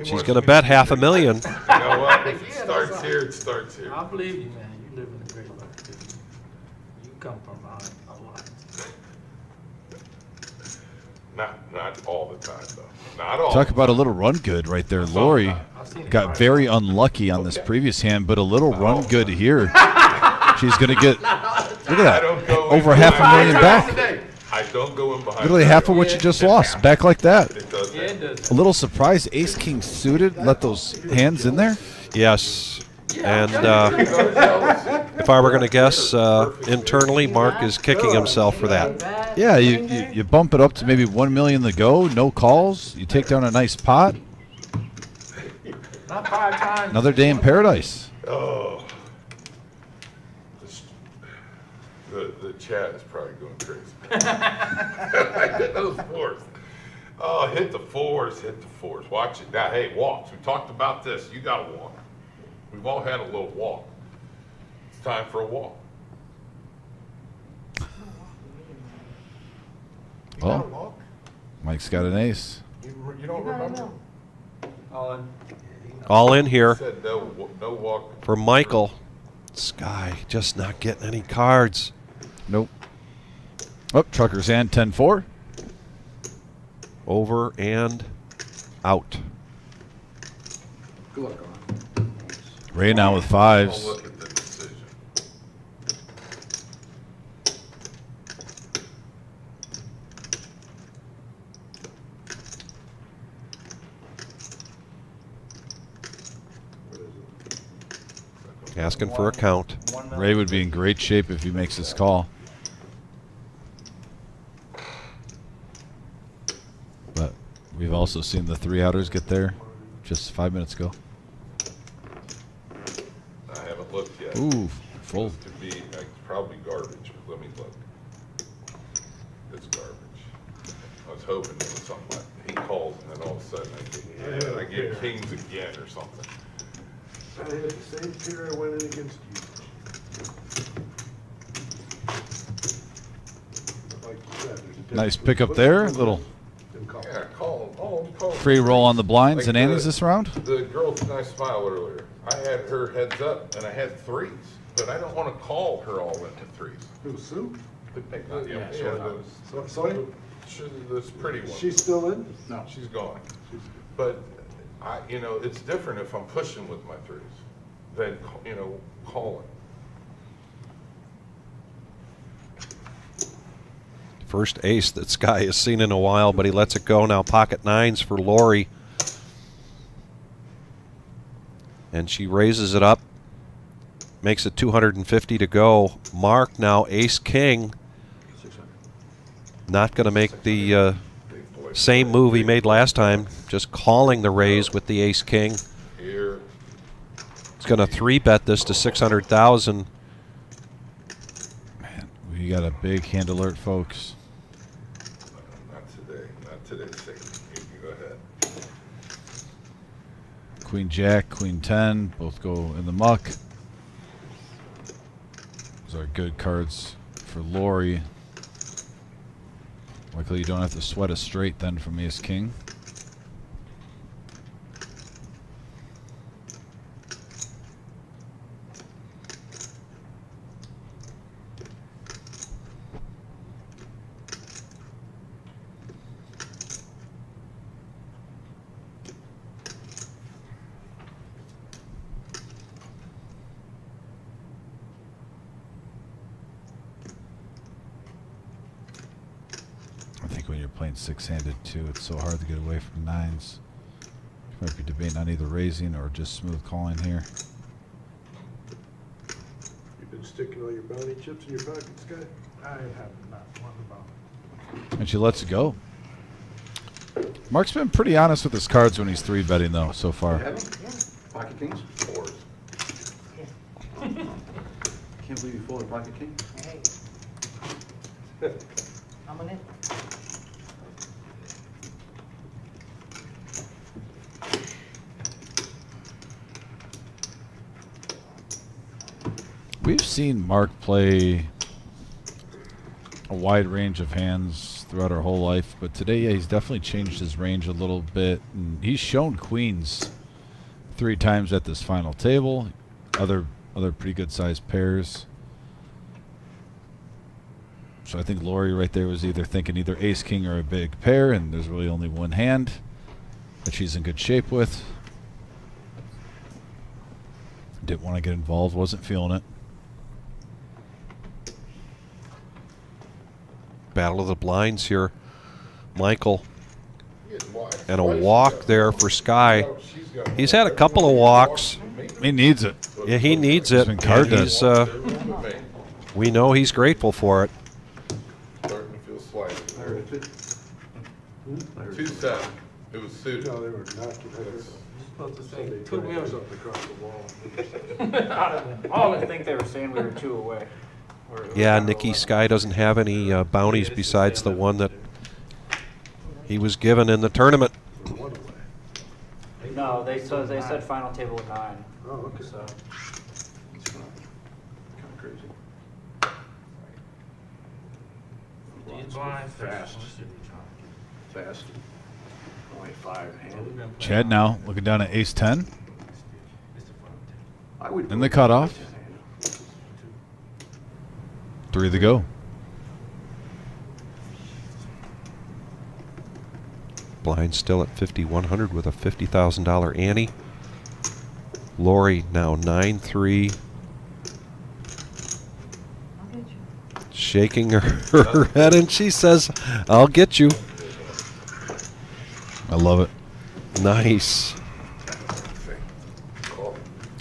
She's going to bet $500,000. You know what? If it starts here, it starts here. I believe you, man. You live in a great life. You come from behind a lot. Not all the time, though. Not all. Talk about a little run good right there. Lori got very unlucky on this previous hand, but a little run good here. She's going to get, look at that, over $500,000 back. I don't go in behind. Literally half of what you just lost. Back like that. It does that. A little surprised ace king suited let those hands in there. Yes. And if I were going to guess, internally, Mark is kicking himself for that. Yeah, you bump it up to maybe 1 million to go, no calls. You take down a nice pot. Not 5 times. Another day in paradise. Oh. The chat is probably going crazy. I hit those 4s. Oh, hit the 4s, hit the 4s. Watch it. Now, hey, walks. We talked about this. You got to walk. We've all had a little walk. It's time for a walk. Well, Mike's got an ace. You don't remember? All in here Said no walk. for Michael. Sky just not getting any cards. Nope. Oh, trucker's hand 10-4. Over and out. Good luck on. Ray now with Don't fives. look at the decision. Asking for a count. Ray would be in great shape if he makes this call. But we've also seen the 3-outers get there just 5 minutes ago. I haven't looked yet. Ooh, full. To be probably garbage. let me look. It's garbage. I was hoping it was something like, he calls and then all of a sudden I get kings again or something. I had the same pair I went in against you. Like you said, there's a difference Nice between pickup putting there. numbers Little Yeah, call free roll on the blinds Like and antes this round. The girl with the nice smile earlier, I had her heads up and I had threes, but I don't want to call her all into threes. Who, Sue? Sorry? This pretty one. She's still in? No. She's gone. But it's different if I'm pushing with my threes than, calling. First ace that Sky has seen in a while, but he lets it go now. Pocket nines for Lori. And she raises it up. Makes it 250 to go. Mark now ace king. Not going to make the same move he made last time. Just calling the raise with the ace king. Here. He's going to 3-bet this to 600,000. Man, we got a big hand alert, folks. Not today, Sadie. You can go ahead. Queen Jack, Queen 10, both go in the muck. Those are good cards for Lori. Luckily you don't have to sweat a straight then from Ace King. I think when you're playing six-handed too, it's so hard to get away from nines. You might be debating on either raising or just smooth calling here. You've been sticking all your bounty chips in your pocket, Sky? I have not one about. And she lets it go. Mark's been pretty honest with his cards when he's 3-betting though so far. Pocket kings? Fours. Can't believe you folded pocket king. Hey. I'm on it. We've seen Mark play a wide range of hands throughout our whole life, but today, yeah, he's definitely changed his range a little bit. And he's shown queens 3 times at this final table. Other pretty good sized pairs. So I think Lori right there was either thinking either ace king or a big pair, and there's really only one hand that she's in good shape with. Didn't want to get involved, wasn't feeling it. Battle of the blinds here. Michael. And a walk there for Sky. He's had a couple of walks. He needs it. Yeah, he needs it. He's been carded. We know he's grateful for it. Starting to feel slighted. 2-7. It was suited. No, they were not. Supposed to say, Somebody two dragged wheels. us up across the wall. I think they were saying we were 2 away. Yeah, Nikki, Sky doesn't have any bounties besides the one that he was given in the tournament. No, they said final table with 9. Oh, okay. So Kind of crazy. Fast. Fast. Only 5 handed. Chad now looking down at ace 10. I would In the cutoff. 3 to go. Blind still at 5,100 with a $50,000 ante. Lori now 9-3. Shaking her head, and she says, I'll get you. I love it. Nice.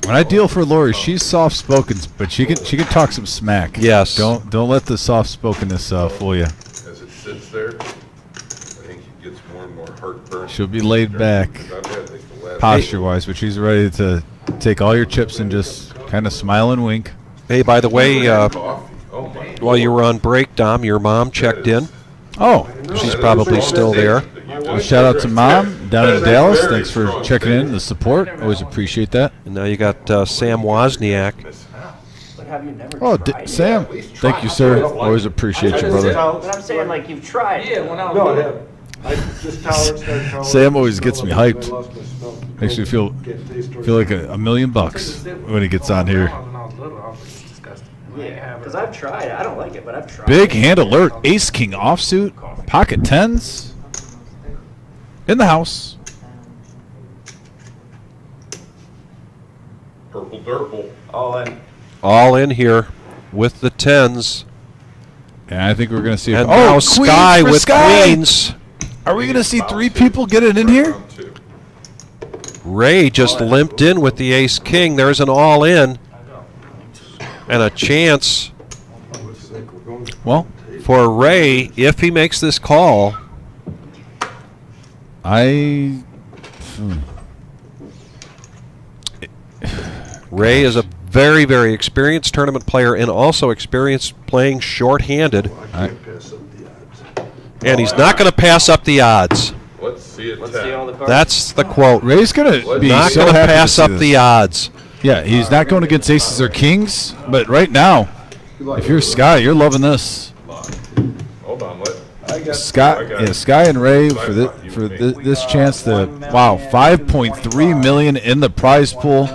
When I deal for Lori, she's soft spoken, but she can talk some smack. Yes. Don't let the soft spokenness fool you. As it sits there, I think he gets more and more heartburn. She'll be laid back, I've had like the last posture wise, but she's ready to take all your chips and just kind of smile and wink. Hey, by the way, coffee. Oh my While you were on break, Dom, your mom checked in. Oh, She's probably still there. Well, shout out to Mom down in Dallas. Thanks for checking in, the support. Always appreciate that. And now you got Sam Wozniak. Oh, Sam, thank you, sir. Always appreciate you, brother. But I'm saying, like, you've tried. Yeah, when I was No, I little. haven't. I just tolerant, started tolerant. Sam always gets me hyped. I lost my smell. Makes me feel like $1 million when he gets on here. When I was little, I was like, it's disgusting. Yeah, because I've tried. I don't like it, but I've tried. Big hand alert, ace king offsuit, pocket tens in the house. Purple Durple. All in. All in here with the tens. And I think we're going to see. And now queens Sky for with Sky. queens. Are we going to see 3 people get it in here? Ray just limped in with the ace king. There's an all in and a chance Well, for Ray if he makes this call. Ray is a very, very experienced tournament player and also experienced playing short-handed. And he's not going to pass up the odds. Let's see it. Let's see all the cards. That's the quote. Ray's going to be Not so going to happy pass see up this. the odds. Yeah, he's not going against aces or kings, but right now, if you're Sky, you're loving this. Hold on, Sky and Ray for this chance to wow, 5.3 million in the prize pool.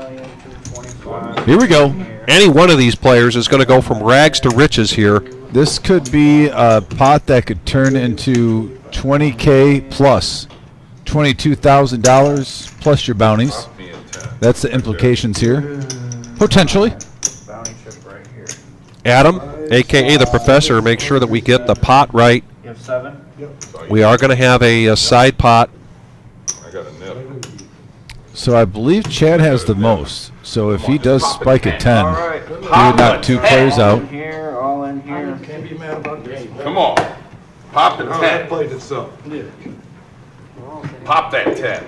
Here we go. Any one of these players is going to go from rags to riches here. This could be a pot that could turn into $20K plus, $22,000 plus your bounties. That's the implications here, potentially. Bounty chip right here. Adam, a.k.a. the professor, make sure that we get the pot right. You have 7? We are going to have a side pot. I got a nip. So I believe Chad has the most. So if he does spike at 10, All right. he would knock 2 players All in out. here, all in here. Can't be mad about this. Come on. Pop the Oh, that 10. played itself. Pop that 10.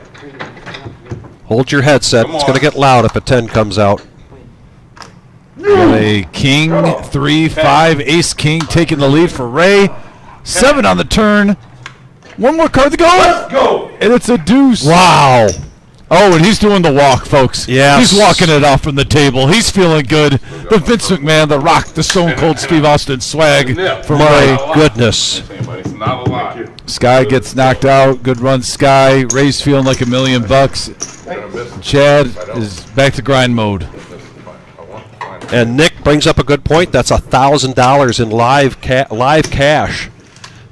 Hold your headset. Come It's going to on. get loud if a 10 comes out. Got a king, 3, 5, ace king taking the lead for Ray. 7 on the turn. One more card to go. Let's go. And it's a deuce. Wow. Oh, and he's doing the walk, folks. Yes. He's walking it off from the table. He's feeling good. The Vince McMahon, the Rock, the Stone Cold Steve Austin swag from Ray. My goodness. It's not a lot. Sky gets knocked out. Good run, Sky. Ray's feeling like $1 million. Chad is back to grind mode. And Nick brings up a good point. That's $1,000 in live cash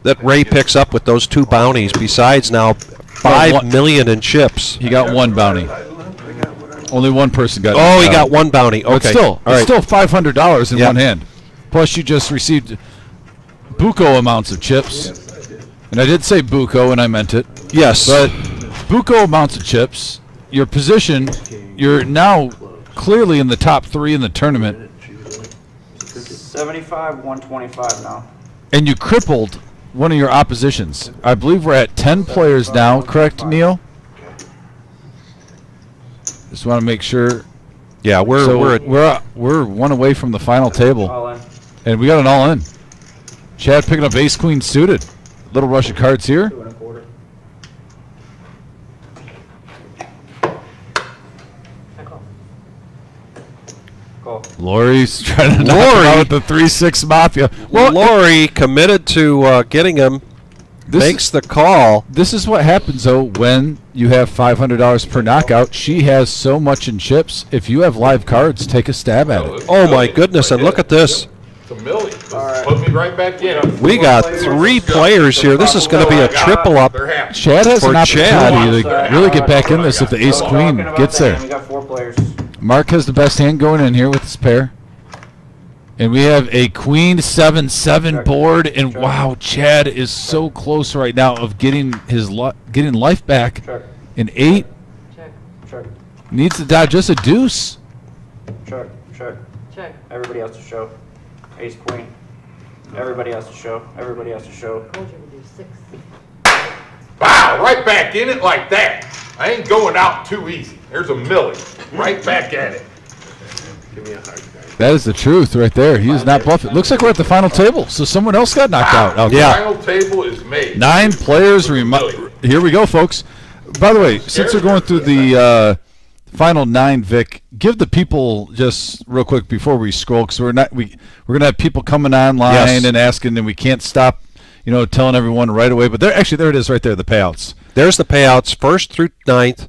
that Ray picks up with those 2 bounties. Besides now $5 million in chips. He got 1 bounty. Only 1 person got. Oh, he knocked got out. 1 bounty. But Okay. still, All right. it's still $500 in Yep. one hand. Plus, you just received buco amounts of chips. And I did say buco, and I meant it. Yes. But buco amounts of chips. Your position, you're now clearly in the top 3 in the tournament, 75, 125 now. and you crippled one of your oppositions. I believe we're at 10 players now, correct, Neil? Just want to make sure. Yeah, we're 1 away from the final table, All in. and we got an all in. Chad picking up ace queen suited. Little rush of cards here. 2 1/4. Call. Lori's trying to knock him out with the 3-6 mafia. Well, Lori committed to getting him. Makes the call. This is what happens, though, when you have $500 per knockout. She has so much in chips. If you have live cards, take a stab at it. Oh, my goodness. And look at this. It's $1 million. Put me right back in. We got 3 players here. This is going to be a triple up. Chad has for an opportunity Chad. to really get back in this if the ace queen gets there. We got 4 players. Mark has the best hand going in here with his pair. And we have a queen 7-7 board, and wow, Chad is so close right now of getting his getting life back. Check. An 8 Check. needs to dodge just a deuce. Check. Everybody has to show. Ace, queen. Everybody has to show. Everybody has to show. Wow, right back in it like that. I ain't going out too easy. There's $1 million. Right back at it. Give me a hug, guys. That is the truth right there. He is not bluffing. Looks like we're at the final table, so someone else got knocked out. The final table is made. 9 players. Here we go, folks. By the way, since we're going through the final 9, Vic, give the people just real quick before we scroll, because we're gonna have people coming online and asking, and we can't stop, telling everyone right away. But there it is right there, the payouts. There's the payouts, 1st through 9th.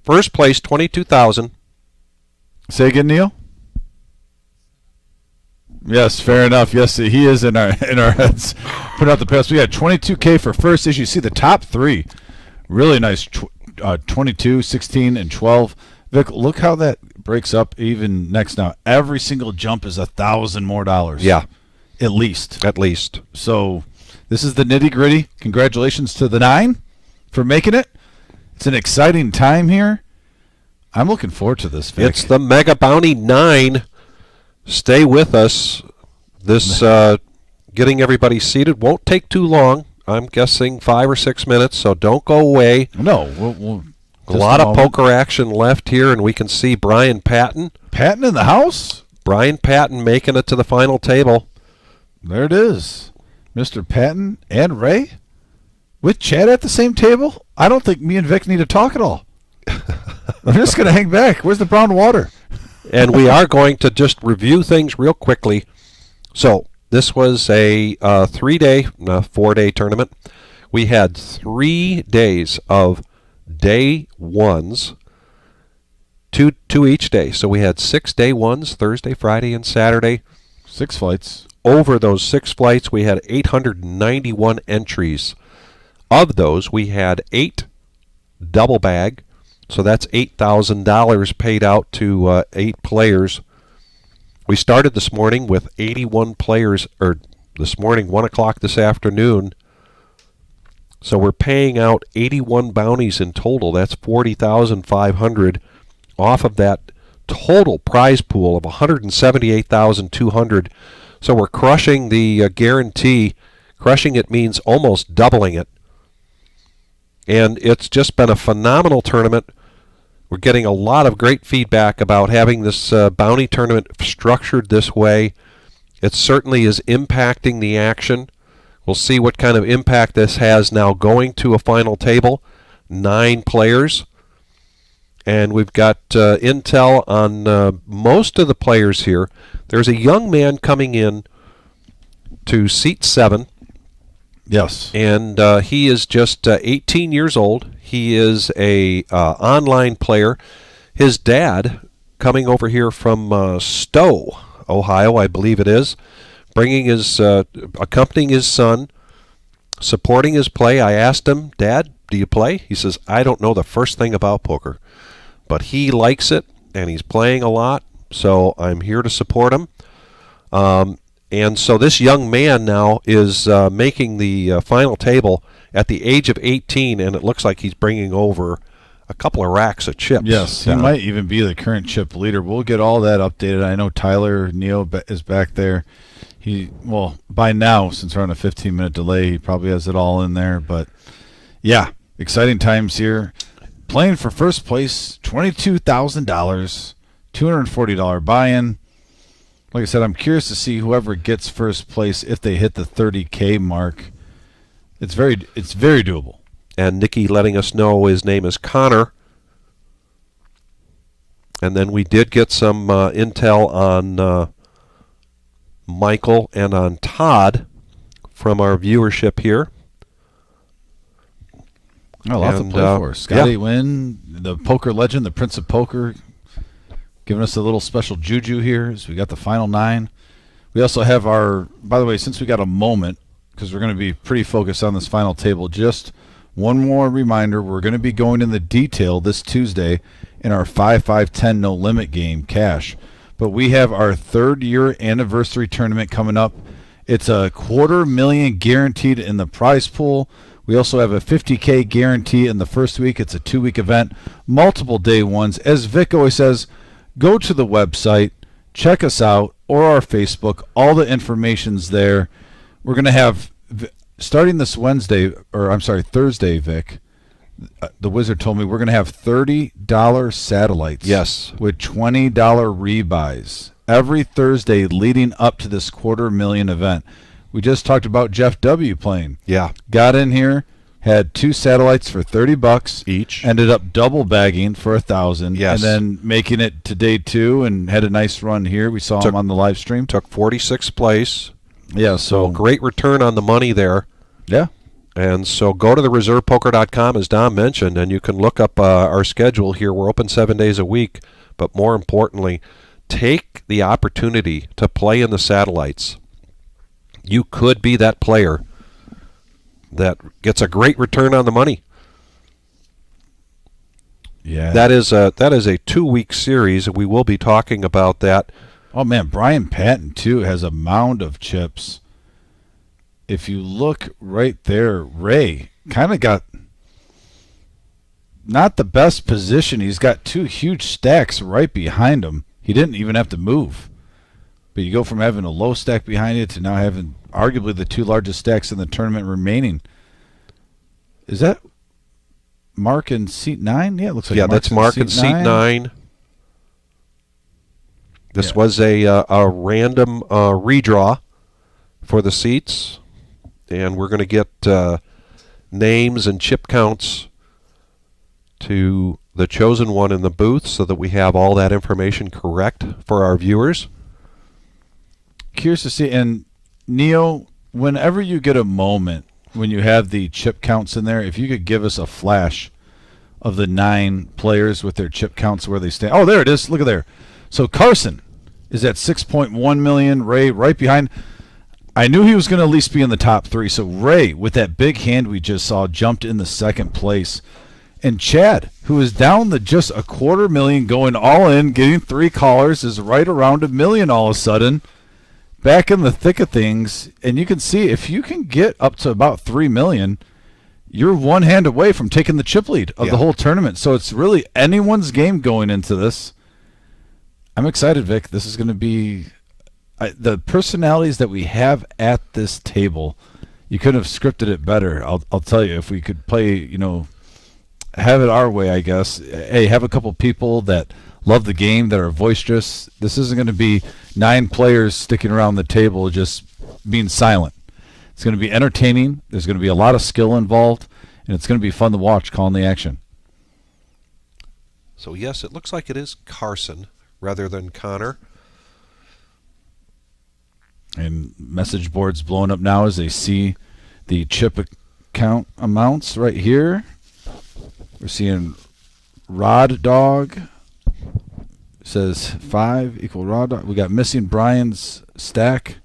First place, 22,000. Say again, Neil. Yes, fair enough. Yes, he is in our heads. Put out the pass. We got 22K for first. As you see, the top 3, really nice. 22, 16, and 12. Vic, look how that breaks up even next now. Every single jump is $1,000 more. Yeah, at least. At least. So this is the nitty gritty. Congratulations to the 9 for making it. It's an exciting time here. I'm looking forward to this, Vic. It's the Mega Bounty 9. Stay with us. This getting everybody seated won't take too long. I'm guessing 5 or 6 minutes, so don't go away. No, we'll a lot of poker action left here, and we can see Brian Patton. Patton in the house? Brian Patton making it to the final table. There it is. Mr. Patton and Ray with Chad at the same table? I don't think me and Vic need to talk at all. I'm just going to hang back. Where's the brown water? And we are going to just review things real quickly. So this was a 3-day, 4-day tournament. We had 3 days of day ones, two each day. So we had 6 day ones, Thursday, Friday, and Saturday. 6 flights. Over those 6 flights, we had 891 entries. Of those, we had 8 double bag. So that's $8,000 paid out to 8 players. We started this morning with 81 players, or this morning, 1 o'clock this afternoon. So we're paying out 81 bounties in total. That's $40,500 off of that total prize pool of $178,200. So we're crushing the guarantee. Crushing it means almost doubling it. And it's just been a phenomenal tournament. We're getting a lot of great feedback about having this bounty tournament structured this way. It certainly is impacting the action. We'll see what kind of impact this has now going to a final table. 9 players. And we've got intel on most of the players here. There's a young man coming in to seat 7. Yes. And he is just 18 years old. He is a online player. His dad, coming over here from Stowe, Ohio, I believe it is, bringing his, accompanying his son, supporting his play. I asked him, Dad, do you play? He says, I don't know the first thing about poker, but he likes it and he's playing a lot, so I'm here to support him. And so this young man now is making the final table at the age of 18, and it looks like he's bringing over a couple of racks of chips. Yes, he might even be the current chip leader. We'll get all that updated. I know Tyler Neo is back there. Well, by now, since we're on a 15-minute delay, he probably has it all in there. But, yeah, exciting times here. Playing for first place, $22,000, $240 buy-in. Like I said, I'm curious to see whoever gets first place if they hit the 30K mark. It's very doable. And Nikki letting us know his name is Connor. And then we did get some intel on Michael and on Todd from our viewership here. Oh, lots to play for. Scotty Wynn, the poker legend, the Prince of Poker, giving us a little special juju here as we got the final 9. We also have our, by the way, since we got a moment, because we're going to be pretty focused on this final table, just one more reminder, we're going to be going in the detail this Tuesday in our 5-5-10 no limit game, cash. But we have our 3rd year anniversary tournament coming up. It's a $250,000 guaranteed in the prize pool. We also have a $50K guarantee in the first week. It's a 2-week event, multiple day ones. As Vic always says, go to the website, check us out, or our Facebook. All the information's there. We're going to have, starting this Thursday, Vic, the wizard told me we're going to have $30 satellites. Yes. With $20 rebuys. every Thursday leading up to this $250,000 event. We just talked about Jeff W. playing. Yeah. Got in here, had 2 satellites for $30 each. Ended up double bagging for $1,000. Yes. And then making it to day 2 and had a nice run here. We saw him on the live stream. Took 46th place. Yeah, So great return on the money there. Yeah. And so go to the reservepoker.com, as Dom mentioned, and you can look up our schedule here. We're open 7 days a week. But more importantly, take the opportunity to play in the satellites. You could be that player that gets a great return on the money. Yeah. That is a 2-week series. We will be talking about that. Oh, man, Brian Patton, too, has a mound of chips. If you look right there, Ray kind of got not the best position. He's got 2 huge stacks right behind him. He didn't even have to move. But you go from having a low stack behind you to now having arguably the 2 largest stacks in the tournament remaining. Is that Mark in seat 9? Yeah, it looks like that's Mark in seat 9. This was a random redraw for the seats. And we're going to get names and chip counts to the chosen one in the booth so that we have all that information correct for our viewers. Curious to see. And, Neo, whenever you get a moment, when you have the chip counts in there, if you could give us a flash of the 9 players with their chip counts where they stand. Oh, there it is. Look at there. So Carson is at 6.1 million. Ray right behind. I knew he was going to at least be in the top 3. So Ray, with that big hand we just saw, jumped in the 2nd place. And Chad, who is down to just a $250,000, going all in, getting 3 callers, is right around $1 million all of a sudden. Back in the thick of things. And you can see if you can get up to about $3 million, you're one hand away from taking the chip lead of the whole tournament. So it's really anyone's game going into this. I'm excited, Vic. This is going to be... the personalities that we have at this table, you couldn't have scripted it better. I'll tell you, if we could play, have it our way, I guess. Hey, have a couple people that love the game, that are boisterous. This isn't going to be 9 players sticking around the table just being silent. It's going to be entertaining. There's going to be a lot of skill involved, and it's going to be fun to watch calling the action. So, yes, it looks like it is Carson rather than Connor. And message boards blowing up now as they see the chip account amounts right here. We're seeing Rod Dog says 5 equal Rod Dog. We got missing Brian's stack.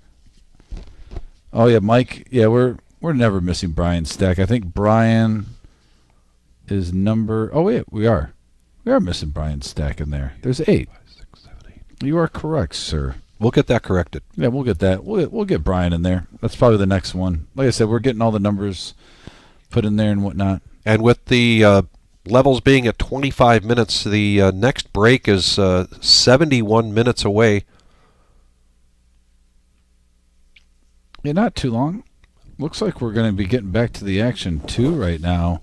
Oh yeah, Mike. Yeah, we're never missing Brian's stack. I think Brian is number. Oh wait, we are missing Brian's stack in there. There's 8. 5, 6, 7, 8. You are correct, sir. We'll get that corrected. Yeah, we'll get that. We'll get Brian in there. That's probably the next one. Like I said, we're getting all the numbers put in there and whatnot. And with the levels being at 25 minutes, the next break is 71 minutes away. Yeah, not too long. Looks like we're going to be getting back to the action too right now.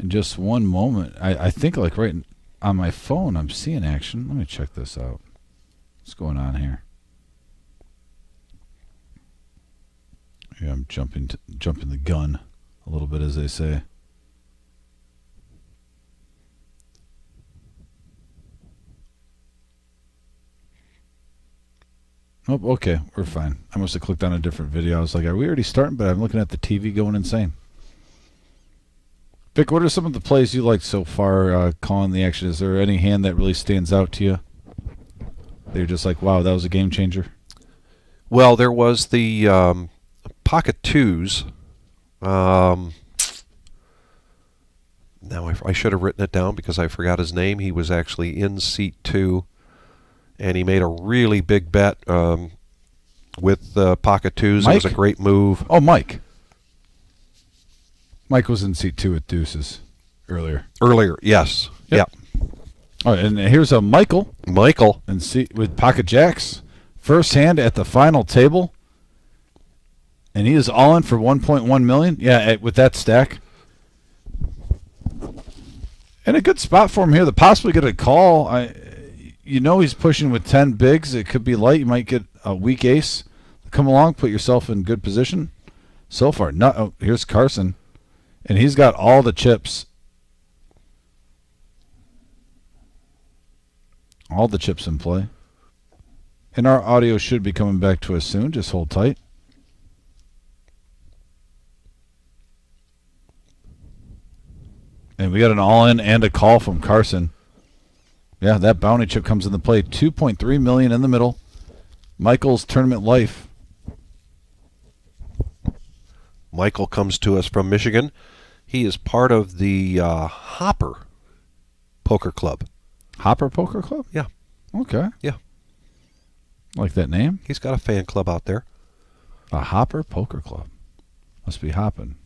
In just one moment. I think like right on my phone I'm seeing action. Let me check this out. What's going on here? Yeah, I'm jumping the gun a little bit, as they say. Oh, okay, we're fine. I must have clicked on a different video. I was like, are we already starting? But I'm looking at the TV going insane. Vic, what are some of the plays you liked so far calling the action? Is there any hand that really stands out to you? They're just like, wow, that was a game changer. Well, there was the pocket 2s. Now I should have written it down because I forgot his name. He was actually in seat 2, and he made a really big bet with pocket 2s. Mike? It was a great move. Oh, Mike. Mike was in seat 2 at Deuces earlier. Earlier, yes. Yep. Yeah. All right, and here's a Michael. Michael. And see with pocket jacks. First hand at the final table. And he is all in for 1.1 million. Yeah, with that stack. And a good spot for him here to possibly get a call. you know he's pushing with 10 bigs. It could be light. You might get a weak ace. Come along, put yourself in good position. So far, here's Carson, and he's got all the chips. All the chips in play. And our audio should be coming back to us soon. Just hold tight. And we got an all-in and a call from Carson. Yeah, that bounty chip comes into play. $2.3 million in the middle. Michael's tournament life. Michael comes to us from Michigan. He is part of the Hopper Poker Club. Hopper Poker Club? Yeah. Okay. Yeah. Like that name? He's got a fan club out there. A Hopper Poker Club. Must be hopping.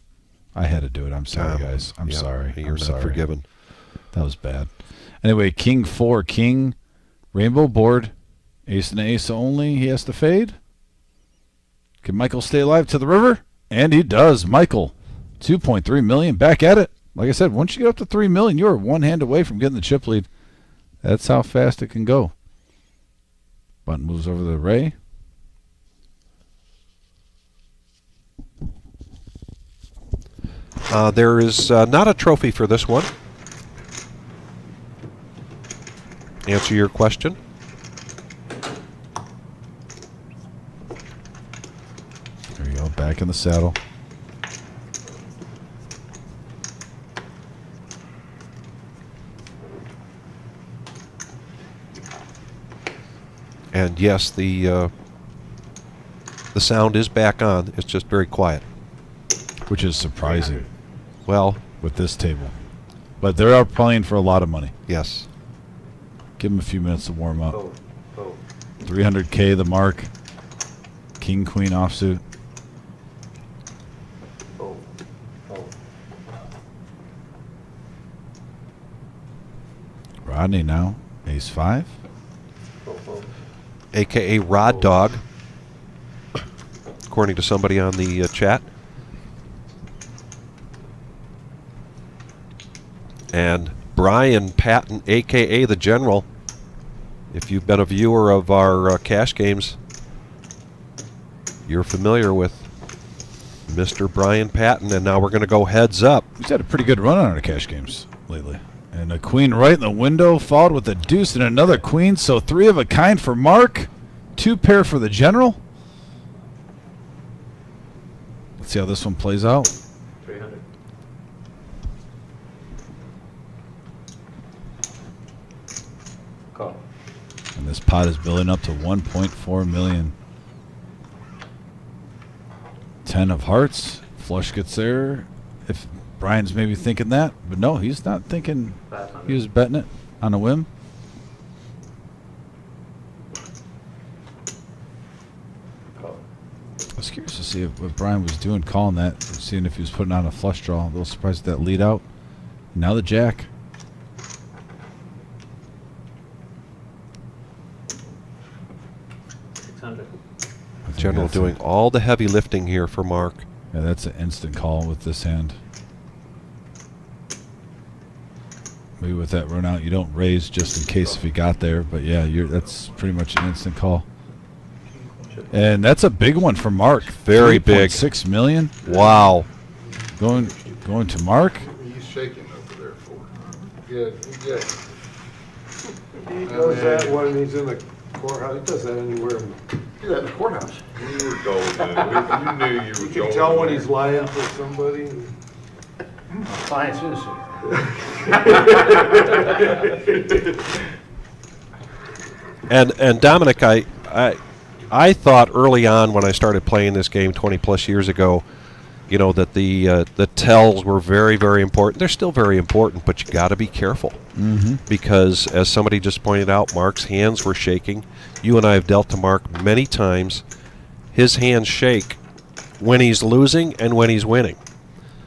I had to do it. I'm sorry, guys. I'm sorry. You're I'm not forgiven. That was bad. Anyway, King 4, King, rainbow board, ace and ace only. He has to fade. Can Michael stay alive to the river? And he does. Michael, $2.3 million. Back at it. Like I said, once you get up to $3 million, you're one hand away from getting the chip lead. That's how fast it can go. Button moves over to the Ray. There is not a trophy for this one. Answer your question. There you go. Back in the saddle. And yes, the sound is back on. It's just very quiet. Which is surprising. Well, with this table. But they are playing for a lot of money. Yes. Give them a few minutes to warm up. 300K the mark. King, Queen offsuit. Rodney now. Ace 5. AKA Rod Dog, according to somebody on the chat. And Brian Patton, AKA the General. If you've been a viewer of our cash games, you're familiar with Mr. Brian Patton. And now we're going to go heads up. He's had a pretty good run on our cash games lately. And a queen right in the window, followed with a deuce and another queen. So 3 of a kind for Mark. 2 pair for the General. Let's see how this one plays out. 300. Call. And this pot is building up to 1.4 million. 10 of hearts. Flush gets there. If Brian's maybe thinking that, but no, he's not thinking. He was betting it on a whim. I was curious to see what Brian was doing, calling that, seeing if he was putting on a flush draw. A little surprised at that lead out. Now the jack. General doing all the heavy lifting here for Mark. Yeah, that's an instant call with this hand. Maybe with that run out, you don't raise just in case if he got there. But yeah, that's pretty much an instant call. And that's a big one for Mark. Very big. 6 million. Wow. Going to Mark. He's shaking over there for. Yeah. He does that when he's in the courthouse. He does that anywhere. Do that in the courthouse. You were golden. You knew you were You golden. can tell when he's lying for somebody. Fine citizen. And Dominic, I thought early on when I started playing this game 20 plus years ago, you know, that the tells were very, very important. They're still very important, but you got to be careful because, as somebody just pointed out, Mark's hands were shaking. You and I have dealt to Mark many times. His hands shake when he's losing and when he's winning.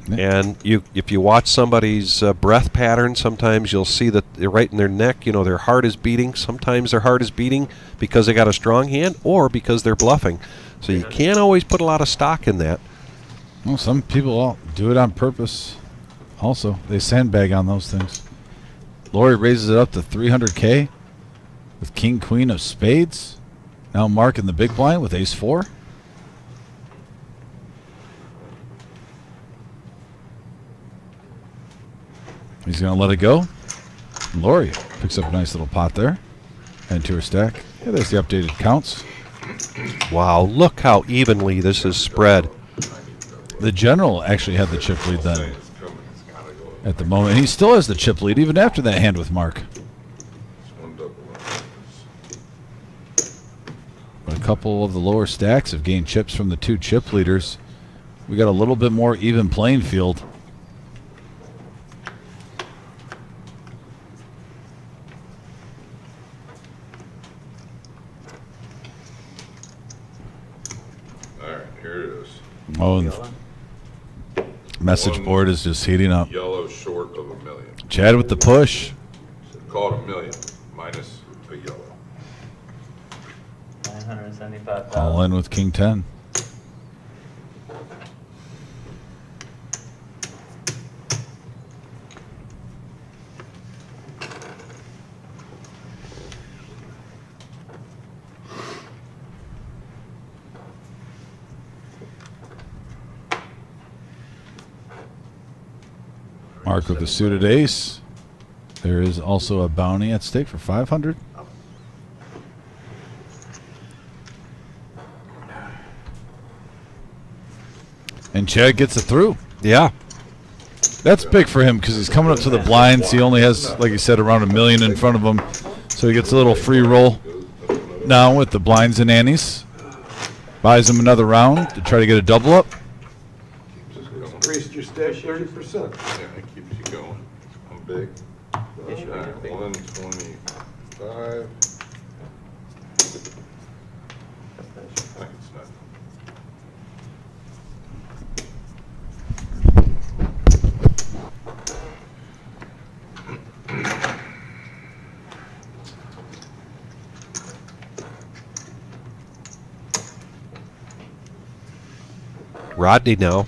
Yeah. And if you watch somebody's breath pattern, sometimes you'll see that they're right in their neck. You know, their heart is beating. Sometimes their heart is beating because they got a strong hand or because they're bluffing. So you can't always put a lot of stock in that. Well, some people do it on purpose. Also, they sandbag on those things. Lori raises it up to 300K. with king, queen of spades. Now Mark in the big blind with ace 4. He's going to let it go. Lori picks up a nice little pot there. And to her stack. Yeah, there's the updated counts. Wow, look how evenly this is spread. The general actually had the chip lead then. At the moment. And he still has the chip lead even after that hand with Mark. But a couple of the lower stacks have gained chips from the 2 chip leaders. We got a little bit more even playing field. Oh, and message board is just heating up. Yellow short of $1 million. Chad with the push. Call it $1 million minus a yellow. 975,000. All in with king 10. Mark with the suited ace. There is also a bounty at stake for 500. And Chad gets it through. Yeah. That's big for him because he's coming up to the blinds. He only has, like you said, around $1 million in front of him. So he gets a little free roll now with the blinds and annies. Buys him another round to try to get a double up. Increased your stack 30%. Yeah, it keeps you going. I'm big. 125. It's not. Rodney now.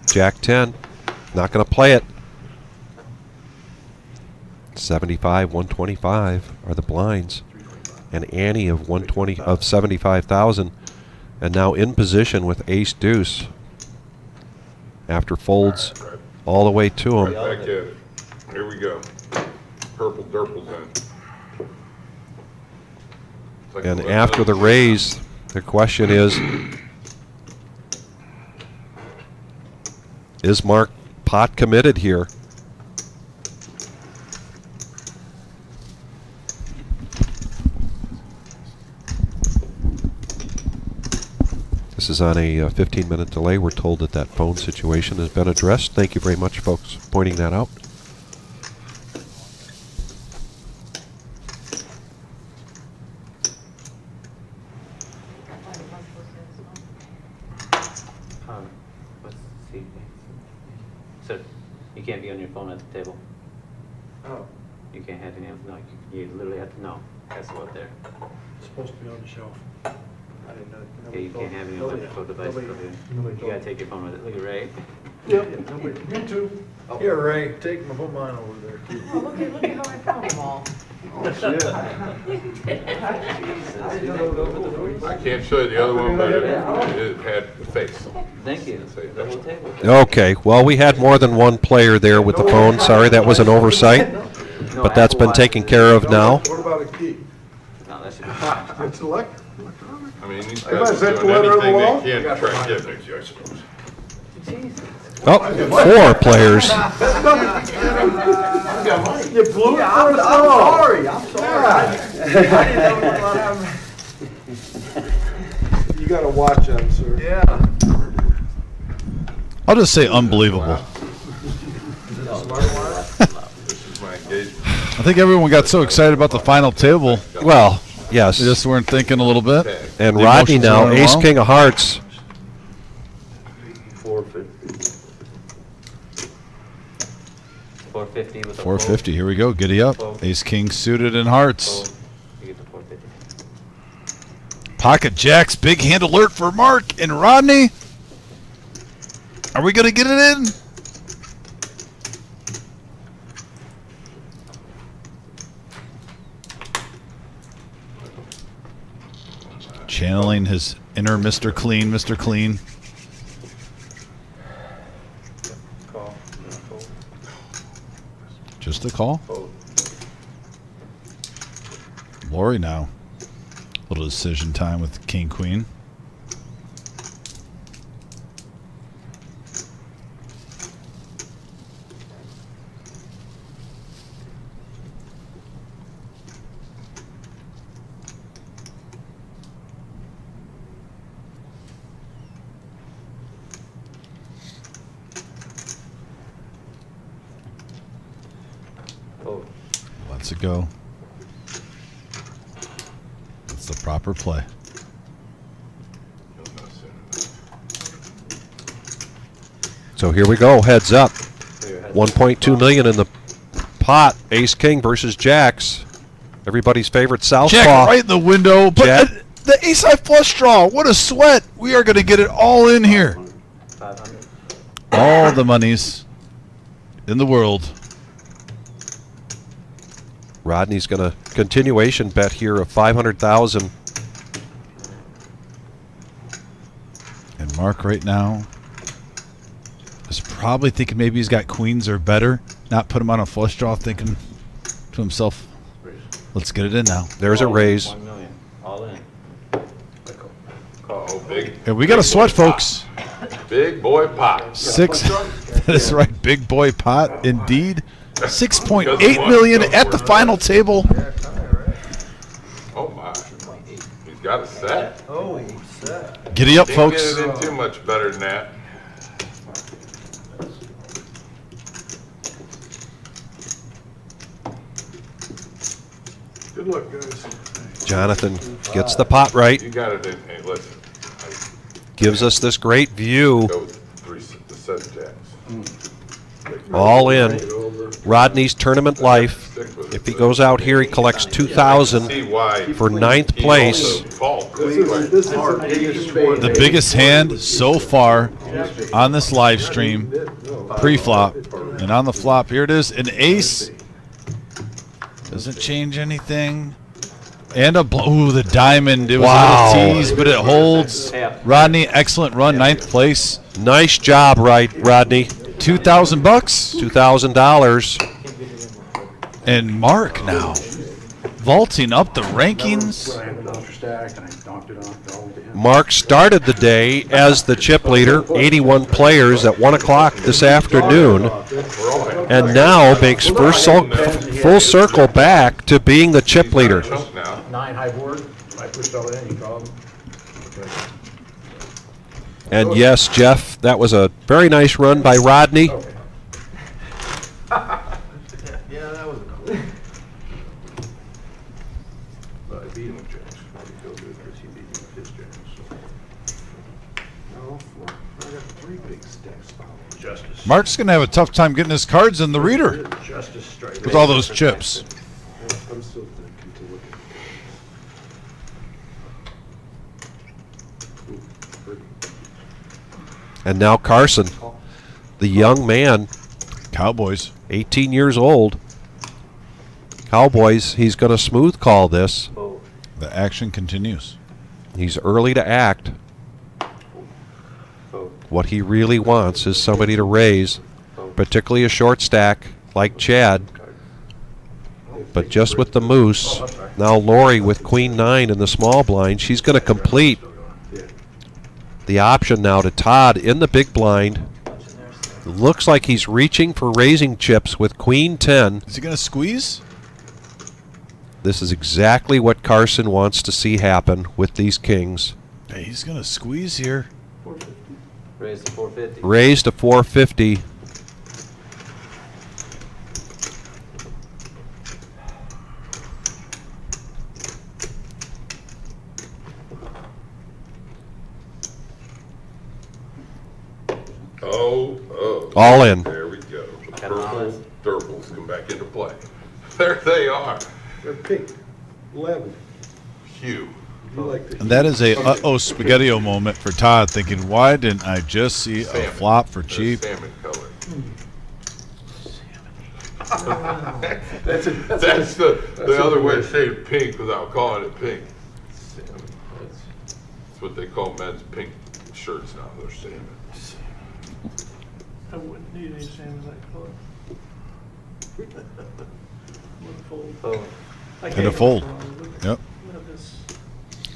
Jack 10. Not going to play it. 75, 125 are the blinds. And Annie of 120 of 75,000, and now in position with ace deuce after folds all the way to him. Right back at it. Here we go. Purple Durple's in. It's like And a after the raise, the question is Mark pot committed here? This is on a 15-minute delay. We're told that that phone situation has been addressed. Thank you very much, folks, for pointing that out. Let's see. So you can't be on your phone at the table. Oh, You can't have any. No, you literally have to know. That's what there. it's supposed to be on the shelf. I didn't know. Yeah, you can't have any electrical devices over here. nobody You gotta take your phone with it. Look at Ray. Yep, nobody, me too. Here, Ray, take my, put mine over there. Oh, look at how I found them all. I can't show you the other one, but it had the face. Thank you. The whole table. Okay, well, we had more than one player there with the phone. Sorry, that was an oversight, but that's been taken care of now. What about a key? No, that should be fine. It's electric. I mean, these Hey, is guys that are the doing letter of the anything law? they can to try to get things, I suppose. Oh, 4 players. You blew it I'm for us all. sorry, I'm sorry. I didn't know what happened. You gotta watch them, sir. Yeah. I'll just say unbelievable. This is my engagement. I think everyone got so excited about the final table. Well, yes. They just weren't thinking a little bit. And The Rodney emotions now, running ace, wild. king of hearts. 450 with a 450. Here we go. Giddy up. Ace king suited in hearts. fold. You get the 450. Pocket jacks. Big hand alert for Mark and Rodney. Are we going to get it in? Channeling his inner Mr. Clean, Mr. Clean. Call. Fold. Just a call. Fold. Lori now. Little decision time with King Queen. Fold. Lets it go. It's the proper play. So here we go. Heads up. 1.2 million in the pot. Ace King versus Jacks. Everybody's favorite southpaw. Jack right in the window. But Jack. the ace-high flush draw. What a sweat. We are going to get it all in here. 500. All the monies in the world. Rodney's going to continuation bet here of 500,000. And Mark right now is probably thinking maybe he's got queens or better. Not put him on a flush draw, thinking to himself, let's get it in now. There's a raise. 1 million. All in. Call. Oh, big. And we got a sweat, folks. Big boy pot. 6. That is right. Big boy pot, indeed. 6.8 million at the final table. Oh my. He's got a set. Oh, set. Giddy up, Can't folks. get it in too much better than that. Good luck, guys. Jonathan gets the pot right. You got it in. Hey, listen. Gives us this great view. Go with the set jacks. All in. Rodney's tournament life. If he goes out here, he collects 2,000 for 9th place. The biggest hand so far on this live stream, pre-flop, and on the flop, here it is, an ace. Doesn't change anything. And a ooh, the diamond. It was Wow. a little tease, but it holds. Rodney, excellent run, 9th place. Nice job, Rodney. $2,000 bucks. $2,000. And Mark now vaulting up the rankings. Mark started the day as the chip leader, 81 players at 1 o'clock this afternoon, and now makes full circle back to being the chip leader. 9 high board. I pushed all in. You call them. And yes, Jeff, that was a very nice run by Rodney. Yeah, that was a But I beat him with jacks. I didn't feel good because he beat me with his jacks. No, 4. I got 3 big stacks. Justice. Mark's going to have a tough time getting his cards in the reader Justice straight. with all those chips. I'm still thinking to look at And now Carson, the young man, Cowboys, 18 years old. Cowboys, he's going to smooth call this. The action continues. He's early to act. What he really wants is somebody to raise, particularly a short stack like Chad. But just with the moose, now Lori with Queen 9 in the small blind, she's going to complete the option now to Todd in the big blind. Looks like he's reaching for raising chips with Queen 10. Is he going to squeeze? This is exactly what Carson wants to see happen with these kings. Hey, he's going to squeeze here. Raise to 450. Raised to 450. Oh. All in. There we go. The purple Durbels come back into play. There they are. They're pink. 11. Hugh. You like the And that is a uh-oh spaghetti-o moment for Todd, thinking, why didn't I just see a flop for cheap? Salmon color. That's the other way to say pink without calling it pink. what they call men's pink shirts now. They're salmon. I wouldn't need any salmon that color. Oh. And a fold. Yep. Look at this.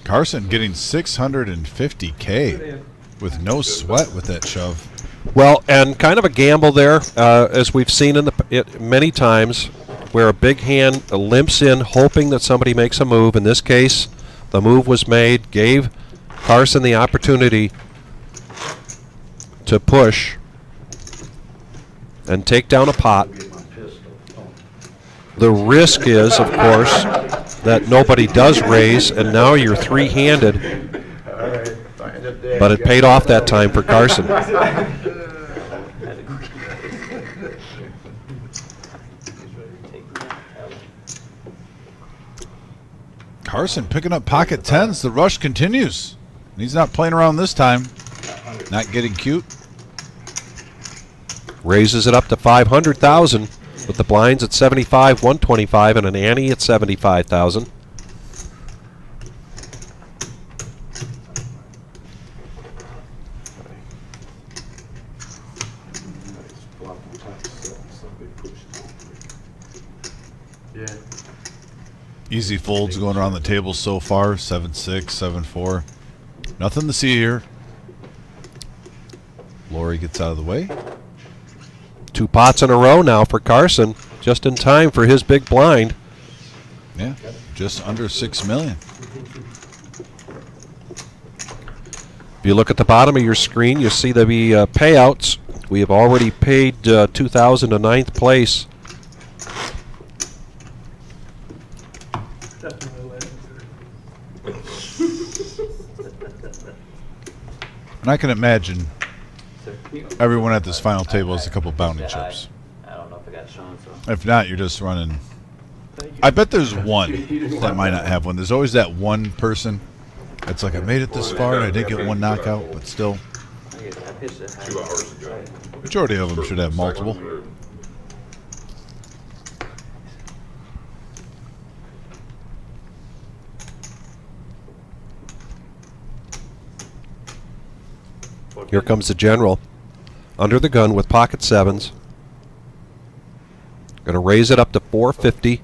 Carson getting 650K with no sweat with that shove. Well, and kind of a gamble there, as we've seen in many times, where a big hand limps in, hoping that somebody makes a move. In this case, the move was made, gave Carson the opportunity to push and take down a pot. The risk is, of course, that nobody does raise, and now you're three-handed. But it paid off that time for Carson. Carson picking up pocket tens. The rush continues. He's not playing around this time. Not getting cute. Raises it up to 500,000 with the blinds at 75, 125, and an ante at 75,000. Yeah. Easy folds going around the table so far. 7-6, 7-4. Nothing to see here. Lori gets out of the way. 2 pots in a row now for Carson, just in time for his big blind. Yeah, just under 6 million. If you look at the bottom of your screen, you see the payouts. We have already paid 2,000 to 9th place. And I can imagine everyone at this final table has a couple bounty chips. I don't know if I got shown, so. If not, you're just running. I bet there's one that might not have one. There's always that one person that's like, I made it this far and I did get one knockout, but still. 2 hours ago. Majority of them should have multiple. Here comes the general, under the gun with pocket sevens. Going to raise it up to 450.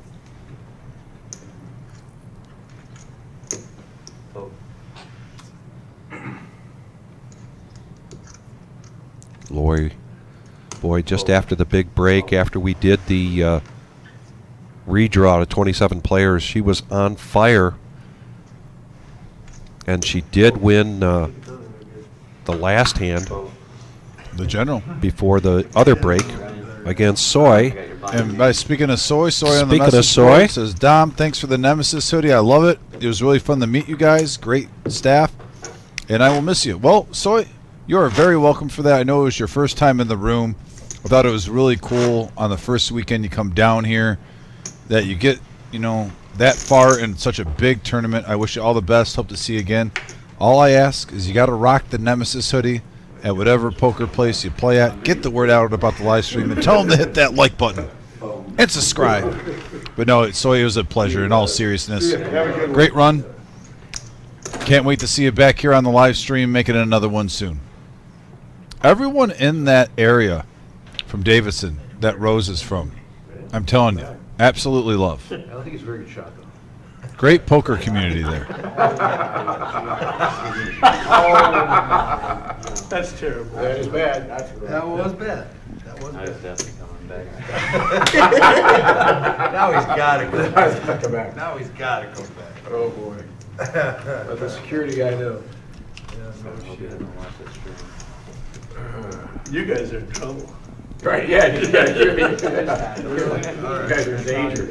Lori, boy, just after the big break, after we did the redraw to 27 players, she was on fire. And she did win the last hand, the general, before the other break against Soy. And by speaking of Soy on the Speaking message of Soy, board says, Dom, thanks for the Nemesis hoodie. I love it. It was really fun to meet you guys. Great staff. And I will miss you. Well, Soy, you are very welcome for that. I know it was your first time in the room. I thought it was really cool on the first weekend you come down here that you get, that far in such a big tournament. I wish you all the best. Hope to see you again. All I ask is you got to rock the Nemesis hoodie at whatever poker place you play at. Get the word out about the live stream and tell them to hit that like button and subscribe. But no, Soy, it was a pleasure in all seriousness. Great run. Can't wait to see you back here on the live stream, making another one soon. Everyone in that area from Davidson that Rose is from, I'm telling you, absolutely love. I think it's a very good shot, though. Great poker community there. That's terrible. That is bad. That was bad. That was I was bad. definitely coming back. Now he's got to go Come back. Now he's got to come back. Oh, boy. Let the security guy know. You guys are in trouble. Right, yeah. You guys are in danger.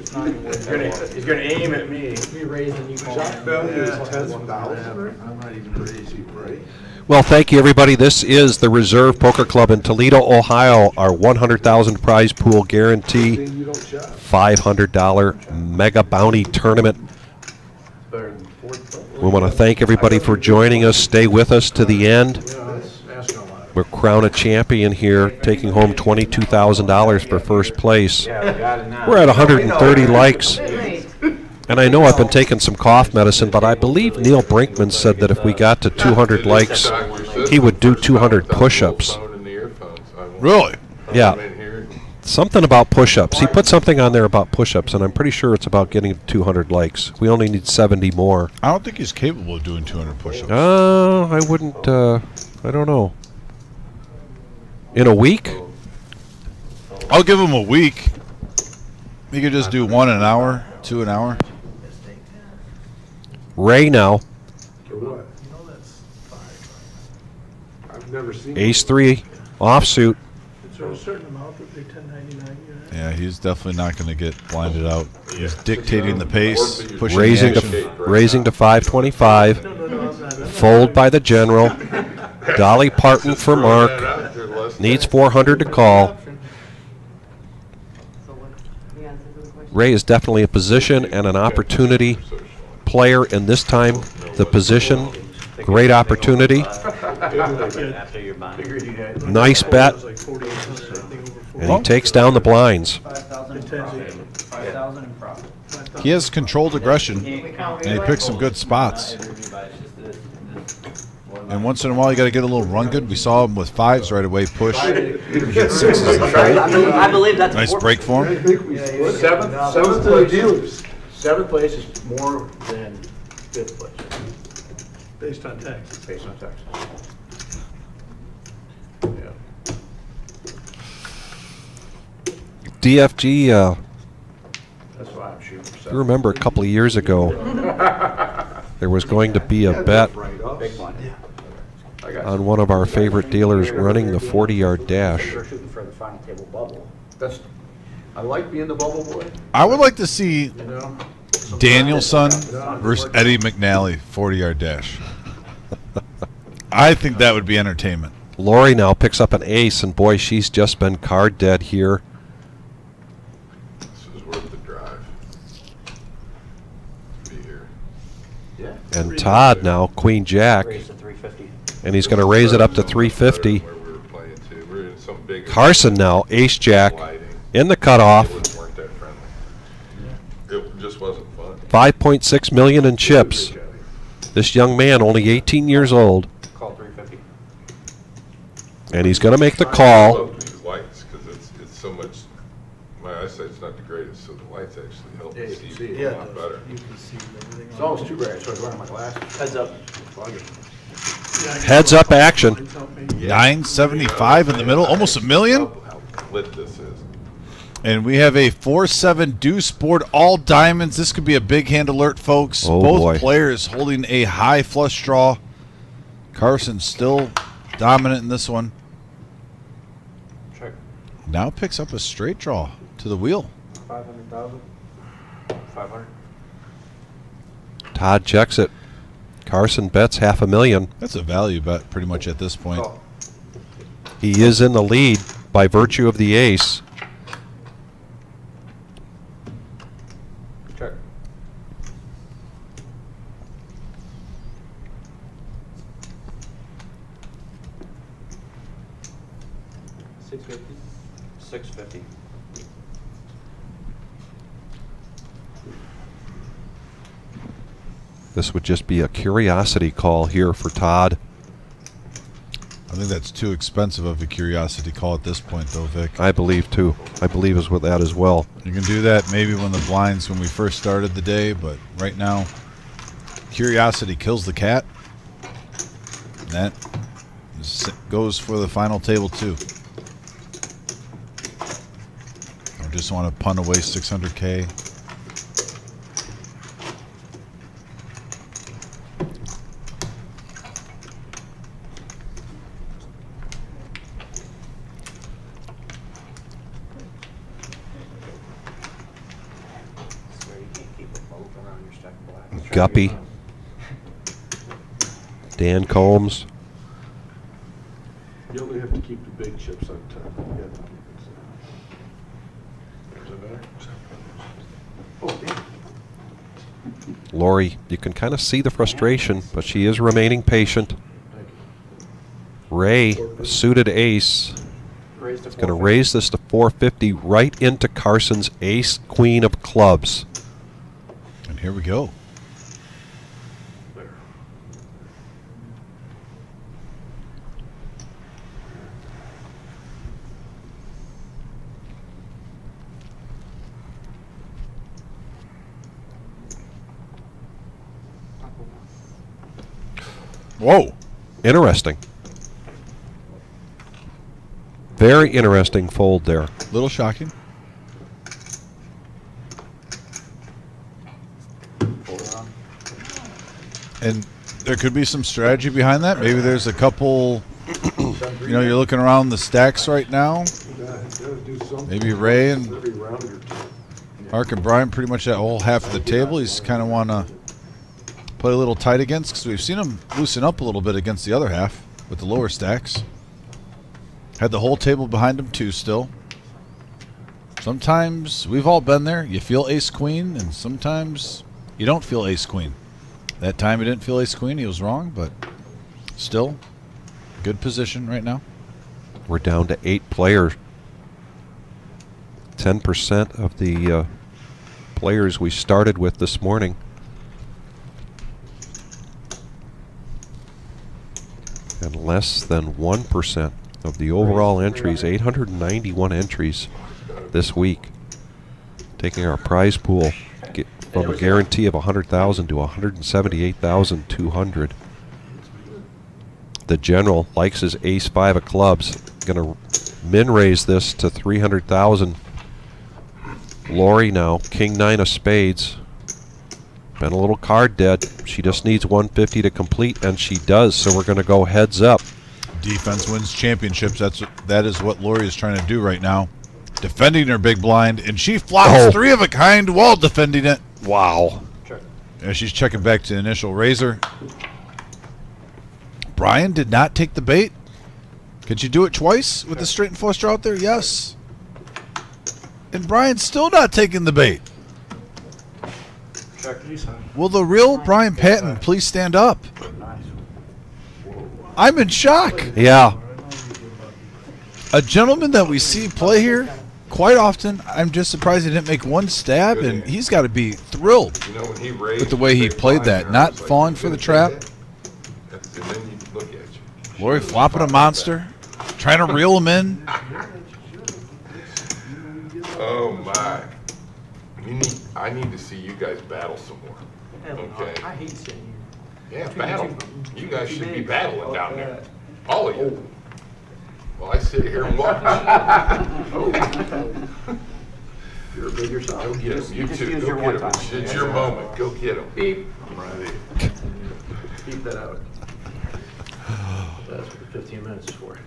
He's gonna aim at me. We raised and you called. Shot value is $10,000. I'm not even crazy, right? Well, thank you, everybody. This is the Reserve Poker Club in Toledo, Ohio. Our 100,000 prize pool guarantee, $500 mega bounty tournament. We want to thank everybody for joining us. Stay with us to the end. We're crown a champion here, taking home $22,000 for first place. We're at 130 likes And I know I've been taking some cough medicine, but I believe Neil Brinkman said that if we got to 200 likes, he would do 200 push-ups. Really? Yeah. Something about push-ups. He put something on there about push-ups, and I'm pretty sure it's about getting 200 likes. We only need 70 more. I don't think he's capable of doing 200 push-ups. I wouldn't. I don't know. In a week? I'll give him a week. He could just do 1 an hour, 2 an hour. Ray now. For what? I've never seen Ace 3 offsuit. Is there a certain amount that they 1099 you at? Yeah, he's definitely not going to get blinded out. He's dictating the pace, pushing Raising the action. raising to 525. Fold by the general. Dolly Parton for Mark. Needs 400 to call. Ray is definitely a position and an opportunity player in this time. The position, great opportunity. Nice bet. And he takes down the blinds. He has controlled aggression, and he picks some good spots. And once in a while, you got to get a little run good. We saw him with 5s right away, push. He hit 6s and fold. I believe that's Nice break for him. Seventh to the dealers. Seventh place is more than fifth place. Based on tax. Based on tax. DFG, That's why I'm shooting for you remember a couple of years ago, there was going to be a bet Big one. on one of our favorite dealers running the 40-yard dash. We're shooting for the final table bubble. I like being the bubble boy. I would like to see You know? Danielson versus Eddie McNally 40-yard dash. I think that would be entertainment. Lori now picks up an ace, and boy, she's just been card dead here. This is worth the drive. Be here. Yeah. And Todd now, Queen Jack, Raise to 350. and he's going to raise it up to 350. Where we were playing to. We're in some big Carson now, ace jack, lighting. in the cutoff, It weren't that friendly. It just wasn't fun. 5.6 million in chips. This young man, only 18 years old, Call 350. and he's going to make the I call. love these lights because it's so much. My eyesight's not the greatest, so the lights actually help Yeah, me you can see see it. a Yeah, lot better. You can see everything. It's almost too bright, so I was wearing my glasses. Heads up. Heads up action. 975 in the middle, almost a million. How lit this is. And we have a 4-7 deuce board, all diamonds. This could be a big hand alert, folks. Oh, Both boy. players holding a high flush draw. Carson still dominant in this one. Check. Now picks up a straight draw to the wheel. 500,000. 500. Todd checks it. Carson bets $500,000. That's a value bet pretty much at this point. Call. He is in the lead by virtue of the ace. Check. $650. This would just be a curiosity call here for Todd. I think that's too expensive of a curiosity call at this point, though, Vic. I believe, too. I believe is with that as well. You can do that maybe when the blinds, when we first started the day, but right now, curiosity kills the cat. And that goes for the final table, too. I just want to punt away 600K. Guppy. Dan Combs. You only have to keep the big chips on top. Yeah. Is that better? Oh, damn. Lori, you can kind of see the frustration, but she is remaining patient. Ray, a suited ace, Raise to is going to raise this to 450 right into Carson's ace queen of clubs. And Here we go. Whoa. Interesting. Very interesting fold there. Little shocking. And there could be some strategy behind that. Maybe there's a couple, you're looking around the stacks right now. Maybe Ray and Mark and Brian pretty much that whole half of the table. He's kind of want to play a little tight against because we've seen him loosen up a little bit against the other half with the lower stacks. Had the whole table behind him too still. Sometimes, we've all been there, you feel ace-queen, and sometimes you don't feel ace-queen. That time he didn't feel ace-queen, he was wrong, but still, good position right now. We're down to 8 players. 10% of the players we started with this morning. And less than 1% of the overall entries, 891 entries this week. Taking our prize pool from a guarantee of 100,000 to 178,200. The general likes his ace-5 of clubs. Going to min-raise this to 300,000. Lori now, king-9 of spades. Been a little card dead. She just needs 150 to complete, and she does, so we're going to go heads up. Defense wins championships. That is what Lori is trying to do right now. Defending her big blind, and she flops 3 of a kind while defending it. Wow. And she's checking back to the initial raiser. Brian did not take the bait. Could you do it twice with the straight and flush draw out there? Yes. And Brian's still not taking the bait. Will the real Brian Patton please stand up? I'm in shock. Yeah. A gentleman that we see play here quite often, I'm just surprised he didn't make one stab, and he's got to be thrilled with the way he played that, not falling for the trap. Lori flopping a monster, trying to reel him in. Oh my! I need to see you guys battle some more. Okay. I hate seeing you. Yeah, battle. You guys should be battling down there. All of you. Well, I sit here and watch. You're a big yourself. Go get him. You too. Go get him. It's your moment. Go get him. Beep. Right. Keep that out. That's what the 15 minutes is for.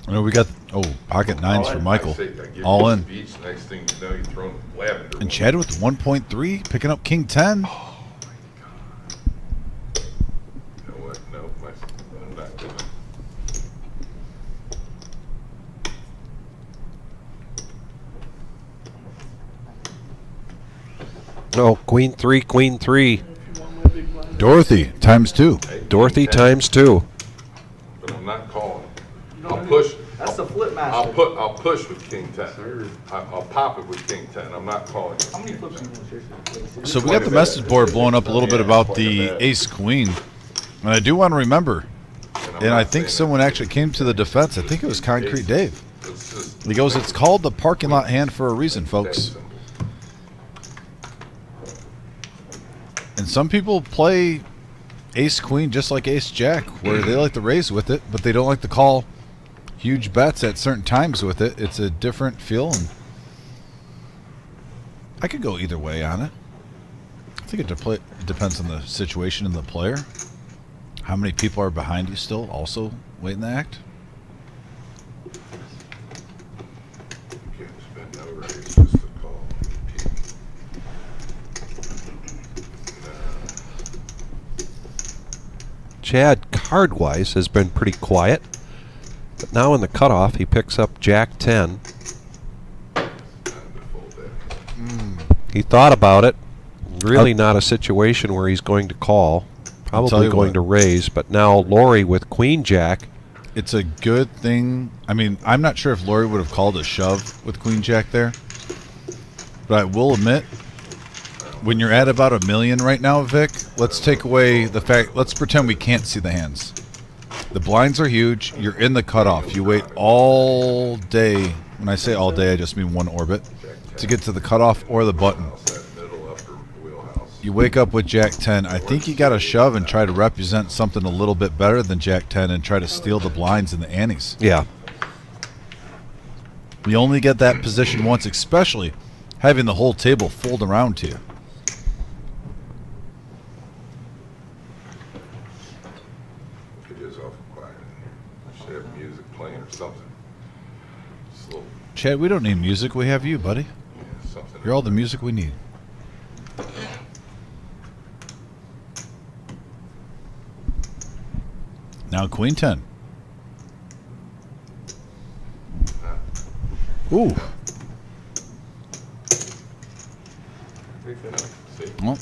We got pocket 9s for Michael. All in. Next thing you know, you're throwing lavender. And Chad with 1.3, picking up king 10. Oh my God. You know what? No, I'm not gonna. Oh, queen 3, queen 3. Dorothy times 2. Dorothy times 2. But I'm not calling. I'll push. That's the flip master. I'll push with king 10. I'll pop it with king 10. I'm not calling it. How many flips do you want? So we got the message board blowing up a little bit about the ace queen. And I do want to remember, and I think someone actually came to the defense. I think it was Concrete Dave. He goes, it's called the parking lot hand for a reason, folks. And some people play ace queen just like ace jack, where they like to raise with it, but they don't like to call huge bets at certain times with it. It's a different feel, and I could go either way on it. I think it depends on the situation and the player. How many people are behind you still also waiting to act? Chad, card-wise, has been pretty quiet. But now in the cutoff, he picks up Jack 10. He thought about it. Really not a situation where he's going to call. Probably going to raise. But now Lori with Queen Jack. it's a good thing. I mean, I'm not sure if Lori would have called a shove with Queen Jack there, but I will admit, when you're at about $1 million right now, Vic, let's take away the fact. Let's pretend we can't see the hands. The blinds are huge. You're in the cutoff. You wait all day. When I say all day, I just mean one orbit to get to the cutoff or the button. You wake up with Jack 10. I think you got to shove and try to represent something a little bit better than Jack 10 and try to steal the blinds and the antes. Yeah. You only get that position once, especially having the whole table fold around to you. It is awful quiet. I should have music playing or something. Slow. Chad, we don't need music. We have you, buddy. Yeah, something. You're all the music we need. Now Queen 10. Ooh. Well,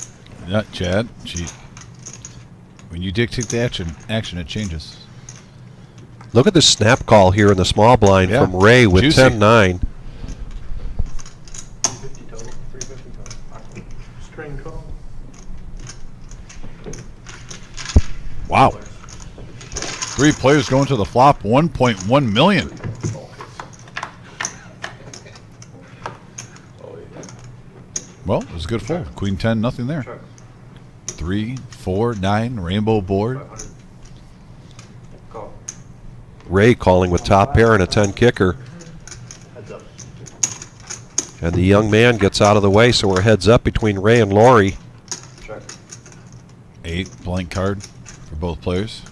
yeah, Chad. When you dictate the action, it changes. Look at the snap call here in the small blind Yeah. from Ray with Juicy. 10-9. 350 total, 350 total. String call. Wow. 3 players going to the flop, 1.1 million. Well, it was a good fold. Queen 10, nothing there. 3, 4, 9, rainbow board. Ray calling with top pair and a 10 kicker. And the young man gets out of the way, so we're heads up between Ray and Lori. 8, blank card for both players.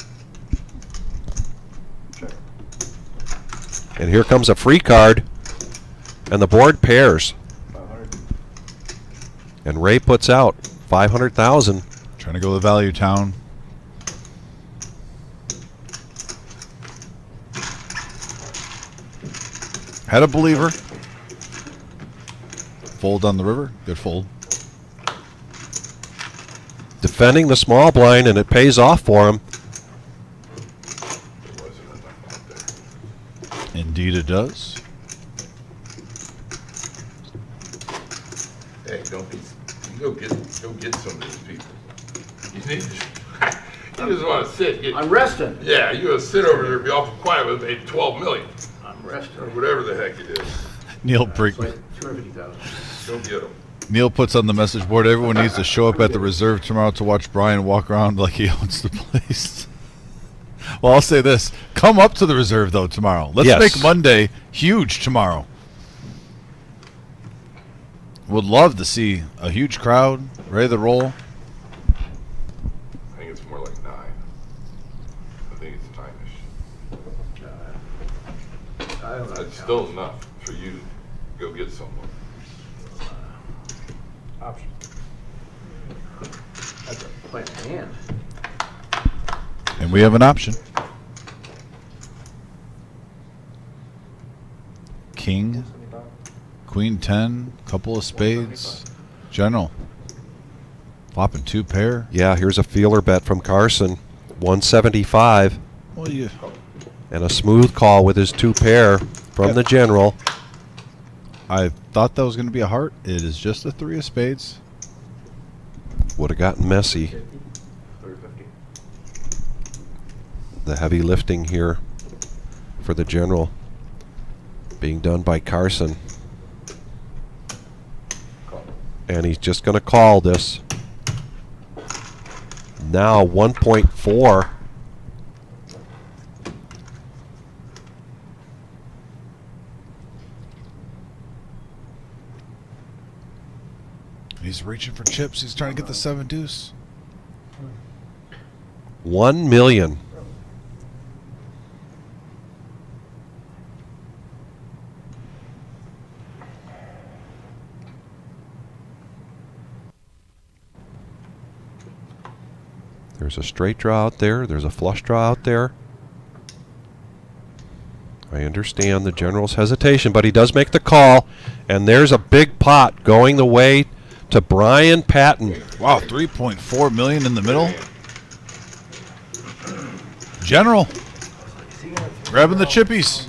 And here comes a free card, and the board pairs. And Ray puts out 500,000. Trying to go to value town. Had a believer. Fold on the river. Good fold. Defending the small blind, and it pays off for him. Indeed it does. Hey, don't be. Go get some of these people. You need to. You just want to sit. I'm resting. Yeah, you want to sit over there and be awful quiet with maybe 12 million I'm resting. or whatever the heck it is. Neil It's Brick. like 250,000. Go get them. Neil puts on the message board, everyone needs to show up at the reserve tomorrow to watch Brian walk around like he owns the place. Well, I'll say this. Come up to the reserve, though, tomorrow. Let's Yes. make Monday huge tomorrow. Would love to see a huge crowd, ready to roll. I think it's more like 9. I think it's time-ish. I don't know. It's still enough for you to go get someone. Option. That's a play hand. And we have an option. King, Queen 10, couple of spades, general. Flopping 2 pair. Yeah, here's a feeler bet from Carson. 175. Well, you. And a smooth call with his 2 pair from the general. I thought that was going to be a heart. It is just a 3 of spades. Would have gotten messy. The heavy lifting here for the general being done by Carson. And he's just going to call this. Now 1.4. He's reaching for chips. He's trying to get the 7 deuce. 1 million. There's a straight draw out there. There's a flush draw out there. I understand the general's hesitation, but he does make the call. And there's a big pot going the way to Brian Patton. Wow, 3.4 million in the middle. General. Grabbing the chippies.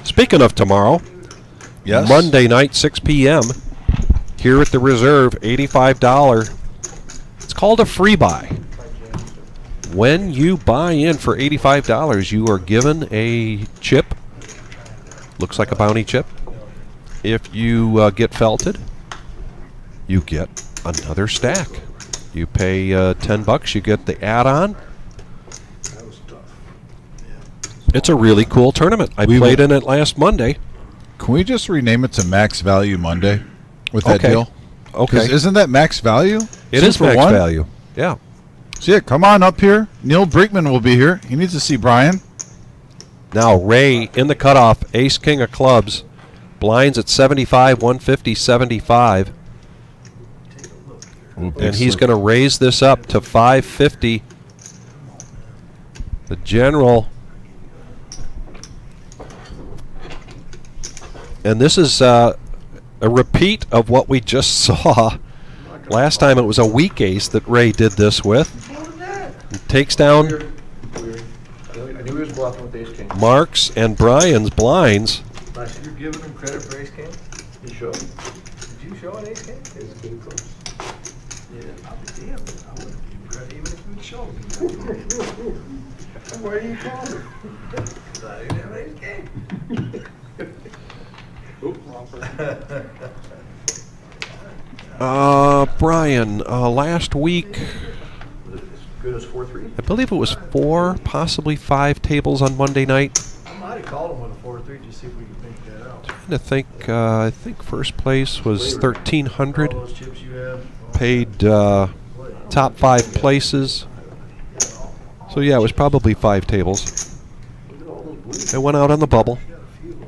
Speaking of tomorrow, Yes. Monday night, 6 p.m., here at the Reserve, $85. It's called a free buy. When you buy in for $85, you are given a chip. Looks like a bounty chip. If you get felted, you get another stack. You pay $10, you get the add-on. It's a really cool tournament. I played in it last Monday. Can we just rename it to Max Value Monday with that deal? Okay. 'Cause isn't that Max Value? It Two is for max one? value. Yeah. So yeah, come on up here. Neil Brinkman will be here. He needs to see Brian. Now Ray in the cutoff, ace king of clubs, blinds at 75, 150, 75. And he's going to raise this up to 550. The general. And this is a repeat of what we just saw. Last time it was a weak ace that Ray did this with. He takes down I knew he was bluffing with ace king. Mark's and Brian's blinds. You're giving him credit for ace king? He showed. Did you show an ace king? Ace king close. Yeah, I'll be damned. I wouldn't give him credit even if you showed me. Why do you call him? Because I didn't have ace king. Brian, last week, Was it as good as 4-3? I believe it was 4, possibly 5 tables on Monday night. I might have called him with a 4-3 just to see if we could think that out. I think first place was 1,300. All those chips you have. Paid top 5 places. So yeah, it was probably 5 tables. I went out on the bubble.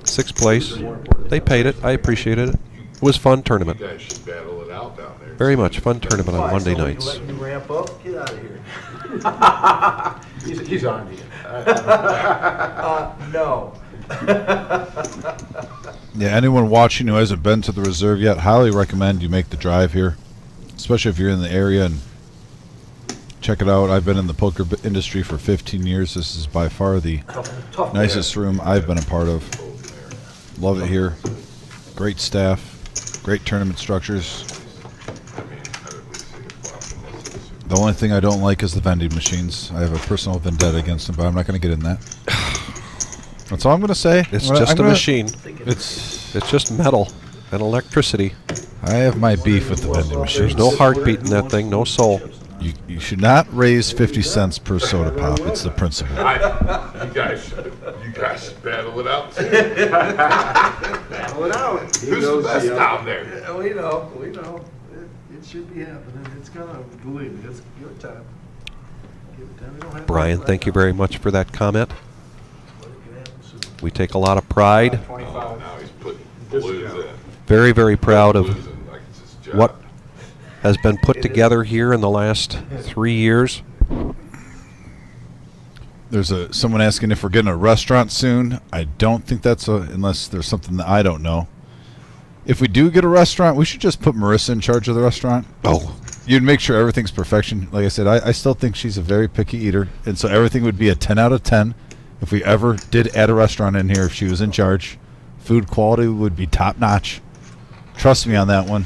6th place. They paid it. I appreciated it. It was a fun tournament. You guys should battle it out down there. Very much fun tournament on Monday Somebody nights. letting you ramp up? Get out of here. he's on to you. No. Yeah, anyone watching who hasn't been to the Reserve yet, highly recommend you make the drive here, especially if you're in the area, and check it out. I've been in the poker industry for 15 years. This is by far the Tough nicest room I've been a part of. Love it here. Great staff. Great tournament structures. The only thing I don't like is the vending machines. I have a personal vendetta against them, but I'm not going to get in that. That's all I'm going to say. It's just a machine. It's just metal and electricity. I have my beef with the vending machines. There's no heartbeat in that thing, no soul. You should not raise 50 cents per soda pop. It's the principle. You guys should battle it out. Battle it out. Who's the best down there? We know. It should be happening. It's gonna, believe me, it's your time. Give it time. We don't have Brian, to thank you very much for that comment. But it can happen soon. We take a lot of pride. Oh, now he's putting blues in. Very, very proud of Blues in like it's his job. what has been put together here in the last 3 years. There's someone asking if we're getting a restaurant soon. I don't think that's unless there's something that I don't know. If we do get a restaurant, we should just put Marissa in charge of the restaurant. Oh. You'd make sure everything's perfection. Like I said, I still think she's a very picky eater, and so everything would be a 10 out of 10 if we ever did add a restaurant in here if she was in charge. Food quality would be top notch. Trust me on that one.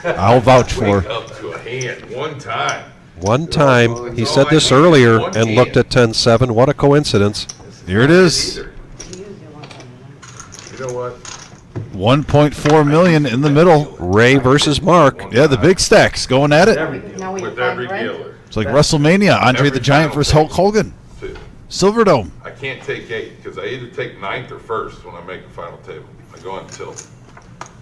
I'll vouch for. Wake up to a hand one time. One time, he said this earlier and looked at 10-7. What a coincidence. Here it is. You know what? 1.4 million in the middle. Ray versus Mark. Yeah, the big stacks going at it. Now we With have every right? dealer. It's like WrestleMania. Andre the Giant versus Hulk Hogan. Silverdome. I can't take 8 because I either take 9th or 1st when I make the final table. I go on tilt.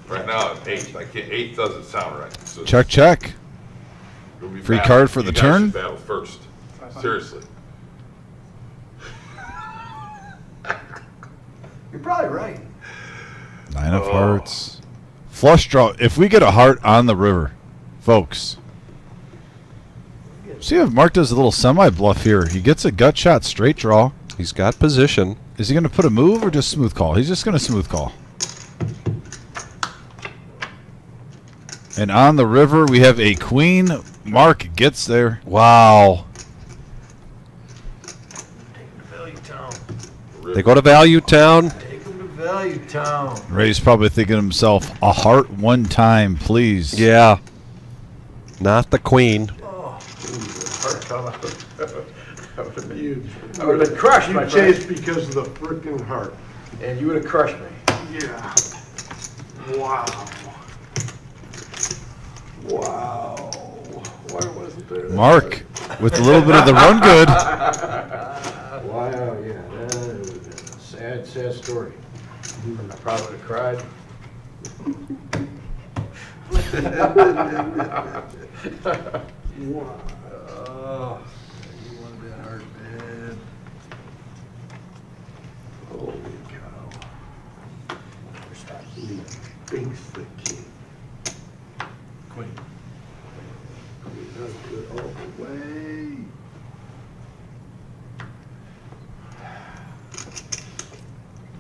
Right now I'm 8th. I can't. 8th doesn't sound right. So Check, check. it'll be Free battle. card for the You guys turn? should battle first. Seriously. You're probably right. 9 of hearts. Flush draw. If we get a heart on the river, folks. See if Mark does a little semi-bluff here. He gets a gut shot straight draw. He's got position. Is he going to put a move or just smooth call? He's just going to smooth call. And on the river, we have a queen Mark gets there. Wow. Value Town. They go to Value Town. Take them to Value Town. Ray's probably thinking to himself, a heart one time, please. Yeah. Not the queen. Oh, heart come out. That would have been huge. I would have been crushed, my You friend. chased because of the freaking heart. And you would have crushed me. Yeah. Wow. Wow. Why wasn't there? Mark, with a little bit of the run good. Wow, yeah, that was a sad, sad story. I probably would have cried. Wow. Oh, you wanted that heart, man. Holy cow. He thinks the king. Queen. Queen does good all the way.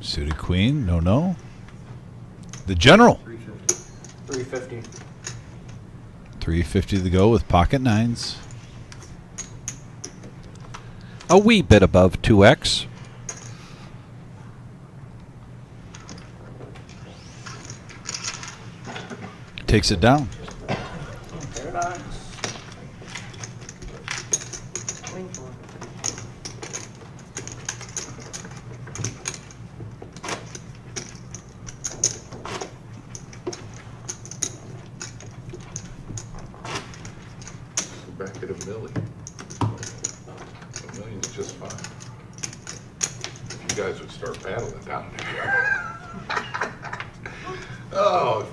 Suited queen, no. The general. 350. 350 to go with pocket nines. A wee bit above 2x. Takes it down. Paradox. Back at a million. A million's just fine. If you guys would start battling down there. Oh,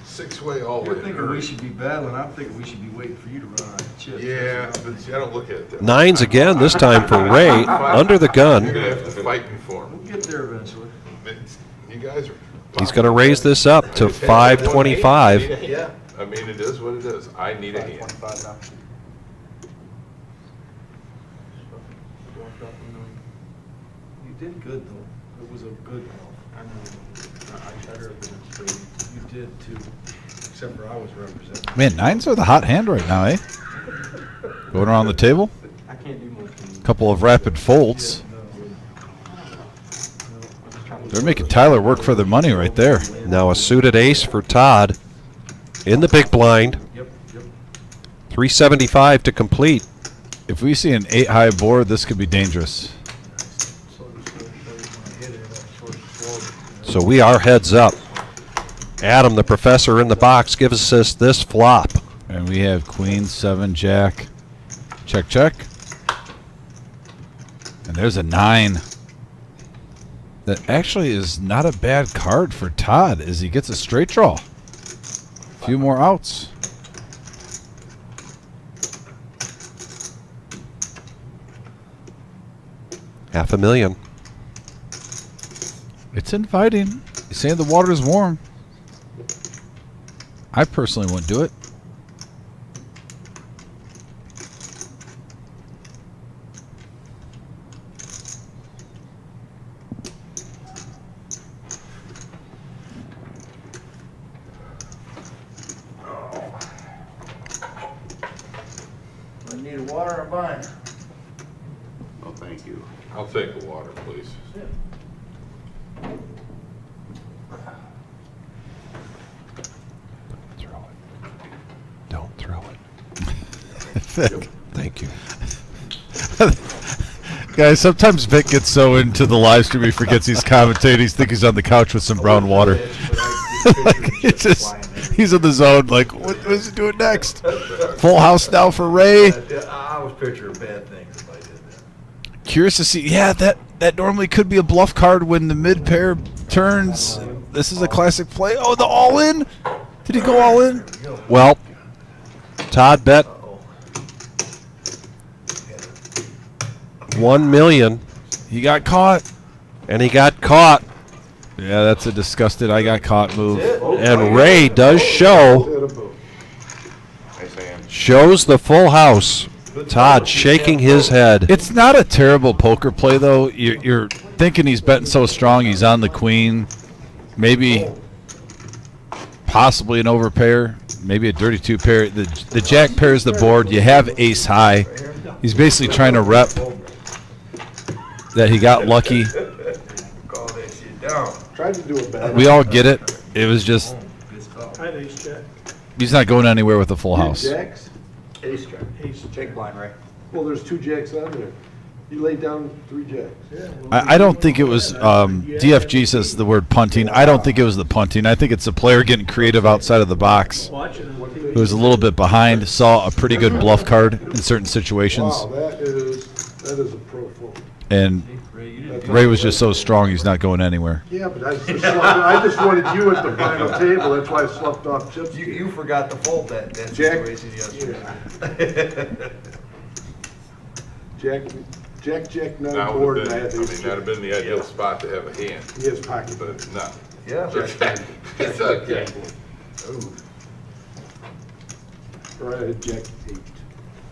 six-way all You're way. thinking we should be battling, I'm thinking we should be waiting for you to run out of chips. Yeah, but see, I don't look at it that way. Nines again, this time for Ray, under the You're gun. gonna have to fight me for 'em. We'll get there eventually. You guys are. He's going to raise this up to 525. Yeah, I mean, it is what it is. I need a hand. 525 now. You did good though. It was a good help. I know. I better have been straight. You did too. Except for I was representing. Man, nines are the hot hand right now, eh? Going around the table. I can't do much. Couple of rapid folds. They're making Tyler work for their money right there. Now a suited ace for Todd in the big blind. Yep. 375 to complete. If we see an 8-high board, this could be dangerous. So we are heads up. Adam, the professor in the box, gives us this flop. And we have queen, 7, jack. Check. And there's a 9. That actually is not a bad card for Todd as he gets a straight draw. A few more outs. $500,000. It's inviting. He's saying the water is warm. I personally wouldn't do it. I need a water or a vine. Oh, thank you. I'll take the water, please. Don't throw it. Thank you. Guys, sometimes Vic gets so into the live stream he forgets he's commentating. He's thinking he's on the couch with some brown water. He's in the zone, like, what is he doing next? Full house now for Ray. I was picturing bad things if I did that. Curious to see. Yeah, that normally could be a bluff card when the mid pair turns. This is a classic play. Oh, the all in. Did he go all in? Well, Todd bet $1 million. He got caught. And he got caught. Yeah, that's a disgusted I got caught move. And Ray does shows the full house. Todd shaking his head. It's not a terrible poker play, though. You're thinking he's betting so strong he's on the queen. Maybe possibly an overpair. maybe a dirty 2 pair. The jack pairs the board. You have ace high. He's basically trying to rep that he got lucky. Call that shit down. Tried to do it bad. We all get it. It was just I had ace jack. he's not going anywhere with a full house. Jacks? Ace jack. Ace Big blind, right? Well, there's 2 jacks on there. You laid down 3 jacks. Yeah. I don't think it was. DFG says the word punting. I don't think it was the punting. I think it's the player getting creative outside of the box. It was a little bit behind. Saw a pretty good bluff card in certain situations. Wow, that is a pro fold. And Ray was just so strong, he's not going anywhere. Yeah, but I just wanted you at the final table. That's why I sloughed off chips. You forgot to fold that Jack. situation yesterday. Jack, none That board, would and I have had been, ace that'd have been the ideal spot to have a hand. He has pocket. But no. Yeah. It's okay. Ooh. Or I had jack 8.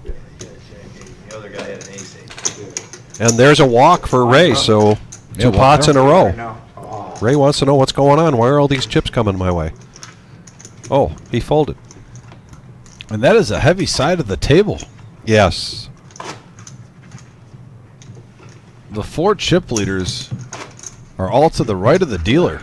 Yeah, Jack 8. The other guy had an ace 8. And there's a walk for Ray, so 2 pots in a row. No. Ray wants to know what's going on. Why are all these chips coming my way? Oh, he folded. And that is a heavy side of the table. Yes. The 4 chip leaders are all to the right of the dealer.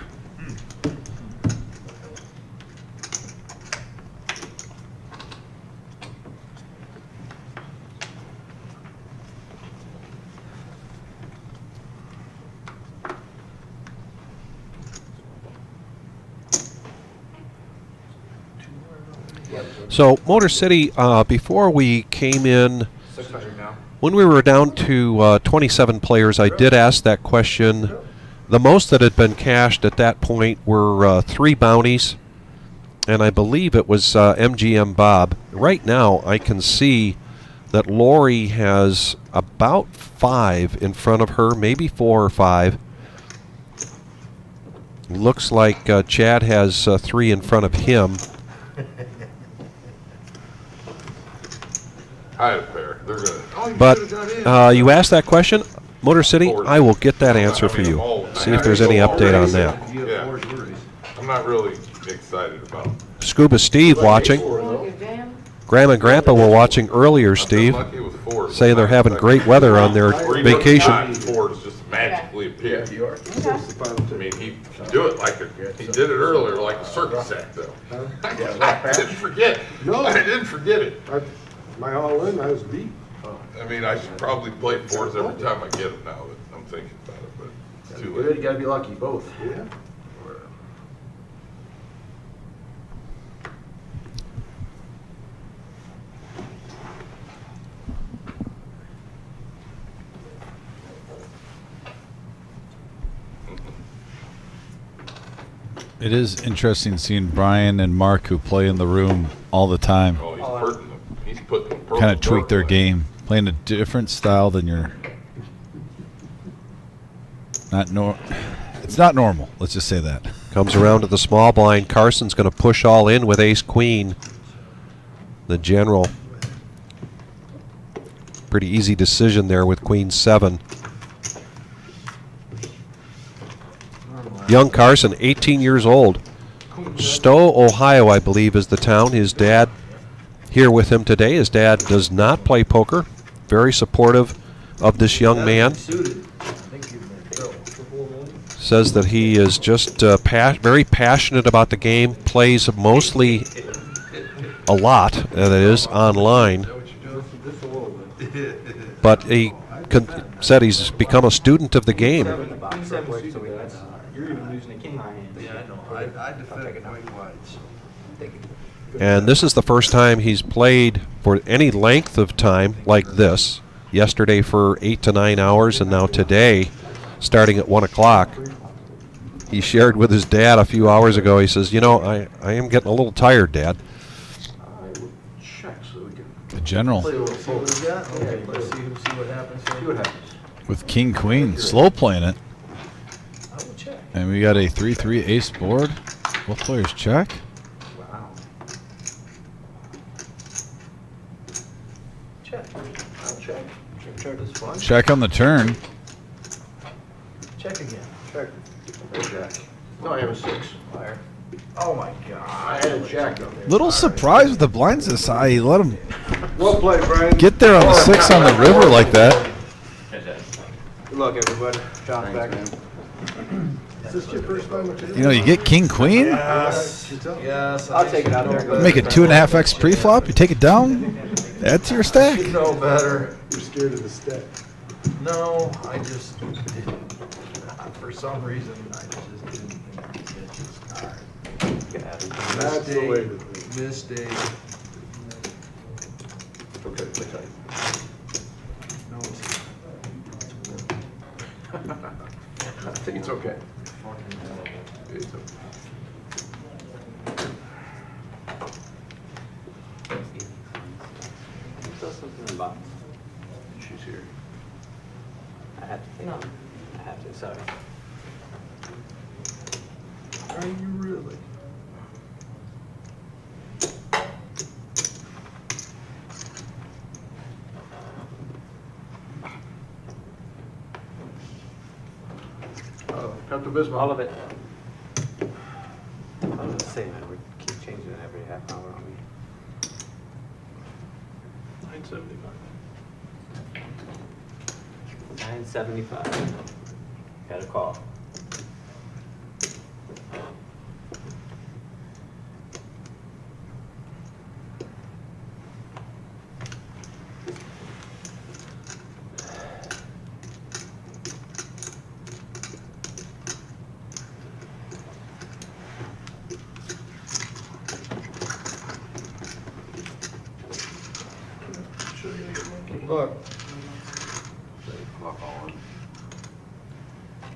So, Motor City, before we came in, 600 now. when we were down to 27 players, I did ask that question. The most that had been cashed at that point were 3 bounties, and I believe it was MGM Bob. Right now, I can see that Lori has about 5 in front of her, maybe 4 or 5. Looks like Chad has 3 in front of him. I had a pair. They're gonna. But you asked that question, Motor City. I will get that answer for you. See if there's any update on that. Yeah. I'm not really excited about. Scuba Steve watching. Grandma and Grandpa were watching earlier, Steve, saying they're having great weather on their vacation. Fours just magically appear. I mean, he can do it like he did it earlier, like a circus act, though. I didn't forget. No. I didn't forget it. My all in, I was deep. I mean, I should probably play 4s every time I get them now that I'm thinking about it, but it's too Good, late. you gotta be lucky, both. Yeah. It is interesting seeing Brian and Mark, who play in the room all the time, Oh, he's hurting them. He's putting them purple. kind of tweak their game, playing a different style than your. It's not normal. Let's just say that. Comes around to the small blind. Carson's going to push all in with ace queen. The general. Pretty easy decision there with queen 7. Young Carson, 18 years old. Stowe, Ohio, I believe, is the town. His dad here with him today. His dad does not play poker. Very supportive of this young man. Says that he is just very passionate about the game. Plays mostly a lot, that is, online. But he said he's become a student of the game. You're even losing a king high hand. Yeah, I know. I defend it quite wide, so take it. And this is the first time he's played for any length of time like this. Yesterday for 8 to 9 hours, and now today, starting at 1 o'clock. He shared with his dad a few hours ago. He says, "You know, I am getting a little tired, Dad." I would check so we can The general play what we got. Okay, let's see what happens. See what happens. with king queen, slow playing it, I will check. and we got a 3-3 ace board. Both players check. Wow. Check. I'll check. Check is fun. Check on the turn. Check again. Check. Check. No, I have a 6. Fire. Oh my God. I had a check on there. Little surprised with the blinds this high. You let him Well played, Brian. get there on the 6 on the river like that. Good luck, everybody. John's back. Is this your first time with You know, you get king queen, Yes. Yes. I'll take it out there. Go make it 2.5x pre-flop. You take it down, add to your stack. You know better. You're scared of the stack. No, I just, for some reason, I just didn't think it's just hard. That's the way to think. Mistake. Okay, play tight. No, I think it's okay. fucking hell. It's okay. Throw something in the box. She's here. I have to. No. I have to. Sorry. Are you really? Cut the biscuit. All of it. I was just saying that we keep changing it every half hour on me. 975. Got a call. Look. Lock on.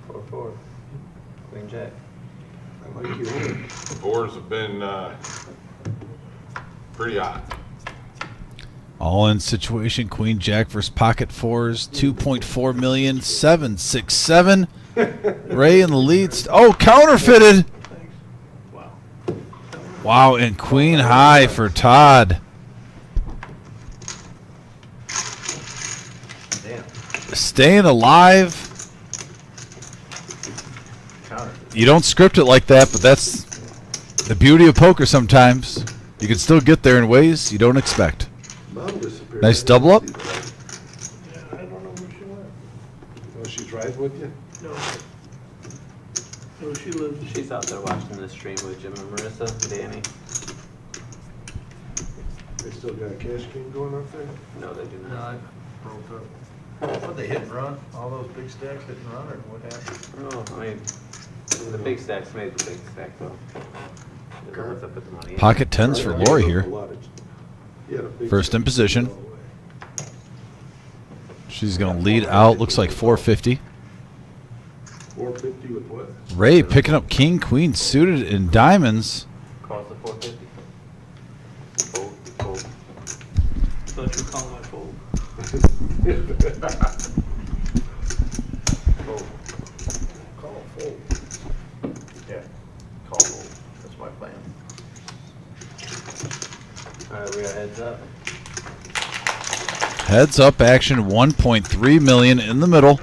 4-4. Queen Jack. I like your hand. The boards have been pretty hot. All in situation, queen jack versus pocket fours, 2.4 million, 767. Ray in the lead. Oh, counterfeited. Wow, and queen high for Todd. Staying alive. You don't script it like that, but that's the beauty of poker sometimes. You can still get there in ways you don't expect. Mom disappeared. Nice double up. Yeah, I don't know where she went. Oh, she's riding with you? No. No, she lives. She's out there watching the stream with Jim and Marissa, Danny. They still got a cash game going up there? No, they do No, not. I broke up. What, they hit and run? All those big stacks hit and run, or what happened? No, I mean, the big stacks made the big stack though. They were worth up at the money. Pocket tens for Lori here. Yeah, the big First in stack. position. She's going to lead out. Looks like 450. 450 with what? Ray picking up king, queen suited in diamonds. Calls the 450. Fold, fold. Thought you were calling my fold. Fold. Call fold. Yeah, call fold. That's my plan. Alright, we got heads up. Heads up action, 1.3 million in the middle.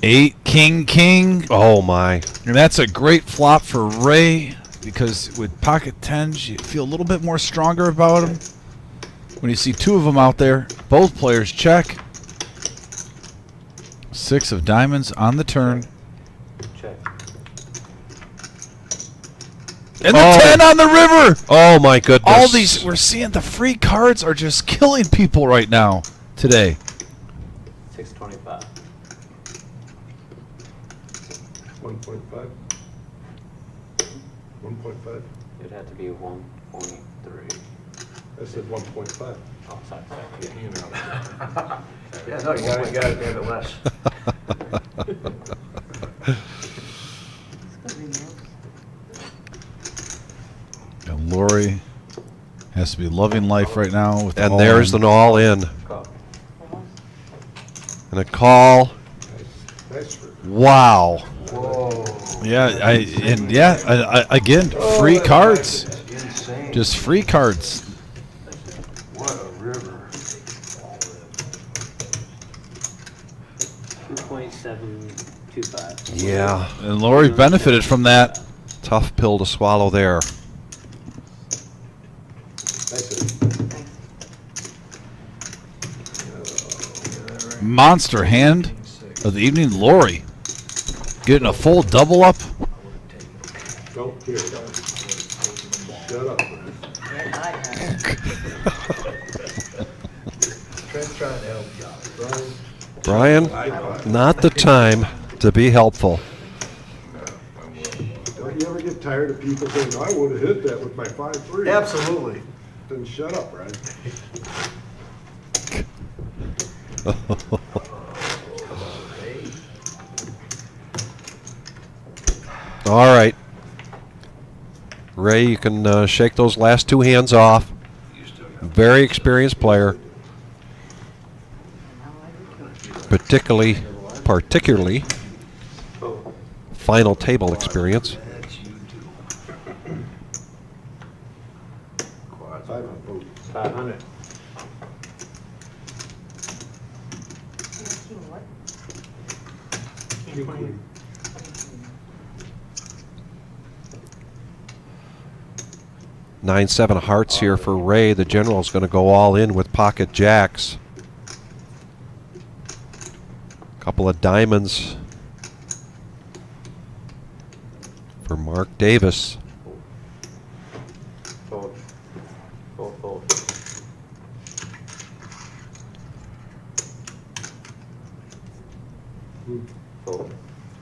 8 king. Oh my. And that's a great flop for Ray because with pocket tens, you feel a little bit more stronger about him. When you see two of them out there, both players check. 6 of diamonds on the turn. Check. And the 10 on the river! Oh my goodness. All these, we're seeing the free cards are just killing people right now, today. 625. 1.5. 1.5. It'd have to be 1.3. I said 1.5. Oh, sorry. You know. Yeah, no, you gotta have it less. And Lori has to be loving life right now. With And all there's in. an all in. Call. And a call. Nice for Wow. Whoa. Yeah, I again, free cards. Insane. Just free cards. What a river. 2.725. Yeah. And Lori benefited from that. Tough pill to swallow there. Monster hand of the evening, Lori. Getting a full double up. Don't care. Shut up, man. Trent's trying to help you. Brian, not the time to be helpful. Don't you ever get tired of people saying, I would have hit that with my 5-3? Absolutely. Then shut up, Brian. All right. Ray, you can shake those last two hands off. Very experienced player. Particularly final table experience. 500. Nine, 7 of hearts here for Ray. The general's going to go all in with pocket jacks. Couple of diamonds for Mark Davis. Fold. Fold. Fold.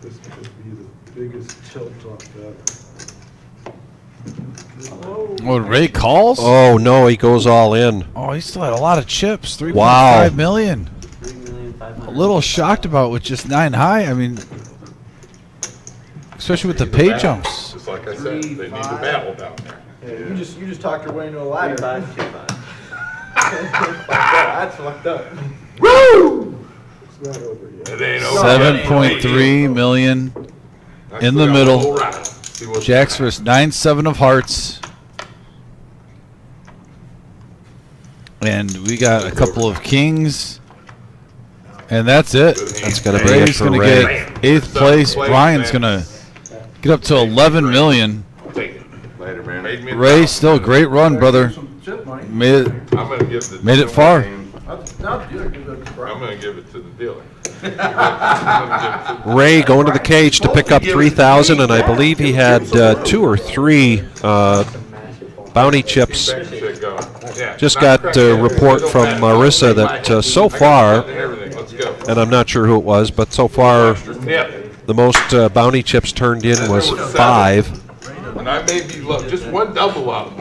This could be the biggest tilt off that. Oh, Ray calls? Oh, no, he goes all in. Oh, he still had a lot of chips. 3.5 Wow. million. A little shocked about with just 9 high. I mean, especially with the pay jumps. Just like I said, they need to battle down there. Yeah, you just talked your way into a ladder. 3-5, 2-5. That's fucked up. Woo! It's not over yet. It ain't over. 7.3 million in the middle. Jacks versus 9-7 of hearts. And we got a couple of kings. And that's it. That's going to be it Ray's for going to Ray. get 8th place. Brian's going to get up to 11 million. Later, man. Ray, still a great run, brother. Made I'm gonna give the it far. I'm gonna give it to the dealer. Ray going to the cage to pick up 3,000, and I believe he had 2 or 3 bounty chips. Just got a report from Marissa that so far, and I'm not sure who it was, but so far the most bounty chips turned in was 5. And I may be just one double up.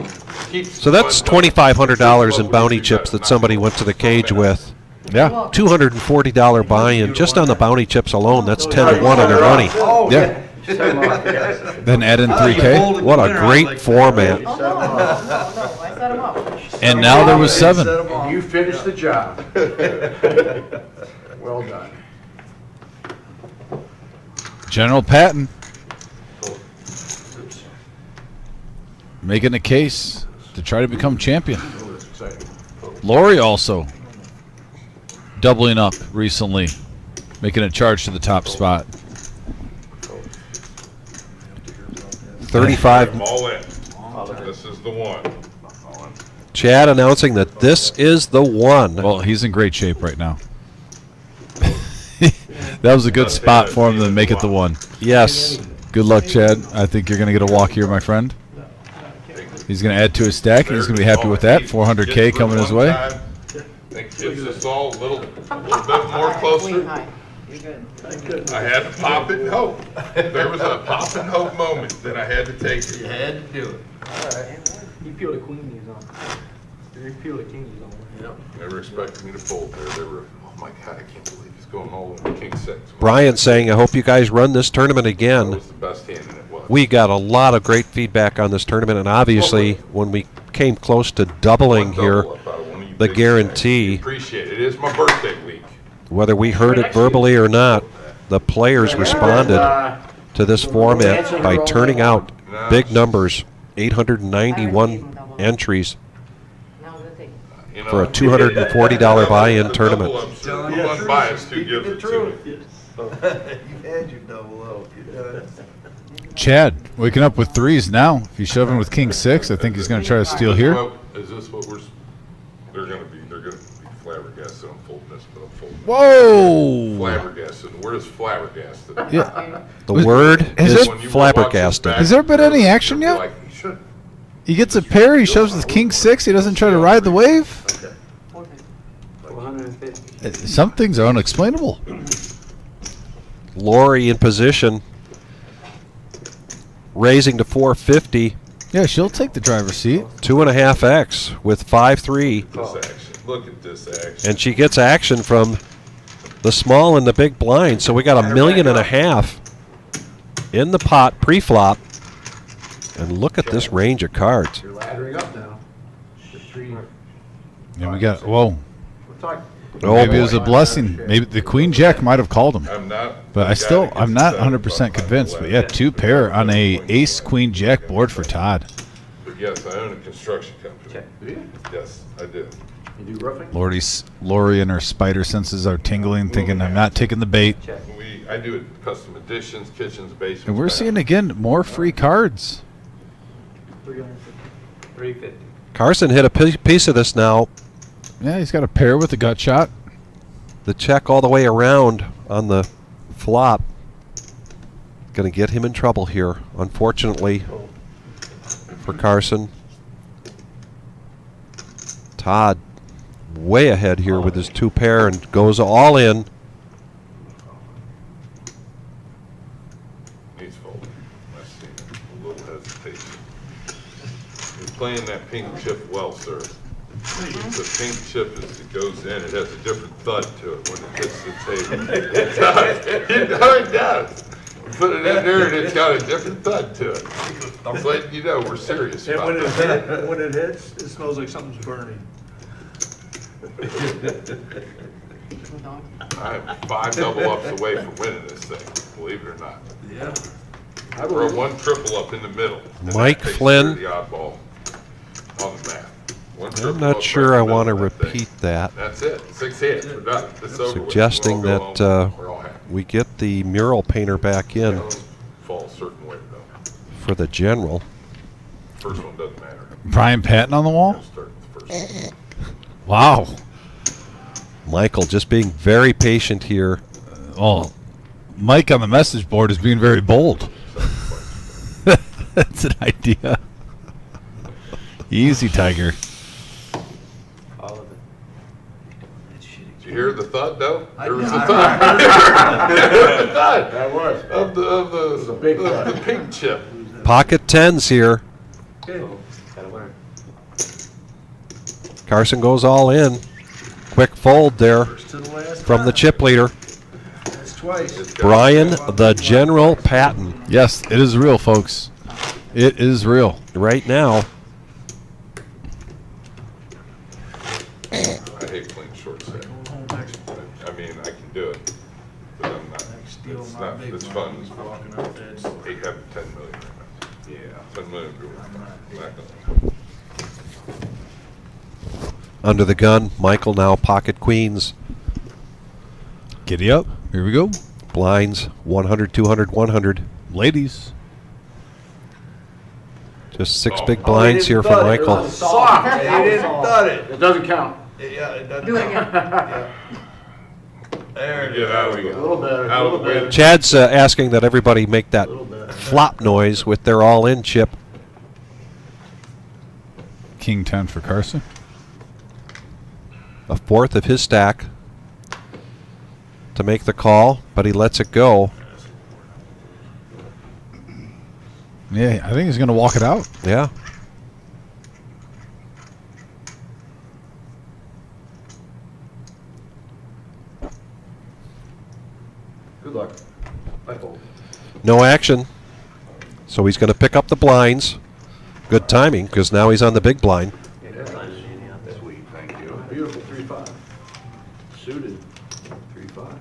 So that's $2,500 in bounty chips that somebody went to the cage with. Yeah. $240 buy-in just on the bounty chips alone. That's 10 to 1 on their money. Yeah. Then add in 3K. What a great format. Oh, no, I set him up. And now there was 7. And you finished the job. Well done. General Patton making a case to try to become champion. Lori also doubling up recently, making a charge to the top spot. 35. I'm all in. This is the one. Chad announcing that this is the one. Well, he's in great shape right now. That was a good spot for him to make it the one. Yes. Good luck, Chad. I think you're going to get a walk here, my friend. He's going to add to his stack, and he's going to be happy with that. 400K coming his way. That gives us all a little bit more closer. I had to pop it and hope. There was a pop and hope moment that I had to take it. You had to do it. All right. You peel the queenies on. You peel the kingies on. Yep. Never expected me to fold there. They were, oh my God, I can't believe he's going all in king 6. Brian saying, I hope you guys run this tournament That again. was the best hand and it was. We got a lot of great feedback on this tournament, and obviously when we came close to doubling One here, double up out of one of you the big guarantee, guys. Appreciate it. It is my birthday week. whether we heard it verbally or not, the players responded to this format by turning out big numbers, 891 entries for a $240 buy-in tournament. I'm unbiased who gives it to me. You've had your double O. Chad waking up with threes now. If he's shoving with king six, I think he's going to try to steal here. Is this what they're going to be flabbergasted. I'm folding this, but I'm folding. Whoa! Flabbergasted. The word is flabbergasted. Yeah. The word is When you were flabbergasted. watching Has there been any action yet? like, you should. He gets a pair. He shoves with king six. He doesn't try to ride the wave. 450. Some things are unexplainable. Lori in position, raising to 450. Yeah, she'll take the driver's seat. 2.5x with 5-3. This action. Look at this action. And she gets action from the small and the big blind. So we got $1.5 million in the pot pre-flop. And look at this range of cards. You're laddering up now. The 3. And we got, whoa. We're talking. Oh, Maybe it was a boy. blessing. Maybe the queen jack might have called him. I'm not. But I'm not 100% convinced. But yeah, 2 pair on a ace queen jack board for Todd. But yes, I own a construction company. Check. Do you? Yes, I do. You do roofing? Lori and her spider senses are tingling, thinking I'm not taking the bait. Check. I do it custom additions, kitchens, basements. And we're seeing again more free cards. 350. Carson hit a piece of this now. Yeah, he's got a pair with a gut shot. The check all the way around on the flop. Going to get him in trouble here, unfortunately, for Carson. Todd way ahead here with his 2 pair and goes all in. He's folding. I see a little hesitation. You're playing that pink chip well, sir. The pink chip, as it goes in, it has a different thud to it when it hits the table. It does. It does. You put it in there and it's got a different thud to it. It's like, you know, we're serious And about when that. when it hits, it smells like something's burning. I'm 5 double ups away from winning this thing, believe it or not. Yeah. We're 1 triple up in the middle. and Mike that takes Flynn. care of the oddball on the map. I'm not sure I want to repeat that. That's it. 6 hits. We're done. It's over with. Suggesting We'll all that go home. We're all happy. we get the mural painter back in Fall a certain way though. for the general. First one doesn't matter. Brian Patton on the wall. Start with the first one. Wow. Michael just being very patient here. Oh, Mike on the message board is being very bold. That's an idea. Easy, Tiger. All of it. Did you hear the thud though? I There was did. a thud. There was a thud. That was. Of the big thud. the pink chip. Pocket 10s here. Okay. Gotta learn. Carson goes all in. Quick fold there First to the last from the time. chip leader. That's twice. Brian the General Patton Yes, it is real, folks. It is real. right now. I hate playing short set. I mean, I can do it, but I'm not. It's not. It's fun. It's fun. 8 having 10 million right now. Yeah. 10 million. I'm not gonna- Under the gun, Michael now pocket queens. Giddy up. Here we go. Blinds 100, 200, 100. Ladies. Just 6 Oh. big blinds here for Michael. Soft. He didn't thud it. It doesn't count. Yeah, it doesn't. Do it again. Yeah. There it Get out of is. the A little better. Out A of the little way. better. Chad's asking that everybody make that flop noise with their all-in chip. King 10 for Carson. A 4th of his stack to make the call, but he lets it go. Yeah, I think he's going to walk it out. Yeah. Good luck. I fold. No action. So he's going to pick up the blinds. Good timing, because now he's on the big blind. Yeah. Sweet, thank you. Beautiful 3-5. Suited 3-5.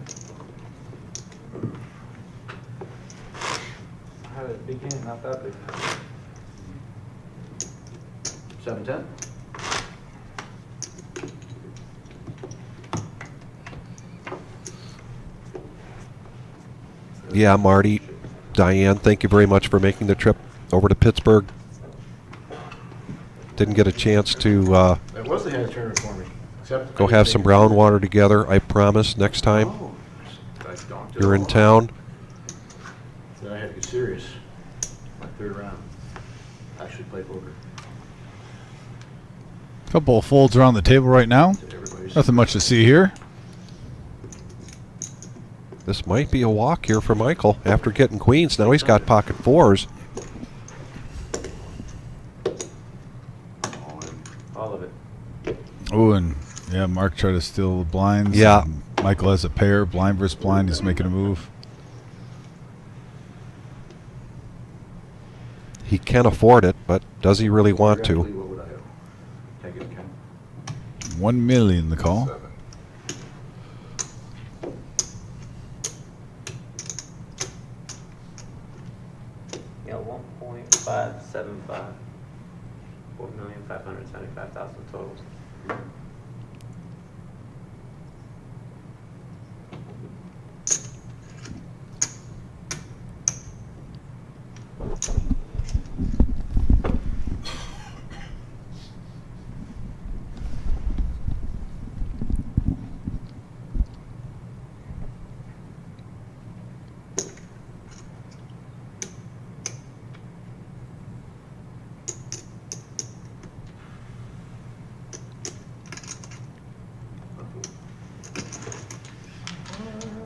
I had a big hand, not that big. 7-10. Yeah, Marty. Diane, thank you very much for making the trip over to Pittsburgh. Didn't get a chance to That was the hand tournament for me. Except go have some brown water together. I promise next time you're in town. Then I had to get serious. My third round. Actually play poker. Couple of folds around the table right now. Nothing much to see here. This might be a walk here for Michael after getting queens. Now he's got pocket fours. All of it. Oh, and yeah, Mark tried to steal the blinds. Yeah. Michael has a pair, blind versus blind. He's making a move. He can afford it, but does he really want to? What would I owe? Take it, Ken. 1 million the call. 7. Yeah, 1.575. 4,575,000 total.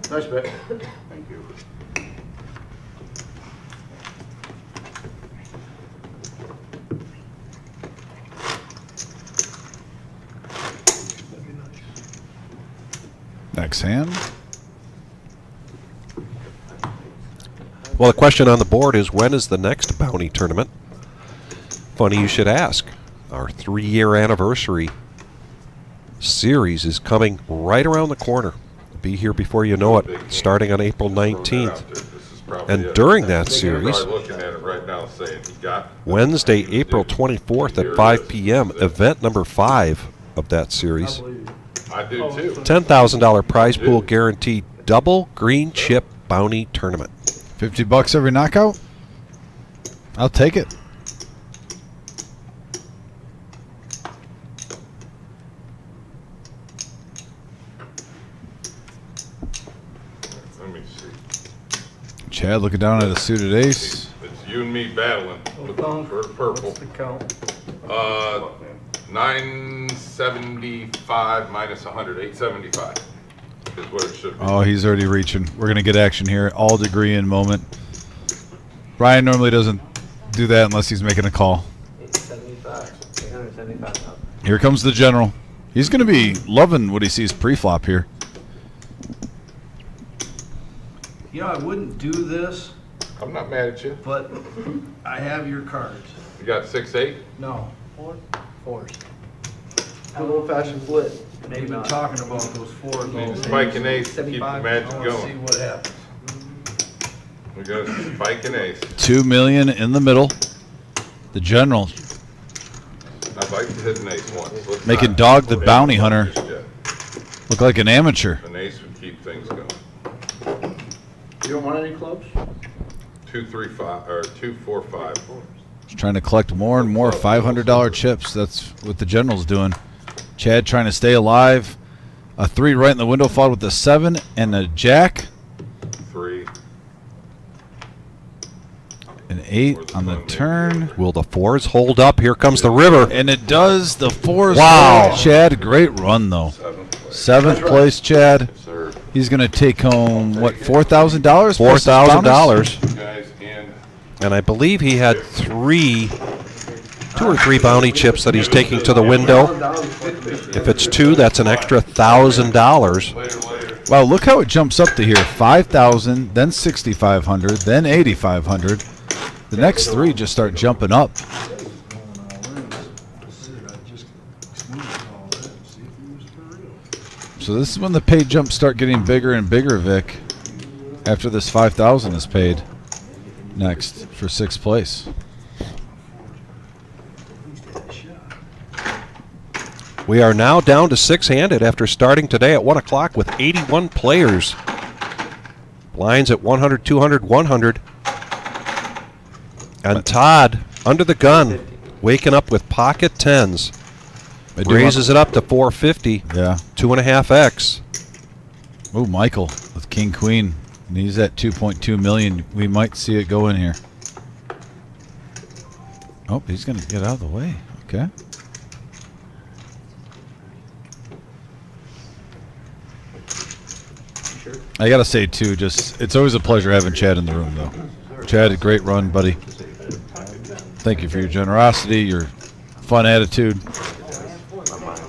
Nice bet. Thank you. Next hand. Well, the question on the board is, when is the next bounty tournament? Funny you should ask. Our 3-year anniversary series is coming right around the corner. Be here before you know it, starting on April 19th. And during that series, Wednesday, April 24th at 5 p.m., event number 5 of that series. I do too. $10,000 prize pool guaranteed double green chip bounty tournament. $50 every knockout? I'll take it. Let me see. Chad looking down at a suited ace. It's you and me battling for purple. 975 minus 100, 875 is what it should be. Oh, he's already reaching. We're going to get action here. All degree in moment. Brian normally doesn't do that unless he's making a call. 875. 875,000. Here comes the general. He's going to be loving what he sees pre-flop here. You know, I wouldn't do this, I'm not mad at you. but I have your cards. You got 6-8? No. Fours. An old-fashioned flip. We've been talking about those fours all day. Spike and ace to keep the magic I want to see going. what happens. We got spike and ace. 2 million in the middle. The general I'd like to hit an ace once. Let's making not Dog the hit bounty one hunter just yet. look like an amateur. An ace would keep things going. You don't want any clubs? 2, 3, 5, or 2, 4, 5. He's trying to collect more and more $500 chips. That's what the general's doing. Chad trying to stay alive. A 3 right in the window, followed with a 7 and a jack. 3. An 8 on the turn. Will the 4s hold up? Here comes the river. And it does. The 4s. Wow. Chad, great run, though. 7th place, Chad. Sir. He's going to take home, what, $4,000? $4,000. Guys, and And I believe he had 2 or 3 bounty chips that he's taking to the window. If it's 2, that's an extra $1,000. later. Wow, look how it jumps up to here. 5,000, then 6,500, then 8,500. The next 3 just start jumping up. So this is when the pay jumps start getting bigger and bigger, Vic. After this 5,000 is paid next for 6th place. We are now down to 6-handed after starting today at 1 o'clock with 81 players. Blinds at 100, 200, 100. And Todd, under the gun, waking up with pocket tens. Raises it up to 450. Yeah. 2.5x. Oh, Michael with King Queen. And he's at 2.2 million. We might see it go in here. Oh, he's going to get out of the way. Okay. I got to say, too, just it's always a pleasure having Chad in the room, though. Chad, a great run, buddy. Thank you for your generosity, your fun attitude.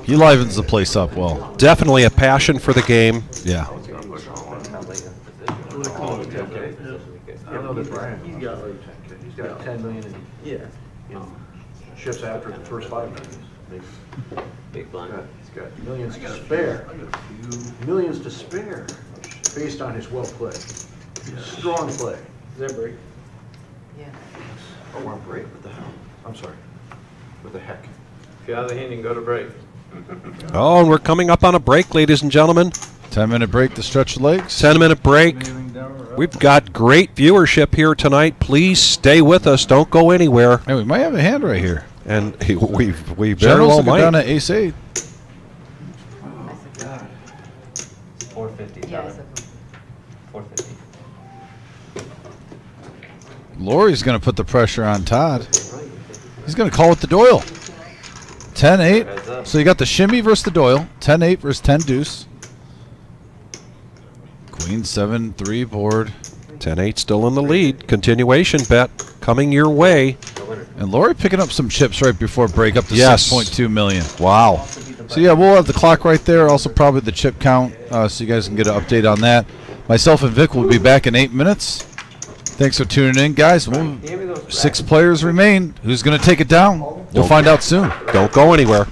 He livens the place up well. Definitely a passion for the game. Yeah. I know that Brian, he's got 10 million in ships after the first 5 million. Big blind. He's got millions to spare. Millions to spare based on his well play. Strong play. Is that break? Yeah. Oh, we're on break? What the hell? I'm sorry. What the heck? If you're out of the hand, you can go to break. Oh, and we're coming up on a break, ladies and gentlemen. 10-minute break to stretch the legs. 10-minute break. We've got great viewership here tonight. Please stay with us. Don't go anywhere. Hey, we might have a hand right here. And we very Generals well will go might. down to ace 8. 450. Yeah, I Tyler. said 450. Lori's going to put the pressure on Todd. He's going to call it the Doyle. 10-8. So you got the shimmy versus the Doyle. 10-8 versus 10 deuce. Queen 7-3 board. 10-8 still in the lead. Continuation bet coming your way. And Lori picking up some chips right before break up to Yes. 6.2 million. Wow. So yeah, we'll have the clock right there. Also probably the chip count, so you guys can get an update on that. Myself and Vic will be back in 8 minutes. Thanks for tuning in, guys. 6 players remain. Who's going to take it down? We'll find out soon. Don't go anywhere.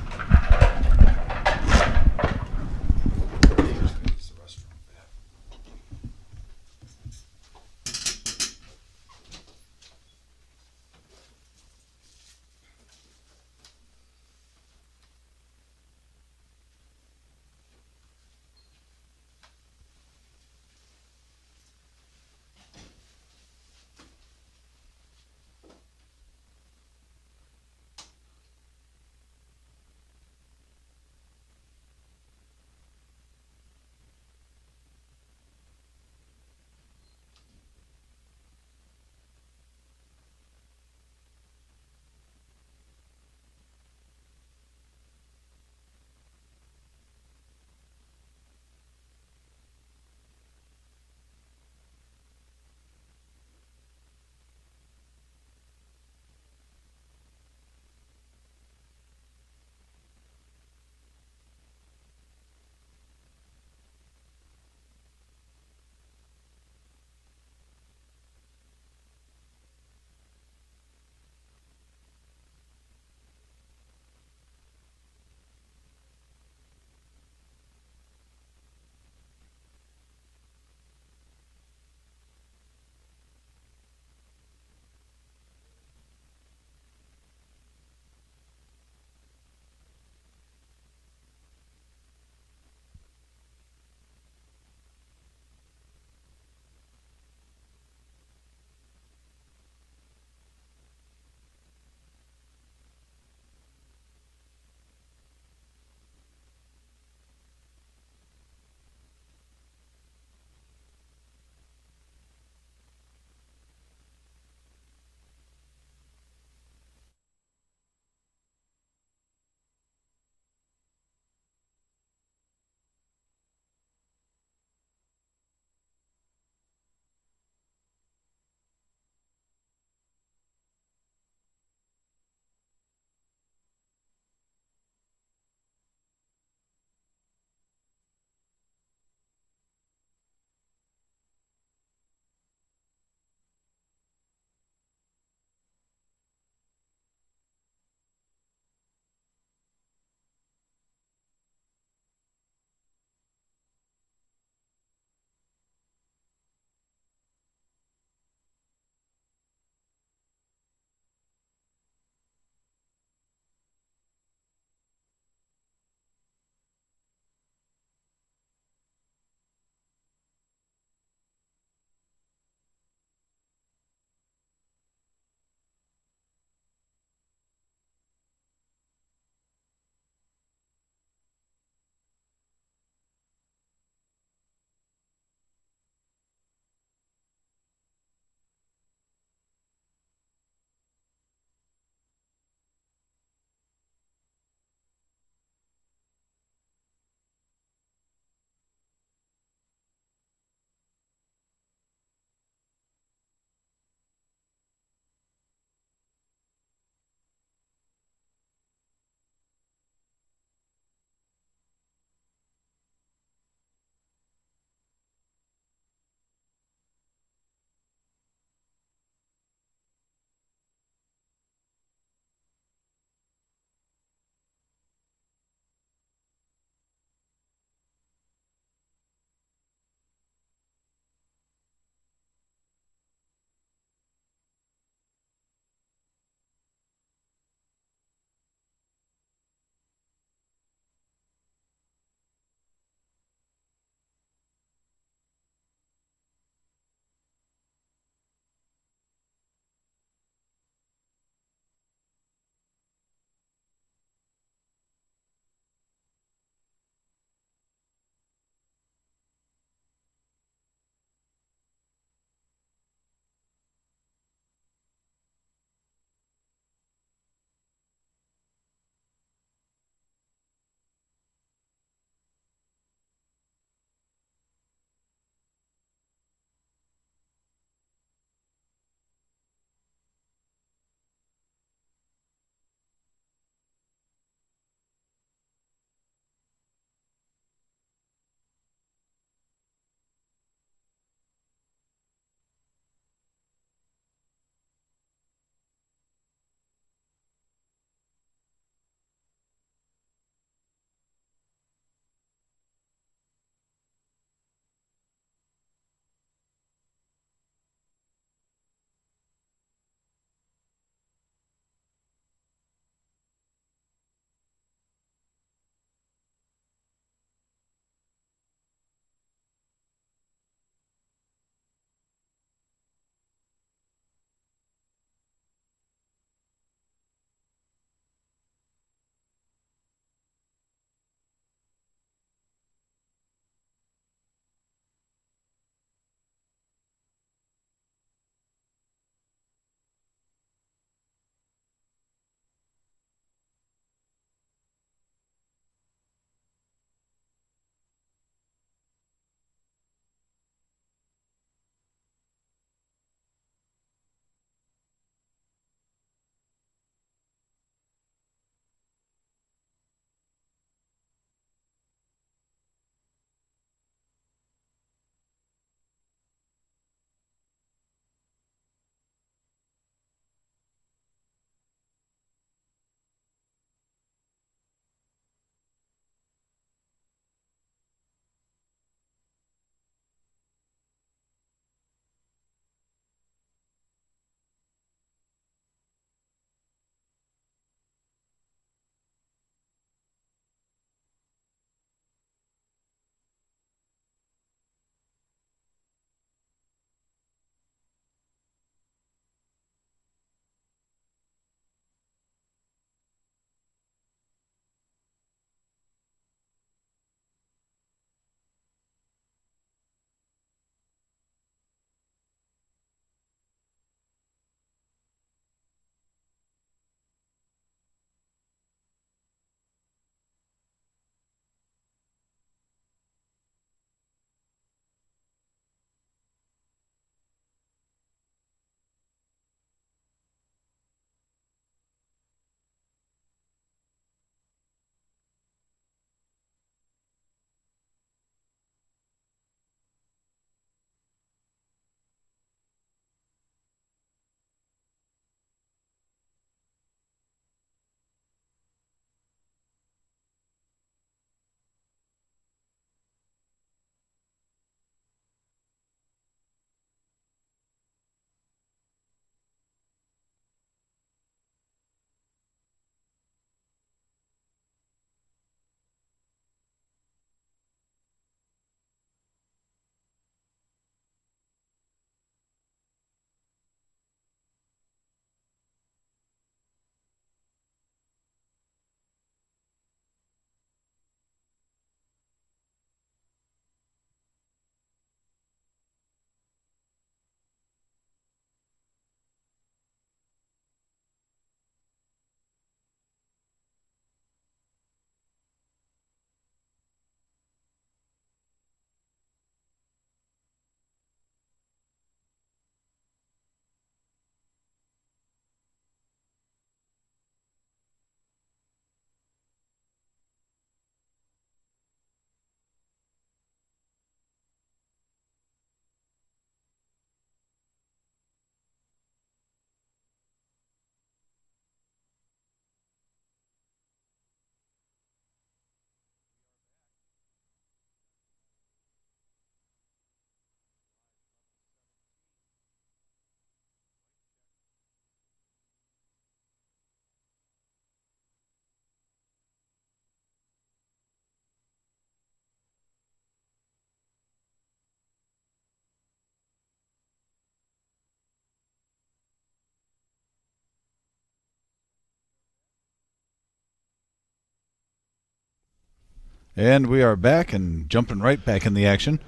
And we are back and jumping right back in the action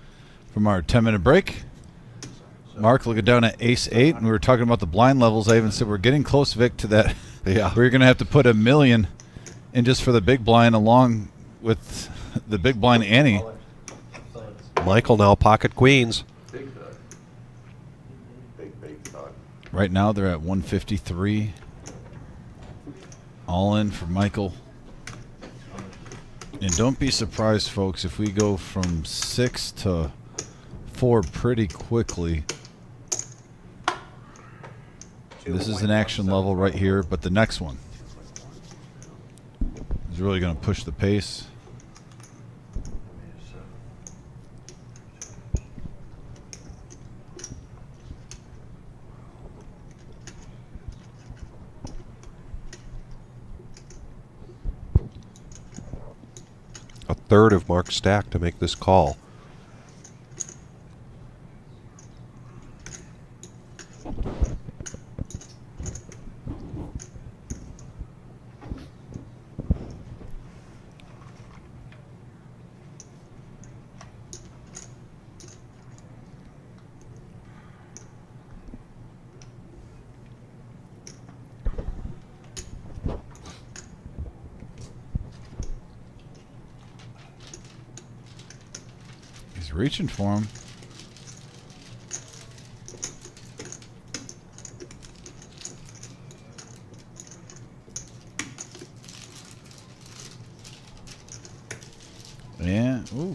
from our 10-minute break. Mark looking down at ace-8, and we were talking about the blind levels. I even said we're getting close, Vic, to that. Yeah. We're going to have to put $1 million in just for the big blind along with the big blind ante. Michael now pocket queens. Big thug. Big thug. Right now they're at 153. All in for Michael. And don't be surprised, folks, if we go from 6 to 4 pretty quickly. This is an action level right here, but the next one is really going to push the pace. A third of Mark's stack to make this call. He's reaching for him. Yeah. Ooh.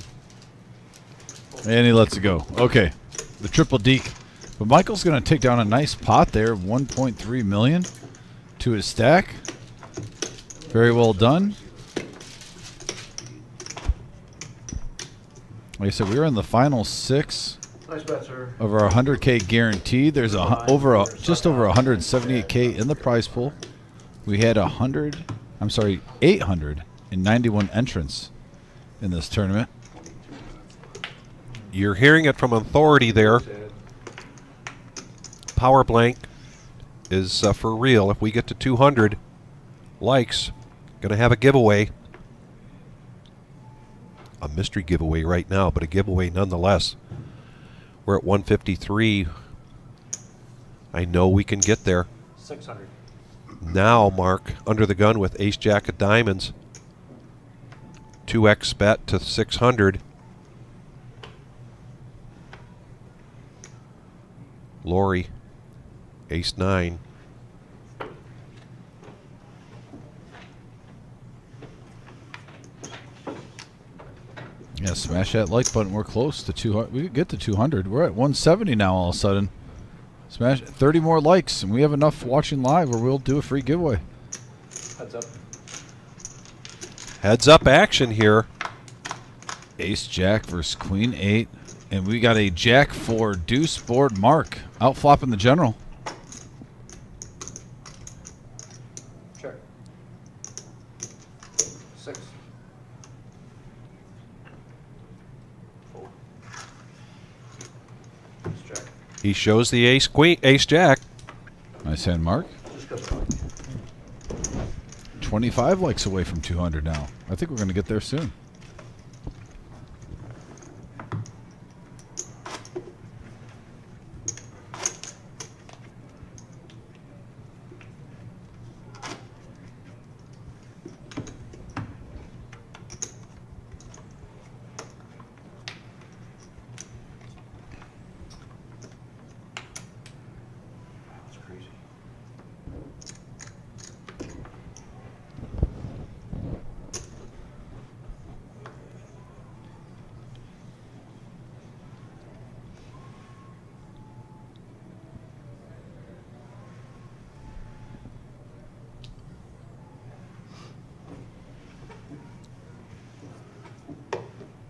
And he lets it go. Okay. The triple deke. But Michael's going to take down a nice pot there. 1.3 million to his stack. Very well done. Like I said, we were in the final 6 Nice bet, sir. of our 100K guaranteed. There's just over 178K in the prize pool. We had 891 entrants in this tournament. You're hearing it from authority there. Power blank is for real. If we get to 200 likes, gonna have a giveaway. A mystery giveaway right now, but a giveaway nonetheless. We're at 153. I know we can get there. 600. Now, Mark, under the gun with ace jack of diamonds. 2x bet to 600. Lori, ace 9. Yeah, smash that like button. We're close to 200. We could get to 200. We're at 170 now all of a sudden. Smash 30 more likes, and we have enough watching live where we'll do a free giveaway. Heads up. Heads up action here. Ace Jack versus Queen 8. And we got a Jack 4 deuce board Mark out flopping the general. Check. 6. Fold. Ace jack. He shows the ace queen, ace jack. Nice hand, Mark. Just goes like. 25 likes away from 200 now. I think we're going to get there soon. That's crazy.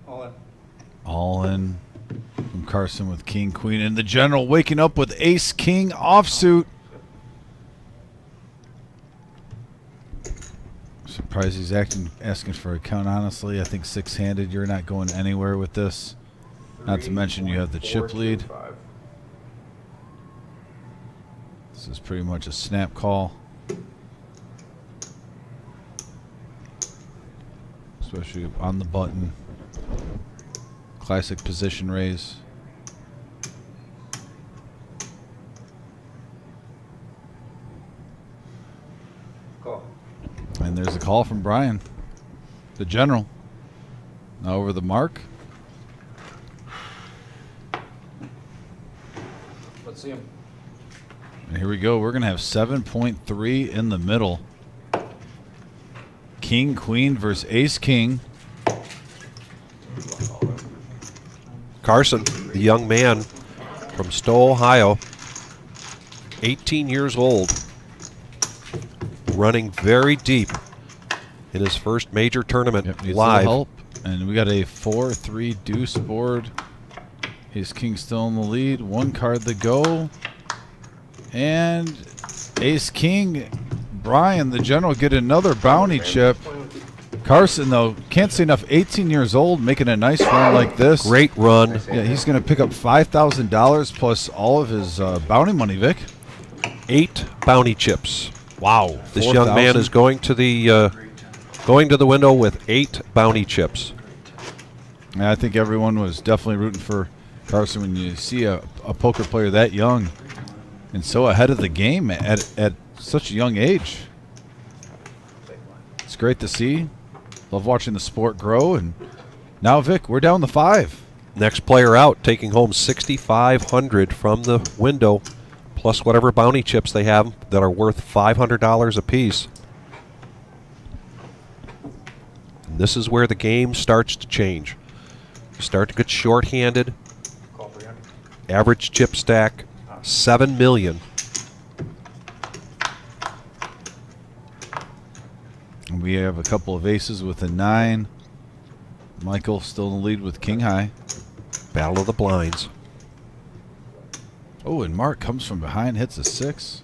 All in. All in from Carson with King, Queen, and the general waking up with Ace, King offsuit. Surprised he's asking for a count, honestly. I think 6-handed, you're not going anywhere with this. Not to mention you have the chip lead. This is pretty much a snap call. especially on the button. Classic position raise. Call. And there's a call from Brian, the general. Now over the mark. Let's see him. And here we go. We're going to have 7.3 in the middle. King, queen versus ace, king. Carson, the young man from Stowe, Ohio, 18 years old, running very deep in his first major tournament Yep, needs a little live. help. And we got a 4-3 deuce board. Ace king still in the lead. One card to go. And ace king, Brian, the general, get another bounty chip. Carson, though, can't say enough. 18 years old, making a nice run like this. Great run. Yeah, he's going to pick up $5,000 plus all of his bounty money, Vic. 8 bounty chips. Wow. This young man is going to the window with 8 bounty chips. Yeah, I think everyone was definitely rooting for Carson when you see a poker player that young and so ahead of the game at such a young age. It's great to see. Love watching the sport grow. And now, Vic, we're down to 5. Next player out, taking home $6,500 from the window, plus whatever bounty chips they have that are worth $500 apiece. And this is where the game starts to change. You start to get short-handed. Average chip stack, 7 million. We have a couple of aces with a 9. Michael still in the lead with king high. Battle of the blinds. Oh, and Mark comes from behind, hits a 6.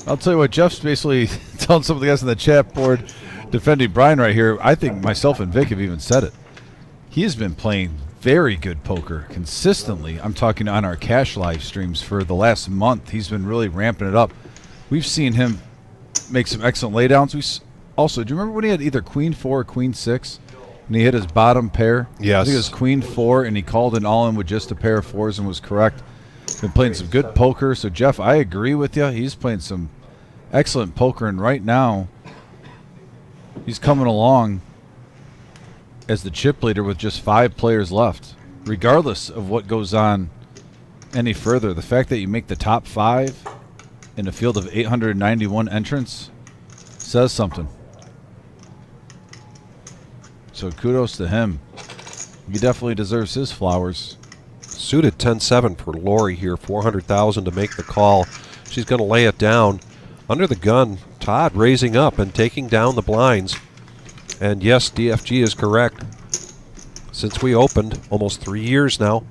I'll tell you what, Jeff's basically telling some of the guys on the chat board defending Brian right here. I think myself and Vic have even said it. He has been playing very good poker consistently. I'm talking on our cash live streams for the last month. He's been really ramping it up. We've seen him make some excellent laydowns. Also, do you remember when he had either queen 4 or queen 6 and he hit his bottom pair? Yes. I think it was queen 4 and he called an all-in with just a pair of 4s and was correct. Been playing some good poker. So, Jeff, I agree with you. He's playing some excellent poker, and right now he's coming along as the chip leader with just 5 players left. Regardless of what goes on any further, the fact that you make the top 5 in a field of 891 entrants says something. So kudos to him. He definitely deserves his flowers. Suited 10-7 for Lori here, $400,000 to make the call. She's going to lay it down. Under the gun, Todd raising up and taking down the blinds. And yes, DFG is correct. Since we opened, almost 3 years now.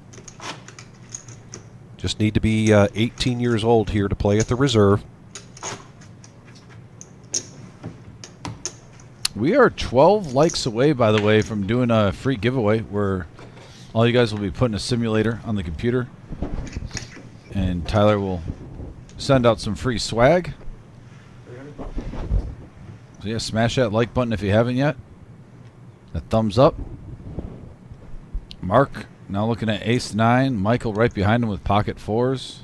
Just need to be 18 years old here to play at the reserve. We are 12 likes away, by the way, from doing a free giveaway where all you guys will be putting a simulator on the computer. And Tyler will send out some free swag. So yeah, smash that like button if you haven't yet. A thumbs up. Mark now looking at ace-9. Michael right behind him with pocket 4s.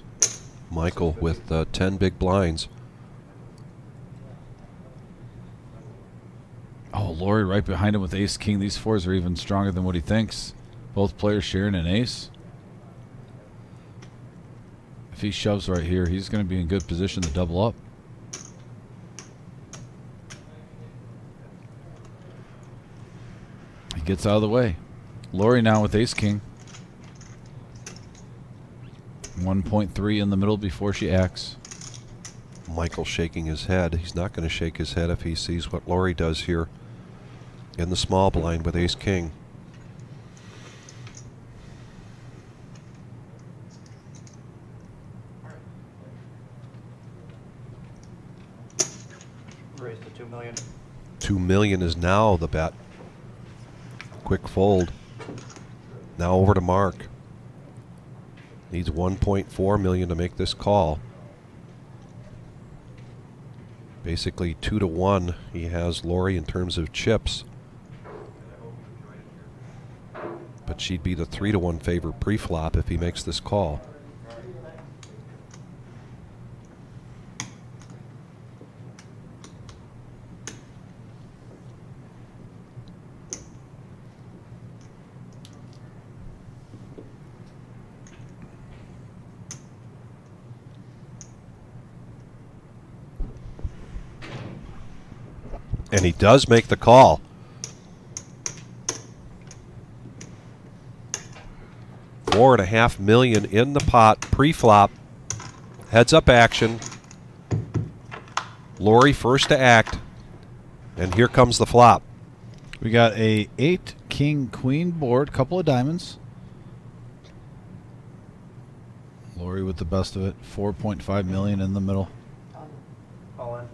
Michael with 10 big blinds. Oh, Lori right behind him with ace-king. These 4s are even stronger than what he thinks. Both players sharing an ace. If he shoves right here, he's going to be in good position to double up. He gets out of the way. Lori now with ace-king. 1.3 in the middle before she acts. Michael shaking his head. He's not going to shake his head if he sees what Lori does here in the small blind with ace-king. 2 million. 2 million is now the bet. Quick fold. Now over to Mark. Needs 1.4 million to make this call. Basically 2 to 1. He has Lori in terms of chips. But she'd be the 3 to 1 favor pre-flop if he makes this call. And he does make the call. $4.5 million in the pot pre-flop. Heads up action. Lori first to act. And here comes the flop. We got a 8 king queen board, couple of diamonds. Lori with the best of it. 4.5 million in the middle. All in.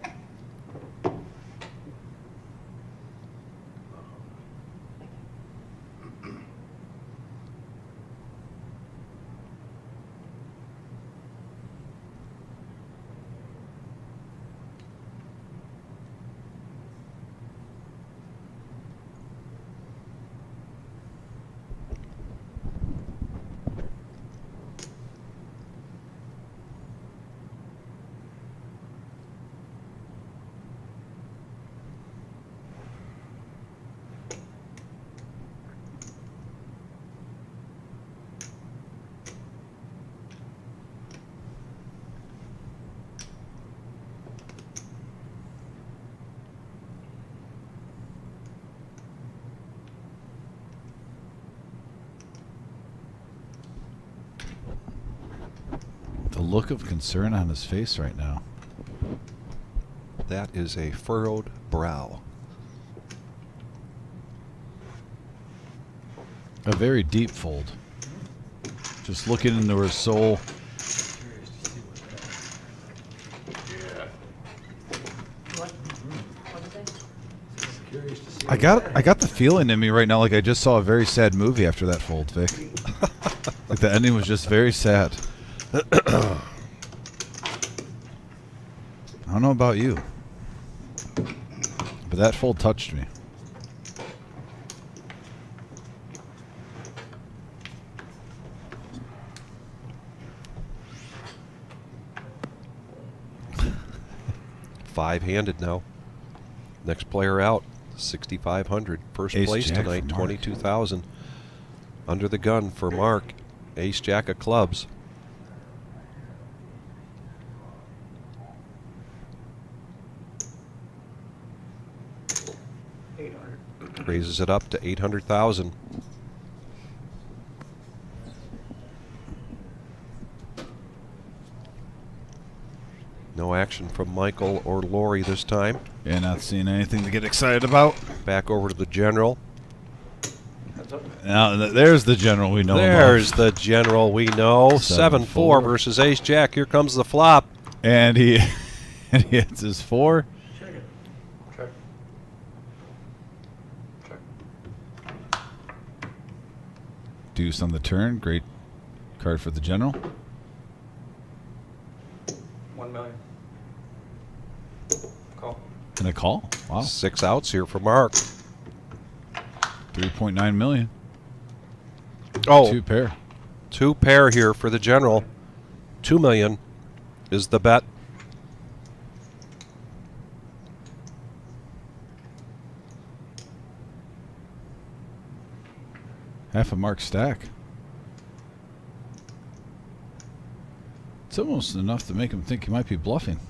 The look of concern on his face right now. That is a furrowed brow. A very deep fold. Just looking into her soul. I got the feeling in me right now like I just saw a very sad movie after that fold, Vic. Like the ending was just very sad. I don't know about you, but that fold touched me. Five-handed now. Next player out, 6,500. First Ace place Jack tonight, for Mark. 22,000. Under the gun for Mark. Ace Jack of clubs. Raises it up to 800,000. No action from Michael or Lori this time. Yeah, not seeing anything to get excited about. Back over to the general. Now there's the general we know. There's the general we know. 7-4 7-4 versus Ace Jack. Here comes the flop. And he hits his 4. Check it. Check. Check. Deuce on the turn. Great card for the general. 1 million. Call. And a call. Wow. 6 outs here for Mark. 3.9 million. Oh, 2 pair. 2 pair here for the general. 2 million is the bet. Half a Mark stack. It's almost enough to make him think he might be bluffing.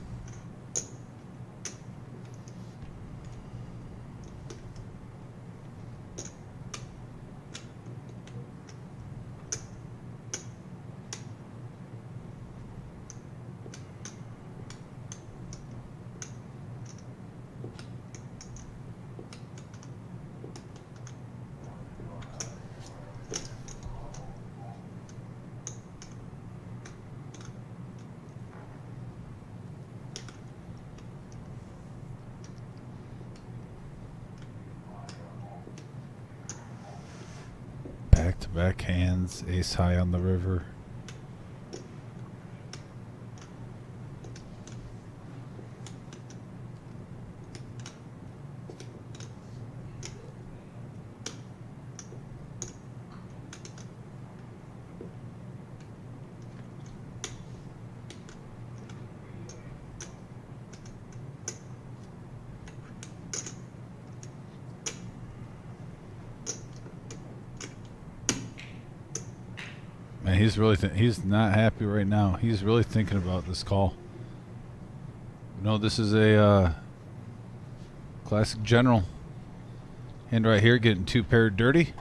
Back-to-back hands, ace high on the river. Man, he's really he's not happy right now. He's really thinking about this call. No, this is a classic general hand right here, getting two paired dirty.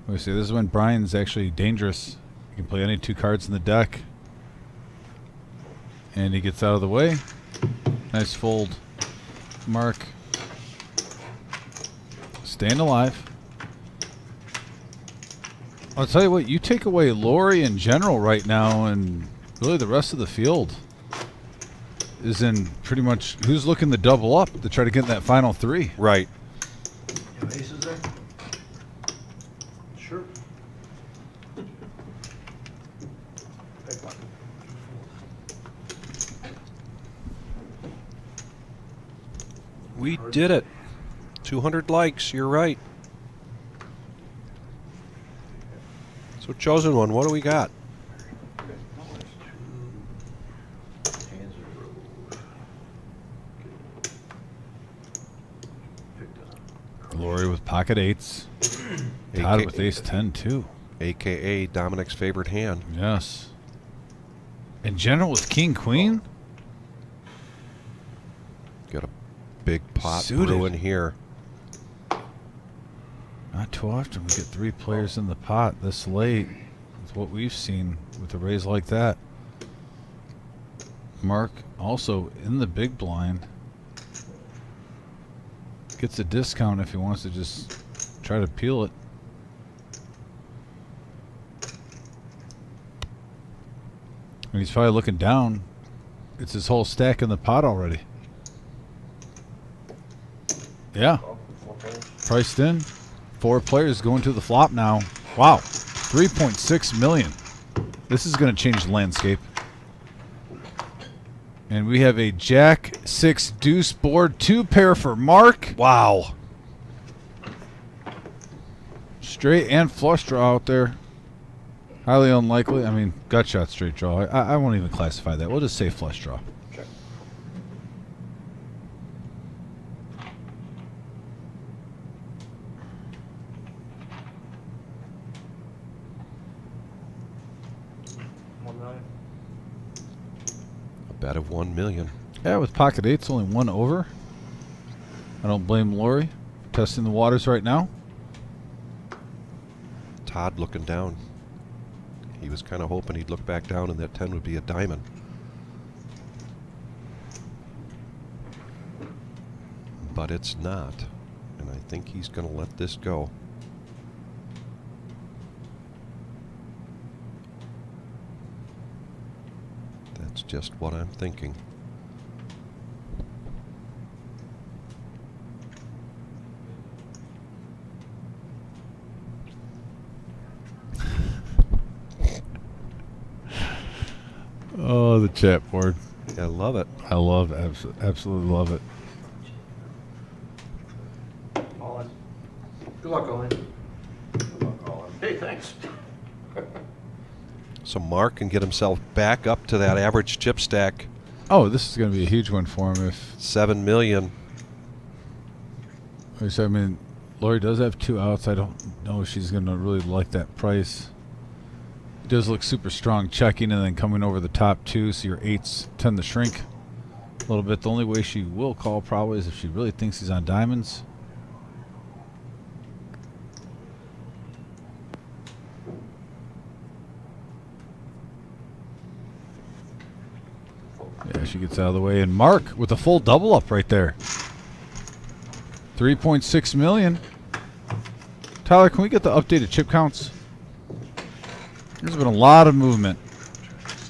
Let me see. This is when Brian's actually dangerous. You can play any two cards in the deck, and he gets out of the way. Nice fold, Mark. Staying alive. I'll tell you what, you take away Lori in general right now, and really the rest of the field is in pretty much who's looking to double up to try to get in that final three. Right. You have aces there? Sure. We did it. 200 likes, you're right. So chosen one, what do we got? Lori with pocket eights. Todd with ace 10 too. AKA Dominic's favorite hand. Yes. In general with king queen. Got a big pot Suited. brewing here. Not too often we get three players in the pot this late. That's what we've seen with a raise like that. Mark also in the big blind. Gets a discount if he wants to just try to peel it. And he's probably looking down. It's his whole stack in the pot already. Yeah. Priced in. 4 players going to the flop now. Wow. 3.6 million. This is going to change the landscape. And we have a Jack 6 deuce board, 2 pair for Mark. Wow. Straight and flush draw out there. Highly unlikely. I mean, gut shot straight draw. I won't even classify that. We'll just say flush draw. Check. A bet of 1 million. Yeah, with pocket eights, only 1 over. I don't blame Lori for testing the waters right now. Todd looking down. He was kind of hoping he'd look back down and that 10 would be a diamond. But it's not. And I think he's going to let this go. That's just what I'm thinking. Oh, the chat board. I love it. I love it. Absolutely love it. All in. Good luck, all in. Good luck, all in. Hey, thanks. So Mark can get himself back up to that average chip stack. Oh, this is going to be a huge one for him. If 7 million. like I said, I mean, Lori does have 2 outs. I don't know if she's going to really like that price. It does look super strong checking and then coming over the top 2, so your 8s tend to shrink a little bit. The only way she will call probably is if she really thinks he's on diamonds. Yeah, she gets out of the way. And Mark with a full double up right there. 3.6 million. Tyler, can we get the updated chip counts? There's been a lot of movement.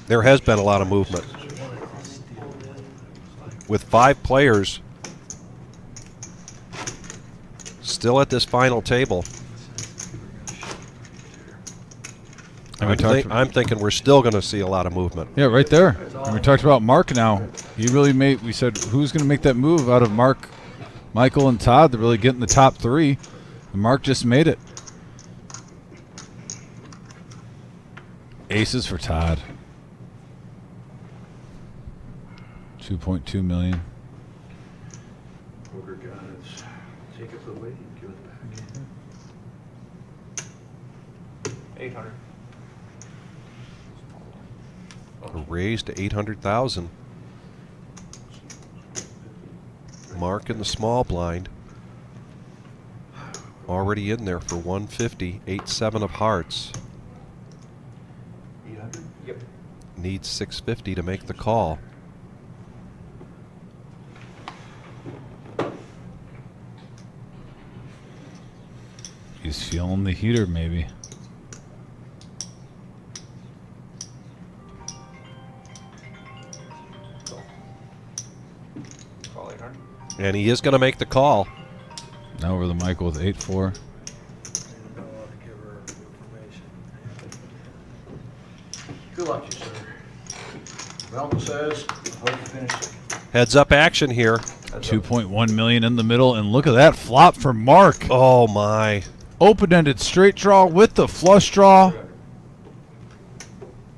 There has been a lot of movement. With 5 players, Still at this final table. I'm thinking we're still going to see a lot of movement. Yeah, right there. And we talked about Mark now. He really made, we said, who's going to make that move out of Mark, Michael, and Todd to really get in the top three? And Mark just made it. Aces for Todd. 2.2 million. Poker gods, take it away and give it back. 800. A raise to 800,000. Mark in the small blind. Already in there for 150. 8-7 of hearts. 800? Yep. Needs 650 to make the call. He's feeling the heater, maybe. Call 800. And he is going to make the call. Now over the Michael with 8-4. Good luck, you sir. Malcolm says, hope you finish second. Heads up action here. 2.1 million in the middle, and look at that flop for Mark. Oh my. Open-ended straight draw with the flush draw.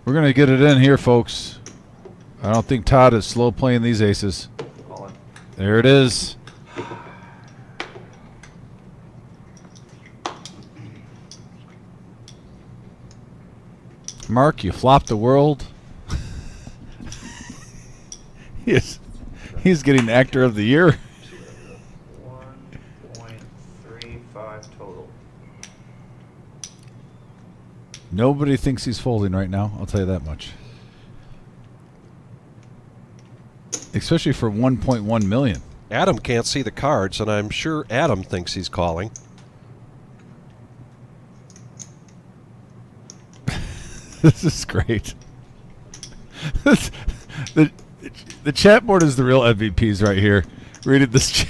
We're going to get it in here, folks. I don't think Todd is slow playing these aces. There it is. Mark, you flopped the world. He's getting Actor of the Year. 1.35 total. Nobody thinks he's folding right now, I'll tell you that much. Especially for 1.1 million. Adam can't see the cards, and I'm sure Adam thinks he's calling. This is great. the chat board is the real MVPs right here. Reading this chat.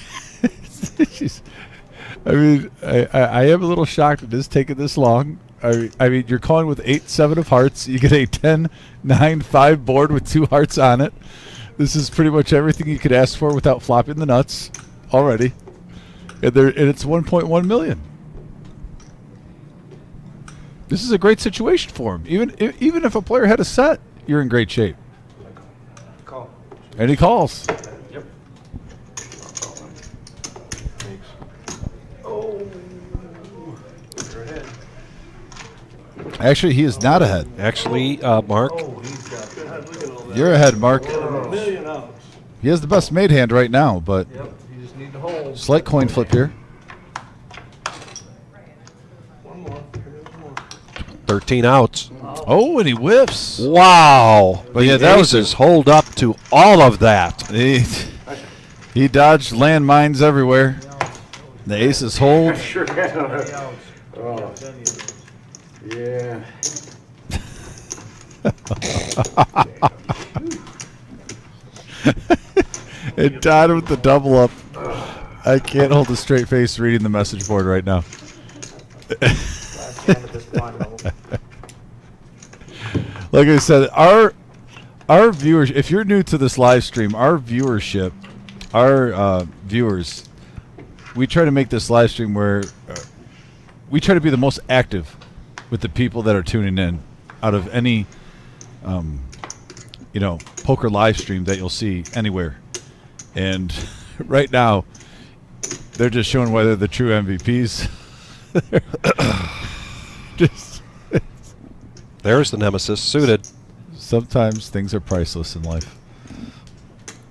I mean, I am a little shocked it is taking this long. I mean, you're calling with 8-7 of hearts. You get a 10-9-5 board with 2 hearts on it. This is pretty much everything you could ask for without flopping the nuts already. And it's 1.1 million. This is a great situation for him. Even if a player had a set, you're in great shape. Call. And he calls. Yep. Oh, you're ahead. Actually, he is not ahead. Actually, Mark. Oh, he's got good. You're ahead, Mark. $1 million outs. He has the best made hand right now, but Yep, you just need to hold. slight coin flip here. One more. 13 outs. Oh, and he whiffs. Wow. But yeah, the that was aces hold up to all of that. He dodged landmines everywhere. The aces hold. Sure have. Oh. Yeah. And Todd with the double up. I can't hold a straight face reading the message board right now. Last hand at this blind level. Like I said, our viewers, if you're new to this live stream, our viewership, our viewers, we try to make this live stream where we try to be the most active with the people that are tuning in out of any poker live stream that you'll see anywhere. And right now, they're just showing why they're the true MVPs. There's the nemesis suited. Sometimes things are priceless in life.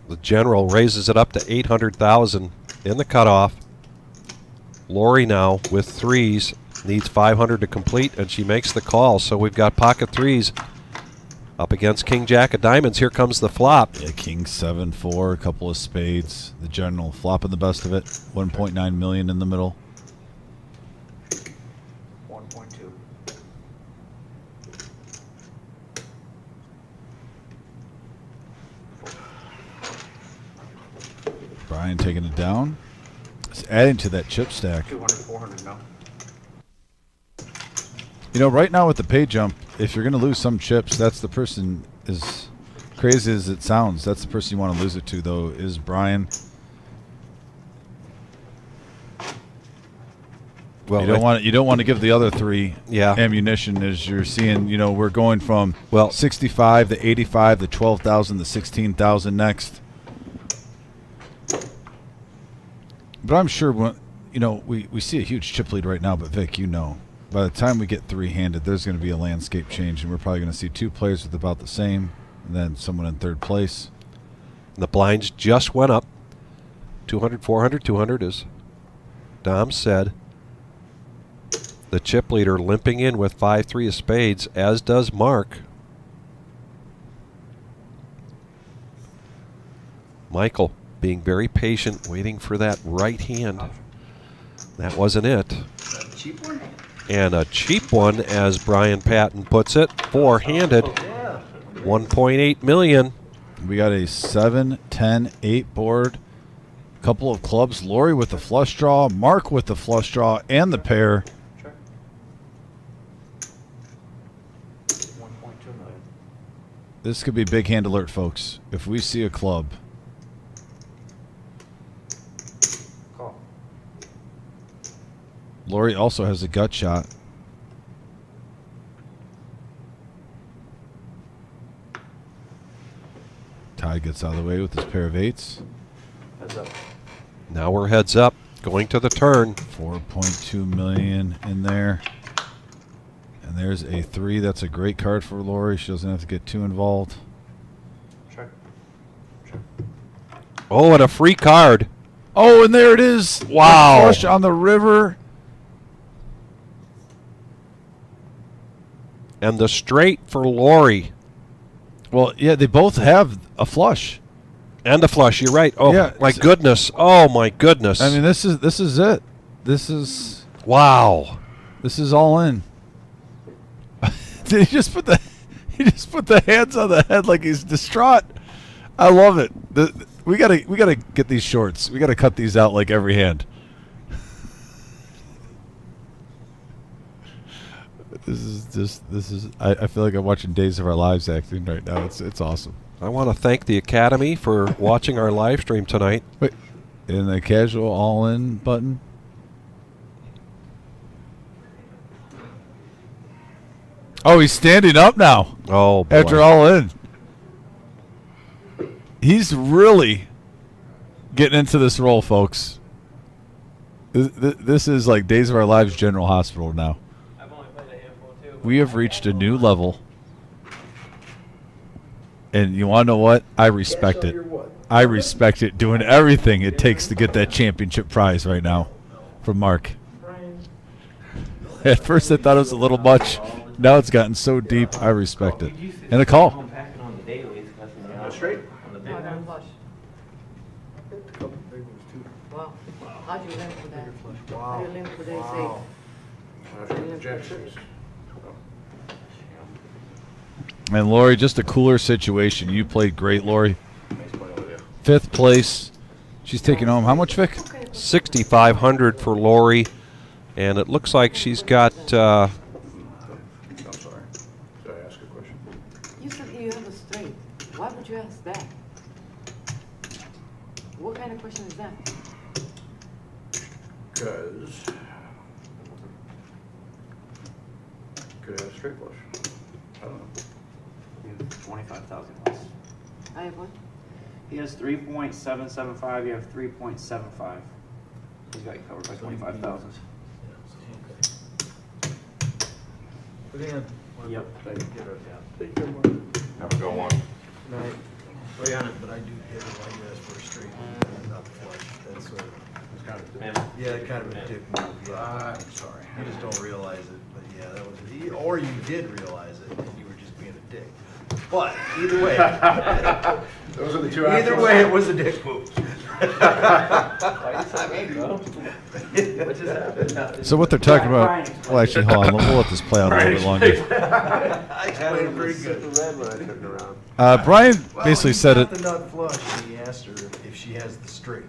The general raises it up to 800,000 in the cutoff. Lori now with threes needs 500 to complete, and she makes the call. So we've got pocket threes up against King Jack of Diamonds. Here comes the flop. Yeah, King 7-4, a couple of spades. The general flopping the best of it. 1.9 million in the middle. 1.2. Brian taking it down. adding to that chip stack. 200, 400 now. You know, right now with the pay jump, if you're going to lose some chips, that's the person, as crazy as it sounds, that's the person you want to lose it to, though, is Brian. Well, you don't want to give the other three Yeah. ammunition, as you're seeing. You know, we're going from 65 to 85 to 12,000 to 16,000 next. But I'm sure when we see a huge chip lead right now. But Vic, by the time we get three-handed, there's going to be a landscape change, and we're probably going to see two players with about the same, and then someone in third place. The blinds just went up. 200, 400, 200, as Dom said. The chip leader limping in with 5-3 of spades, as does Mark. Michael being very patient, waiting for that right hand. That wasn't it. Cheap one? And a cheap one, as Brian Patton puts it, four-handed. 1.8 million. We got a 7, 10, 8 board. Couple of clubs. Lori with the flush draw. Mark with the flush draw and the pair. 1.2 million. This could be big hand alert, folks. If we see a club. Call. Lori also has a gut shot. Ty gets out of the way with his pair of eights. Heads up. Now we're heads up, going to the turn. 4.2 million in there. And there's a 3. That's a great card for Lori. She doesn't have to get too involved. Check. Check. Oh, and a free card. Oh, and there it is. Wow. The flush on the river. And the straight for Lori. Well, yeah, they both have a flush. And a flush, you're right. Oh, yeah, my goodness. Oh, my goodness. I mean, this is it. This is... Wow. This is all in. Did he just put the hands on the head like he's distraught? I love it. We gotta get these shorts. We gotta cut these out like every hand. I feel like I'm watching Days of Our Lives acting right now. It's awesome. I want to thank the Academy for watching our live stream tonight. Wait, and the casual all-in button. Oh, he's standing up now. Oh, boy. After all in. He's really getting into this role, folks. This is like Days of Our Lives General Hospital now. We have reached a new level. And you want to know what? I respect it. I respect it. Doing everything it takes to get that championship prize right now from Mark. At first I thought it was a little much. Now it's gotten so deep. I respect it. And a call. Straight? Wow. How'd you limp for that? Wow. How do you limp for that? Jacksons. And Lori, just a cooler situation. You played great, Lori. 5th place. She's taking home how much, Vic? $6,500 for Lori. And it looks like she's got... I'm sorry. Did I ask a question? You said you have a straight. Why would you ask that? What kind of question is that? Because could have a straight flush. I don't know. You have 25,000 less. I have what? He has 3.775. You have 3.75. He's got you covered by 25,000. Yep. Have a good one. Right. But I do get it like this for a straight, not the flush. That's sort of, It's kind of kind of a dick move. Yeah. I'm sorry. You just don't realize it, but yeah, that was, or you did realize it and you were just being a dick. But either way, Those are the two either options. way, it was a dick move. What just happened? So what they're talking about? Well, actually, hold on. We'll let this play out a little bit longer. I explained it pretty good. Red when I turned around. Brian basically said it. The nut flush, and he asked her if she has the straight.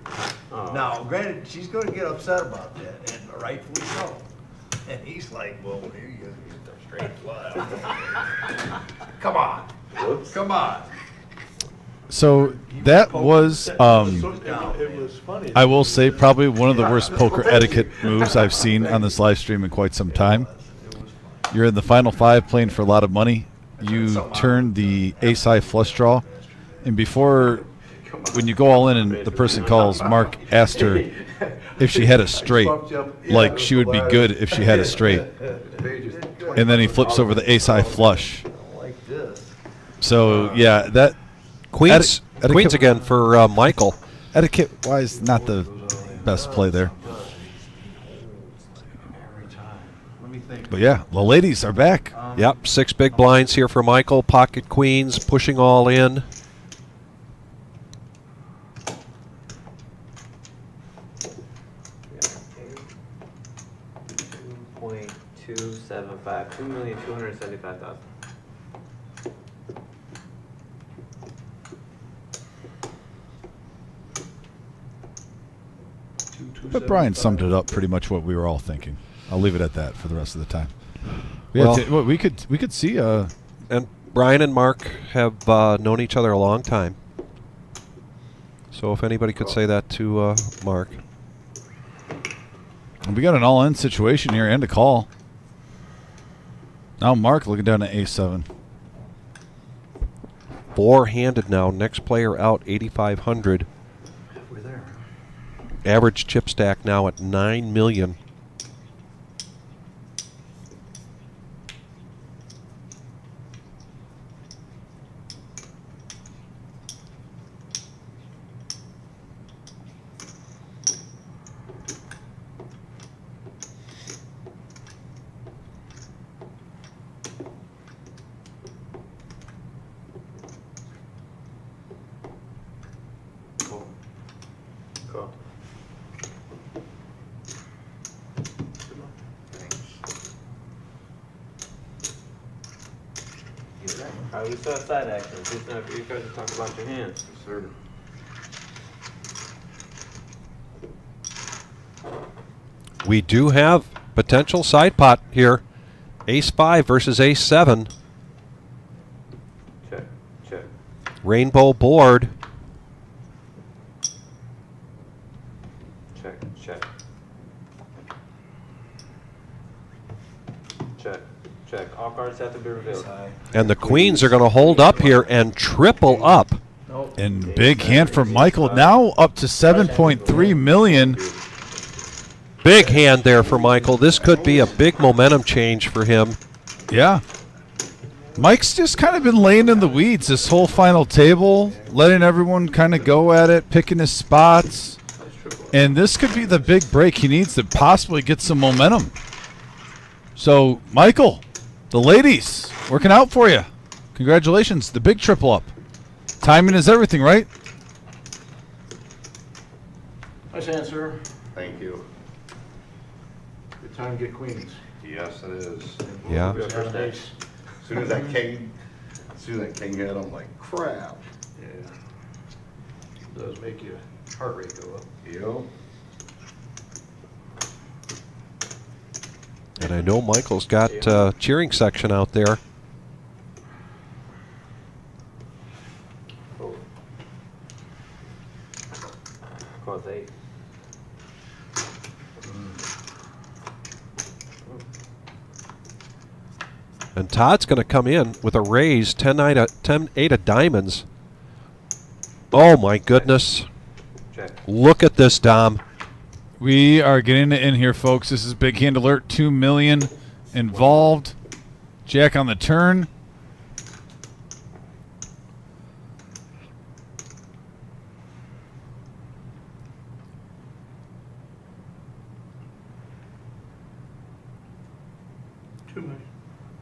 Oh. Now, granted, she's going to get upset about that, and rightfully so. And he's like, "Well, here you go, get the straight flush." Come on, come on. So that was, It was funny. I will say, probably one of the worst poker etiquette moves I've seen on this live stream in quite some time. You're in the final 5 playing for a lot of money. You turn the ace-high flush draw, and before, when you go all in and the person calls, Mark asked her if she had a straight, like she would be good if she had a straight. And then he flips over the ace-high flush. Like this. So, yeah, that... Queens, etiquette- Queens again for Michael. Etiquette-wise, not the best play there. But yeah, the ladies are back. Yep, 6 big blinds here for Michael. Pocket queens, pushing all in. $2.275, $2,275,000. But Brian summed it up pretty much what we were all thinking. I'll leave it at that for the rest of the time. We could see. And Brian and Mark have known each other a long time. So if anybody could say that to Mark. We got an all-in situation here and a call. Now Mark looking down at A7. 4-handed now. Next player out, 8,500. We're there. Average chip stack now at 9 million. Cool. Alright, we still have side action. Who's not for you guys to talk about your hands? Sir. We do have potential side pot here. Ace-5 versus Ace-7. Check, check. Rainbow board. Check, check. Check, check. All cards have to be revealed. And the queens are going to hold up here and triple up. And big hand from Michael, now up to 7.3 million. Big hand there for Michael. This could be a big momentum change for him. Yeah. Mike's just kind of been laying in the weeds this whole final table, letting everyone kind of go at it, picking his spots. And this could be the big break he needs to possibly get some momentum. So, Michael, the ladies, working out for you. Congratulations, the big triple up. Timing is everything, right? Nice answer. Thank you. Good time to get queens. Yes, it is. Yeah. First ace. As soon as that king hit, I'm like, crap. Yeah. It does make your heart rate go up. Yo. And I know Michael's got cheering section out there. Cause 8. And Todd's going to come in with a raise, 10-8 of diamonds. Oh, my goodness. Check. Look at this, Dom. We are getting it in here, folks. This is Big Hand Alert, 2 million involved. Jack on the turn.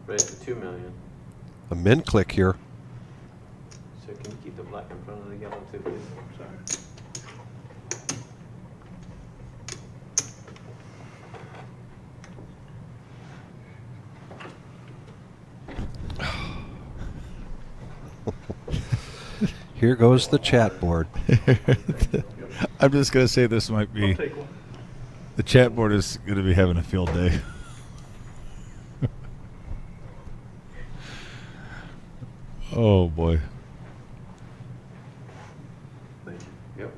Raise to 2 million. A min click here. So can you keep the black in front of the yellow too, please? Sorry. Here goes the chat board. I'm just going to say this might be. The chat board is going to be having a field day. Oh, boy. Thank you. Yep.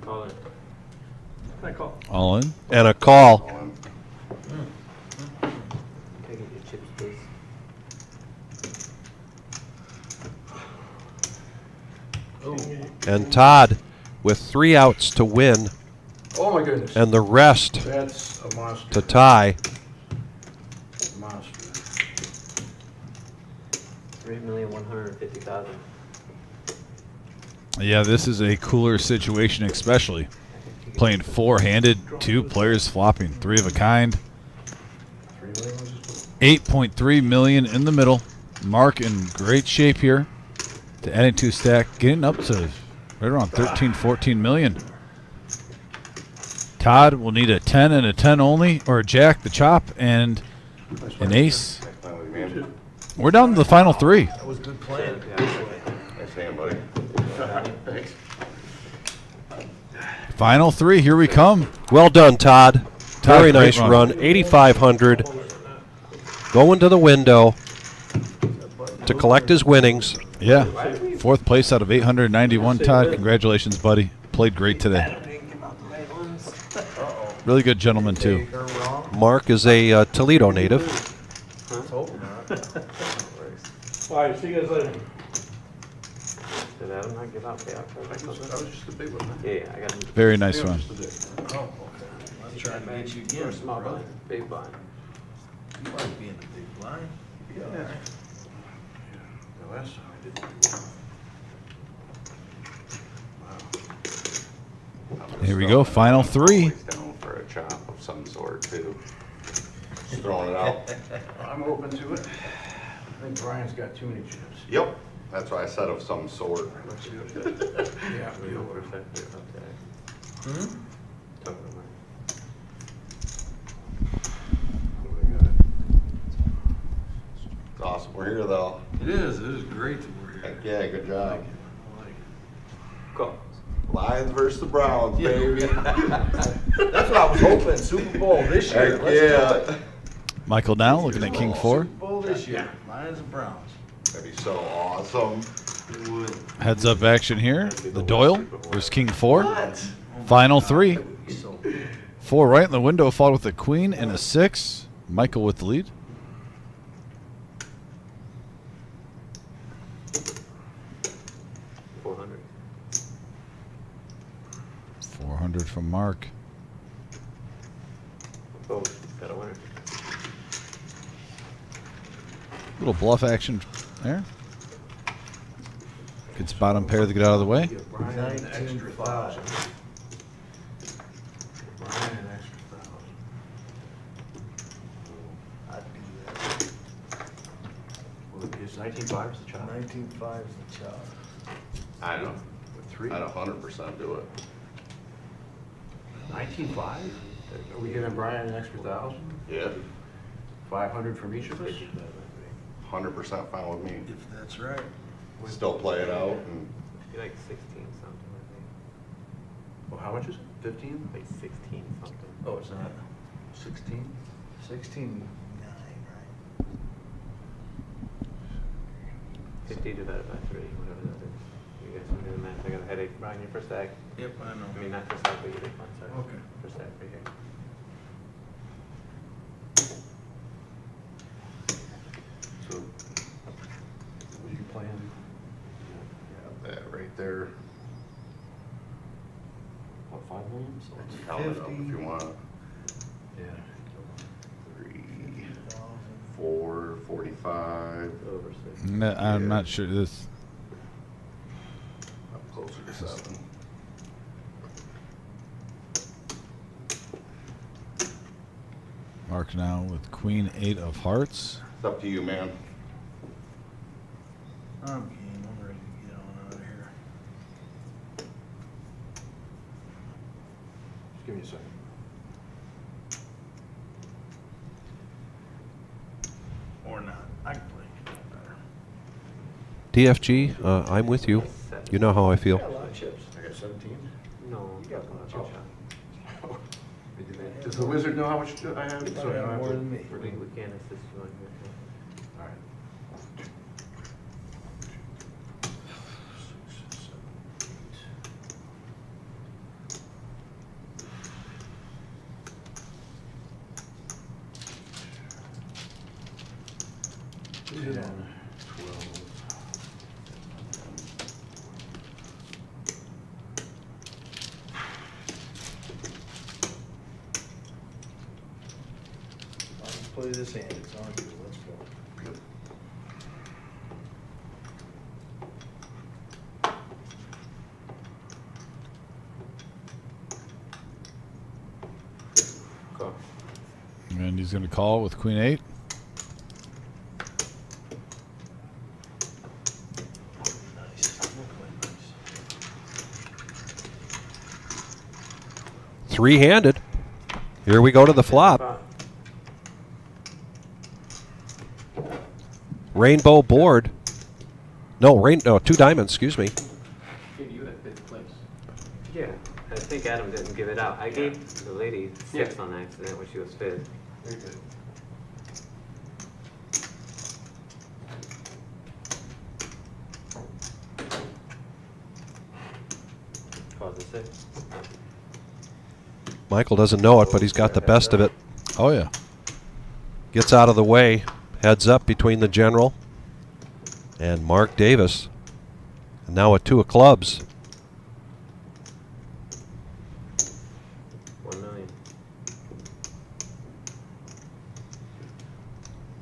Call it. I call. All in? And a call. Can I get your chips, please? And Todd with 3 outs to win Oh my goodness. and the rest That's a monster. to tie. Monster. 3,150,000. Yeah, this is a cooler situation, especially playing four-handed, 2 players flopping, 3 of a kind. 8.3 million in the middle. Mark in great shape here. To adding 2 stack, getting up to right around 13, 14 million. Todd will need a 10 and a 10 only, or a jack, the chop, and an ace. We're down to the final 3. That was good plan. Nice hand, buddy. Thanks. Final 3, here we come. Well done, Todd. Very great nice run. 8,500. Going to the window to collect his winnings. Yeah, 4th place out of 891. Todd, congratulations, buddy. Played great today. Really good gentleman, too. Mark is a Toledo native. All right, see you guys later. Did Adam not give out payout? That was just a big one, huh? Yeah, I got him. Very nice run. Oh, okay. Let's try and get you again. Small brother. blind, big blind. You like being the big blind. Yeah. The last time I didn't do well. Here we go, final 3. Down for a chop of some sort, too. Just throwing it out. I'm open to it. I think Brian's got too many chips. Yep, that's why I said of some sort. Let's do it. Yeah, we What open. if that- okay. Hmm? Talk about mine. It's awesome. We're here, though. It is great that we're here. Heck yeah, good job. I like it. Call. Lions versus the Browns, baby. That's what I was hoping, Super Bowl this year. Heck Let's do yeah. it. Michael now looking at King 4. Super Bowl this year. Lions and Browns. That'd be so awesome. It would. Heads up action here. The Doyle versus King 4. What? Final 3. That would be so big. 4 right in the window, followed with a queen and a 6. Michael with the lead. $400. 400 from Mark. Oh, got a winner. Little bluff action there. Good spot on pair to get out of the way. Give Brian an extra 1,000. Brian an extra 1,000. I'd do that. Well, is 19.5 is the chop? 19.5 is the chop. I know. With 3? I'd 100% do it. 19.5? Are we giving Brian an extra 1,000? Yeah, 500 from each of us? 100% fine with me. If that's right. Still play it out and Be like 16 something, I think. Well, how much is it? 15? Like 16 something. Oh, it's not. 16? 16. 50 divided by 3, whatever that is. You guys want to do the math? I got a headache. Brian, your first stack. Yep, I know. I mean, not first stack, but your big one, sorry. Okay. First stack right here. So, what are you playing? that right there. What, 5 million? So You count it up if you want. Yeah. 3, 4, 45. Over 6. No, I'm not sure this. Up closer to 7. Mark now with Queen 8 of hearts. It's up to you, man. I'm game. I'm ready to get on out of here. Just give me a second. DFG, I'm with you. You know how I feel. I got a lot of chips. I got 17. No, You got a lot of chips. Does the wizard know how much I have? You Sorry, I got don't more have than me. we can't assist you on here. All right. Yeah. 12. Let's play this hand. It's on you. Let's go. Good. Call. And he's going to call with Queen 8. Three-handed. Here we go to the flop. Rainbow board. No, two diamonds, excuse me. You had fifth place. Yeah, I think Adam didn't give it out. I gave the lady 6 on accident when she was 5th. Very good. Pause the 6. Michael doesn't know it, but he's got the best of it. Oh, yeah. Gets out of the way. Heads up between the general and Mark Davis. And now a 2 of clubs. 1 million.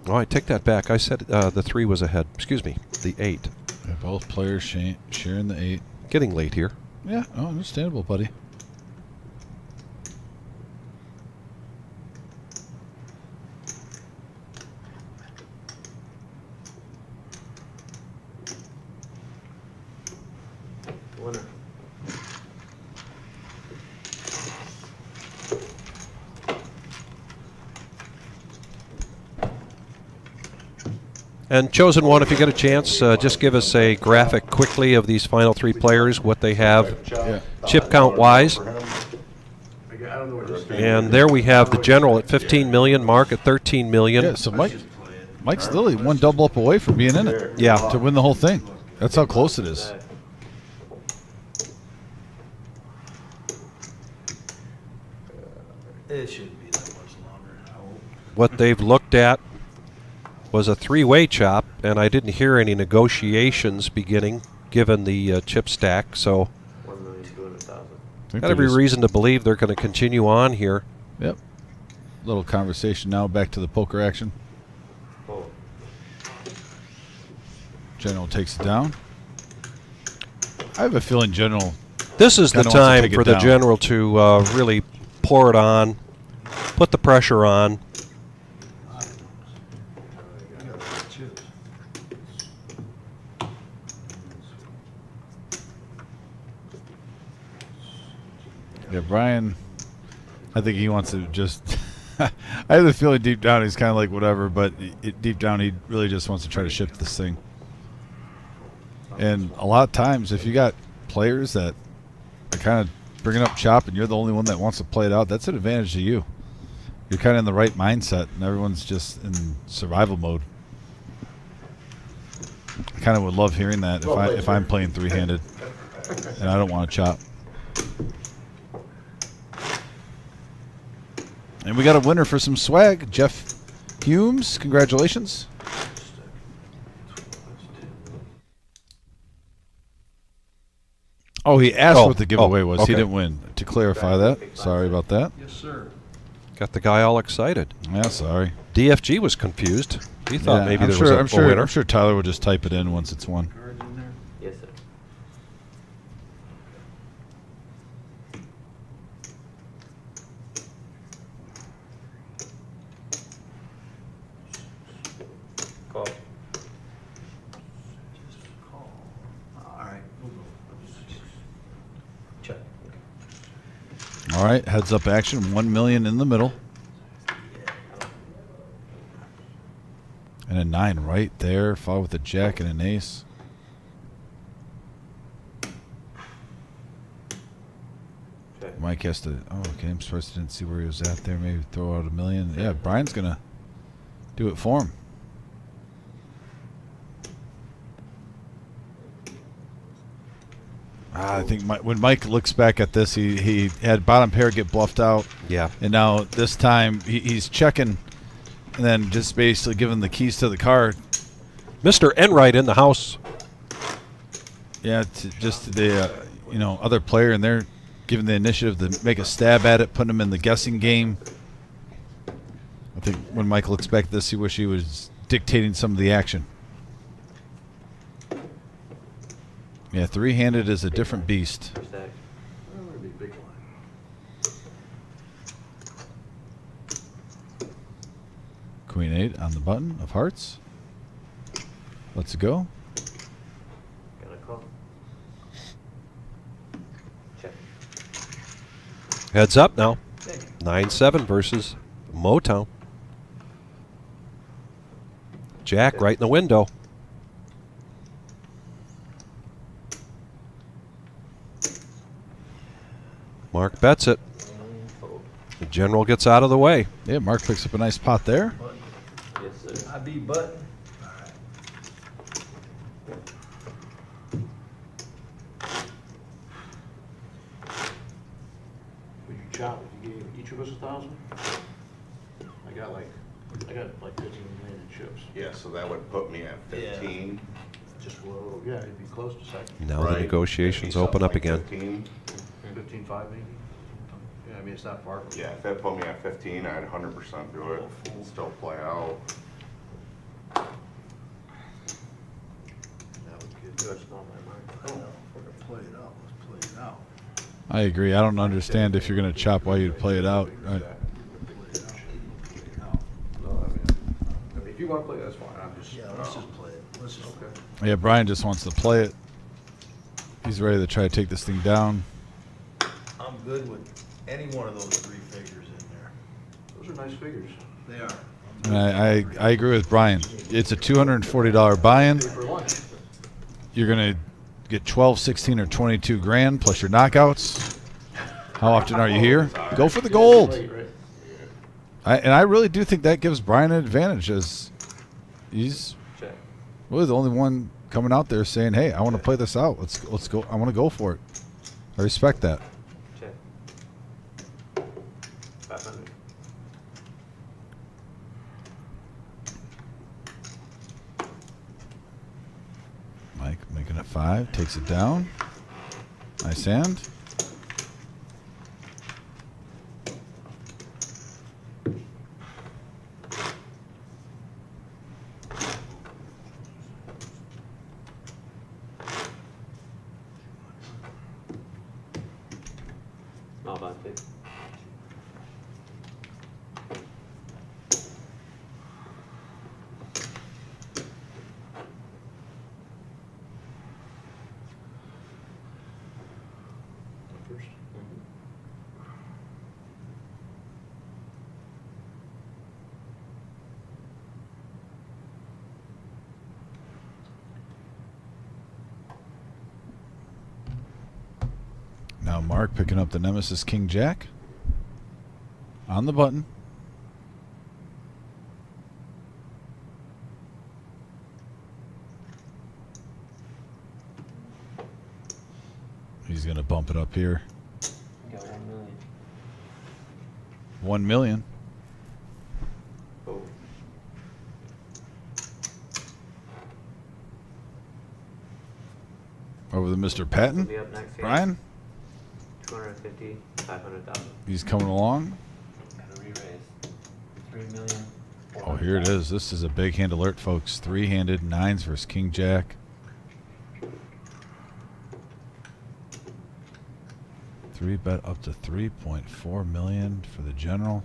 Oh, I take that back. I said the 3 was ahead. Excuse me, the 8. Yeah, both players sharing the 8. Getting late here. Yeah, oh, understandable, buddy. Winner. And chosen one, if you get a chance, just give us a graphic quickly of these final 3 players, what they have chip count wise. And there we have the general at 15 million, Mark at 13 million. Yeah, so Mike's literally one double up away from being in it. Yeah. To win the whole thing. That's how close it is. It shouldn't be that much longer. I hope. What they've looked at was a 3-way chop, and I didn't hear any negotiations beginning given the chip stack, so 1,200,000. got every reason to believe they're going to continue on here. Yep. Little conversation now, back to the poker action. Oh. General takes it down. I have a feeling General. This is the kinda wants to time take it for the down. general to really pour it on, put the pressure on. Yeah, Brian, I think he wants to just. I have the feeling deep down he's kind of like whatever, but deep down he really just wants to try to shift this thing. And a lot of times, if you got players that are kind of bringing up chop and you're the only one that wants to play it out, that's an advantage to you. You're kind of in the right mindset, and everyone's just in survival mode. I kind of would love hearing that if I'm playing 3-handed and I don't want to chop. And we got a winner for some swag, Jeff Humes. Congratulations. Oh, he asked what the giveaway was. Okay. He didn't win. To clarify that, sorry about that. Yes, sir. Got the guy all excited. Yeah, sorry. DFG was confused. He thought maybe there was a winner. I'm sure Tyler will just type it in once it's won. Yes, sir. Call. All right, we'll go. Check. All right, heads up action. 1 million in the middle. And a 9 right there, followed with a jack and an ace. Mike has to. Oh, okay. I'm surprised I didn't see where he was at there. Maybe throw out $1 million. Yeah, Brian's gonna do it for him. I think when Mike looks back at this, he had bottom pair get bluffed out. Yeah. And now this time he's checking, and then just basically giving the keys to the car. Mr. Enright in the house. Yeah, just to the other player, and they're giving the initiative to make a stab at it, putting him in the guessing game. I think when Mike looks back at this, he wish he was dictating some of the action. Yeah, three-handed is a different beast. Queen 8 on the button of hearts. Let's go. Got a call. Check. Heads up now. 9-7 versus Motown. Jack right in the window. Mark bets it. The general gets out of the way. Yeah, Mark picks up a nice pot there. Yes, sir. IB button. Would you chop if you gave each of us 1,000? I got like 15 million in chips. Yeah, so that would put me at 15. Just low. Yeah, it'd be close to second. Now the negotiations open up again. 15.5 maybe. Yeah, I mean it's not far from. Yeah, if that put me at 15, I'd 100% do it. Still play out. That would get good. It's not my mind. Oh, we're gonna play it out. Let's play it out. I agree. I don't understand if you're going to chop why you'd play it out. No, I mean, if you want to play, that's fine. I'm just. Yeah, let's just play it. Let's just. Okay. Yeah, Brian just wants to play it. He's ready to try to take this thing down. I'm good with any one of those three figures in there. Those are nice figures. They are. And I agree with Brian. It's a $240 buy-in. Pay for lunch. You're going to get 12, 16, or 22 grand plus your knockouts. How often are you here? Go for the gold. And I really do think that gives Brian an advantage, as he's really the only one coming out there saying, "Hey, I want to play this out. Let's go. I want to go for it." I respect that. Check. 500. Mike making it 5, takes it down. Nice hand. Not bad, big. First. Now Mark picking up the Nemesis King Jack on the button. He's going to bump it up here. You got 1 million. 1 million. Oh. Over the Mr. Patton. Be up next here. Brian. 250, 500,000. He's coming along. Got to re-raise. 3 million. Oh, here it is. This is a big hand alert, folks. Three-handed 9s versus King Jack. 3-bet up to 3.4 million for the general.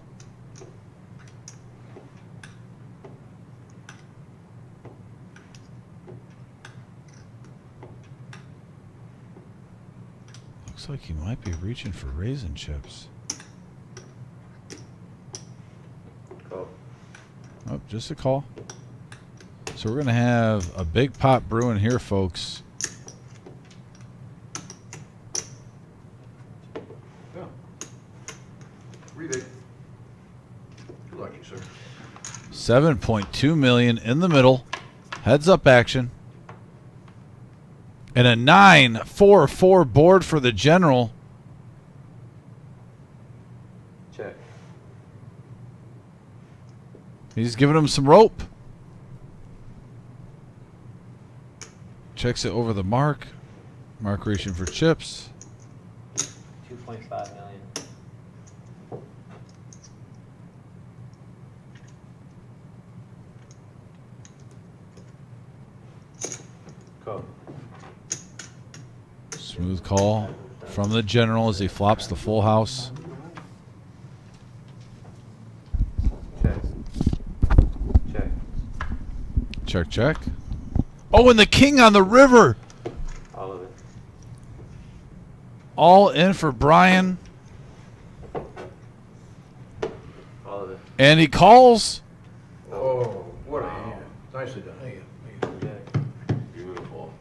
Looks like he might be reaching for raisin chips. Call. Oh, just a call. So we're going to have a big pot brewing here, folks. Yeah. $7.2 million in the middle. Heads up action. And a 9-4-4 board for the general. Check. He's giving him some rope. Checks it over the mark. Mark reaching for chips. 2.5 million. Go. Smooth call from the general as he flops the full house. Check. Check. Check, check. Oh, and the king on the river. All of it. All in for Brian. All of it. And he calls. Oh, what a hand. Nicely done. Thank you. Beautiful.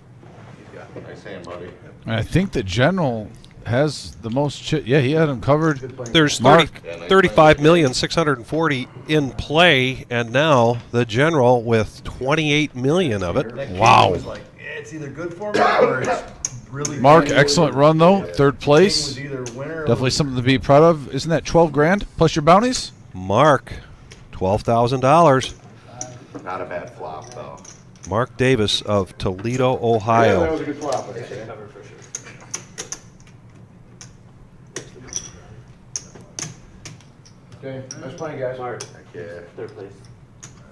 Nice hand, buddy. And I think the general has the most chip. Yeah, he had him covered. There's Mark. 35,640 in play, and now the general with 28 million of it. Wow. Was like, yeah, it's either good for me or it's really Mark, bad. excellent run though. Third place. King was either winner or Definitely something to be proud of. Isn't that 12 grand plus your bounties? Mark, $12,000. Not a bad flop, though. Mark Davis of Toledo, Yeah, that Ohio. was a good flop. I'd say. Cover for sure. Okay, nice playing, guys. Mark. Yeah. Third place.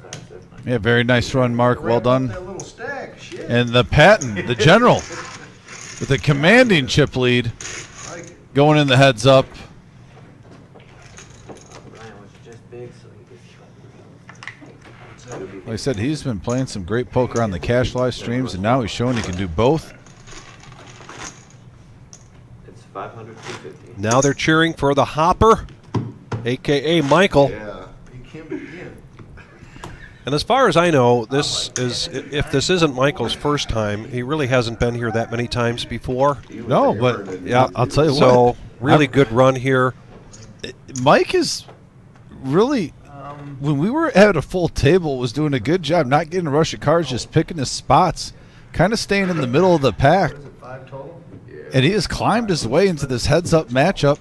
Sorry, sir. Yeah, very nice run, Mark. Well done. That little stack, shit. And the Patton, the general, with a commanding chip lead, going in the heads up. Brian was just big, so he gets. Like I said, he's been playing some great poker on the cash live streams, and now he's showing he can do both. It's 500, 250. Now they're cheering for the Hopper, a.k.a. Michael. Yeah. He can begin. And as far as I know, this is, if this isn't Michael's first time, he really hasn't been here that many times before. No, but Yeah, I'll tell you what. So really good run here. Mike is really, when we were at a full table, was doing a good job not getting a rush of cards, just picking his spots, kind of staying in the middle of the pack. What is it, 5 total? And he has climbed his way into this heads-up matchup.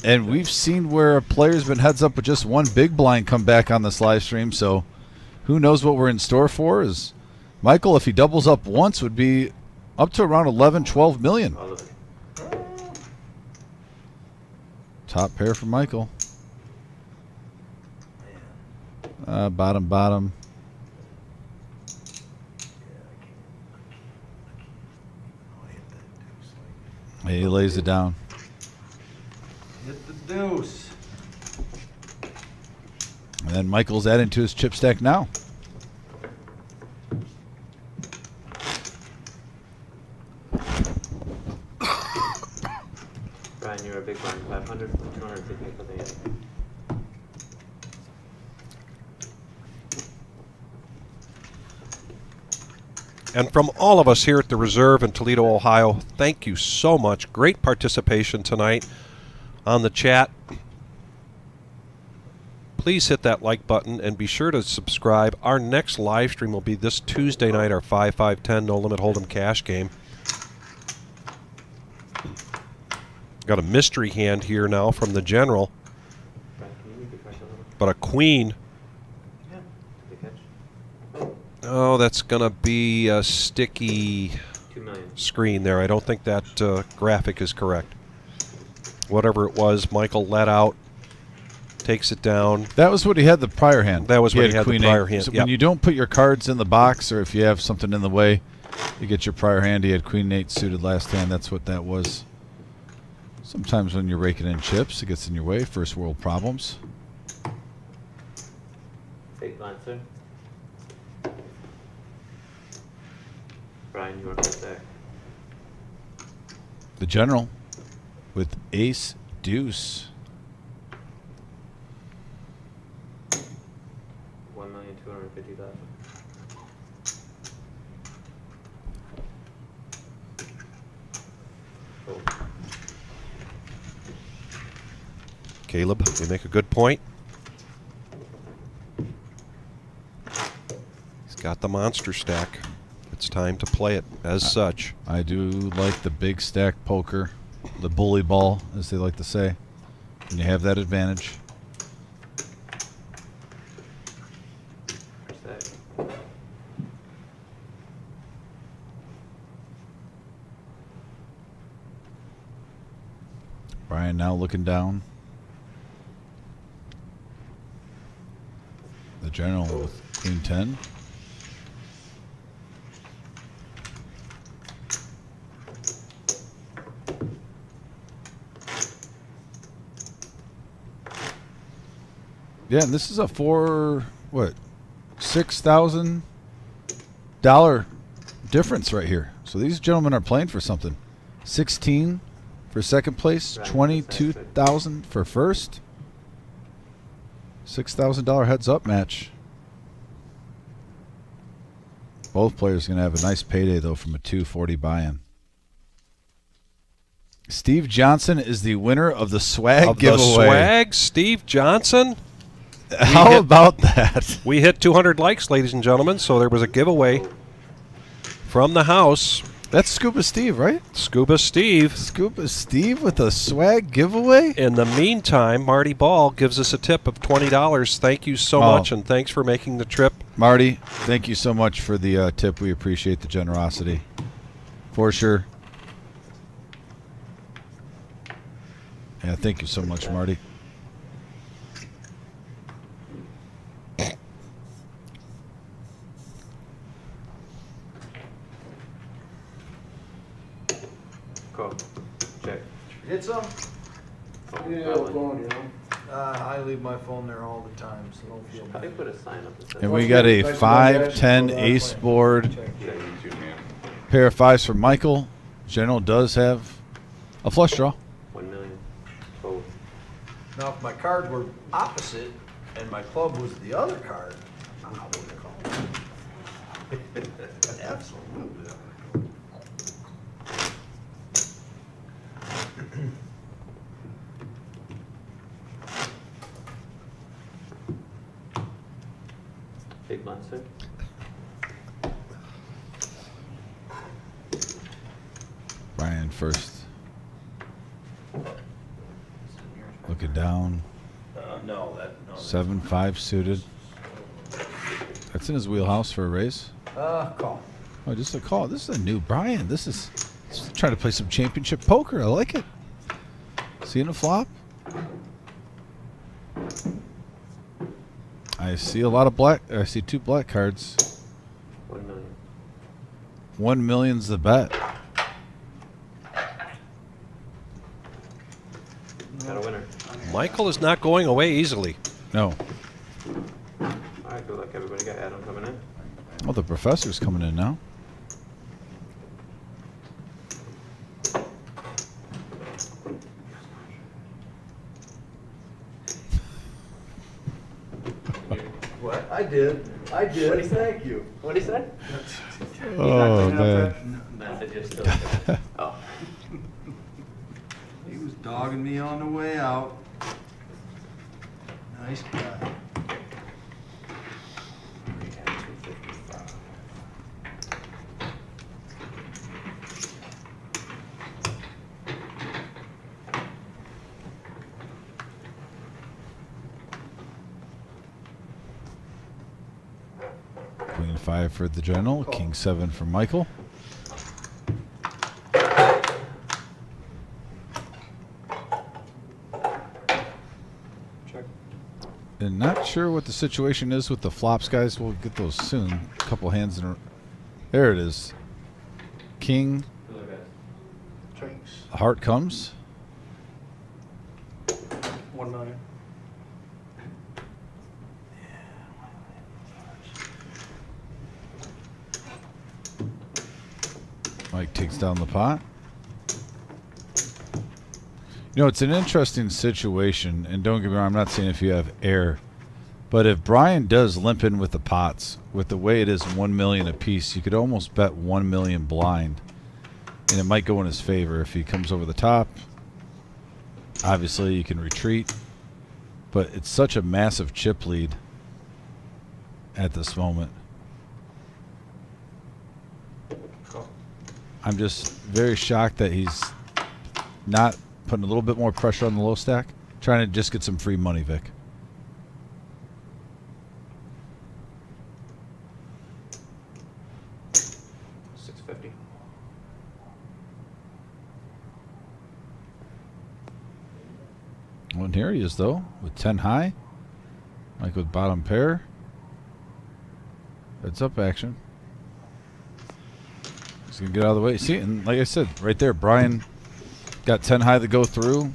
And we've seen where a player's been heads up with just one big blind come back on this live stream. So who knows what we're in store for. Is Michael, if he doubles up once, would be up to around 11, 12 million. All of it. Top pair for Michael. Bottom. He lays it down. Hit the deuce. And then Michael's adding to his chip stack now. Brian, you're a big blind. 500, 250 for the end. And from all of us here at the Reserve in Toledo, Ohio, thank you so much. Great participation tonight on the chat. Please hit that like button and be sure to subscribe. Our next live stream will be this Tuesday night, our 5-5-10 No Limit Hold'em cash game. Got a mystery hand here now from the general, Brian, can you move the card a little? but a queen. Yeah. Good catch. Oh, that's going to be a sticky 2 million. screen there. I don't think that graphic is correct. Whatever it was, Michael let out, takes it down. That was what he had the prior hand. That was what he had the queen prior eight. hand, So yep. when you don't put your cards in the box, or if you have something in the way, you get your prior hand. He had queen 8 suited last hand. That's what that was. Sometimes when you're raking in chips, it gets in your way. First world problems. Big blind, sir. Brian, you are first back. The general with ace deuce. 1,250,000. Caleb, you make a good point. Got the monster stack. It's time to play it as such. I do like the big stack poker, the bully ball, as they like to say. And you have that advantage. Brian now looking down. The general with queen 10. Yeah, and this is a $6,000 difference right here. So these gentlemen are playing for something. 16 for second place, 22,000 for first. $6,000 heads up match. Both players going to have a nice payday though from a 240 buy-in. Steve Johnson is the winner of the swag giveaway. The swag, Steve Johnson. How about that? We hit 200 likes, ladies and gentlemen, so there was a giveaway from the house. That's Scuba Steve, right? Scuba Steve. Scuba Steve with a swag giveaway? In the meantime, Marty Ball gives us a tip of $20. Thank you so much, and thanks for making the trip. Marty, thank you so much for the tip. We appreciate the generosity. For sure. Yeah, thank you so much, Marty. Cool. Check. Get some? Yeah, phone, you know. I leave my phone there all the time, so don't feel How do you bad. put a sign up that says? And we got a 5-10 ace board. Pair of fives for Michael. General does have a flush draw. 1 million. Both. Now, if my cards were opposite and my club was the other card, I wouldn't call it. Absolutely. Big blind, sir. Brian first. Looking down. No, that no. 7-5 suited. That's in his wheelhouse for a raise. Call. Oh, just a call. This is a new Brian. This is trying to play some championship poker. I like it. Seeing a flop. I see a lot of black. I see 2 black cards. 1 million. 1 million's the bet. Got a winner. Michael is not going away easily. No. All right, good luck, everybody. Got Adam coming in. Oh, the professor's coming in now. What? I did. I did. What'd he say? Thank you. What'd he say? Oh, man. Message is still. Oh. He was dogging me on the way out. Nice guy. Queen 5 for the general. King 7 for Michael. Check. And not sure what the situation is with the flops, guys. We'll get those soon. A couple hands in a... There it is. King. Heart comes. 1 million. Mike takes down the pot. You know, it's an interesting situation, and don't get me wrong, I'm not saying if you have air, but if Brian does limp in with the pots, with the way it is 1 million apiece, you could almost bet 1 million blind, and it might go in his favor if he comes over the top. Obviously, you can retreat, but it's such a massive chip lead at this moment. I'm just very shocked that he's not putting a little bit more pressure on the low stack, trying to just get some free money, Vic. $6.50. Well, and here he is, though, with 10 high. Like with bottom pair. Heads up action. He's going to get out of the way. See, and like I said, right there, Brian got 10 high to go through.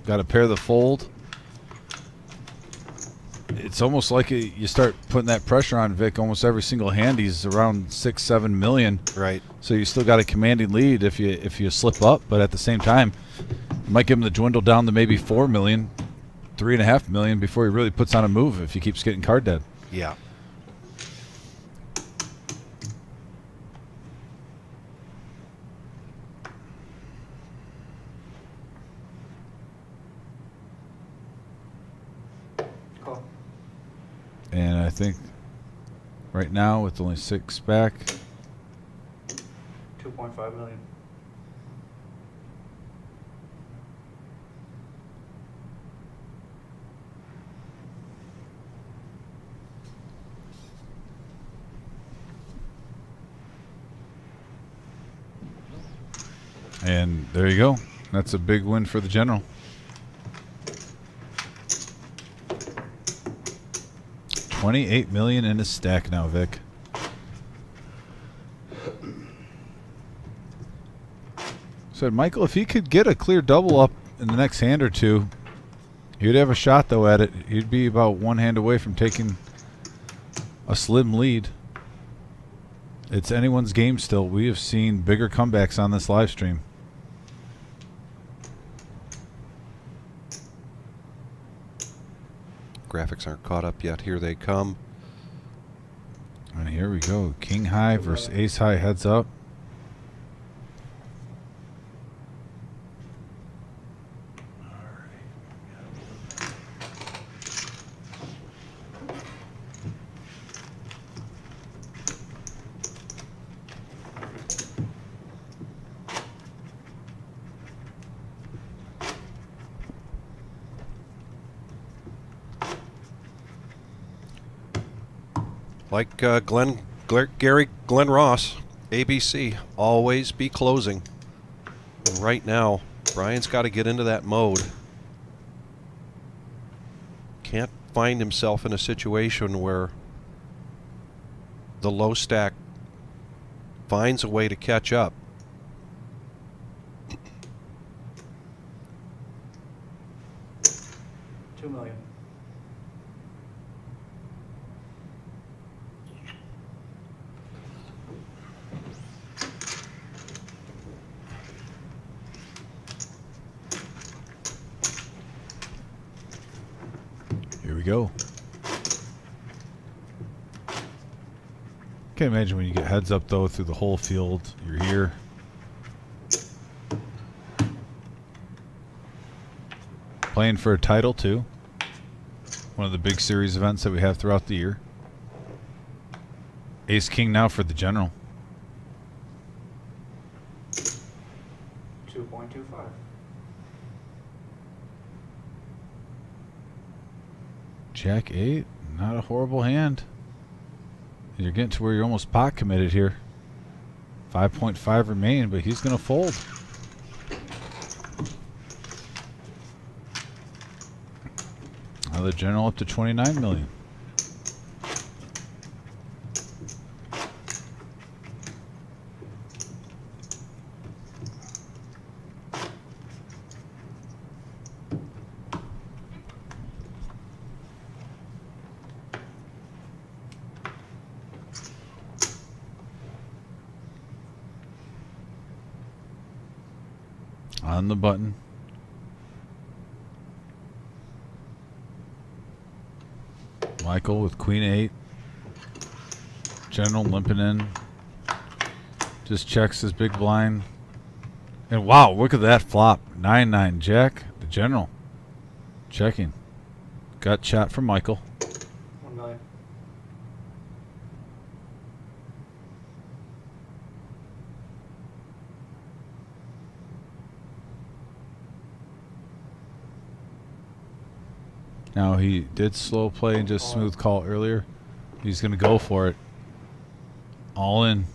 Got a pair of the fold. It's almost like you start putting that pressure on Vic. Almost every single hand, he's around 6-7 million. Right. So you still got a commanding lead if you slip up, but at the same time, you might give him the dwindle down to maybe 4 million, 3.5 million before he really puts on a move if he keeps getting card dead. Yeah. Call. And I think right now with only 6 back, 2.5 million. and there you go. That's a big win for the general. $28 million in his stack now, Vic. Said Michael, if he could get a clear double up in the next hand or two, he'd have a shot though at it. He'd be about one hand away from taking a slim lead. It's anyone's game still. We have seen bigger comebacks on this live stream. Graphics aren't caught up yet. Here they come. And here we go. King high versus ace high heads up. Like Glenn Ross, ABC, always be closing. And right now, Brian's got to get into that mode. Can't find himself in a situation where the low stack finds a way to catch up. $2 million. Here we go. Can't imagine when you get heads up though through the whole field. You're here. Playing for a title too. One of the big series events that we have throughout the year. Ace King now for the general. 2.25. Jack 8, not a horrible hand. You're getting to where you're almost pot committed here. 5.5 remaining, but he's going to fold. Now the general up to 29 million. On the button. Michael with Queen 8. General limping in. Just checks his big blind. And wow, look at that flop. 9-9 Jack. The general. Checking. Gut shot from Michael. 1 million. Now he did slow play and just smooth call earlier. He's going to go for it. All in.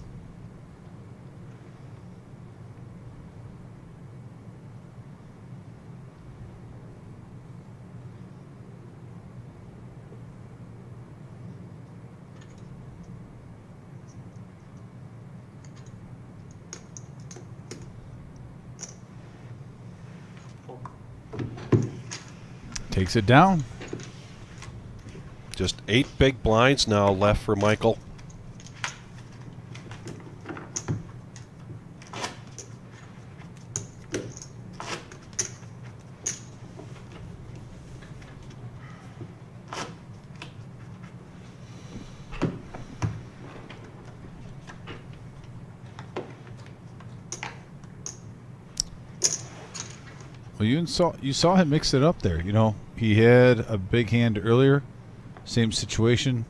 Takes it down. Just 8 big blinds now left for Michael. Well, you saw him mix it up there. You know, he had a big hand earlier, same situation,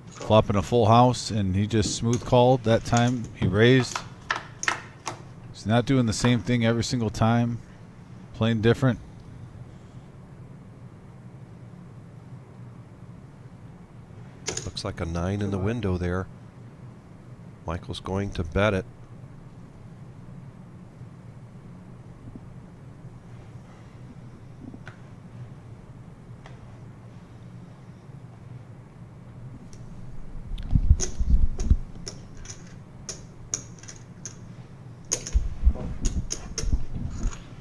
flopping a full house, and he just smooth called that time. He raised. He's not doing the same thing every single time, playing different. Looks like a 9 in the window there. Michael's going to bet it.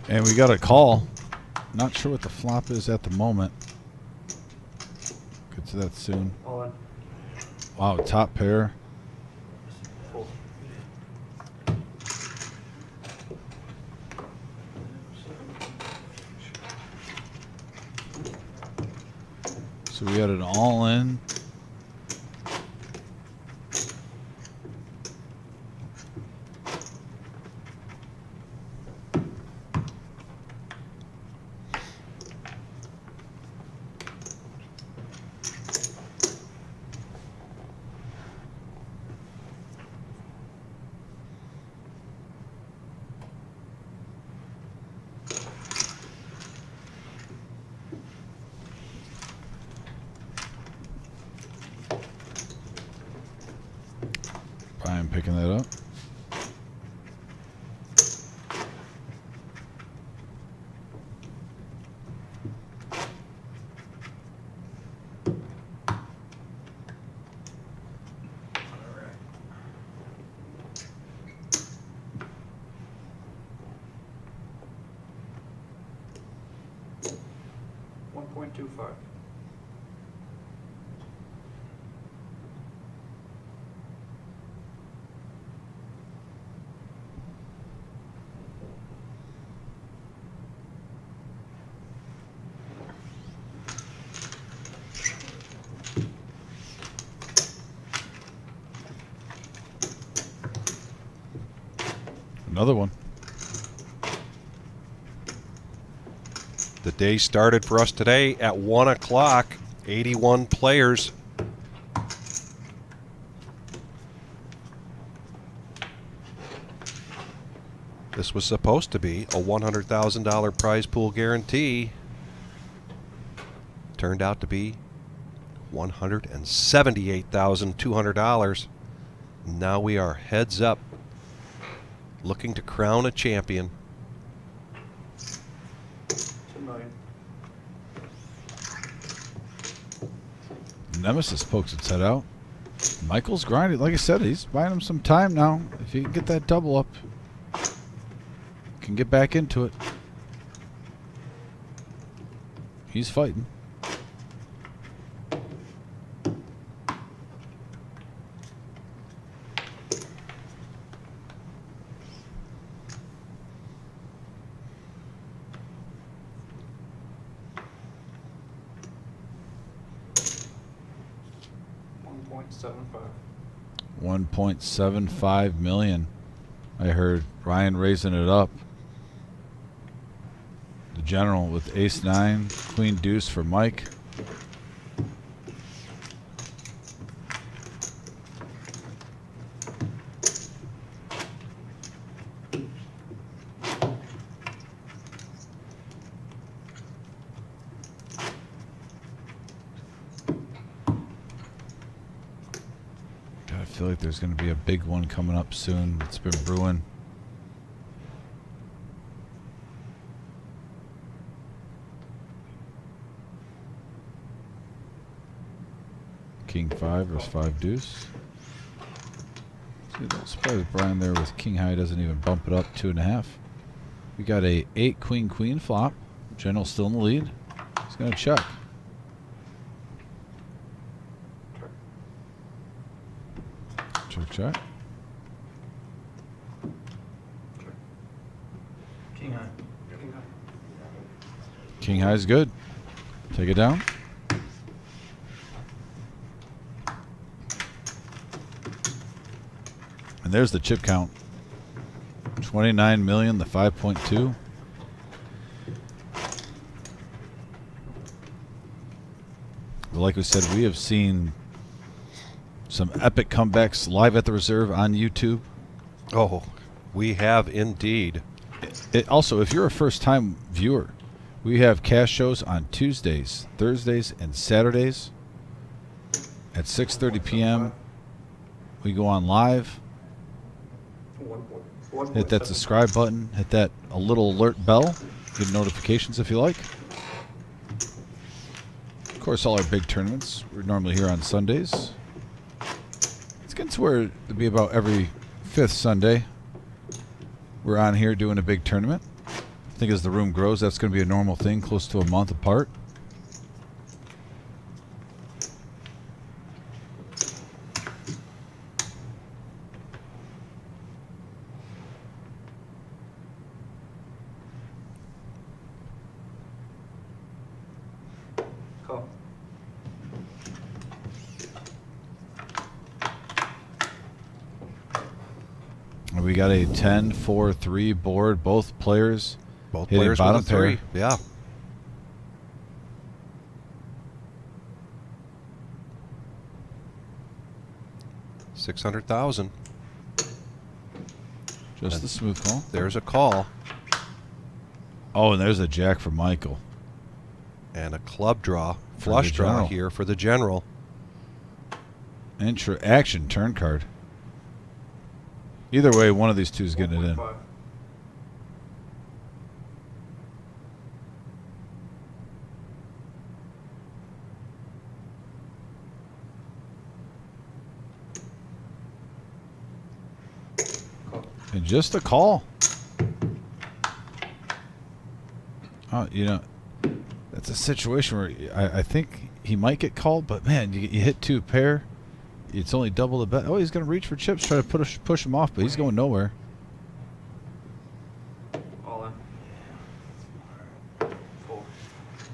And we got a call. Not sure what the flop is at the moment. Get to that soon. Wow, top pair. So we had an all in. Brian picking that up. $1.25. Another one. The day started for us today at 1 o'clock. 81 players. This was supposed to be a $100,000 prize pool guarantee. Turned out to be $178,200. Now we are heads up, looking to crown a champion. $2 million. Nemesis pokes its head out. Michael's grinding. Like I said, he's buying him some time now. If he can get that double up, can get back into it. He's fighting. $1.75 million. I heard Ryan raising it up. The general with ace 9, queen deuce for Mike. feel like there's going to be a big one coming up soon. It's been brewing. King 5 versus 5 deuce. See, I'm surprised Brian there with King High doesn't even bump it up 2.5. We got a 8 queen queen flop. General still in the lead. He's going to check. Check, check. King high. King High is good. Take it down. And there's the chip count. 29 million, the 5.2. But like we said, we have seen some epic comebacks live at the reserve on YouTube. Oh, we have indeed. Also, if you're a first-time viewer, we have cash shows on Tuesdays, Thursdays, and Saturdays at 6:30 p.m. We go on live. Hit that subscribe button. Hit that a little alert bell. Get notifications if you like. Of course, all our big tournaments. We're normally here on Sundays. It's getting to where it'll be about every 5th Sunday. We're on here doing a big tournament. I think as the room grows, that's going to be a normal thing, close to a month apart. Call. We got a 10-4-3 board. Both players hitting Players bottom with a 3. pair. Yeah. $600,000. Just the smooth call. There's a call. Oh, and there's a jack for Michael. And a club draw. For Flush the draw general. here for the general. Action turn card. Either way, one of these two is getting it in. And just a call. Oh, you know, that's a situation where I think he might get called, but man, you hit 2 pair. It's only double the bet. Oh, he's going to reach for chips, try to push him off, but he's going nowhere. All in. Fold.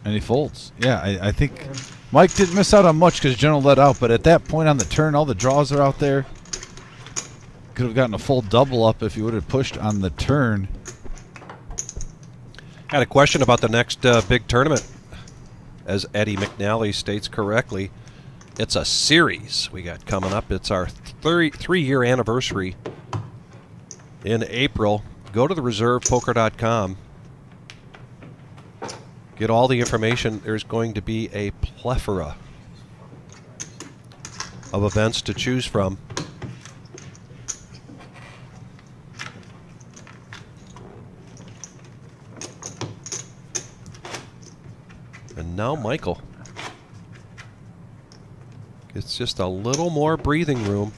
And he folds. Yeah, I think Mike didn't miss out on much because General let out, but at that point on the turn, all the draws are out there. Could have gotten a full double up if he would have pushed on the turn. Had a question about the next big tournament. As Eddie McNally states correctly, it's a series we got coming up. It's our 3-year anniversary in April. Go to the reservepoker.com. Get all the information. There's going to be a plethora of events to choose from. And now Michael. It's just a little more breathing room.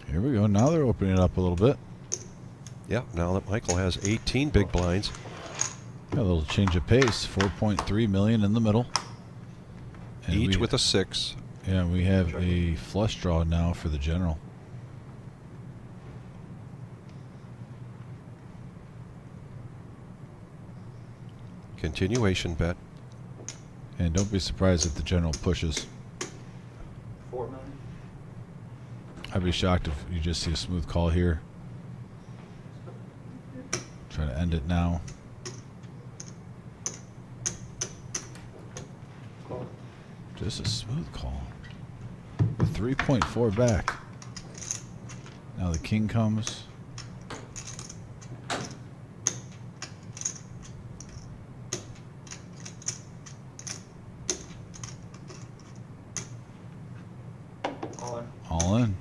Here we go. Now they're opening it up a little bit. Yeah, now that Michael has 18 big blinds. Got a little change of pace. 4.3 million in the middle. And Each with a 6. Yeah, we have a flush draw now for the general. Continuation bet. And don't be surprised if the general pushes. 4 million. I'd be shocked if you just see a smooth call here. Try to end it now. Just a smooth call. With 3.4 back. Now the king comes. All in. All in.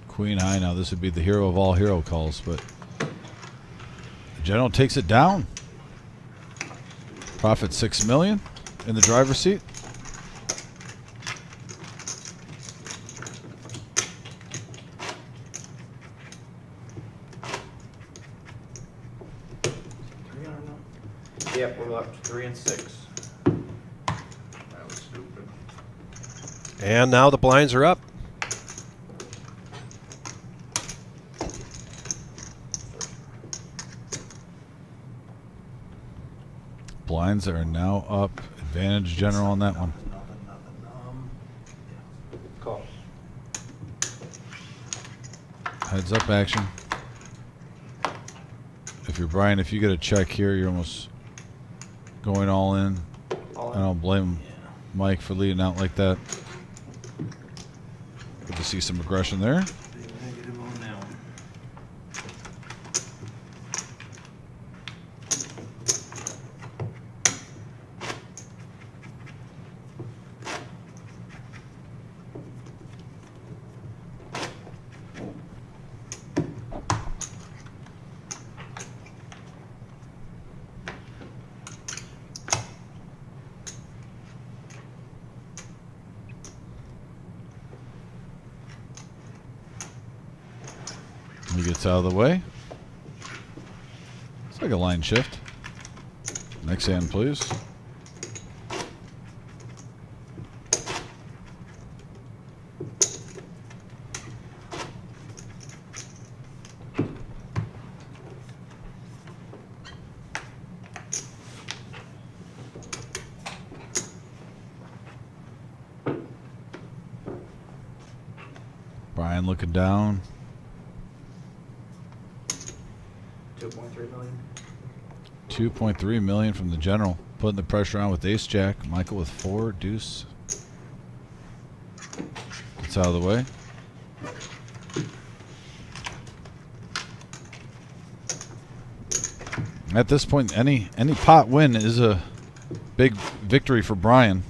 Queen high. Now this would be the hero of all hero calls, but the general takes it down. Profit $6 million in the driver's seat. Yep, we're up to 3 and 6. That was stupid. And now the blinds are up. Blinds are now up. Advantage general on that one. Call. Heads up action. If you're Brian, if you get a check here, you're almost going all in. All I in. don't blame Mike for leading out like that. Good to see some aggression there. Negative on that one. He gets out of the way. It's like a line shift. Next hand, please. Brian looking down. 2.3 million. 2.3 million from the general. Putting the pressure on with ace jack. Michael with 4 deuce. Gets out of the way. At this point, any pot win is a big victory for Brian.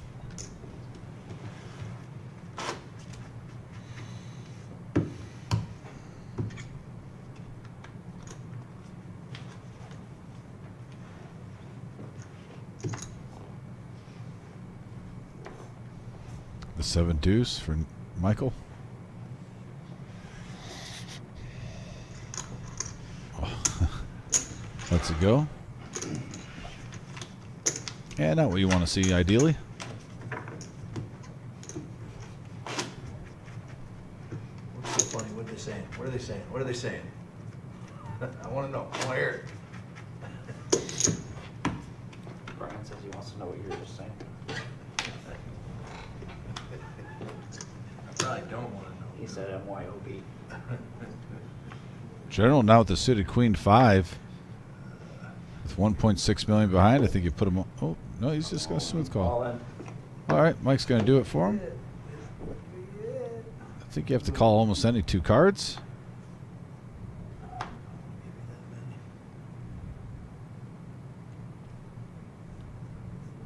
The 7 deuce for Michael. Lets it go. Yeah, not what you want to see ideally. What's so funny? What are they saying? What are they saying? What are they saying? I want to know. I want to hear it. Brian says he wants to know what you're just saying. I probably don't want to know. He said MYOB. General now with the suited queen 5. With 1.6 million behind, I think you put him on. Oh, no, he's just going to smooth All call. in. All right, Mike's going to do it for him. I think you have to call almost any 2 cards.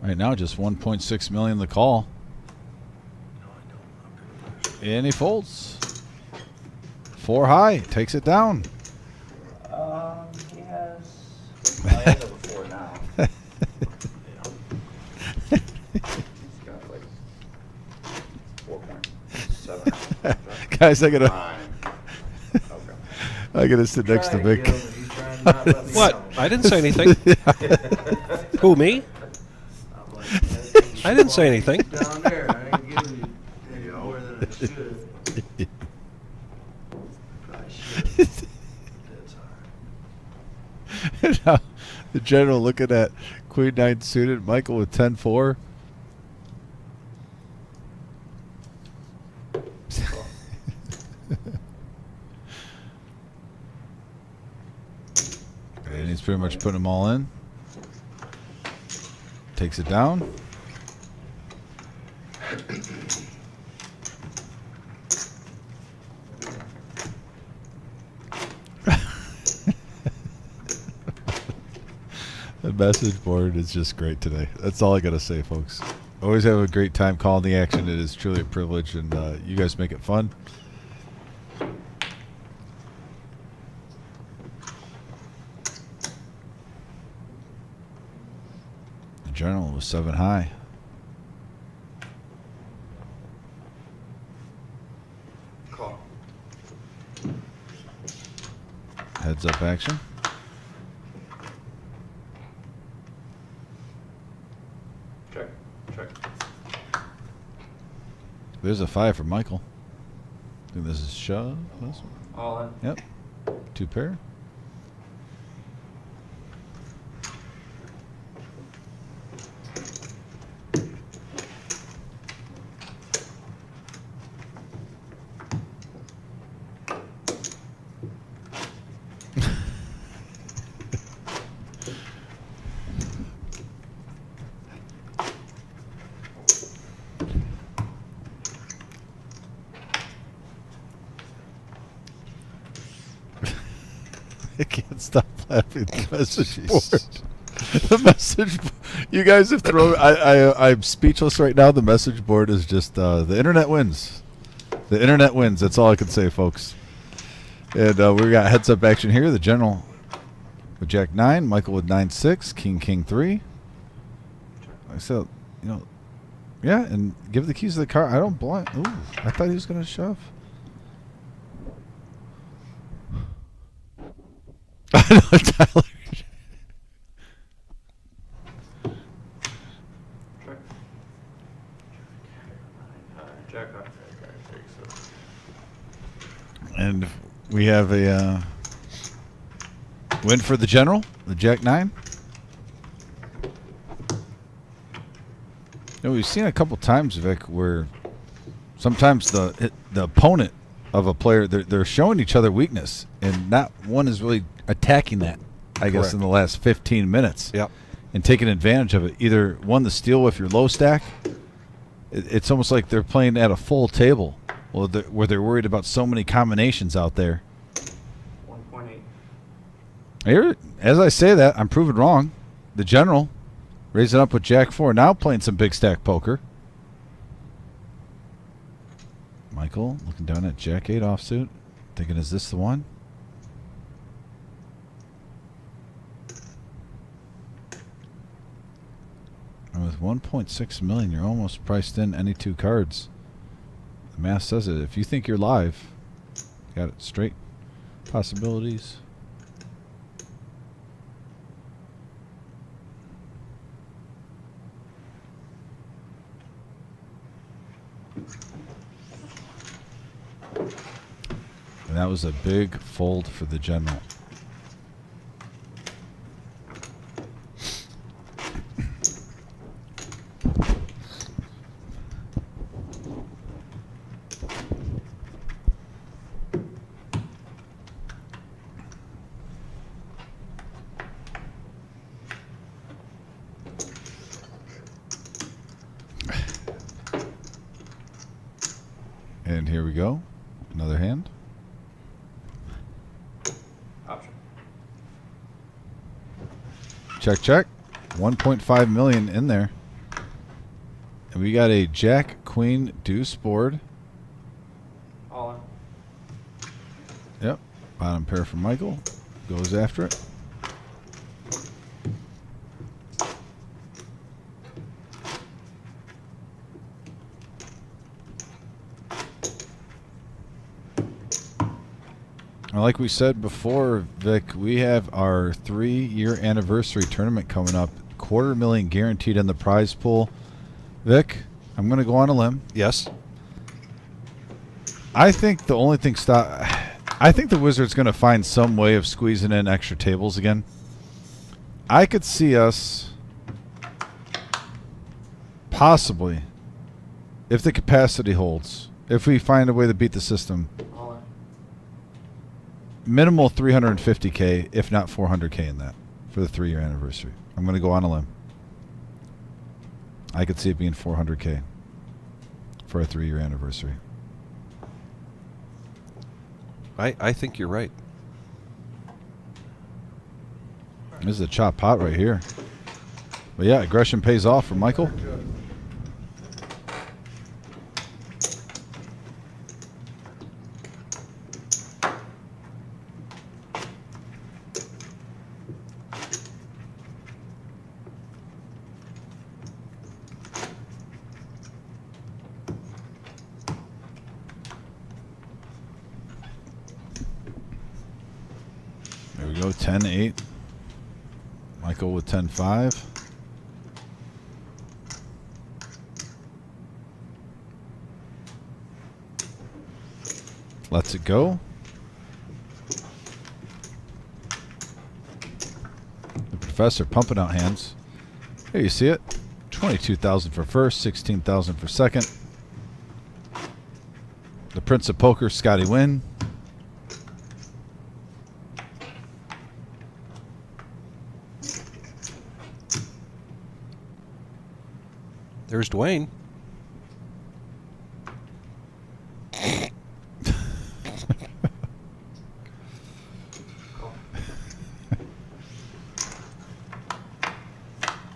Right now, just 1.6 million the call. And he folds. 4 high, takes it down. He has. Well, he has over 4 now. He's got like 4.7. Guys, I gotta. Fine. Okay. I gotta sit next to Vic. What? I didn't say anything. Who, me? I didn't say anything. Down there, I ain't giving you any more than I should. Probably should. That's hard. Now, the general looking at queen 9 suited, Michael with 10-4. And he's pretty much putting them all in. Takes it down. The message board is just great today. That's all I got to say, folks. Always have a great time calling the action. It is truly a privilege, and you guys make it fun. The general was 7 high. Call. Heads up action. Check. Check. There's a 5 for Michael. I think this is shove. This one. All in. Yep. 2 pair. I can't stop laughing. The message board. The message. You guys have thrown. I'm speechless right now. The message board is just the internet wins. The internet wins. That's all I can say, folks. And we got heads up action here. The general with Jack 9, Michael with 9-6, King 3. I said, you know, yeah, and give the keys to the car. I don't blind. Ooh, I thought he was gonna shove. I know, Tyler. Check. And we have a win for the general, the Jack 9. You know, we've seen a couple times, Vic, where sometimes the opponent of a player, they're showing each other weakness, and not one is really attacking that, I guess, Correct. in the last 15 minutes. Yep. And taking advantage of it. Either one, the steal with your low stack. It's almost like they're playing at a full table, where they're worried about so many combinations out there. 1.8. Here, as I say that, I'm proven wrong. The general raising up with Jack 4, now playing some big stack poker. Michael looking down at Jack 8 offsuit, thinking, is this the one? And with 1.6 million, you're almost priced in any 2 cards. The math says it. If you think you're live, got it straight. Possibilities. And that was a big fold for the general. And here we go. Another hand. Option. Check, check. 1.5 million in there. And we got a Jack, Queen, Deuce board. All in. Yep. Bottom pair for Michael. Goes after it. Like we said before, Vic, we have our 3-year anniversary tournament coming up. $250,000 guaranteed in the prize pool. Vic, I'm going to go on a limb. Yes. I think the only thing I think the Wizards going to find some way of squeezing in extra tables again. I could see us possibly, if the capacity holds, if we find a way to beat the system, All in. minimal 350K, if not 400K in that for the 3-year anniversary. I'm going to go on a limb. I could see it being 400K for a 3-year anniversary. I think you're right. This is a chop pot right here. But yeah, aggression pays off for Michael. There we go, 10-8. Michael with 10-5. Lets it go. The professor pumping out hands. Here you see it. 22,000 for first, 16,000 for second. The Prince of Poker, Scotty Wynn. There's Dwayne.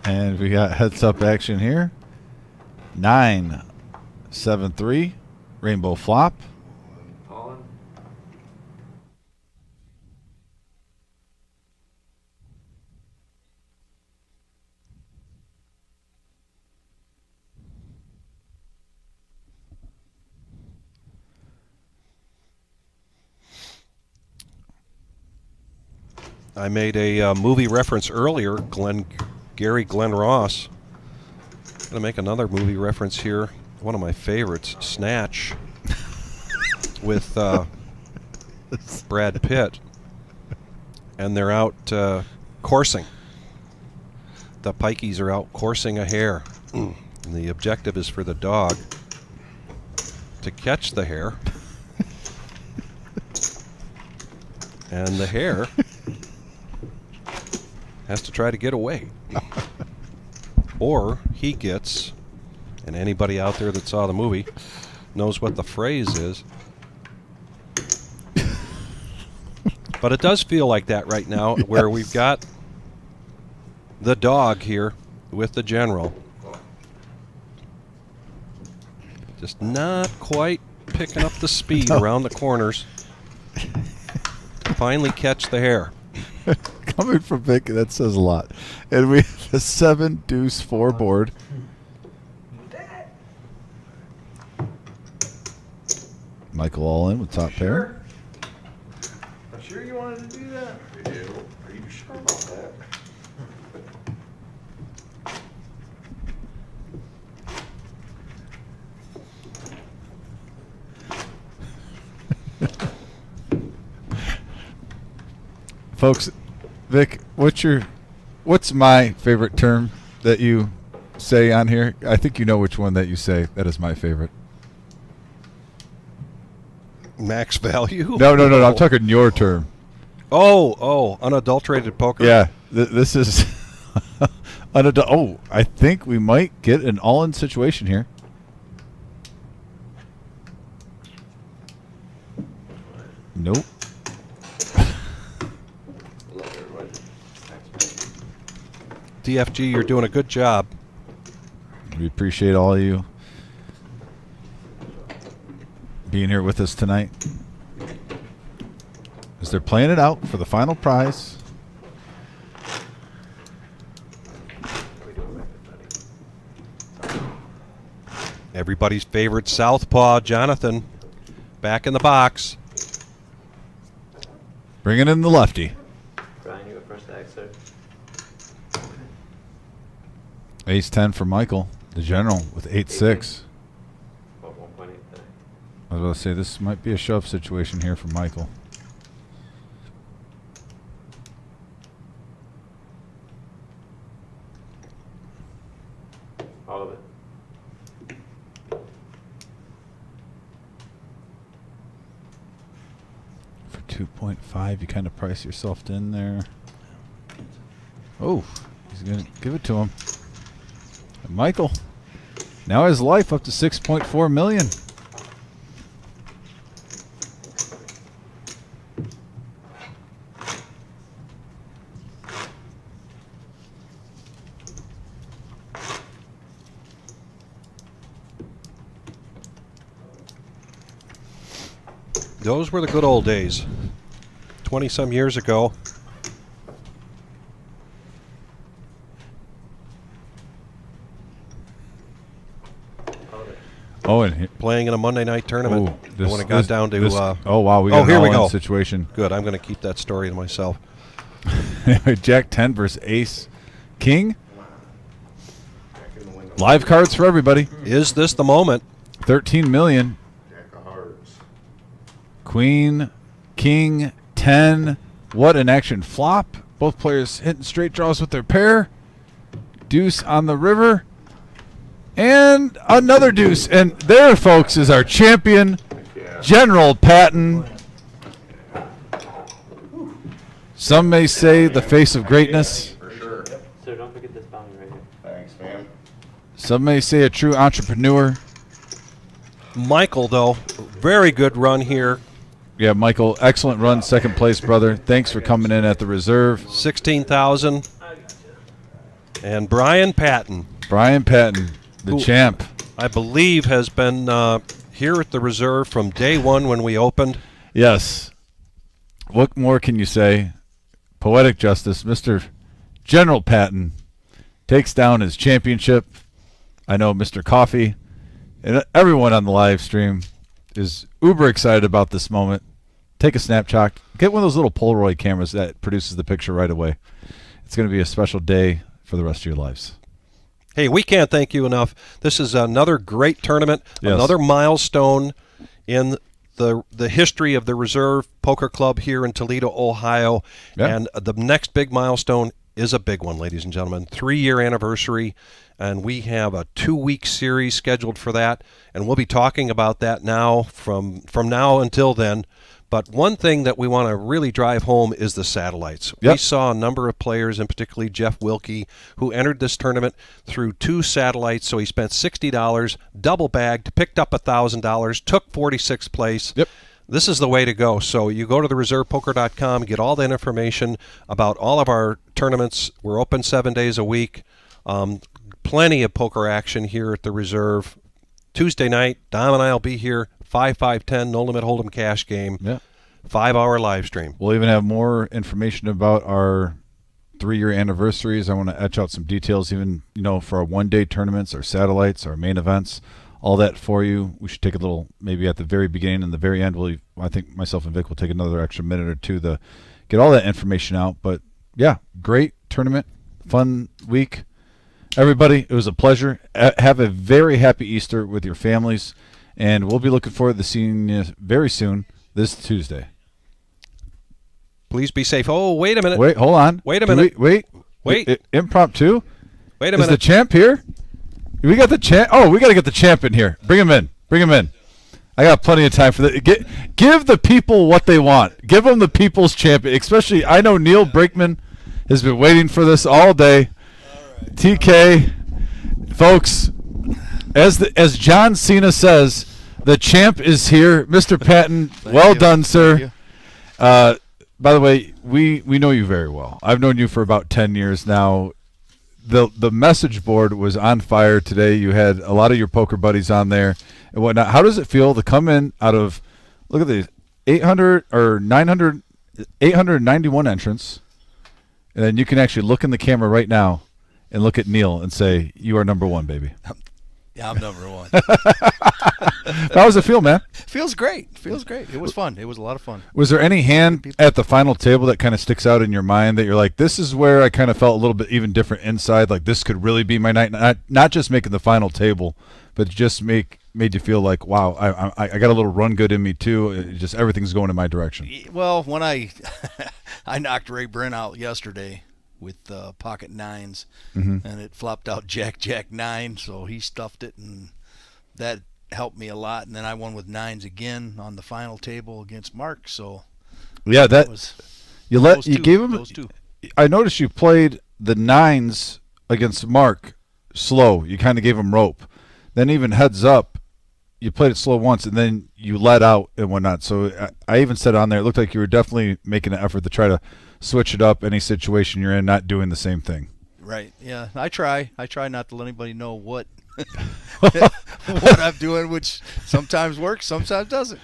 And we got heads up action here. 9-7-3. Rainbow flop. Colin? I made a movie reference earlier, Gary Glenn Ross. I'm going to make another movie reference here. One of my favorites, Snatch, with Brad Pitt. And they're out coursing. The pikeys are out coursing a hare. And the objective is for the dog to catch the hare. And the hare has to try to get away. Or he gets, and anybody out there that saw the movie knows what the phrase is. But it does feel like that right now, where we've got the dog here with the general. Just not quite picking up the speed around the corners to finally catch the hare. Coming from Vic, that says a lot. And we have a 7-deuce-4 board. Michael all in with top pair. I'm sure you wanted to do that? I do. Are you sure about that? Folks, Vic, what's my favorite term that you say on here? I think you know which one that you say. That is my favorite. Max value? No. I'm talking your term. Oh, unadulterated poker. Yeah, this is I think we might get an all-in situation here. Nope. DFG, you're doing a good job. We appreciate all of you being here with us tonight as they're playing it out for the final prize. Everybody's favorite southpaw, Jonathan, back in the box. Bringing in the lefty. Brian, you go first to exit. Ace-10 for Michael, the general, with 8-6. About 1.8 there. I was about to say, this might be a shove situation here for Michael. All of it. For 2.5, you kind of price yourself in there. Oh, he's going to give it to him. And Michael Now his life up to 6.4 million. Those were the good old days. 20-some years ago. Oh, and playing in a Monday night tournament. When it got down to oh wow, we got here we an go all-in situation. Good. I'm going to keep that story to myself. Jack 10 versus Ace King. Live cards for everybody. Is this the moment? 13 million. Jack of hearts. Queen, King, 10. What an action flop. Both players hitting straight draws with their pair. Deuce on the river. And another deuce. And there, folks, is our champion, General Patton. Some may say the face of greatness. For sure. So don't forget this bounty right here. Thanks, fam. Some may say a true entrepreneur. Michael, though, very good run here. Yeah, Michael, excellent run, second place, brother. Thanks for coming in at the reserve. 16,000. And Brian Patton. Brian Patton, the champ. I believe has been here at the reserve from day one when we opened. Yes. What more can you say? Poetic justice. Mr. General Patton takes down his championship. I know Mr. Coffee and everyone on the live stream is uber excited about this moment. Take a snapshot. Get one of those little Polaroid cameras that produces the picture right away. It's going to be a special day for the rest of your lives. Hey, we can't thank you enough. This is another great tournament, Yes. another milestone in the history of the Reserve Poker Club here in Toledo, Ohio. Yeah. And the next big milestone is a big one, ladies and gentlemen. 3-year anniversary, and we have a 2-week series scheduled for that, and we'll be talking about that now from now until then. But one thing that we want to really drive home is the satellites. Yep. We saw a number of players, and particularly Jeff Wilkie, who entered this tournament through 2 satellites. So he spent $60, double bagged, picked up $1,000, took 46th place. Yep. This is the way to go. So you go to thereservepoker.com, get all that information about all of our tournaments. We're open 7 days a week. Plenty of poker action here at the Reserve. Tuesday night, Dom and I will be here. 5-5-10, no limit hold'em cash game. Yeah. 5-hour live stream. We'll even have more information about our 3-year anniversaries. I want to etch out some details, even for our one-day tournaments, our satellites, our main events, all that for you. We should take a little, maybe at the very beginning and the very end. I think myself and Vic will take another extra minute or two to get all that information out. But yeah, great tournament, fun week. Everybody, it was a pleasure. Have a very happy Easter with your families. And we'll be looking forward to seeing you very soon this Tuesday. Please be safe. Oh, wait a minute. Wait, hold on. Wait a minute. Wait. Impromptu? Wait a Is minute. the champ here? We got the champ. Oh, we got to get the champ in here. Bring him in. I got plenty of time for that. Give the people what they want. Give them the people's champion. Especially, I know Neil Brinkman has been waiting for this all day. Right. TK, folks, as John Cena says, the champ is here. Mr. Patton, well done, sir. By the way, we know you very well. I've known you for about 10 years now. The message board was on fire today. You had a lot of your poker buddies on there and whatnot. How does it feel to come in out of, look at these, 891 entrants, and then you can actually look in the camera right now and look at Neil and say, you are number one, baby. Yeah, I'm number one. How does it feel, man? Feels great. It was fun. It was a lot of fun. Was there any hand at the final table that kind of sticks out in your mind that you're like, this is where I kind of felt a little bit even different inside, like this could really be my night? Not just making the final table, but just made you feel like, wow, I got a little run good in me too. Just everything's going in my direction. Well, when I knocked Ray Brent out yesterday with pocket nines, and it flopped out Jack 9, so he stuffed it, and that helped me a lot. And then I won with nines again on the final table against Mark. So yeah, you gave him those two. I noticed you played the nines against Mark slow. You kind of gave him rope. then even heads up, you played it slow once and then you let out and whatnot. So I even said on there, it looked like you were definitely making an effort to try to switch it up any situation you're in, not doing the same thing. Right. Yeah. I try not to let anybody know what what I'm doing, which sometimes works, sometimes doesn't.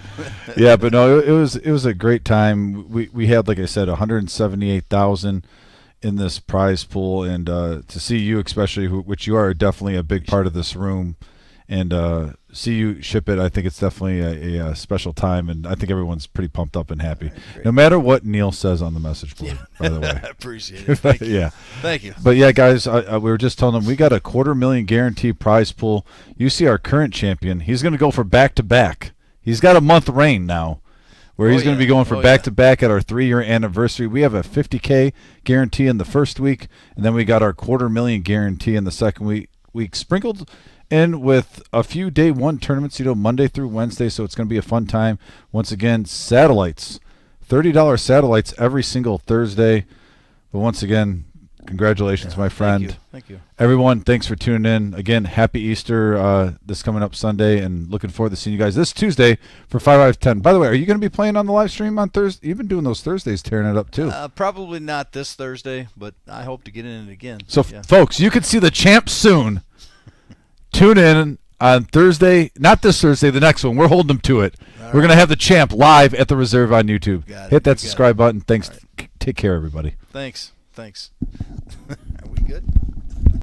Yeah, but no, it was a great time. We had, like I said, 178,000 in this prize pool, and to see you, especially, which you are definitely a big part of this room, and see you ship it, I think it's definitely a special time, and I think everyone's pretty pumped up and happy. Right, no matter what Neil says on the message board, by the way. I appreciate it. Thank you. Yeah. Thank you. But yeah, guys, we were just telling them we got a $250,000 guaranteed prize pool. You see our current champion, he's going to go for back-to-back. He's got a month reign now, where he's going to be going for back-to-back at our 3-year anniversary. We have a $50K guarantee in the first week, and then we got our $250,000 guarantee in the second week sprinkled in with a few day one tournaments, Monday through Wednesday, so it's going to be a fun time. Once again, satellites, $30 satellites every single Thursday. But once again, congratulations, my friend. Thank you. Everyone, thanks for tuning in. Again, happy Easter this coming up Sunday, and looking forward to seeing you guys this Tuesday for 5 out of 10. By the way, are you going to be playing on the live stream on Thursday? You've been doing those Thursdays, tearing it up too. Probably not this Thursday, but I hope to get in it again. So, folks, you can see the champ soon. Tune in on Thursday, not this Thursday, the next one. We're holding them to it. We're going to have the champ live at the Reserve on YouTube. Hit that subscribe button. Thanks. Take care, everybody. Thanks. Are we good?